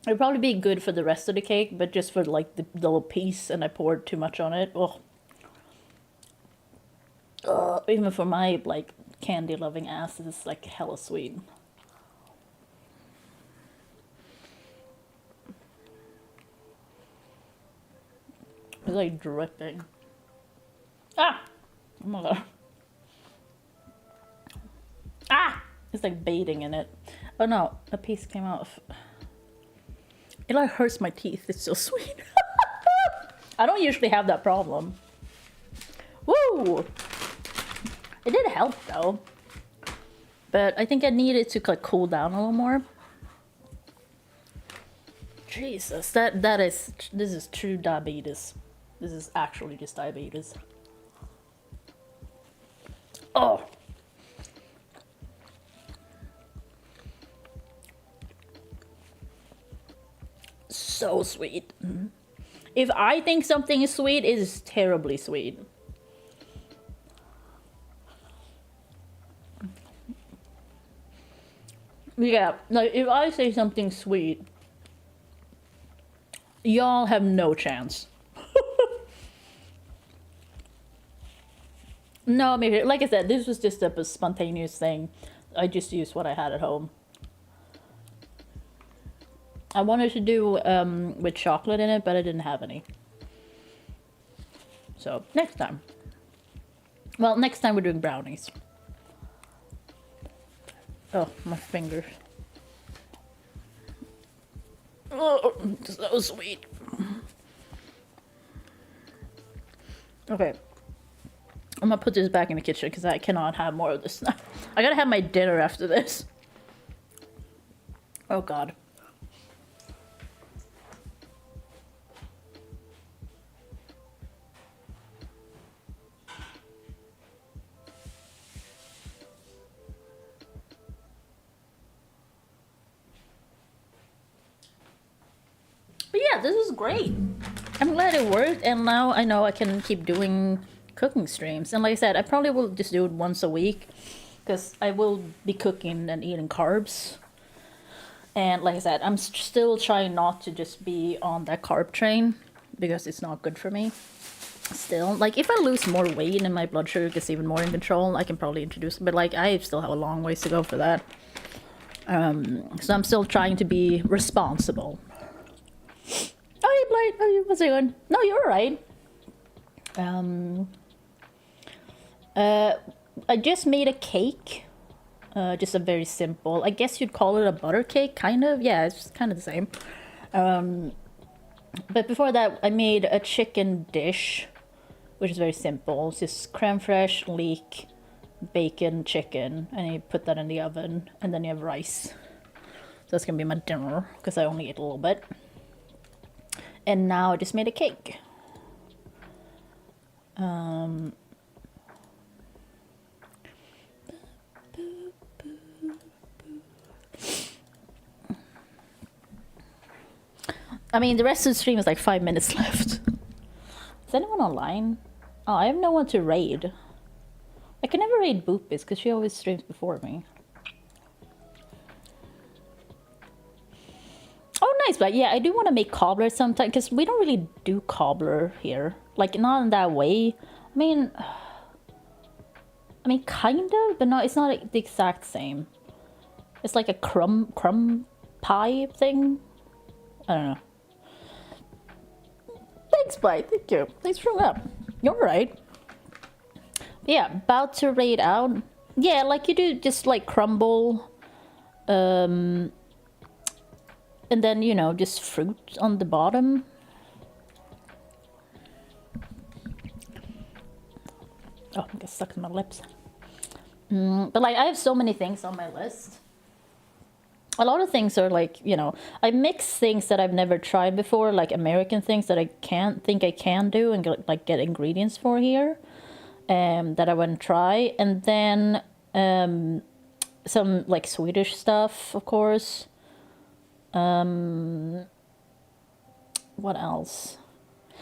It'd probably be good for the rest of the cake, but just for like the little piece, and I poured too much on it. Oh. Even for my like candy loving ass, it's like hella sweet. It's like dripping. Ah! Oh my god. Ah! It's like baiting in it. Oh no, a piece came out. It like hurts my teeth. It's so sweet. I don't usually have that problem. Woo! It did help though. But I think I needed to like cool down a little more. Jesus, this is true diabetes. This is actually just diabetes. Oh. So sweet. If I think something is sweet, it is terribly sweet. Yeah, like if I say something sweet, y'all have no chance. No, maybe like I said, this was just a spontaneous thing. I just used what I had at home. I wanted to do with chocolate in it, but I didn't have any. So next time. Well, next time we're doing brownies. Oh, my fingers. Oh, so sweet. Okay. I'm gonna put this back in the kitchen because I cannot have more of this now. I gotta have my dinner after this. Oh god. But yeah, this is great. I'm glad it worked, and now I know I can keep doing cooking streams. And like I said, I probably will just do it once a week because I will be cooking and eating carbs. And like I said, I'm still trying not to just be on that carb train because it's not good for me. Still, like if I lose more weight and my blood sugar gets even more in control, I can probably introduce it. But like I still have a long ways to go for that. So I'm still trying to be responsible. Oh, hey, Blade. Oh, what's it going? No, you're alright. I just made a cake. Just a very simple, I guess you'd call it a butter cake, kind of. Yeah, it's kind of the same. But before that, I made a chicken dish, which is very simple. It's just creme fraiche, leek, bacon, chicken, and you put that in the oven, and then you have rice. So that's gonna be my dinner, because I only ate a little bit. And now I just made a cake. I mean, the rest of the stream is like 5 minutes left. Is anyone online? Oh, I have no one to raid. I can never raid Boopis because she always streams before me. Oh, nice, but yeah, I do want to make cobbler sometime because we don't really do cobbler here. Like, not in that way. I mean, kind of, but no, it's not the exact same. It's like a crumb pie thing. I don't know. Thanks, Blake. Thank you. Thanks for showing up. You're right. Yeah, about to raid out. Yeah, like you do just like crumble. And then, you know, just fruit on the bottom. Oh, I got stuck in my lips. But like, I have so many things on my list. A lot of things are like, you know, I mix things that I've never tried before, like American things that I can't think I can do and get ingredients for here, that I want to try. And then some like Swedish stuff, of course. What else?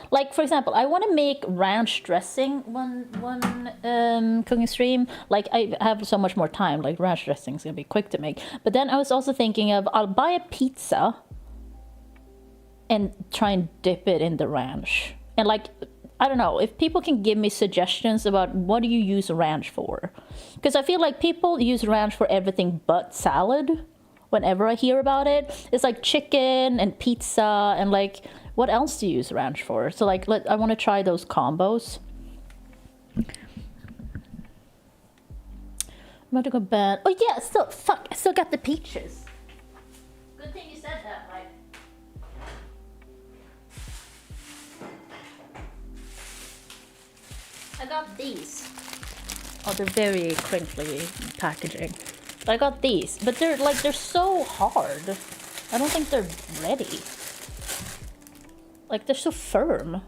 Like, for example, I want to make ranch dressing one cooking stream. Like, I have so much more time. Like, ranch dressing is going to be quick to make. But then I was also thinking of, I'll buy a pizza and try and dip it in the ranch. And, like, I don't know, if people can give me suggestions about what do you use ranch for. Because I feel like people use ranch for everything but salad. Whenever I hear about it, it's like chicken and pizza and like, what else do you use ranch for? So like, I want to try those combos. I'm about to go bed. Oh yeah, I still got the peaches. Good thing you said that, Mike. got these. Oh, they're very crinkly packaging. I got these, but they're so hard. I don't think they're ready. Like, they're so firm.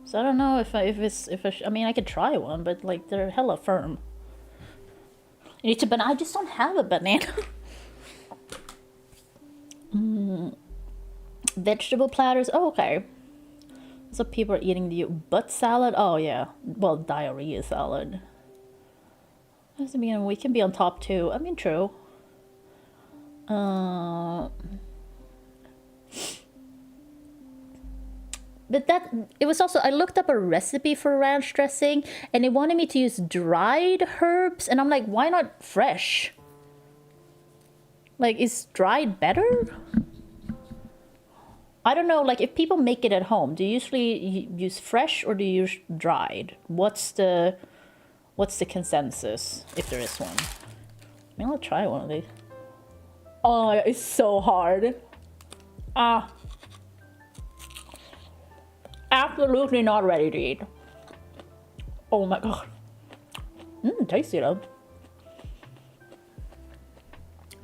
So I don't know I mean, I could try one, but like, they're hella firm. You need to banana. I just don't have a banana. Vegetable platters. Oh, okay. So people are eating the butt salad. Oh yeah. Well, diarrhea salad. Doesn't mean we can be on top too. I mean, true. But it was also, I looked up a recipe for ranch dressing and they wanted me to use dried herbs, and I'm like, why not fresh? Like, is dried better? I don't know, like, if people make it at home, do you usually use fresh or do you use dried? What's the consensus, if there is one? I mean, I'll try one of these. Oh, it's so hard. Absolutely not ready to eat. Oh my god. Tasty though.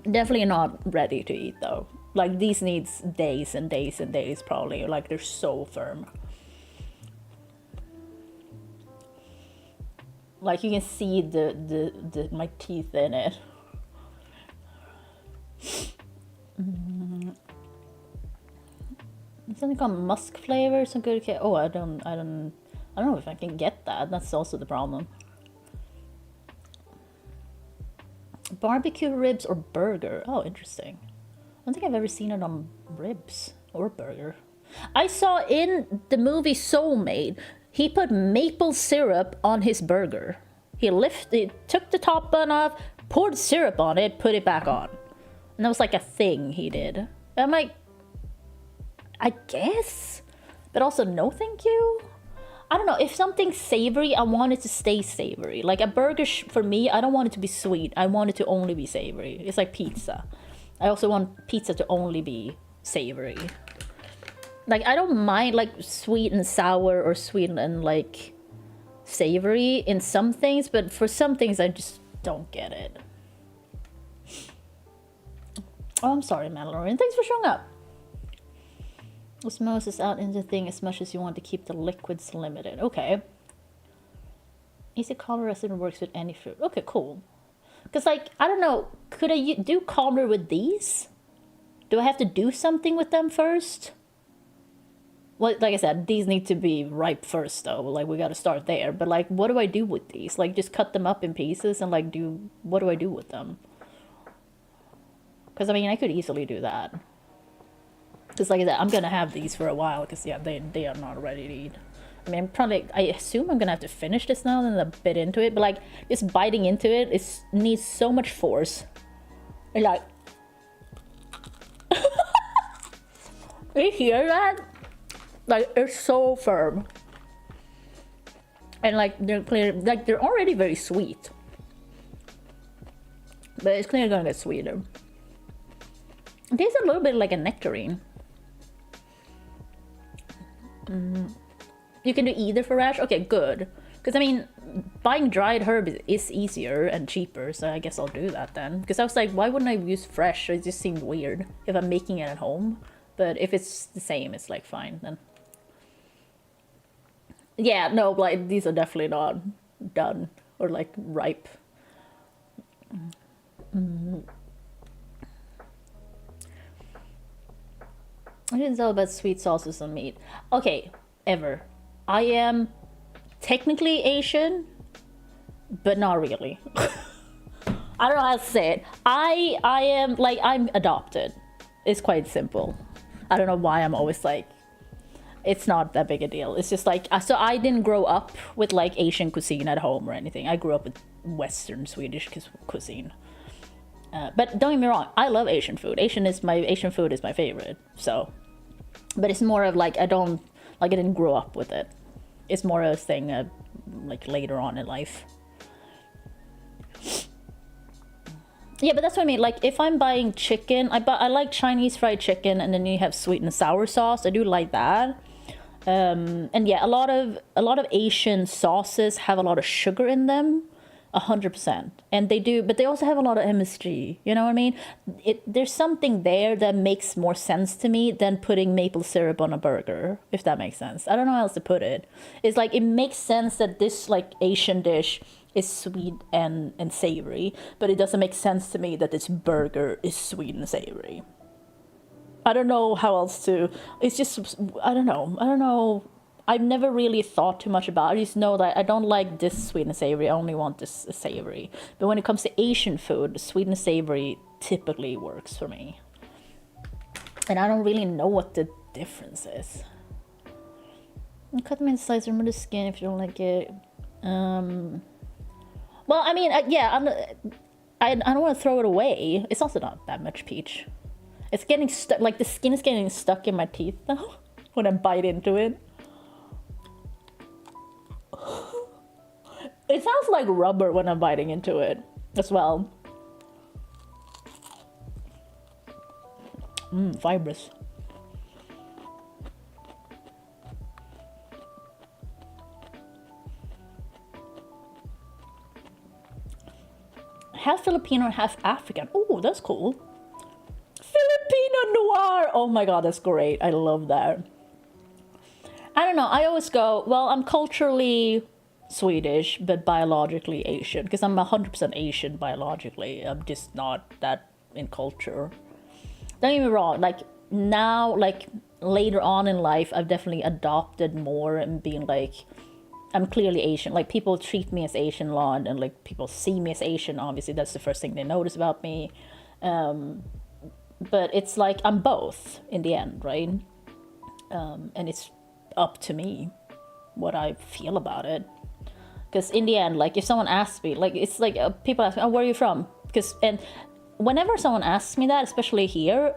Definitely not ready to eat though. Like, these needs days and days and days probably. Like, they're so firm. Like, you can see my teeth in it. Something called musk flavor, some good. Oh, I don't know if I can get that. That's also the problem. Barbecue ribs or burger. Oh, interesting. I don't think I've ever seen it on ribs or burger. I saw in the movie Soulmate, he put maple syrup on his burger. He took the top bun off, poured syrup on it, put it back on. And that was like a thing he did. And I'm like, I guess? But also, no thank you? I don't know, if something's savory, I want it to stay savory. Like, a burger, for me, I don't want it to be sweet. I want it to only be savory. It's like pizza. I also want pizza to only be savory. Like, I don't mind, like, sweet and sour or sweet and, like, savory in some things, but for some things, I just don't get it. Oh, I'm sorry, Mandalorian. Thanks for showing up. Osmosis out into the thing as much as you want to keep the liquids limited. Okay. Easy cobbler resin works with any fruit. Okay, cool. Because, like, I don't know, could I do cobbler with these? Do I have to do something with them first? Well, like I said, these need to be ripe first, though. Like, we gotta start there. But, like, what do I do with these? Like, just cut them up in pieces and, like, what do I do with them? Because, I mean, I could easily do that. Because, like I said, I'm gonna have these for a while. Because, yeah, they are not ready to eat. I mean, I assume I'm gonna have to finish this now and then bit into it. But, like, just biting into it, needs so much force. And, like... you hear that? Like, it's so firm. And, like, they're already very sweet. But it's clearly gonna get sweeter. It tastes a little bit like a nectarine. You can do either for rash? Okay, good. Because, I mean, buying dried herb is easier and cheaper, so I guess I'll do that then. Because I was like, why wouldn't I use fresh? It just seemed weird if I'm making it at home. But if it's the same, it's like fine then. Yeah, no, like, these are definitely not done or like ripe. I didn't know about sweet sauces on meat. Okay, ever. I am technically Asian, but not really. I don't know how to say it. I am, like, I'm adopted. It's quite simple. I don't know why I'm always like, it's not that big a deal. It's just like, so I didn't grow up with like Asian cuisine at home or anything. I grew up with Western Swedish cuisine. But don't get me wrong, I love Asian food. Asian food is my favorite. So, but it's more of like, I didn't grow up with it. It's more a thing like later on in life. Yeah, but that's what I mean. Like, if I'm buying chicken, I like Chinese fried chicken, and then you have sweet and sour sauce. I do like that. And yeah, a lot of Asian sauces have a lot of sugar in them, 100%. And they do, but they also have a lot of MSG. You know what I mean? There's something there that makes more sense to me than putting maple syrup on a burger, if that makes sense. I don't know how else to put it. It's like, it makes sense that this like Asian dish is sweet and savory, but it doesn't make sense to me that this burger is sweet and savory. I don't know how else to, it's just, I don't know. I've never really thought too much about it. I just know that I don't like this sweet and savory. I only want this savory. But when it comes to Asian food, sweet and savory typically works for me. And I don't really know what the difference is. And cut them in slices, remove the skin if you don't like it. Well, I mean, yeah, I don't want to throw it away. It's also not that much peach. It's getting stuck, like the skin is getting stuck in my teeth though when I bite into it. It sounds like rubber when I'm biting into it as well. Fibrous. Half Filipino, half African. Oh, that's cool. Filipino noir. Oh my god, that's great. I love that. I don't know. I always go, well, I'm culturally Swedish, but biologically Asian. Because I'm 100% Asian biologically. I'm just not that in culture. Don't get me wrong. Like, now, like, later on in life, I've definitely adopted more and being like, I'm clearly Asian. Like, people treat me as Asian a lot, and like, people see me as Asian. Obviously, that's the first thing they notice about me. But it's like, I'm both in the end, right? And it's up to me what I feel about it. Because in the end, like, if someone asks me, like, it's like, people ask me, oh, where are you from? And whenever someone asks me that, especially here,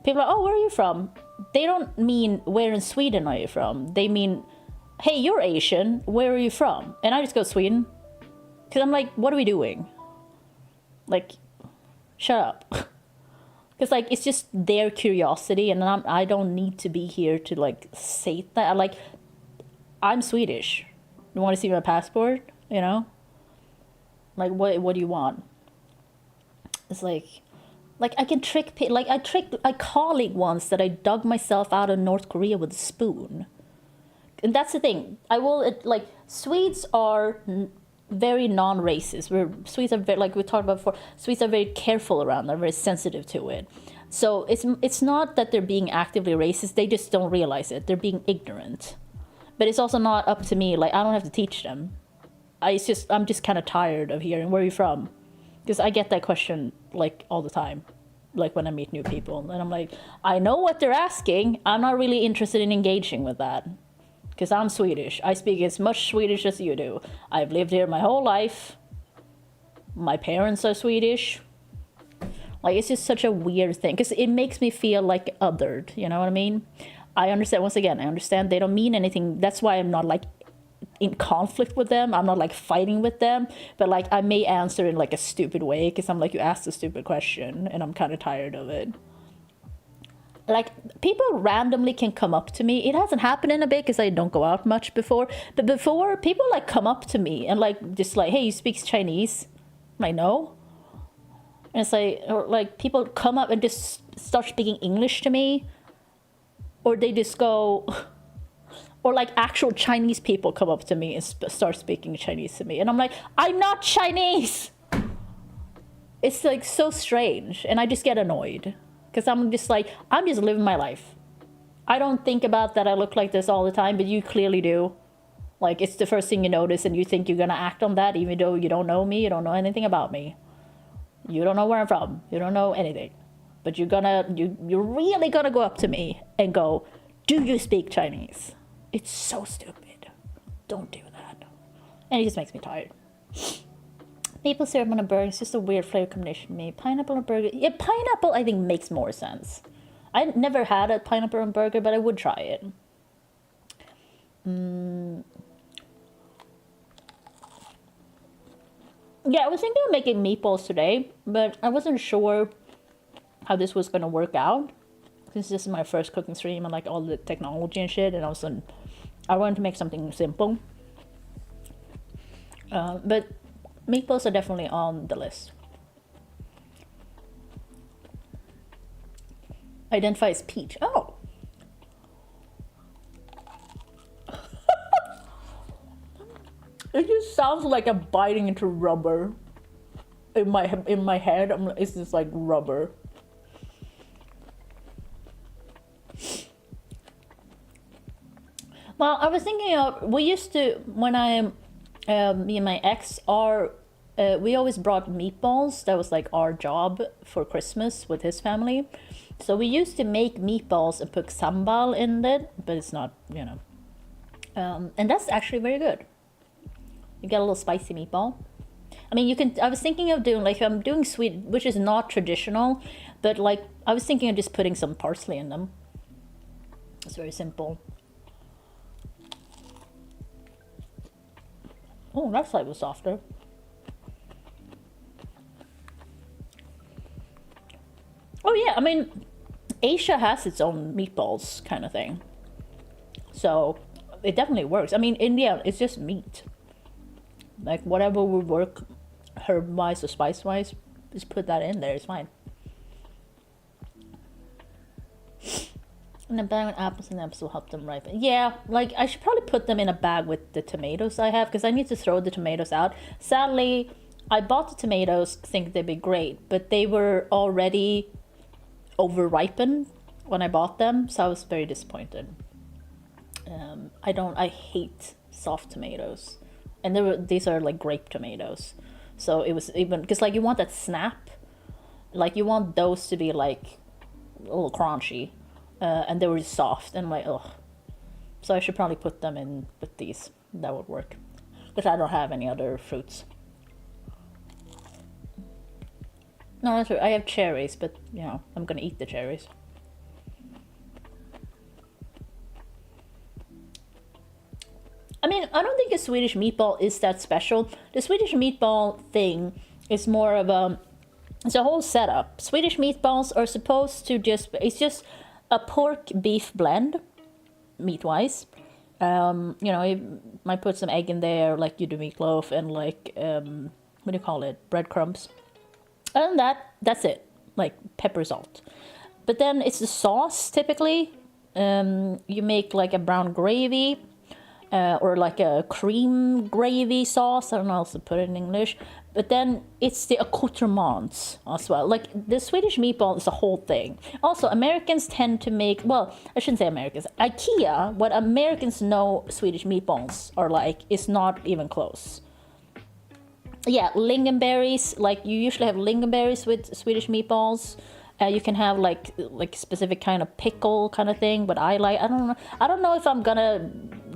people are like, oh, where are you from? They don't mean, where in Sweden are you from? They mean, hey, you're Asian, where are you from? And I just go, Sweden. Because I'm like, what are we doing? Like, shut up. Because, like, it's just their curiosity, and I don't need to be here to, like, say that. Like, I'm Swedish. You want to see my passport? You know? Like, what do you want? It's like I can trick people. Like, I tricked a colleague once that I dug myself out of North Korea with a spoon. And that's the thing. Like, Swedes are very non-racist. Swedes are very, like we talked about before, Swedes are very careful around, they're very sensitive to it. So it's not that they're being actively racist, they just don't realize it. They're being ignorant. But it's also not up to me, like, I don't have to teach them. I'm just kind of tired of hearing, where are you from? Because I get that question, like, all the time. Like, when I meet new people. And I'm like, I know what they're asking, I'm not really interested in engaging with that. Because I'm Swedish. I speak as much Swedish as you do. I've lived here my whole life. My parents are Swedish. Like, it's just such a weird thing. Because it makes me feel like othered. You know what I mean? I understand, once again, I understand they don't mean anything. That's why I'm not, like, in conflict with them. I'm not, like, fighting with them. But, like, I may answer in, like, a stupid way. Because I'm like, you asked a stupid question. And I'm kind of tired of it. Like, people randomly can come up to me. It hasn't happened in a bit because I don't go out much before. But before, people, like, come up to me and, like, just like, hey, you speak Chinese? I'm like, no. And it's like, or, like, people come up and just start speaking English to me. Or they just go, or, like, actual Chinese people come up to me and start speaking Chinese to me. And I'm like, I'm not Chinese! It's, like, so strange. And I just get annoyed. Because I'm just like, I'm just living my life. I don't think about that I look like this all the time, but you clearly do. Like, it's the first thing you notice, and you think you're going to act on that, even though you don't know me, you don't know anything about me. You don't know where I'm from. You don't know anything. But you're really going to go up to me and go, do you speak Chinese? It's so stupid. Don't do that. And it just makes me tired. Maple syrup on a burger is just a weird flavor combination to me. Pineapple on a burger. Yeah, pineapple I think makes more sense. I never had a pineapple on a burger, but I would try it. Yeah, I was thinking of making meatballs today, but I wasn't sure how this was going to work out. Since this is my first cooking stream and, like, all the technology and shit, and I wasn't I wanted to make something simple. But meatballs are definitely on the list. Identify as peach. Oh. It just sounds like I'm biting into rubber. In my head, it's just like rubber. Well, I was thinking of, we used to, when me and my ex we always brought meatballs. That was like our job for Christmas with his family. So we used to make meatballs and put sambal in it, but it's not, you know. And that's actually very good. You get a little spicy meatball. I mean, you can, I was thinking of doing, like, I'm doing sweet, which is not traditional, but like, I was thinking of just putting some parsley in them. It's very simple. Oh, that side was softer. Oh yeah, I mean, Asia has its own meatballs kind of thing. So it definitely works. I mean, India, it's just meat. Like whatever would work herb-wise or spice-wise, just put that in there, it's fine. And a bag with apples and apples will help them ripen. Yeah, like I should probably put them in a bag with the tomatoes I have, because I need to throw the tomatoes out. Sadly, I bought the tomatoes, think they'd be great, but they were already over-ripened when I bought them, so I was very disappointed. I hate soft tomatoes. And these are like grape tomatoes. So it was even, because like you want that snap, like you want those to be like a little crunchy. And they were soft and like, ugh. So I should probably put them in with these. That would work. Because I don't have any other fruits. No, that's right. I have cherries, but you know, I'm gonna eat the cherries. I mean, I don't think a Swedish meatball is that special. The Swedish meatball thing is more of it's a whole setup. Swedish meatballs are supposed to it's just a pork beef blend, meat-wise. You know, you might put some egg in there, like you do meatloaf, and like, what do you call it? Breadcrumbs. And that's it. Like pepper, salt. But then it's the sauce, typically. You make like a brown gravy, or like a cream gravy sauce. I don't know how else to put it in English. But then it's the accoutrements as well. Like the Swedish meatball is a whole thing. Also, Americans tend to make, well, I shouldn't say Americans. IKEA, what Americans know Swedish meatballs are like, is not even close. Yeah, lingonberries, like you usually have lingonberries with Swedish meatballs. You can have like specific kind of pickle kind of thing, but I don't know if I'm gonna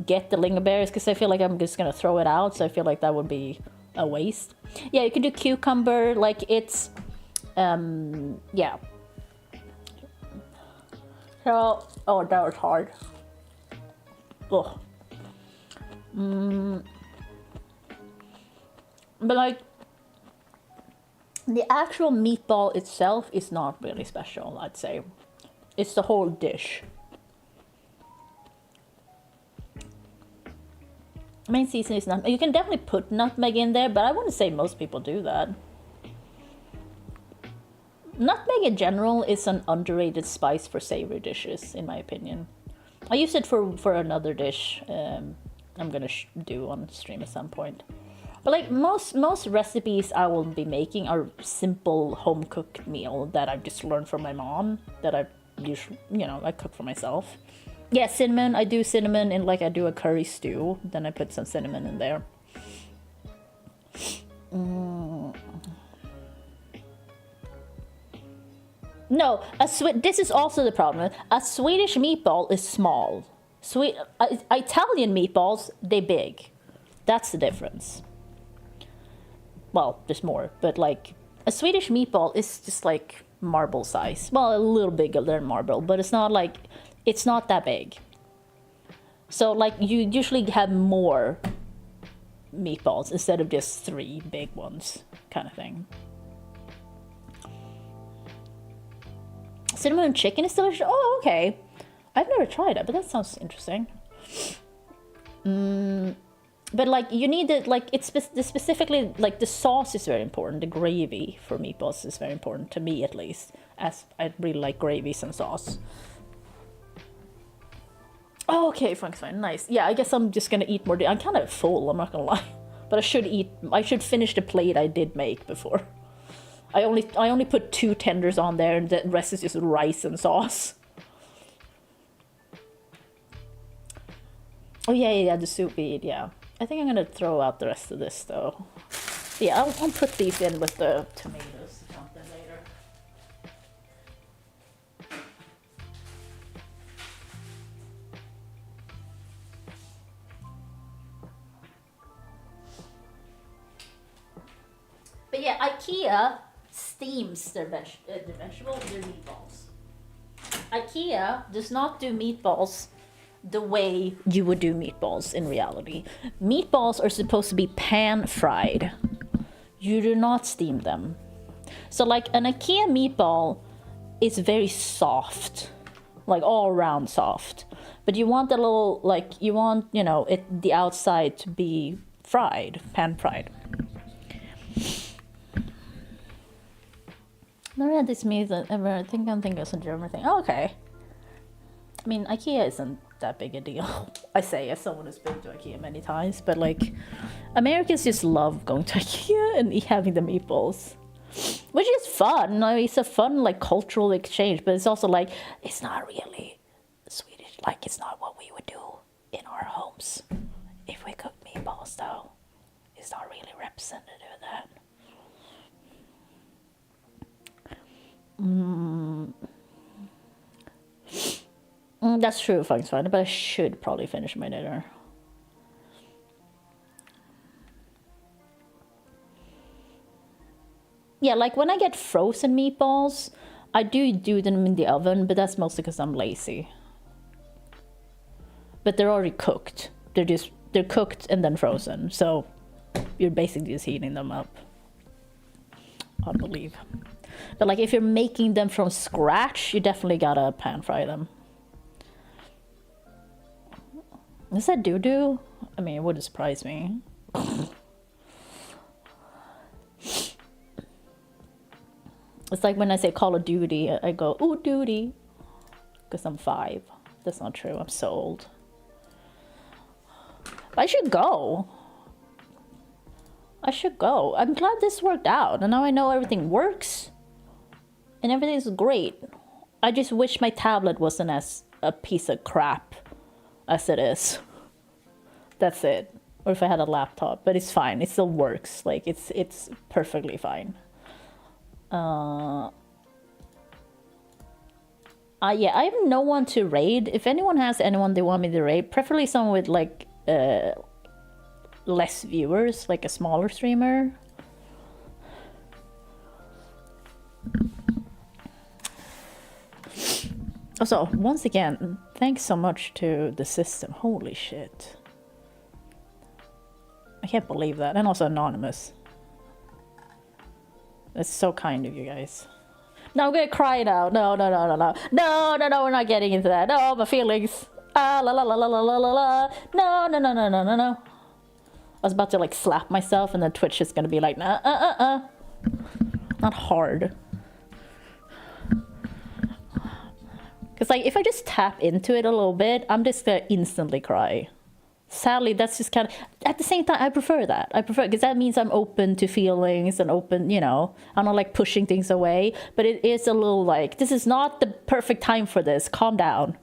get the lingonberries, because I feel like I'm just gonna throw it out, so I feel like that would be a waste. Yeah, you can do cucumber, like it's yeah. So, oh, that was hard. Ugh. But like the actual meatball itself is not really special, I'd say. It's the whole dish. Main season is not. You can definitely put nutmeg in there, but I wouldn't say most people do that. Nutmeg in general is an underrated spice for savory dishes, in my opinion. I use it for another dish I'm gonna do on stream at some point. But like most recipes I will be making are simple home cooked meal that I've just learned from my mom, that I usually, you know, I cook for myself. Yeah, cinnamon. I do cinnamon in, like, I do a curry stew. Then I put some cinnamon in there. No, this is also the problem. A Swedish meatball is small. Italian meatballs, they big. That's the difference. Well, there's more, but like a Swedish meatball is just like marble size. Well, a little bigger than marble, but it's not that big. So like you usually have more meatballs instead of just 3 big ones, kind of thing. Cinnamon chicken is delicious. Oh, okay. I've never tried it, but that sounds interesting. But like you need it, like it's specifically like the sauce is very important. The gravy for meatballs is very important to me, at least, as I really like gravies and sauce. Oh, okay, fine, nice. Yeah, I guess I'm just gonna eat more. I'm kind of full, I'm not gonna lie, but I should finish the plate I did make before. I only put 2 tenders on there, and the rest is just rice and sauce. Oh yeah, the sous vide, yeah. I think I'm gonna throw out the rest of this though. Yeah, I'll put these in with the tomatoes or something later. But yeah, IKEA steams their meatballs. IKEA does not do meatballs the way you would do meatballs in reality. Meatballs are supposed to be pan fried. You do not steam them. So like an IKEA meatball is very soft, like all around soft. But you want the little, like, you want, you know, the outside to be fried, pan fried. Never had this meat ever. I think I'm thinking of some German thing. Oh, okay. I mean, IKEA isn't that big a deal. I say as someone who's been to IKEA many times, but like, Americans just love going to IKEA and having the meatballs, which is fun. I mean, it's a fun like cultural exchange, but it's also like it's not really Swedish. Like it's not what we would do in our homes if we cook meatballs, though. It's not really representative of that. That's true, thanks, fine, but I should probably finish my dinner. Yeah, like when I get frozen meatballs, I do them in the oven, but that's mostly because I'm lazy. But they're already cooked. They're cooked and then frozen, so you're basically just heating them up, I believe. But like if you're making them from scratch, you definitely gotta pan fry them. Is that doo-doo? I mean, it wouldn't surprise me. It's like when I say Call of Duty, I go, ooh, duty. Because I'm 5. That's not true, I'm so old. But I should go. I'm glad this worked out, and now I know everything works. And everything's great. I just wish my tablet wasn't as a piece of crap as it is. That's it. Or if I had a laptop, but it's fine. It still works. Like it's perfectly fine. Yeah, I have no one to raid. If anyone has anyone they want me to raid, preferably someone with like less viewers, like a smaller streamer. Also, once again, thanks so much to the system. Holy shit. I can't believe that. And also anonymous. That's so kind of you guys. No, I'm gonna cry now. No, we're not getting into that. No, my feelings. Ah, la la la la la la la la. No. I was about to like slap myself and then Twitch is gonna be like, Not hard. Because like if I just tap into it a little bit, I'm just gonna instantly cry. Sadly, that's just kind of, at the same time, I prefer that. Because that means I'm open to feelings and open, you know, I'm not like pushing things away, but it is a little like, this is not the perfect time for this, calm down.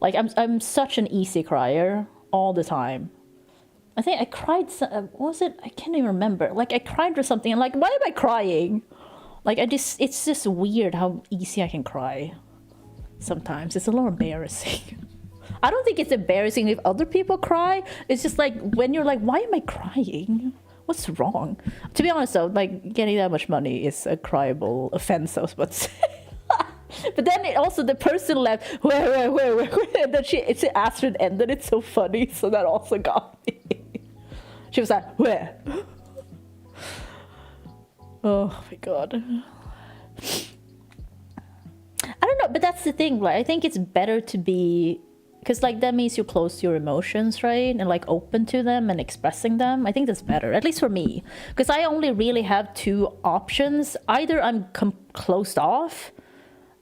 Like I'm such an easy crier all the time. I think I cried, what was it? I can't even remember. Like I cried for something and like, why am I crying? Like it's just weird how easy I can cry. Sometimes it's a little embarrassing. I don't think it's embarrassing if other people cry. It's just like when you're like, why am I crying? What's wrong? To be honest though, like getting that much money is a cryable offense, I was about to say. But then also the person left, where? And then she asked her and ended it so funny, so that also got me. She was like, where? Oh my god. I don't know, but that's the thing, right? I think it's better to be because like that means you're close to your emotions, right? And like open to them and expressing them. I think that's better, at least for me, because I only really have two options. Either I'm closed off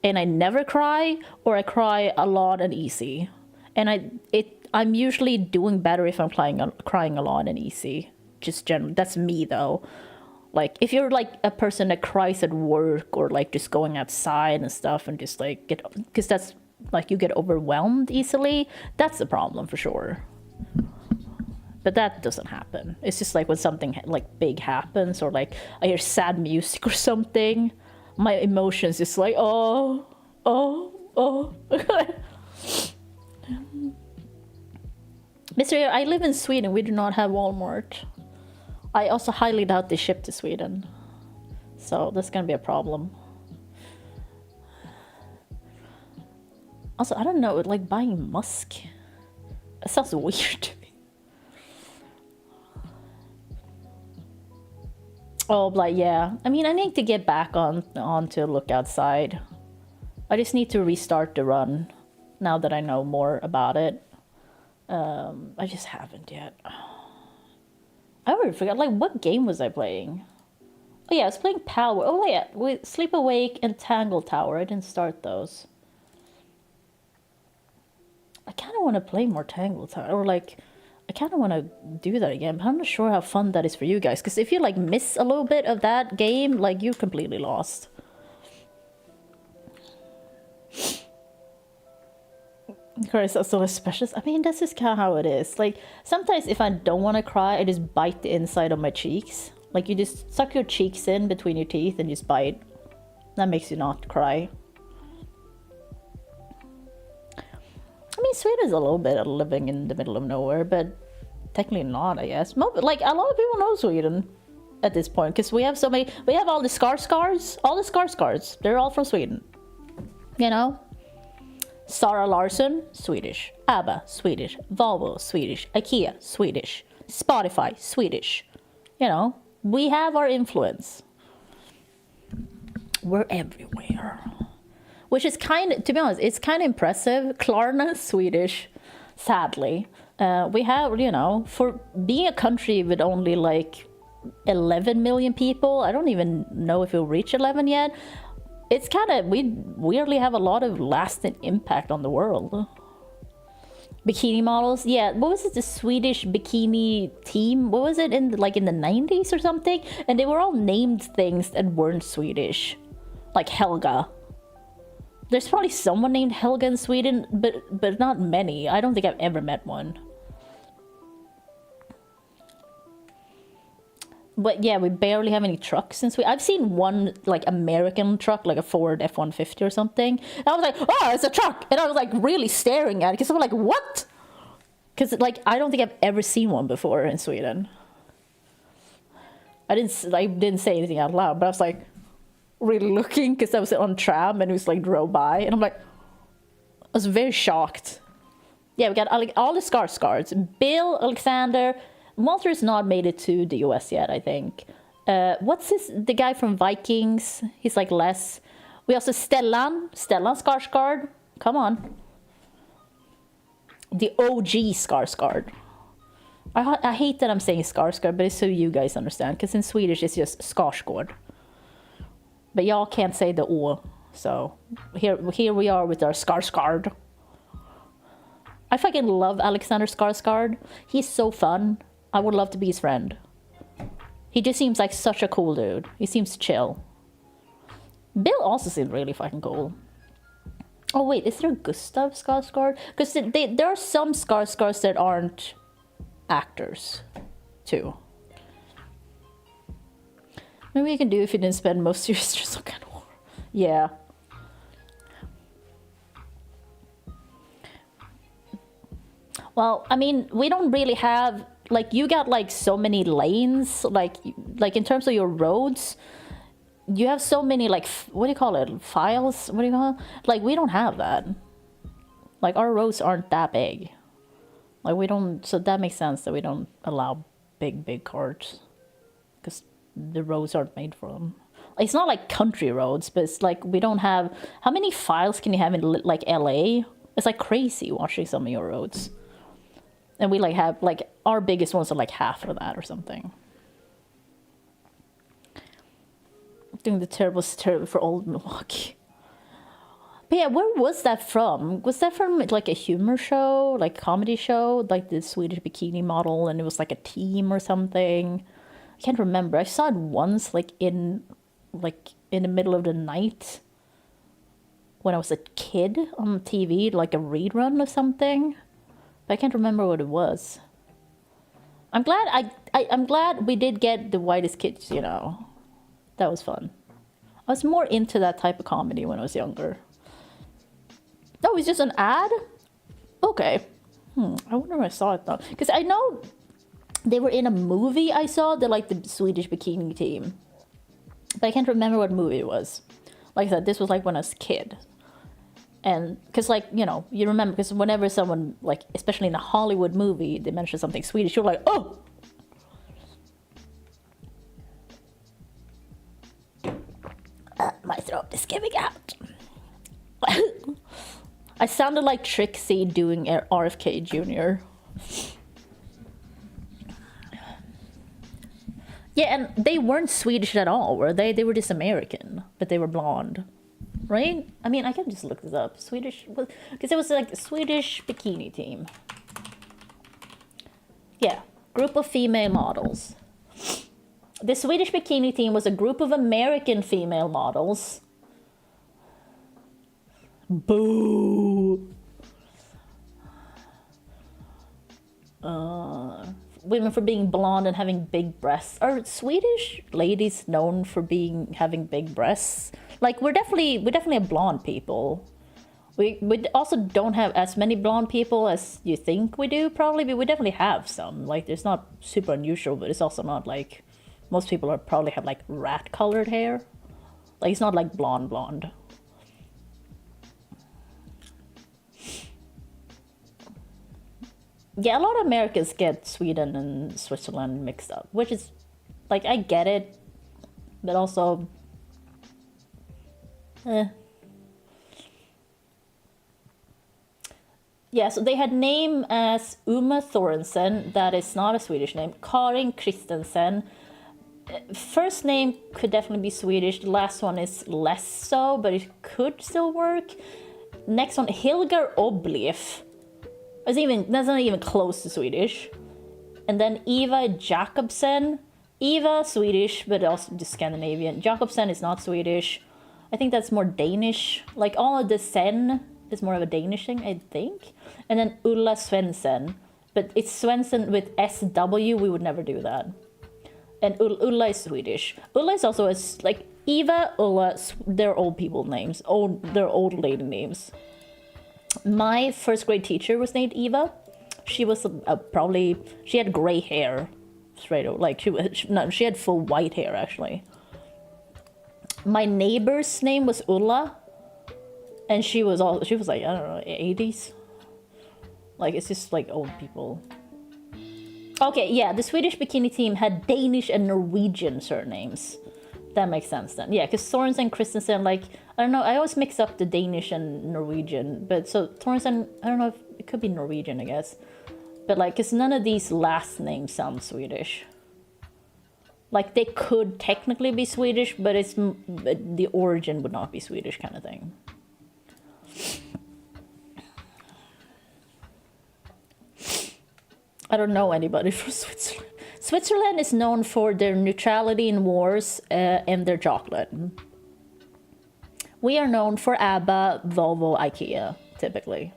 and I never cry, or I cry a lot and easy. And I'm usually doing better if I'm crying a lot and easy. Just generally, that's me though. Like if you're like a person that cries at work or like just going outside and stuff and just like because that's like you get overwhelmed easily, that's the problem for sure. But that doesn't happen. It's just like when something like big happens, or like I hear sad music or something, my emotions just like oh. Mr. I live in Sweden. We do not have Walmart. I also highly doubt they ship to Sweden. So that's gonna be a problem. Also, I don't know, like buying musk. That sounds weird to me. Oh, but yeah. I mean, I need to get back on to look outside. I just need to restart the run now that I know more about it. I just haven't yet. I already forgot, like, what game was I playing? Oh yeah, I was playing Power. Oh yeah, with Sleep Awake and Tangle Tower. I didn't start those. I kind of want to play more Tangle Tower, or like, I kind of want to do that again, but I'm not sure how fun that is for you guys, because if you like miss a little bit of that game, like you're completely lost. Chris, also a specialist. I mean, that's just kind of how it is. Like, sometimes if I don't want to cry, I just bite the inside of my cheeks. Like, you just suck your cheeks in between your teeth and just bite. That makes you not cry. I mean, Sweden's a little bit of living in the middle of nowhere, but technically not, I guess. Like, a lot of people know Sweden at this point, because we have so many. We have all the scars. All the scars. They're all from Sweden. You know? Sara Larsson, Swedish. ABBA, Swedish. Volvo, Swedish. IKEA, Swedish. Spotify, Swedish. You know, we have our influence. We're everywhere. Which is kind of, to be honest, it's kind of impressive. Klarna, Swedish, sadly. We have, you know, for being a country with only like 11 million people, I don't even know if we'll reach 11 yet. It's kind of, we weirdly have a lot of lasting impact on the world. Bikini models, yeah. What was it? The Swedish bikini team. What was it in the 90s or something? And they were all named things that weren't Swedish, like Helga. There's probably someone named Helga in Sweden, but not many. I don't think I've ever met one. But yeah, we barely have any trucks in Sweden. I've seen one like American truck, like a Ford F-150 or something. And I was like, oh, it's a truck. And I was like really staring at it because I was like, what? Because like, I don't think I've ever seen one before in Sweden. I didn't say anything out loud, but I was like really looking because I was on tram and it was like drove by. And I'm like, I was very shocked. Yeah, we got all the scars. Bill, Alexander, Walter's not made it to the US yet, I think. What's the guy from Vikings? He's like Les. We also Stellan Skarsgård. Come on. The OG Skarsgård. I hate that I'm saying Skarsgård, but it's so you guys understand. Because in Swedish, it's just Skarsgård. But y'all can't say the O. So here we are with our Skarsgård. I fucking love Alexander Skarsgård. He's so fun. I would love to be his friend. He just seems like such a cool dude. He seems chill. Bill also seems really fucking cool. Oh wait, is there Gustav Skarsgård? Because there are some Skarsgårds that aren't actors, too. Maybe you can do if you didn't spend most of your stress on kind of war. Yeah. Well, I mean, we don't really have, like, you got, like, so many lanes, like in terms of your roads, you have so many, like, what do you call it, files? What do you call it? Like, we don't have that. Like, our roads aren't that big. Like, we don't, so that makes sense that we don't allow big cars. Because the roads aren't made for them. It's not like country roads, but it's like, we don't have, how many files can you have in, like, LA? It's like crazy watching some of your roads. And we like have like our biggest ones are like half of that or something. Doing the terrible for old Milwaukee. But yeah, where was that from? Was that from like a humor show, like comedy show, like the Swedish bikini model, and it was like a team or something? I can't remember. I saw it once, like in the middle of the night when I was a kid on TV, like a rerun of something. But I can't remember what it was. I'm glad I'm glad we did get the whitest kids, you know. That was fun. I was more into that type of comedy when I was younger. Oh, it's just an ad? Okay. I wonder if I saw it though. Because I know they were in a movie I saw, the Swedish bikini team. But I can't remember what movie it was. Like I said, this was like when I was a kid. And because like, you know, you remember, because whenever someone, like, especially in a Hollywood movie, they mention something Swedish, you're like, oh! My throat is giving out. I sounded like Trixie doing RFK Jr. Yeah, and they weren't Swedish at all, were they? They were just American, but they were blonde. Right? I mean, I can just look this up. Swedish, because it was like a Swedish bikini team. Yeah, group of female models. The Swedish bikini team was a group of American female models. Boo! Women for being blonde and having big breasts. Are Swedish ladies known for having big breasts? Like, we're definitely have blonde people. We also don't have as many blonde people as you think we do, probably, but we definitely have some. Like, it's not super unusual, but it's also not like most people probably have like rat colored hair. Like, it's not like blonde. Yeah, a lot of Americans get Sweden and Switzerland mixed up, which is, like, I get it, but also, Yeah, so they had name as Uma Thorensen, that is not a Swedish name, Karin Christensen. First name could definitely be Swedish, the last one is less so, but it could still work. Next one, Hilgar Oblief. That's not even close to Swedish. And then Eva Jakobsen. Eva, Swedish, but also just Scandinavian. Jakobsen is not Swedish. I think that's more Danish. Like, all of the Sen is more of a Danish thing, I think. And then Ulla Svensson. But it's Svensson with SW, we would never do that. And Ulla is Swedish. Ulla is also, like, Eva, Ulla, they're old people names. They're old lady names. My first grade teacher was named Eva. She was she had gray hair straight over. Like, she had full white hair, actually. My neighbor's name was Ulla. And she was like, I don't know, 80s. Like, it's just like old people. Okay, yeah, the Swedish bikini team had Danish and Norwegian surnames. That makes sense then. Yeah, because Sorensen and Christensen, like, I don't know, I always mix up the Danish and Norwegian. But so Sorensen, I don't know if it could be Norwegian, I guess. But like, because none of these last names sound Swedish. Like, they could technically be Swedish, but the origin would not be Swedish, kind of thing. I don't know anybody from Switzerland. Switzerland is known for their neutrality in wars and their chocolate. We are known for ABBA, Volvo, IKEA, typically.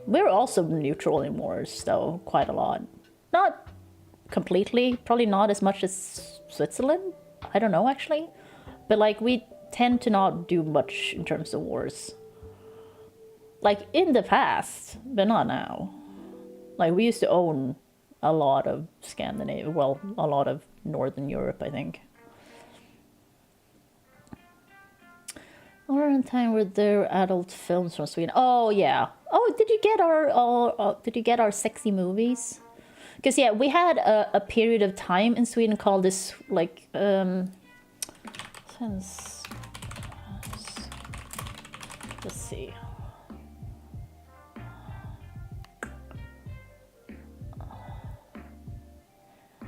We're also neutral in wars, though, quite a lot. Not completely, probably not as much as Switzerland. I don't know, actually. But, like, we tend to not do much in terms of wars. Like, in the past, but not now. Like, we used to own a lot of Scandinavia, well, a lot of Northern Europe, I think. Around the time were there adult films from Sweden? Oh, yeah. Oh, did you get our sexy movies? Because, yeah, we had a period of time in Sweden called this, like, Let's see.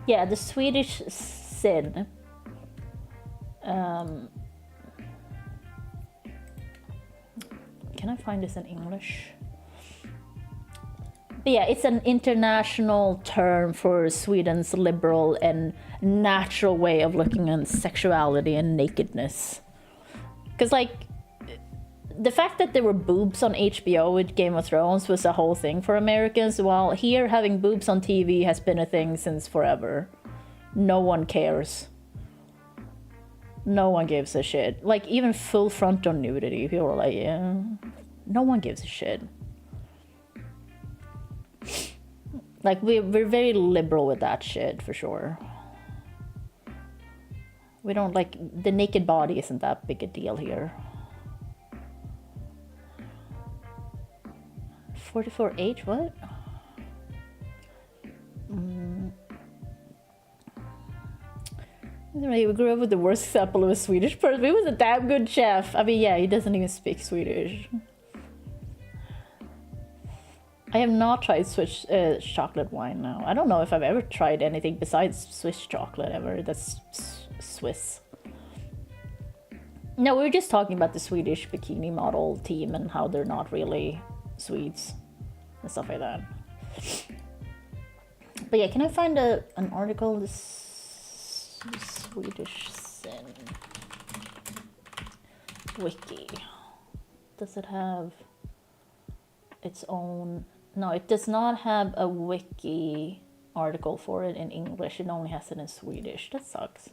Yeah, the Swedish sin. Can I find this in English? But yeah, it's an international term for Sweden's liberal and natural way of looking at sexuality and nakedness. Because, like, the fact that there were boobs on HBO with Game of Thrones was a whole thing for Americans, while here having boobs on TV has been a thing since forever. No one cares. No one gives a shit. Like, even full frontal nudity, people are like, yeah. No one gives a shit. Like, we're very liberal with that shit, for sure. We don't, like, the naked body isn't that big a deal here. 44H, what? We grew up with the worst example of a Swedish person. He was a damn good chef. I mean, yeah, he doesn't even speak Swedish. I have not tried Swiss chocolate wine now. I don't know if I've ever tried anything besides Swiss chocolate ever. That's Swiss. No, we were just talking about the Swedish bikini model team and how they're not really Swedes and stuff like that. But yeah, can I find an article? This Swedish sin wiki. Does it have its own? No, it does not have a wiki article for it in English. It only has it in Swedish. That sucks.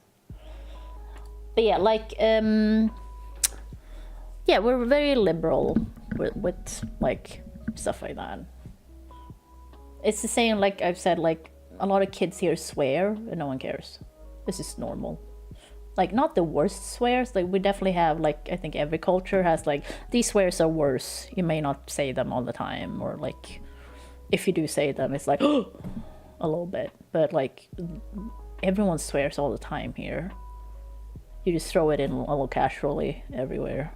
But yeah, like yeah, we're very liberal with like stuff like that. It's the same, like I've said, like a lot of kids here swear and no one cares. This is normal. Like, not the worst swears. Like, we definitely have, like, I think every culture has, like, these swears are worse. You may not say them all the time, or like if you do say them, it's like a little bit. But like, everyone swears all the time here. You just throw it in a little casually everywhere.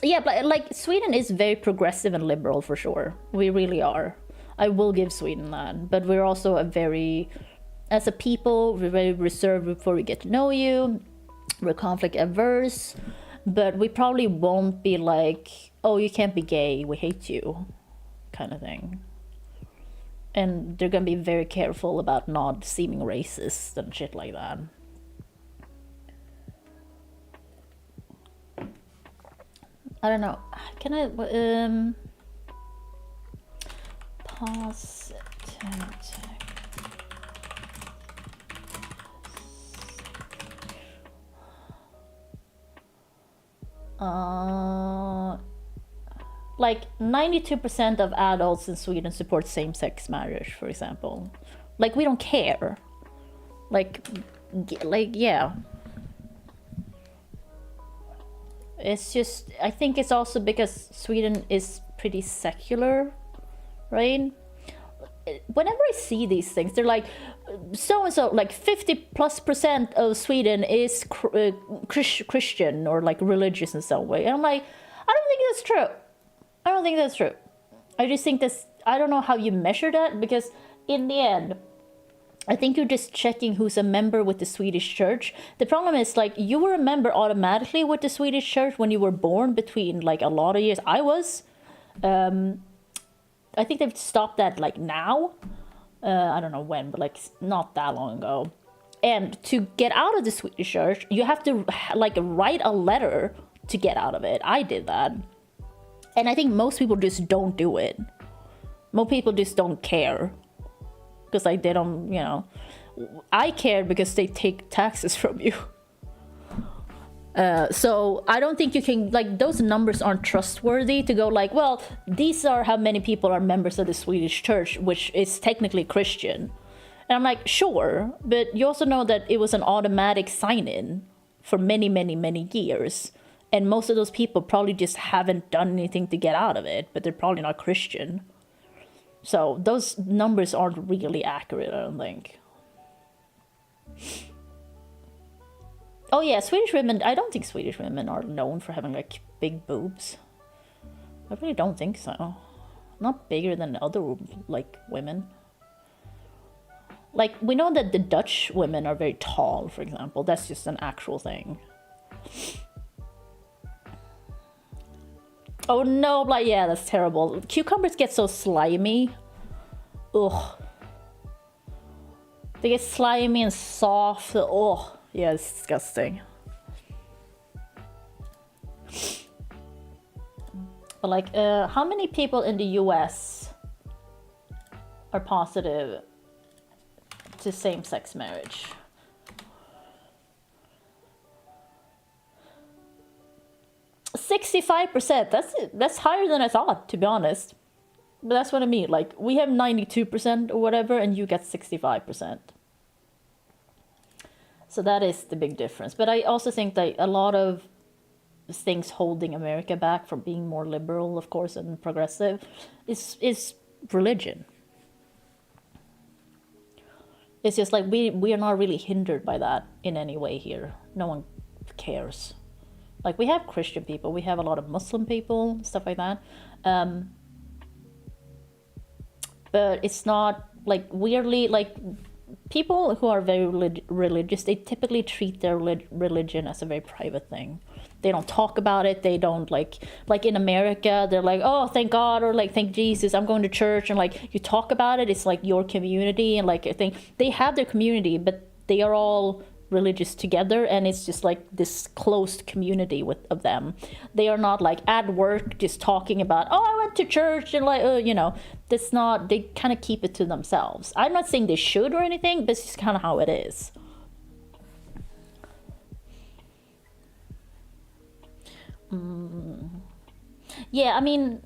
Yeah, but like, Sweden is very progressive and liberal for sure. We really are. I will give Sweden that. But we're also a very, as a people, we're very reserved before we get to know you. We're conflict averse. But we probably won't be like, oh, you can't be gay, we hate you, kind of thing. And they're gonna be very careful about not seeming racist and shit like that. I don't know. Can I pause it? Like 92% of adults in Sweden support same-sex marriage, for example. Like, we don't care. Like yeah. It's just, I think it's also because Sweden is pretty secular, right? Whenever I see these things, they're like, so-and-so, like 50+% of Sweden is Christian or like religious in some way. And I'm like, I don't think that's true. I don't think that's true. I just think that's, I don't know how you measure that, because in the end, I think you're just checking who's a member with the Swedish church. The problem is, like, you were a member automatically with the Swedish church when you were born between, like, a lot of years. I was. I think they've stopped that, like, now. I don't know when, but, like, not that long ago. And to get out of the Swedish church, you have to, like, write a letter to get out of it. I did that. And I think most people just don't do it. Most people just don't care. Because, like, they don't, you know. I care because they take taxes from you. So I don't think you can, like, those numbers aren't trustworthy to go like, well, these are how many people are members of the Swedish church, which is technically Christian. And I'm like, sure, but you also know that it was an automatic sign-in for many, many, many years. And most of those people probably just haven't done anything to get out of it, but they're probably not Christian. So those numbers aren't really accurate, I don't think. Oh yeah, Swedish women, I don't think Swedish women are known for having like big boobs. I really don't think so. Not bigger than other like women. Like we know that the Dutch women are very tall, for example. That's just an actual thing. Oh no, like yeah, that's terrible. Cucumbers get so slimy. Ugh. They get slimy and soft. Ugh. Yeah, it's disgusting. But like, how many people in the US are positive to same-sex marriage? %65%. That's higher than I thought, to be honest. But that's what I mean. Like, we have 92% or whatever, and you get 65%. So that is the big difference. But I also think that a lot of things holding America back from being more liberal, of course, and progressive is religion. It's just like we are not really hindered by that in any way here. No one cares. Like, we have Christian people, we have a lot of Muslim people, stuff like that. But it's not, like, weirdly, like, people who are very religious, they typically treat their religion as a very private thing. They don't talk about it. They don't like in America, they're like, oh, thank God, or like, thank Jesus, I'm going to church. And like, you talk about it. It's like your community. And like, I think they have their community, but they are all religious together. And it's just like this closed community of them. They are not like at work just talking about, oh, I went to church, and like, you know, that's not, they kind of keep it to themselves. I'm not saying they should or anything, but it's just kind of how it is. Yeah, I mean,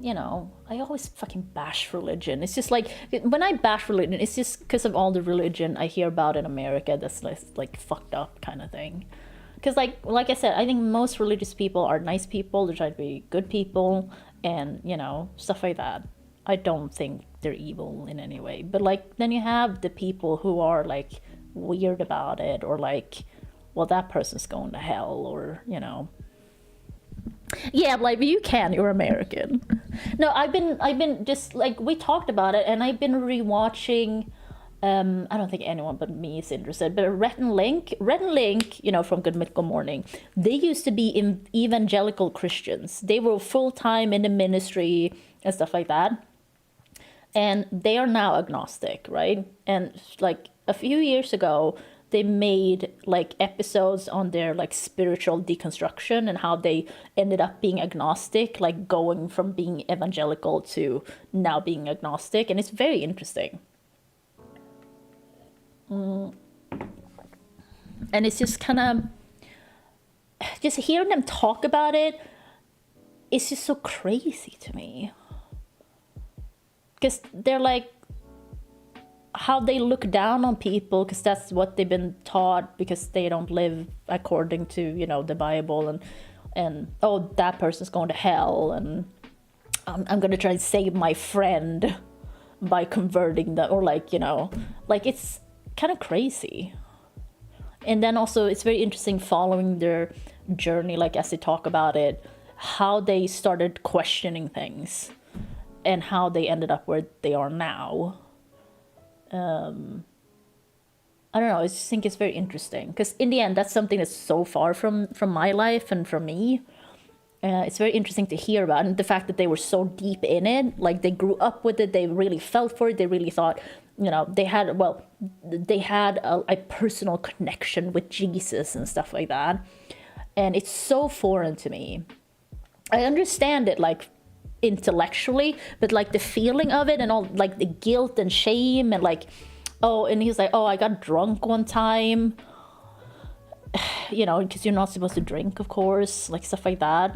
you know, I always fucking bash religion. It's just like, when I bash religion, it's just because of all the religion I hear about in America that's like fucked up kind of thing. Because like I said, I think most religious people are nice people. They're trying to be good people and, you know, stuff like that. I don't think they're evil in any way. But like, then you have the people who are like weird about it, or like, well, that person's going to hell, or, you know. Yeah, like, you can, you're American. No, I've been just like, we talked about it, and I've been rewatching, I don't think anyone but me is interested, but Rhett and Link, you know, from Good Mythical Morning, they used to be evangelical Christians. They were full-time in the ministry and stuff like that. And they are now agnostic, right? And like a few years ago, they made like episodes on their like spiritual deconstruction and how they ended up being agnostic, like going from being evangelical to now being agnostic. And it's very interesting. And it's just kind of, just hearing them talk about it, it's just so crazy to me. Because they're like, how they look down on people because that's what they've been taught, because they don't live according to, you know, the Bible, and oh, that person's going to hell, and I'm going to try and save my friend by converting them, or like, you know, like, it's kind of crazy. And then also it's very interesting following their journey, like as they talk about it, how they started questioning things and how they ended up where they are now. I don't know, I just think it's very interesting, because in the end, that's something that's so far from my life and from me. It's very interesting to hear about, and the fact that they were so deep in it, like they grew up with it, they really felt for it, they really thought, you know, they had a personal connection with Jesus and stuff like that. And it's so foreign to me. I understand it, like, intellectually, but like the feeling of it and all, like the guilt and shame, and like, oh, and he's like, oh, I got drunk one time, you know, because you're not supposed to drink, of course, like stuff like that,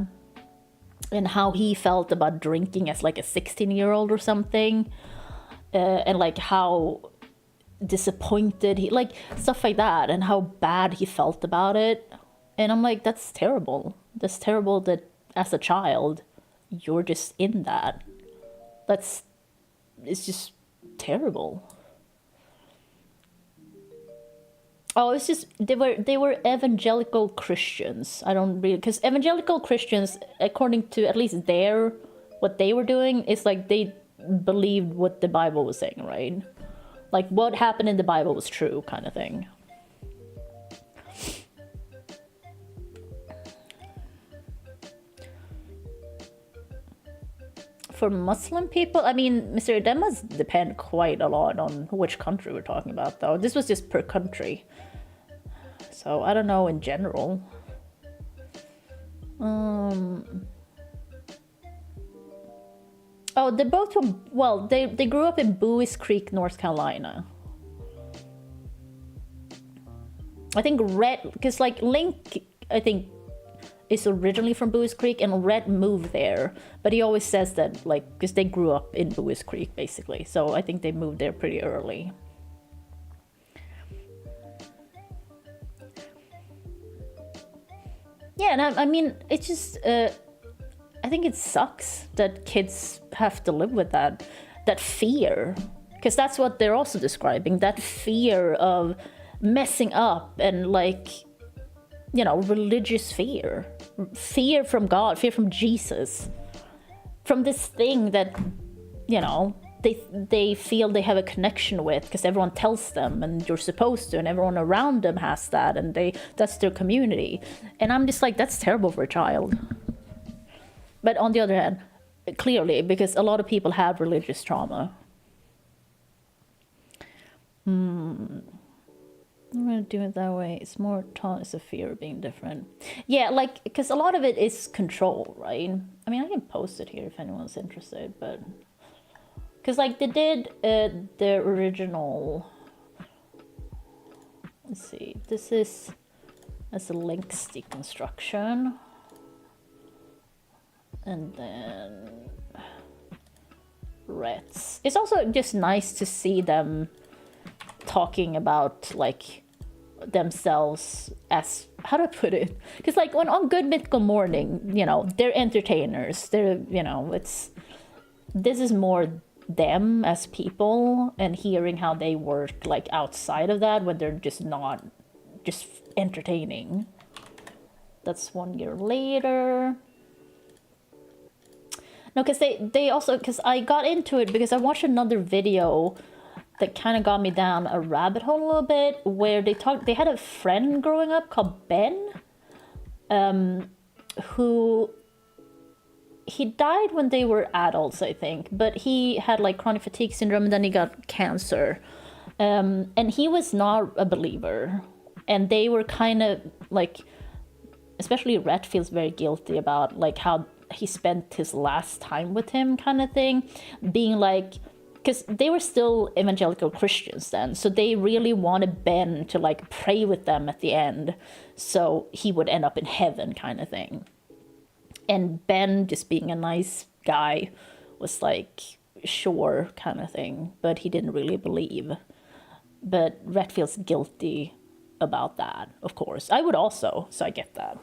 and how he felt about drinking as like a 16-year-old or something, and like how disappointed he, like stuff like that, and how bad he felt about it. And I'm like, that's terrible that as a child you're just in that. It's just terrible. Oh, it's just they were evangelical Christians. I don't really, because evangelical Christians, according to at least what they were doing, is like they believed what the Bible was saying, right? Like what happened in the Bible was true, kind of thing. For Muslim people, I mean, Mr. That must depend quite a lot on which country we're talking about, though. This was just per country. So, I don't know in general. Oh, they're both from, well, they grew up in Buies Creek, North Carolina. I think because like Link, I think, is originally from Buies Creek, and Red moved there, but he always says that, like, because they grew up in Buies Creek, basically, so I think they moved there pretty early. Yeah, and I mean, it's just, I think it sucks that kids have to live with that fear, because that's what they're also describing, that fear of messing up and, like, you know, religious fear from God, fear from Jesus, from this thing that, you know, they feel they have a connection with because everyone tells them and you're supposed to, and everyone around them has that, and that's their community. And I'm just like, that's terrible for a child. But on the other hand, clearly, because a lot of people have religious trauma. I'm gonna do it that way. It's more taught as a fear of being different. Yeah, like, because a lot of it is control, right? I mean, I can post it here if anyone's interested, but because like they did the original. Let's see. This is as a Link's deconstruction, and then Rhett's. It's also just nice to see them talking about like themselves as, how do I put it, because like on Good Mythical Morning, you know, they're entertainers, they're, you know, this is more them as people and hearing how they work like outside of that when they're just not just entertaining. That's 1 year later. No, because they also, because I got into it because I watched another video that kind of got me down a rabbit hole a little bit, where they had a friend growing up called Ben, who, he died when they were adults, I think, but he had like chronic fatigue syndrome, and then he got cancer. And he was not a believer, and they were kind of like, especially Rhett feels very guilty about like how he spent his last time with him, kind of thing, being like, because they were still evangelical Christians then, so they really wanted Ben to like pray with them at the end, so he would end up in heaven, kind of thing. And Ben, just being a nice guy, was like, sure, kind of thing, but he didn't really believe. But Rhett feels guilty about that, of course. I would also, so I get that.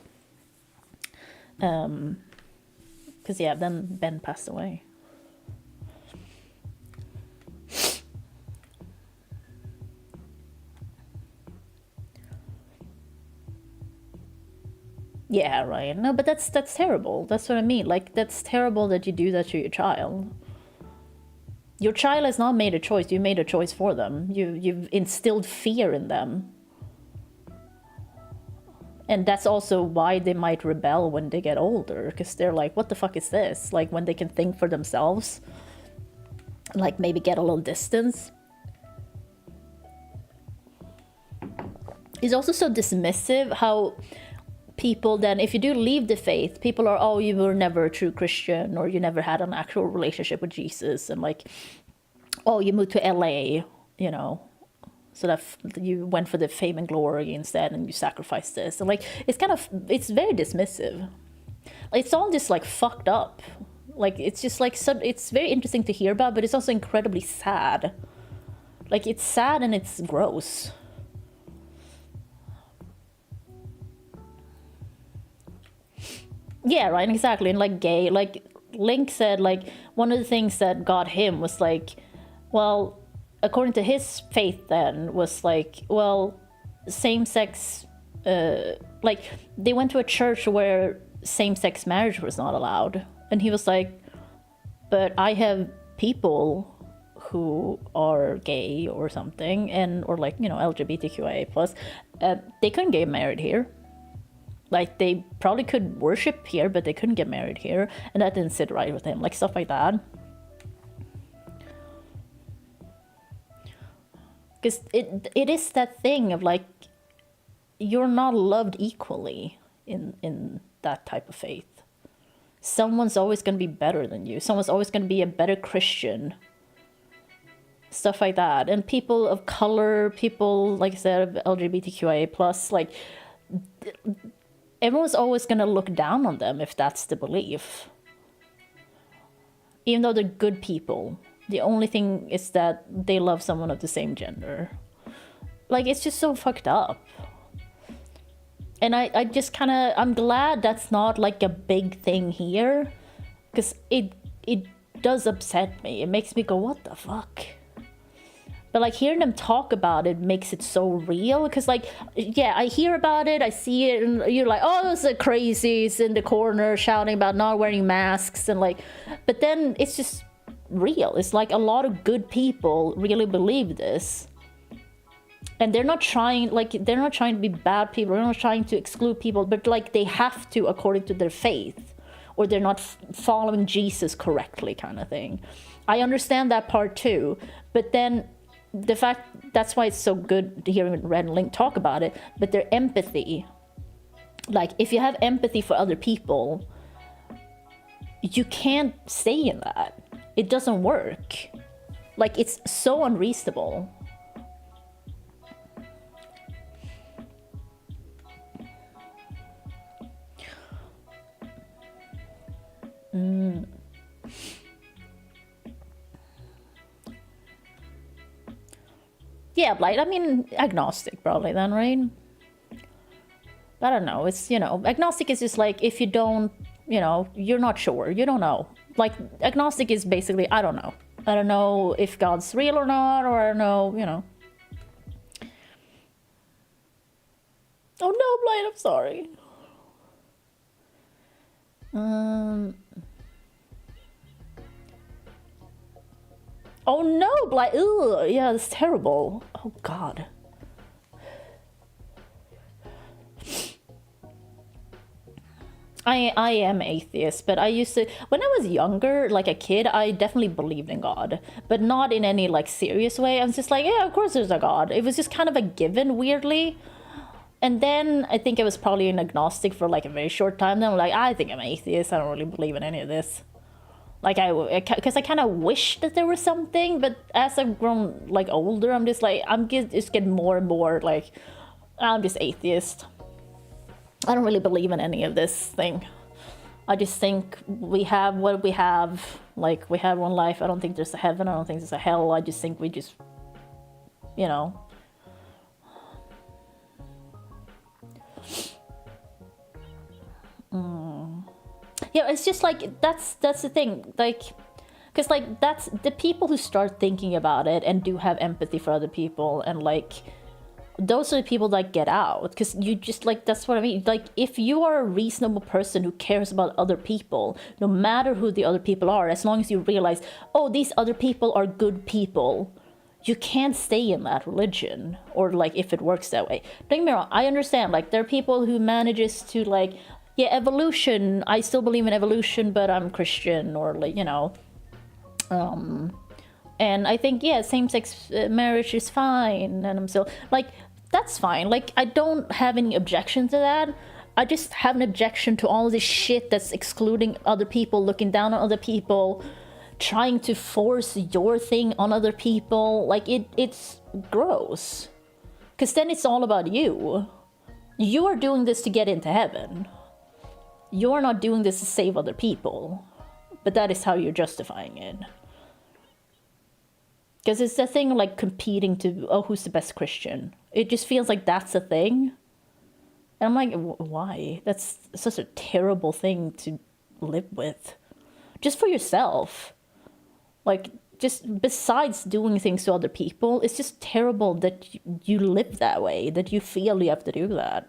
Because yeah, then Ben passed away. Yeah, Ryan. No, but that's terrible. That's what I mean. Like, that's terrible that you do that to your child. Your child has not made a choice. You made a choice for them. You've instilled fear in them. And that's also why they might rebel when they get older, because they're like, what the fuck is this? Like, when they can think for themselves, like maybe get a little distance. It's also so dismissive how people then, if you do leave the faith, people are, oh, you were never a true Christian, or you never had an actual relationship with Jesus, and like, oh, you moved to LA, you know, so that you went for the fame and glory instead, and you sacrificed this. And like, it's very dismissive. It's all just like fucked up. Like, it's just like, it's very interesting to hear about, but it's also incredibly sad. Like, it's sad and it's gross. Yeah, right, exactly. And like gay, like Link said, like one of the things that got him was like, well, according to his faith then, was like, well, same-sex, like they went to a church where same-sex marriage was not allowed, and he was like, but I have people who are gay or something, and or like, you know, LGBTQIA plus, they couldn't get married here. Like they probably could worship here, but they couldn't get married here, and that didn't sit right with him, like stuff like that. Because it is that thing of like, you're not loved equally in that type of faith. Someone's always going to be better than you. Someone's always going to be a better Christian. Stuff like that. And people of color, people, like I said, LGBTQIA plus, like, everyone's always going to look down on them if that's the belief. Even though they're good people. The only thing is that they love someone of the same gender. Like, it's just so fucked up. And I just kind of, I'm glad that's not like a big thing here. Because it does upset me. It makes me go, what the fuck? But like hearing them talk about it makes it so real. Because like, yeah, I hear about it, I see it, and you're like, oh, those are crazies in the corner shouting about not wearing masks. And like, but then it's just real. It's like a lot of good people really believe this. And they're not trying, like, they're not trying to be bad people. They're not trying to exclude people, but like they have to according to their faith, or they're not following Jesus correctly, kind of thing. I understand that part too, but then the fact, that's why it's so good to hear Red and Link talk about it, but their empathy. Like, if you have empathy for other people, you can't stay in that. It doesn't work. Like, it's so unreasonable. Yeah, like, I mean, agnostic probably then, right? I don't know. It's, you know, agnostic is just like, if you don't, you know, you're not sure. You don't know. Like, agnostic is basically, I don't know. I don't know if God's real or not, or I don't know, you know. Oh no, Blight, I'm sorry. Oh no, Blight. Ugh, yeah, that's terrible. Oh God. I am atheist, but I used to, when I was younger, like a kid, I definitely believed in God, but not in any like serious way. I was just like, yeah, of course there's a God. It was just kind of a given, weirdly. And then I think I was probably an agnostic for like a very short time. Then I'm like, I think I'm atheist. I don't really believe in any of this. Like, because I kind of wish that there was something, but as I've grown like older, I'm just like, I'm just getting more and more like, I'm just atheist. I don't really believe in any of this thing. I just think we have what we have. Like, we have one life. I don't think there's a heaven. I don't think there's a hell. I just think we just, you know. Yeah, it's just like, that's the thing. Like, because like, that's the people who start thinking about it and do have empathy for other people, and like, those are the people that get out. Because you just, like, that's what I mean. Like, if you are a reasonable person who cares about other people, no matter who the other people are, as long as you realize, oh, these other people are good people, you can't stay in that religion, or like, if it works that way. Don't get me wrong, I understand, like, there are people who manages to like, yeah, evolution, I still believe in evolution, but I'm Christian, or like, you know, and I think, yeah, same-sex marriage is fine, and I'm still, like, that's fine. Like, I don't have any objection to that. I just have an objection to all this shit that's excluding other people, looking down on other people, trying to force your thing on other people. Like, it's gross. Because then it's all about you. You are doing this to get into heaven. You're not doing this to save other people. But that is how you're justifying it. Because it's the thing, like, competing to, oh, who's the best Christian? It just feels like that's a thing. And I'm like, why? That's such a terrible thing to live with. Just for yourself. Like, just besides doing things to other people, it's just terrible that you live that way, that you feel you have to do that.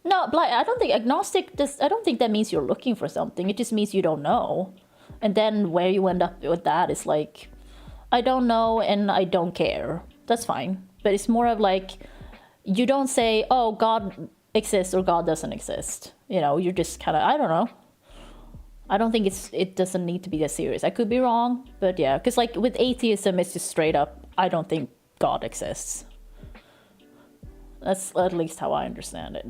No, like, I don't think agnostic, I don't think that means you're looking for something. It just means you don't know. And then where you end up with that is like, I don't know and I don't care. That's fine. But it's more of like, you don't say, oh, God exists or God doesn't exist. You know, you're just kind of, I don't know. I don't think it doesn't need to be that serious. I could be wrong, but yeah. Because like with atheism, it's just straight up, I don't think God exists. That's at least how I understand it.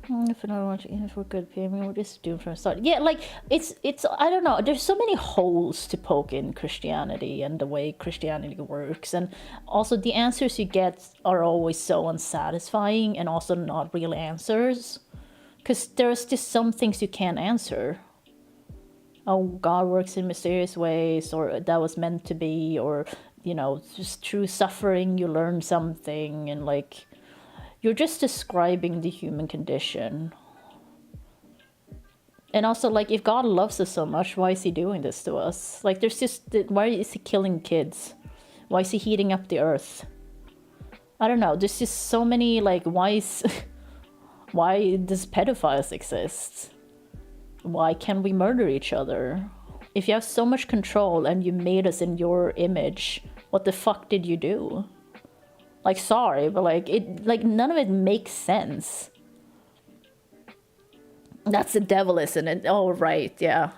If we're not watching, if we're good gaming, we're just doomed from the start. Yeah, like it's I don't know. There's so many holes to poke in Christianity and the way Christianity works, and also the answers you get are always so unsatisfying and also not real answers, because there's just some things you can't answer. Oh, God works in mysterious ways, or that was meant to be, or you know, just through suffering you learn something, and like. You're just describing the human condition. And also, like, if God loves us so much, why is he doing this to us? Like, there's just, why is he killing kids? Why is he heating up the earth? I don't know, there's just so many, like, why does pedophiles exist? Why can we murder each other? If you have so much control and you made us in your image, what the fuck did you do? Like, sorry, but like none of it makes sense. That's the devil, isn't it? Oh, right, yeah.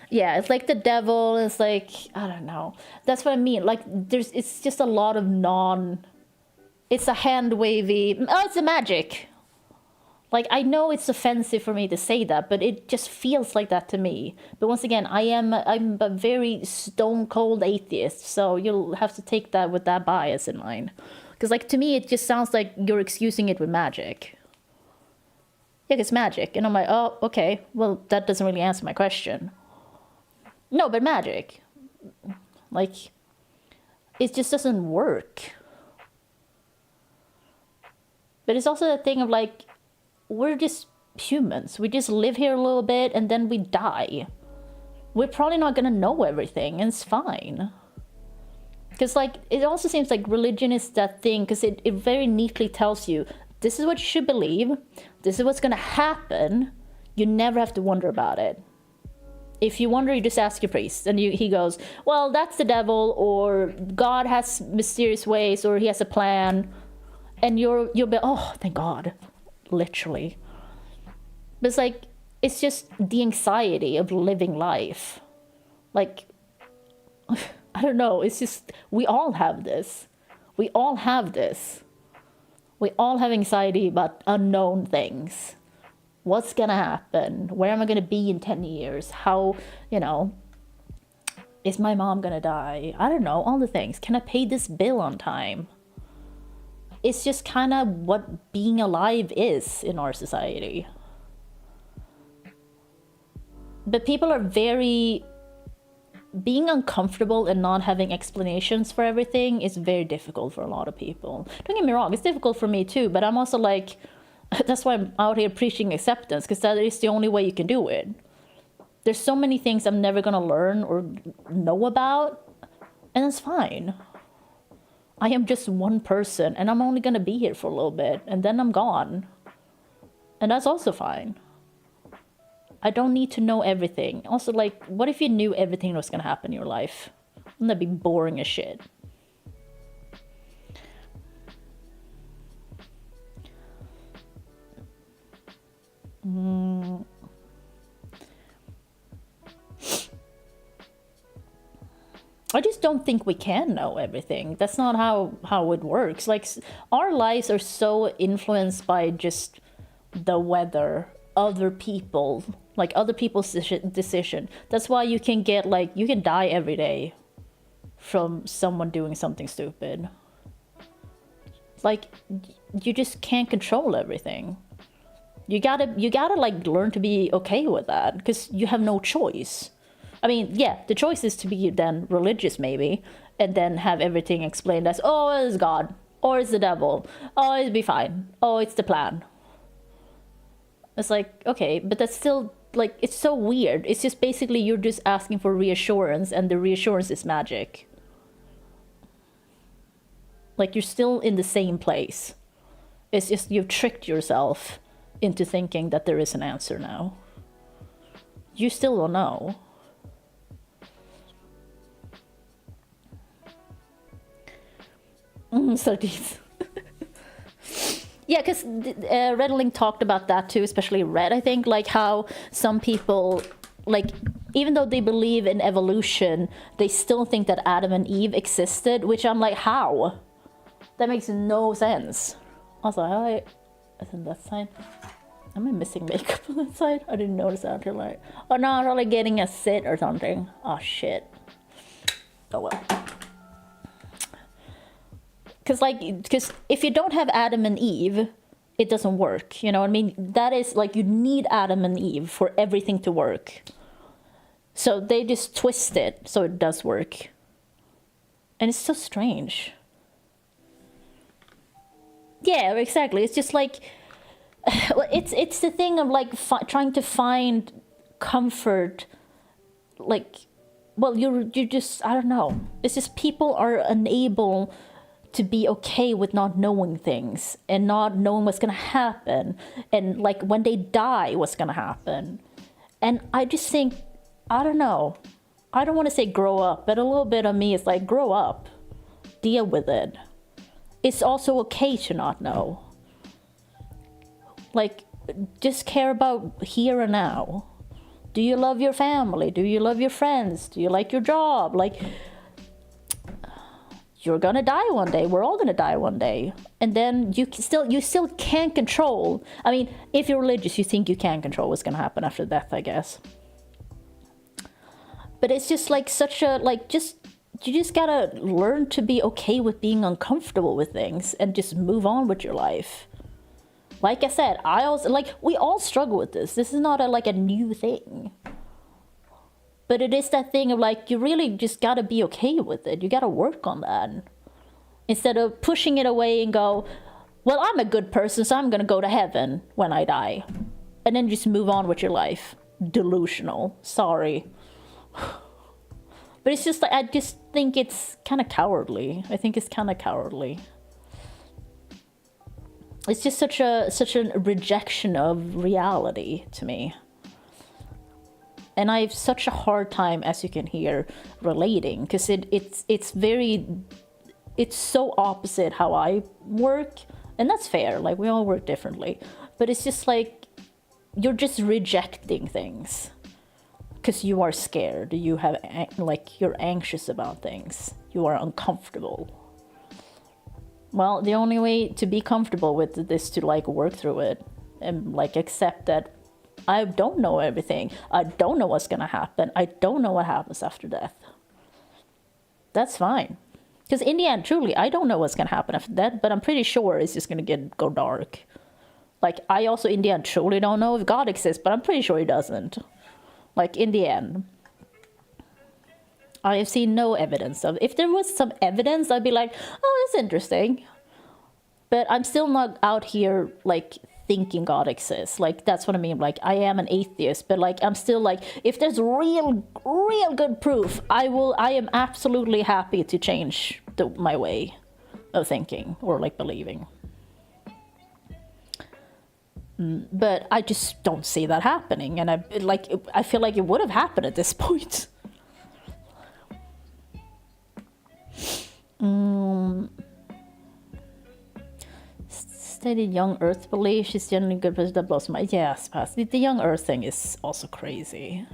Yeah, it's like the devil, it's like, I don't know. That's what I mean. Like, it's just a lot of it's a hand-wavy, oh, it's a magic. Like, I know it's offensive for me to say that, but it just feels like that to me. But once again, I'm a very stone-cold atheist, so you'll have to take that with that bias in mind. Because, like, to me, it just sounds like you're excusing it with magic. Yeah, it's magic. And I'm like, oh, okay. Well, that doesn't really answer my question. No, but magic. Like, it just doesn't work. But it's also that thing of, like, we're just humans. We just live here a little bit, and then we die. We're probably not gonna know everything, and it's fine. Because, like, it also seems like religion is that thing, because it very neatly tells you, this is what you should believe, this is what's going to happen, you never have to wonder about it. If you wonder, you just ask your priest, and he goes, well, that's the devil, or God has mysterious ways, or he has a plan, and you'll be, oh, thank God, literally. But it's like, it's just the anxiety of living life. Like... I don't know, it's just, we all have this. We all have this. We all have anxiety about unknown things. What's gonna happen? Where am I gonna be in 10 years? How, you know, is my mom gonna die? I don't know, all the things. Can I pay this bill on time? It's just kind of what being alive is in our society. But people are being uncomfortable and not having explanations for everything is very difficult for a lot of people. Don't get me wrong, it's difficult for me too, but I'm also like, that's why I'm out here preaching acceptance, because that is the only way you can do it. There's so many things I'm never gonna learn or know about, and it's fine. I am just one person, and I'm only gonna be here for a little bit, and then I'm gone. And that's also fine. I don't need to know everything. Also, like, what if you knew everything that was gonna happen in your life? Wouldn't that be boring as shit? I just don't think we can know everything. That's not how it works. Like, our lives are so influenced by just the weather, other people, like other people's decision. That's why you can get, like, you can die every day from someone doing something stupid. Like, you just can't control everything. You gotta like learn to be okay with that, because you have no choice. I mean, yeah, the choice is to be then religious maybe, and then have everything explained as, oh, it's God, or it's the devil, oh, it'll be fine, oh, it's the plan. It's like, okay, but that's still, like, it's so weird. It's just basically you're just asking for reassurance, and the reassurance is magic. Like, you're still in the same place. It's just you've tricked yourself into thinking that there is an answer now. You still don't know. Sardines. Yeah, because Red Link talked about that too, especially Red, I think, like how some people, like, even though they believe in evolution, they still think that Adam and Eve existed, which I'm like, how? That makes no sense. Also, I think that side. Am I missing makeup on that side? I didn't notice that until like, oh no, I'm probably getting a sit or something. Oh shit. Oh well. Because if you don't have Adam and Eve, it doesn't work. You know what I mean? That is like, you need Adam and Eve for everything to work. So they just twist it so it does work. And it's so strange. Yeah, exactly. It's just like, it's the thing of like trying to find comfort. Like, well, you're just, I don't know. It's just people are unable to be okay with not knowing things and not knowing what's gonna happen, and like when they die, what's gonna happen. And I just think, I don't know. I don't want to say grow up, but a little bit of me is like, grow up, deal with it. It's also okay to not know. Like, just care about here and now. Do you love your family? Do you love your friends? Do you like your job? Like, you're gonna die one day. We're all gonna die one day. And then you still can't control. I mean, if you're religious, you think you can control what's gonna happen after death, I guess. But it's just like such a, like, you just gotta learn to be okay with being uncomfortable with things and just move on with your life. Like I said, we all struggle with this. This is not a new thing. But it is that thing of like, you really just gotta be okay with it. You gotta work on that. Instead of pushing it away and go, well, I'm a good person, so I'm gonna go to heaven when I die. And then just move on with your life. Delusional. Sorry. But it's just like, I just think it's kind of cowardly. I think it's kind of cowardly. It's just such a rejection of reality to me. And I have such a hard time, as you can hear, relating, because it's so opposite how I work, and that's fair. Like, we all work differently, but it's just like, you're just rejecting things because you are scared. You have, like, you're anxious about things. You are uncomfortable. Well, the only way to be comfortable with it is to like work through it and like accept that I don't know everything. I don't know what's gonna happen. I don't know what happens after death. That's fine. Because in the end, truly, I don't know what's gonna happen after death, but I'm pretty sure it's just gonna go dark. Like, I also, in the end, truly don't know if God exists, but I'm pretty sure he doesn't. Like, in the end. I have seen no evidence of it. If there was some evidence, I'd be like, oh, that's interesting. But I'm still not out here, like, thinking God exists. Like, that's what I mean. Like, I am an atheist, but like, I'm still like, if there's real good proof, I am absolutely happy to change my way of thinking or like believing. But I just don't see that happening, and I feel like it would have happened at this point. Steady young Earth belief. She's generally good, but that blows my yes. Past the young Earth thing is also crazy.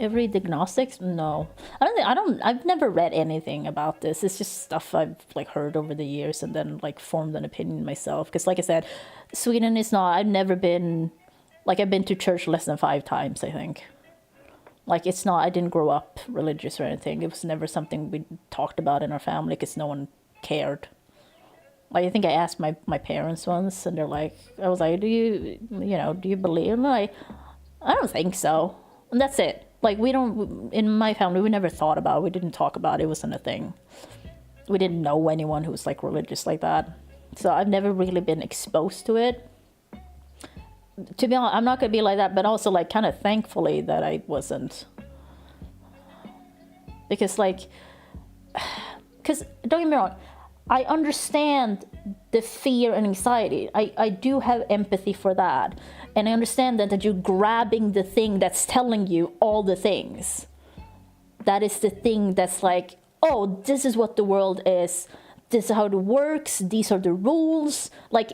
Every agnostics? No, I've never read anything about this. It's just stuff I've like heard over the years and then like formed an opinion myself. Because like I said, Sweden is not. I've never been. Like, I've been to church less than 5 times, I think. Like, it's not, I didn't grow up religious or anything. It was never something we talked about in our family because no one cared. Like, I think I asked my parents once, and they're like, I was like, do you believe? And I don't think so. And that's it. Like, we don't, in my family, we never thought about it. We didn't talk about it. It wasn't a thing. We didn't know anyone who was like religious like that. So I've never really been exposed to it. To be honest, I'm not going to be like that, but also like kind of thankfully that I wasn't. Because don't get me wrong, I understand the fear and anxiety. I do have empathy for that. And I understand that you're grabbing the thing that's telling you all the things. That is the thing that's like, oh, this is what the world is. This is how it works. These are the rules. Like,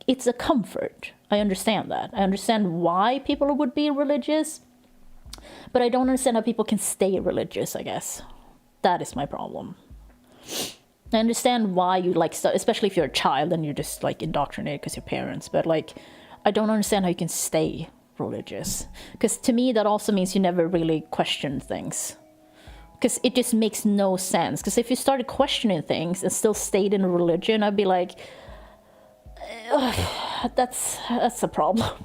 it's a comfort. I understand that. I understand why people would be religious. But I don't understand how people can stay religious, I guess. That is my problem. I understand why you like stuff, especially if you're a child and you're just like indoctrinated because your parents. But like, I don't understand how you can stay religious. Because to me, that also means you never really question things. Because it just makes no sense. Because if you started questioning things and still stayed in a religion, I'd be like, that's a problem.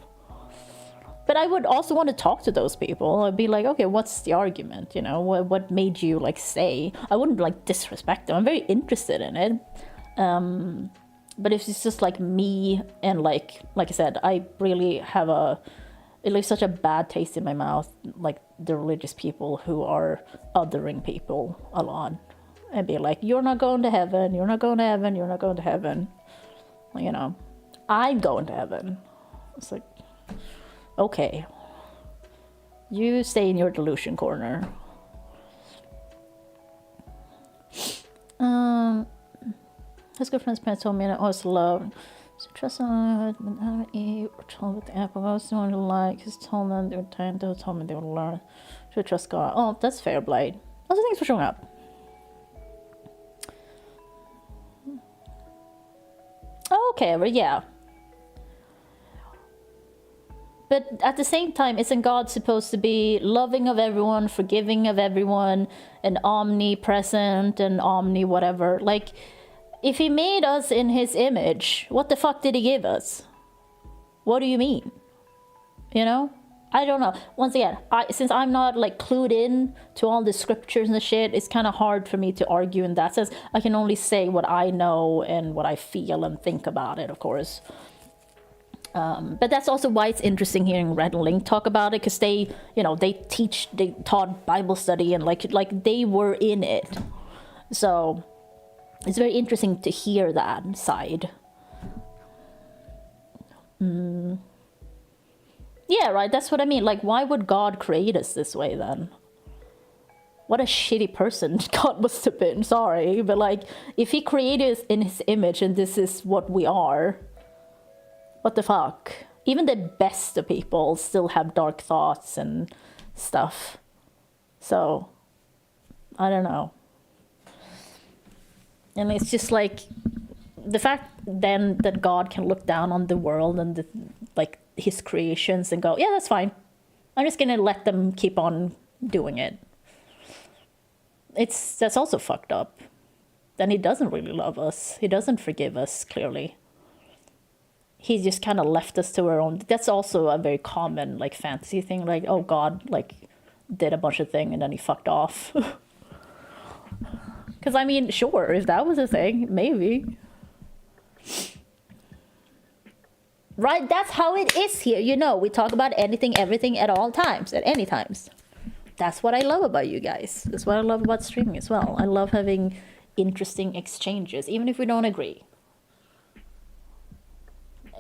But I would also want to talk to those people. I'd be like, okay, what's the argument? You know, what made you like stay? I wouldn't like disrespect them. I'm very interested in it. But if it's just like me and like I said, I really have it leaves such a bad taste in my mouth, like the religious people who are othering people a lot. And be like, you're not going to heaven, you're not going to heaven, you're not going to heaven. You know, I'm going to heaven. It's like, okay, you stay in your delusion corner. His good friend's parents told me that I was loved. So trust on how to eat or told with the apple. I was the one to like. He's told them they were trying to tell me they would learn. Should trust God. Oh, that's fair, Blade. Also, thanks for showing up. Okay, but yeah. But at the same time, isn't God supposed to be loving of everyone, forgiving of everyone, and omnipresent and omni whatever? Like, if he made us in his image, what the fuck did he give us? What do you mean? You know? I don't know. Once again, since I'm not like clued in to all the scriptures and the shit, it's kind of hard for me to argue in that sense. I can only say what I know and what I feel and think about it, of course. But that's also why it's interesting hearing Red and Link talk about it, because they taught Bible study and like they were in it. So it's very interesting to hear that side. Yeah, right, that's what I mean. Like, why would God create us this way then? What a shitty person God must have been, sorry. But like, if he created us in his image and this is what we are, what the fuck? Even the best of people still have dark thoughts and stuff. So, I don't know. And it's just like, the fact then that God can look down on the world and like his creations and go, yeah, that's fine. I'm just gonna let them keep on doing it. That's also fucked up. Then he doesn't really love us. He doesn't forgive us, clearly. He just kind of left us to our own. That's also a very common like fantasy thing. Like, oh, God like did a bunch of things and then he fucked off. Because I mean, sure, if that was a thing, maybe. Right, that's how it is here. You know, we talk about anything, everything at all times, at any times. That's what I love about you guys. That's what I love about streaming as well. I love having interesting exchanges, even if we don't agree.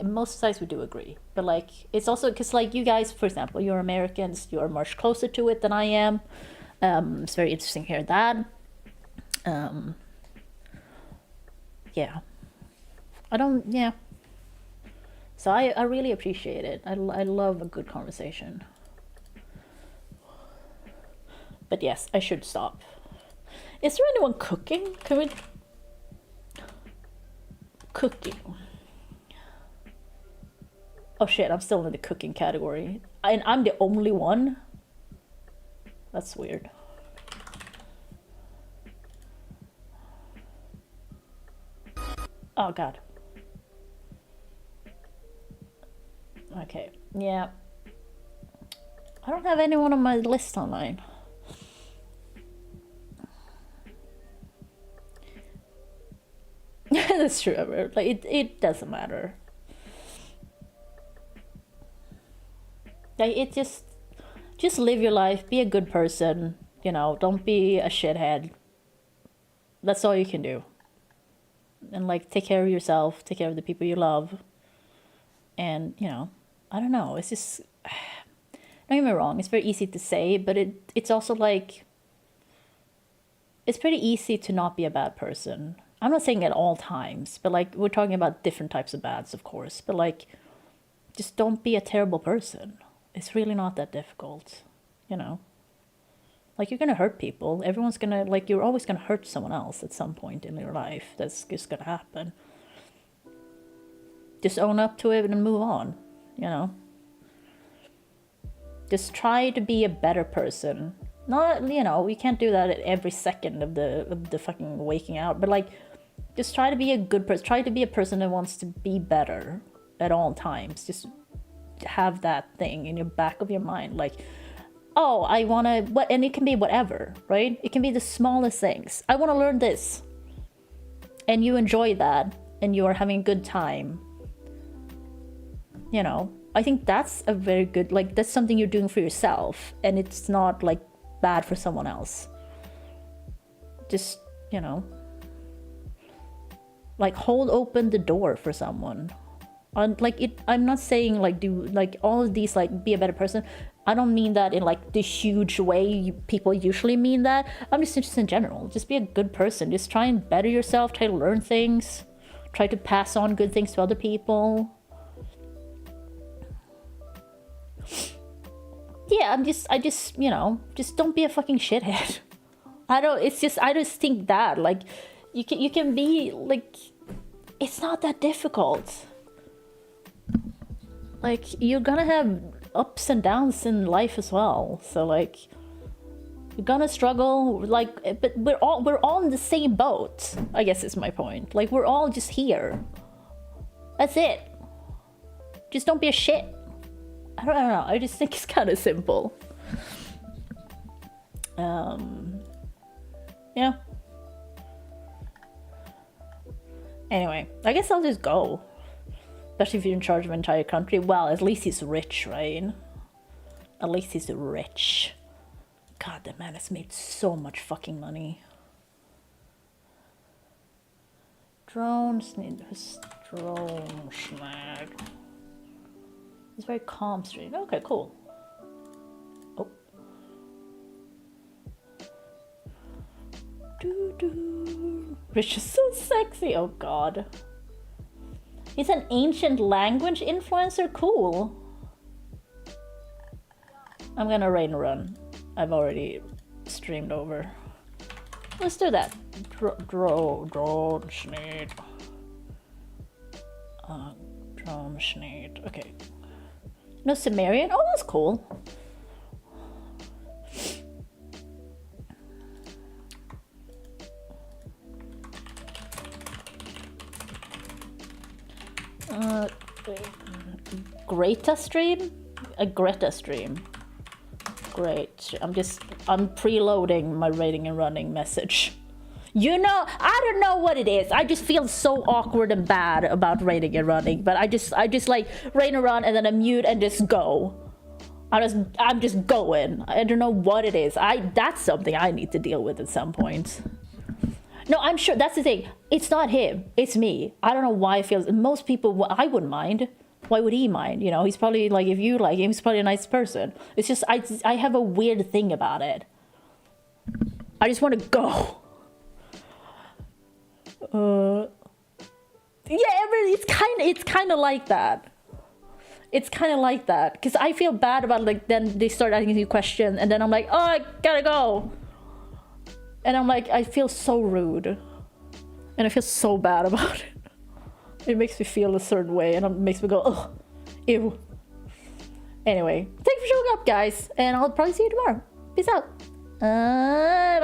Most times we do agree, but like, it's also because like you guys, for example, you're Americans, you're much closer to it than I am. It's very interesting to hear that. Yeah. Yeah. So I really appreciate it. I love a good conversation. But yes, I should stop. Is there anyone cooking? Can we... Cooking. Oh shit, I'm still in the cooking category. And I'm the only one? That's weird. Oh god. Okay, yeah. I don't have anyone on my list online. That's true. Like it doesn't matter. Like it just live your life, be a good person, you know, don't be a shithead. That's all you can do. And like take care of yourself, take care of the people you love. And, you know, I don't know, it's just, don't get me wrong, it's very easy to say, but it's also like, it's pretty easy to not be a bad person. I'm not saying at all times, but like we're talking about different types of bads, of course, but like just don't be a terrible person. It's really not that difficult, you know. Like you're gonna hurt people. Everyone's gonna, like, you're always gonna hurt someone else at some point in your life. That's just gonna happen. Just own up to it and move on, you know. Just try to be a better person. Not, you know, you can't do that at every second of the fucking waking out, but like just try to be a good person. Try to be a person that wants to be better at all times. Just have that thing in your back of your mind, like, oh, I want to, what, and it can be whatever, right? It can be the smallest things. I want to learn this, and you enjoy that, and you are having a good time. You know, I think that's a very good, like, that's something you're doing for yourself, and it's not like bad for someone else. Just, you know, like hold open the door for someone. I'm not saying like do like all of these, like be a better person. I don't mean that in like the huge way people usually mean that. I'm just in general. Just be a good person. Just try and better yourself. Try to learn things. Try to pass on good things to other people. Yeah, I just, you know, just don't be a fucking shithead. I just think that, like, you can be, like, it's not that difficult. Like, you're gonna have ups and downs in life as well. So, like, you're gonna struggle, like, but we're all in the same boat, I guess is my point. Like, we're all just here. That's it. Just don't be a shit. I don't know, I just think it's kind of simple. Yeah. Anyway, I guess I'll just go. Especially if you're in charge of an entire country. Well, at least he's rich, right? At least he's rich. God, that man has made so much fucking money. Drones need drone snag. It's very calm stream. Okay, cool. Oh. Rich is so sexy. Oh god. He's an ancient language influencer. Cool. I'm gonna raid and run. I've already streamed over. Let's do that. Drone schneed. Drone schneed. Okay. No Sumerian? Oh, that's cool. Greta stream? A Greta stream. Great. I'm preloading my raiding and running message. You know, I don't know what it is. I just feel so awkward and bad about raiding and running, but I just like raid and run and then I mute and just go. I'm just going. I don't know what it is. That's something I need to deal with at some point. No, I'm sure that's the thing. It's not him. It's me. I don't know why it feels. Most people, I wouldn't mind. Why would he mind? You know, he's probably like, if you like him, he's probably a nice person. It's just I have a weird thing about it. I just want to go. Yeah, it's kind of like that. It's kind of like that because I feel bad about, like, then they start asking you questions and then I'm like, oh, I gotta go. And I'm like, I feel so rude. And I feel so bad about it. It makes me feel a certain way and it makes me go, ugh, ew. Anyway, thanks for showing up, guys. And I'll probably see you tomorrow. Peace out. Bye.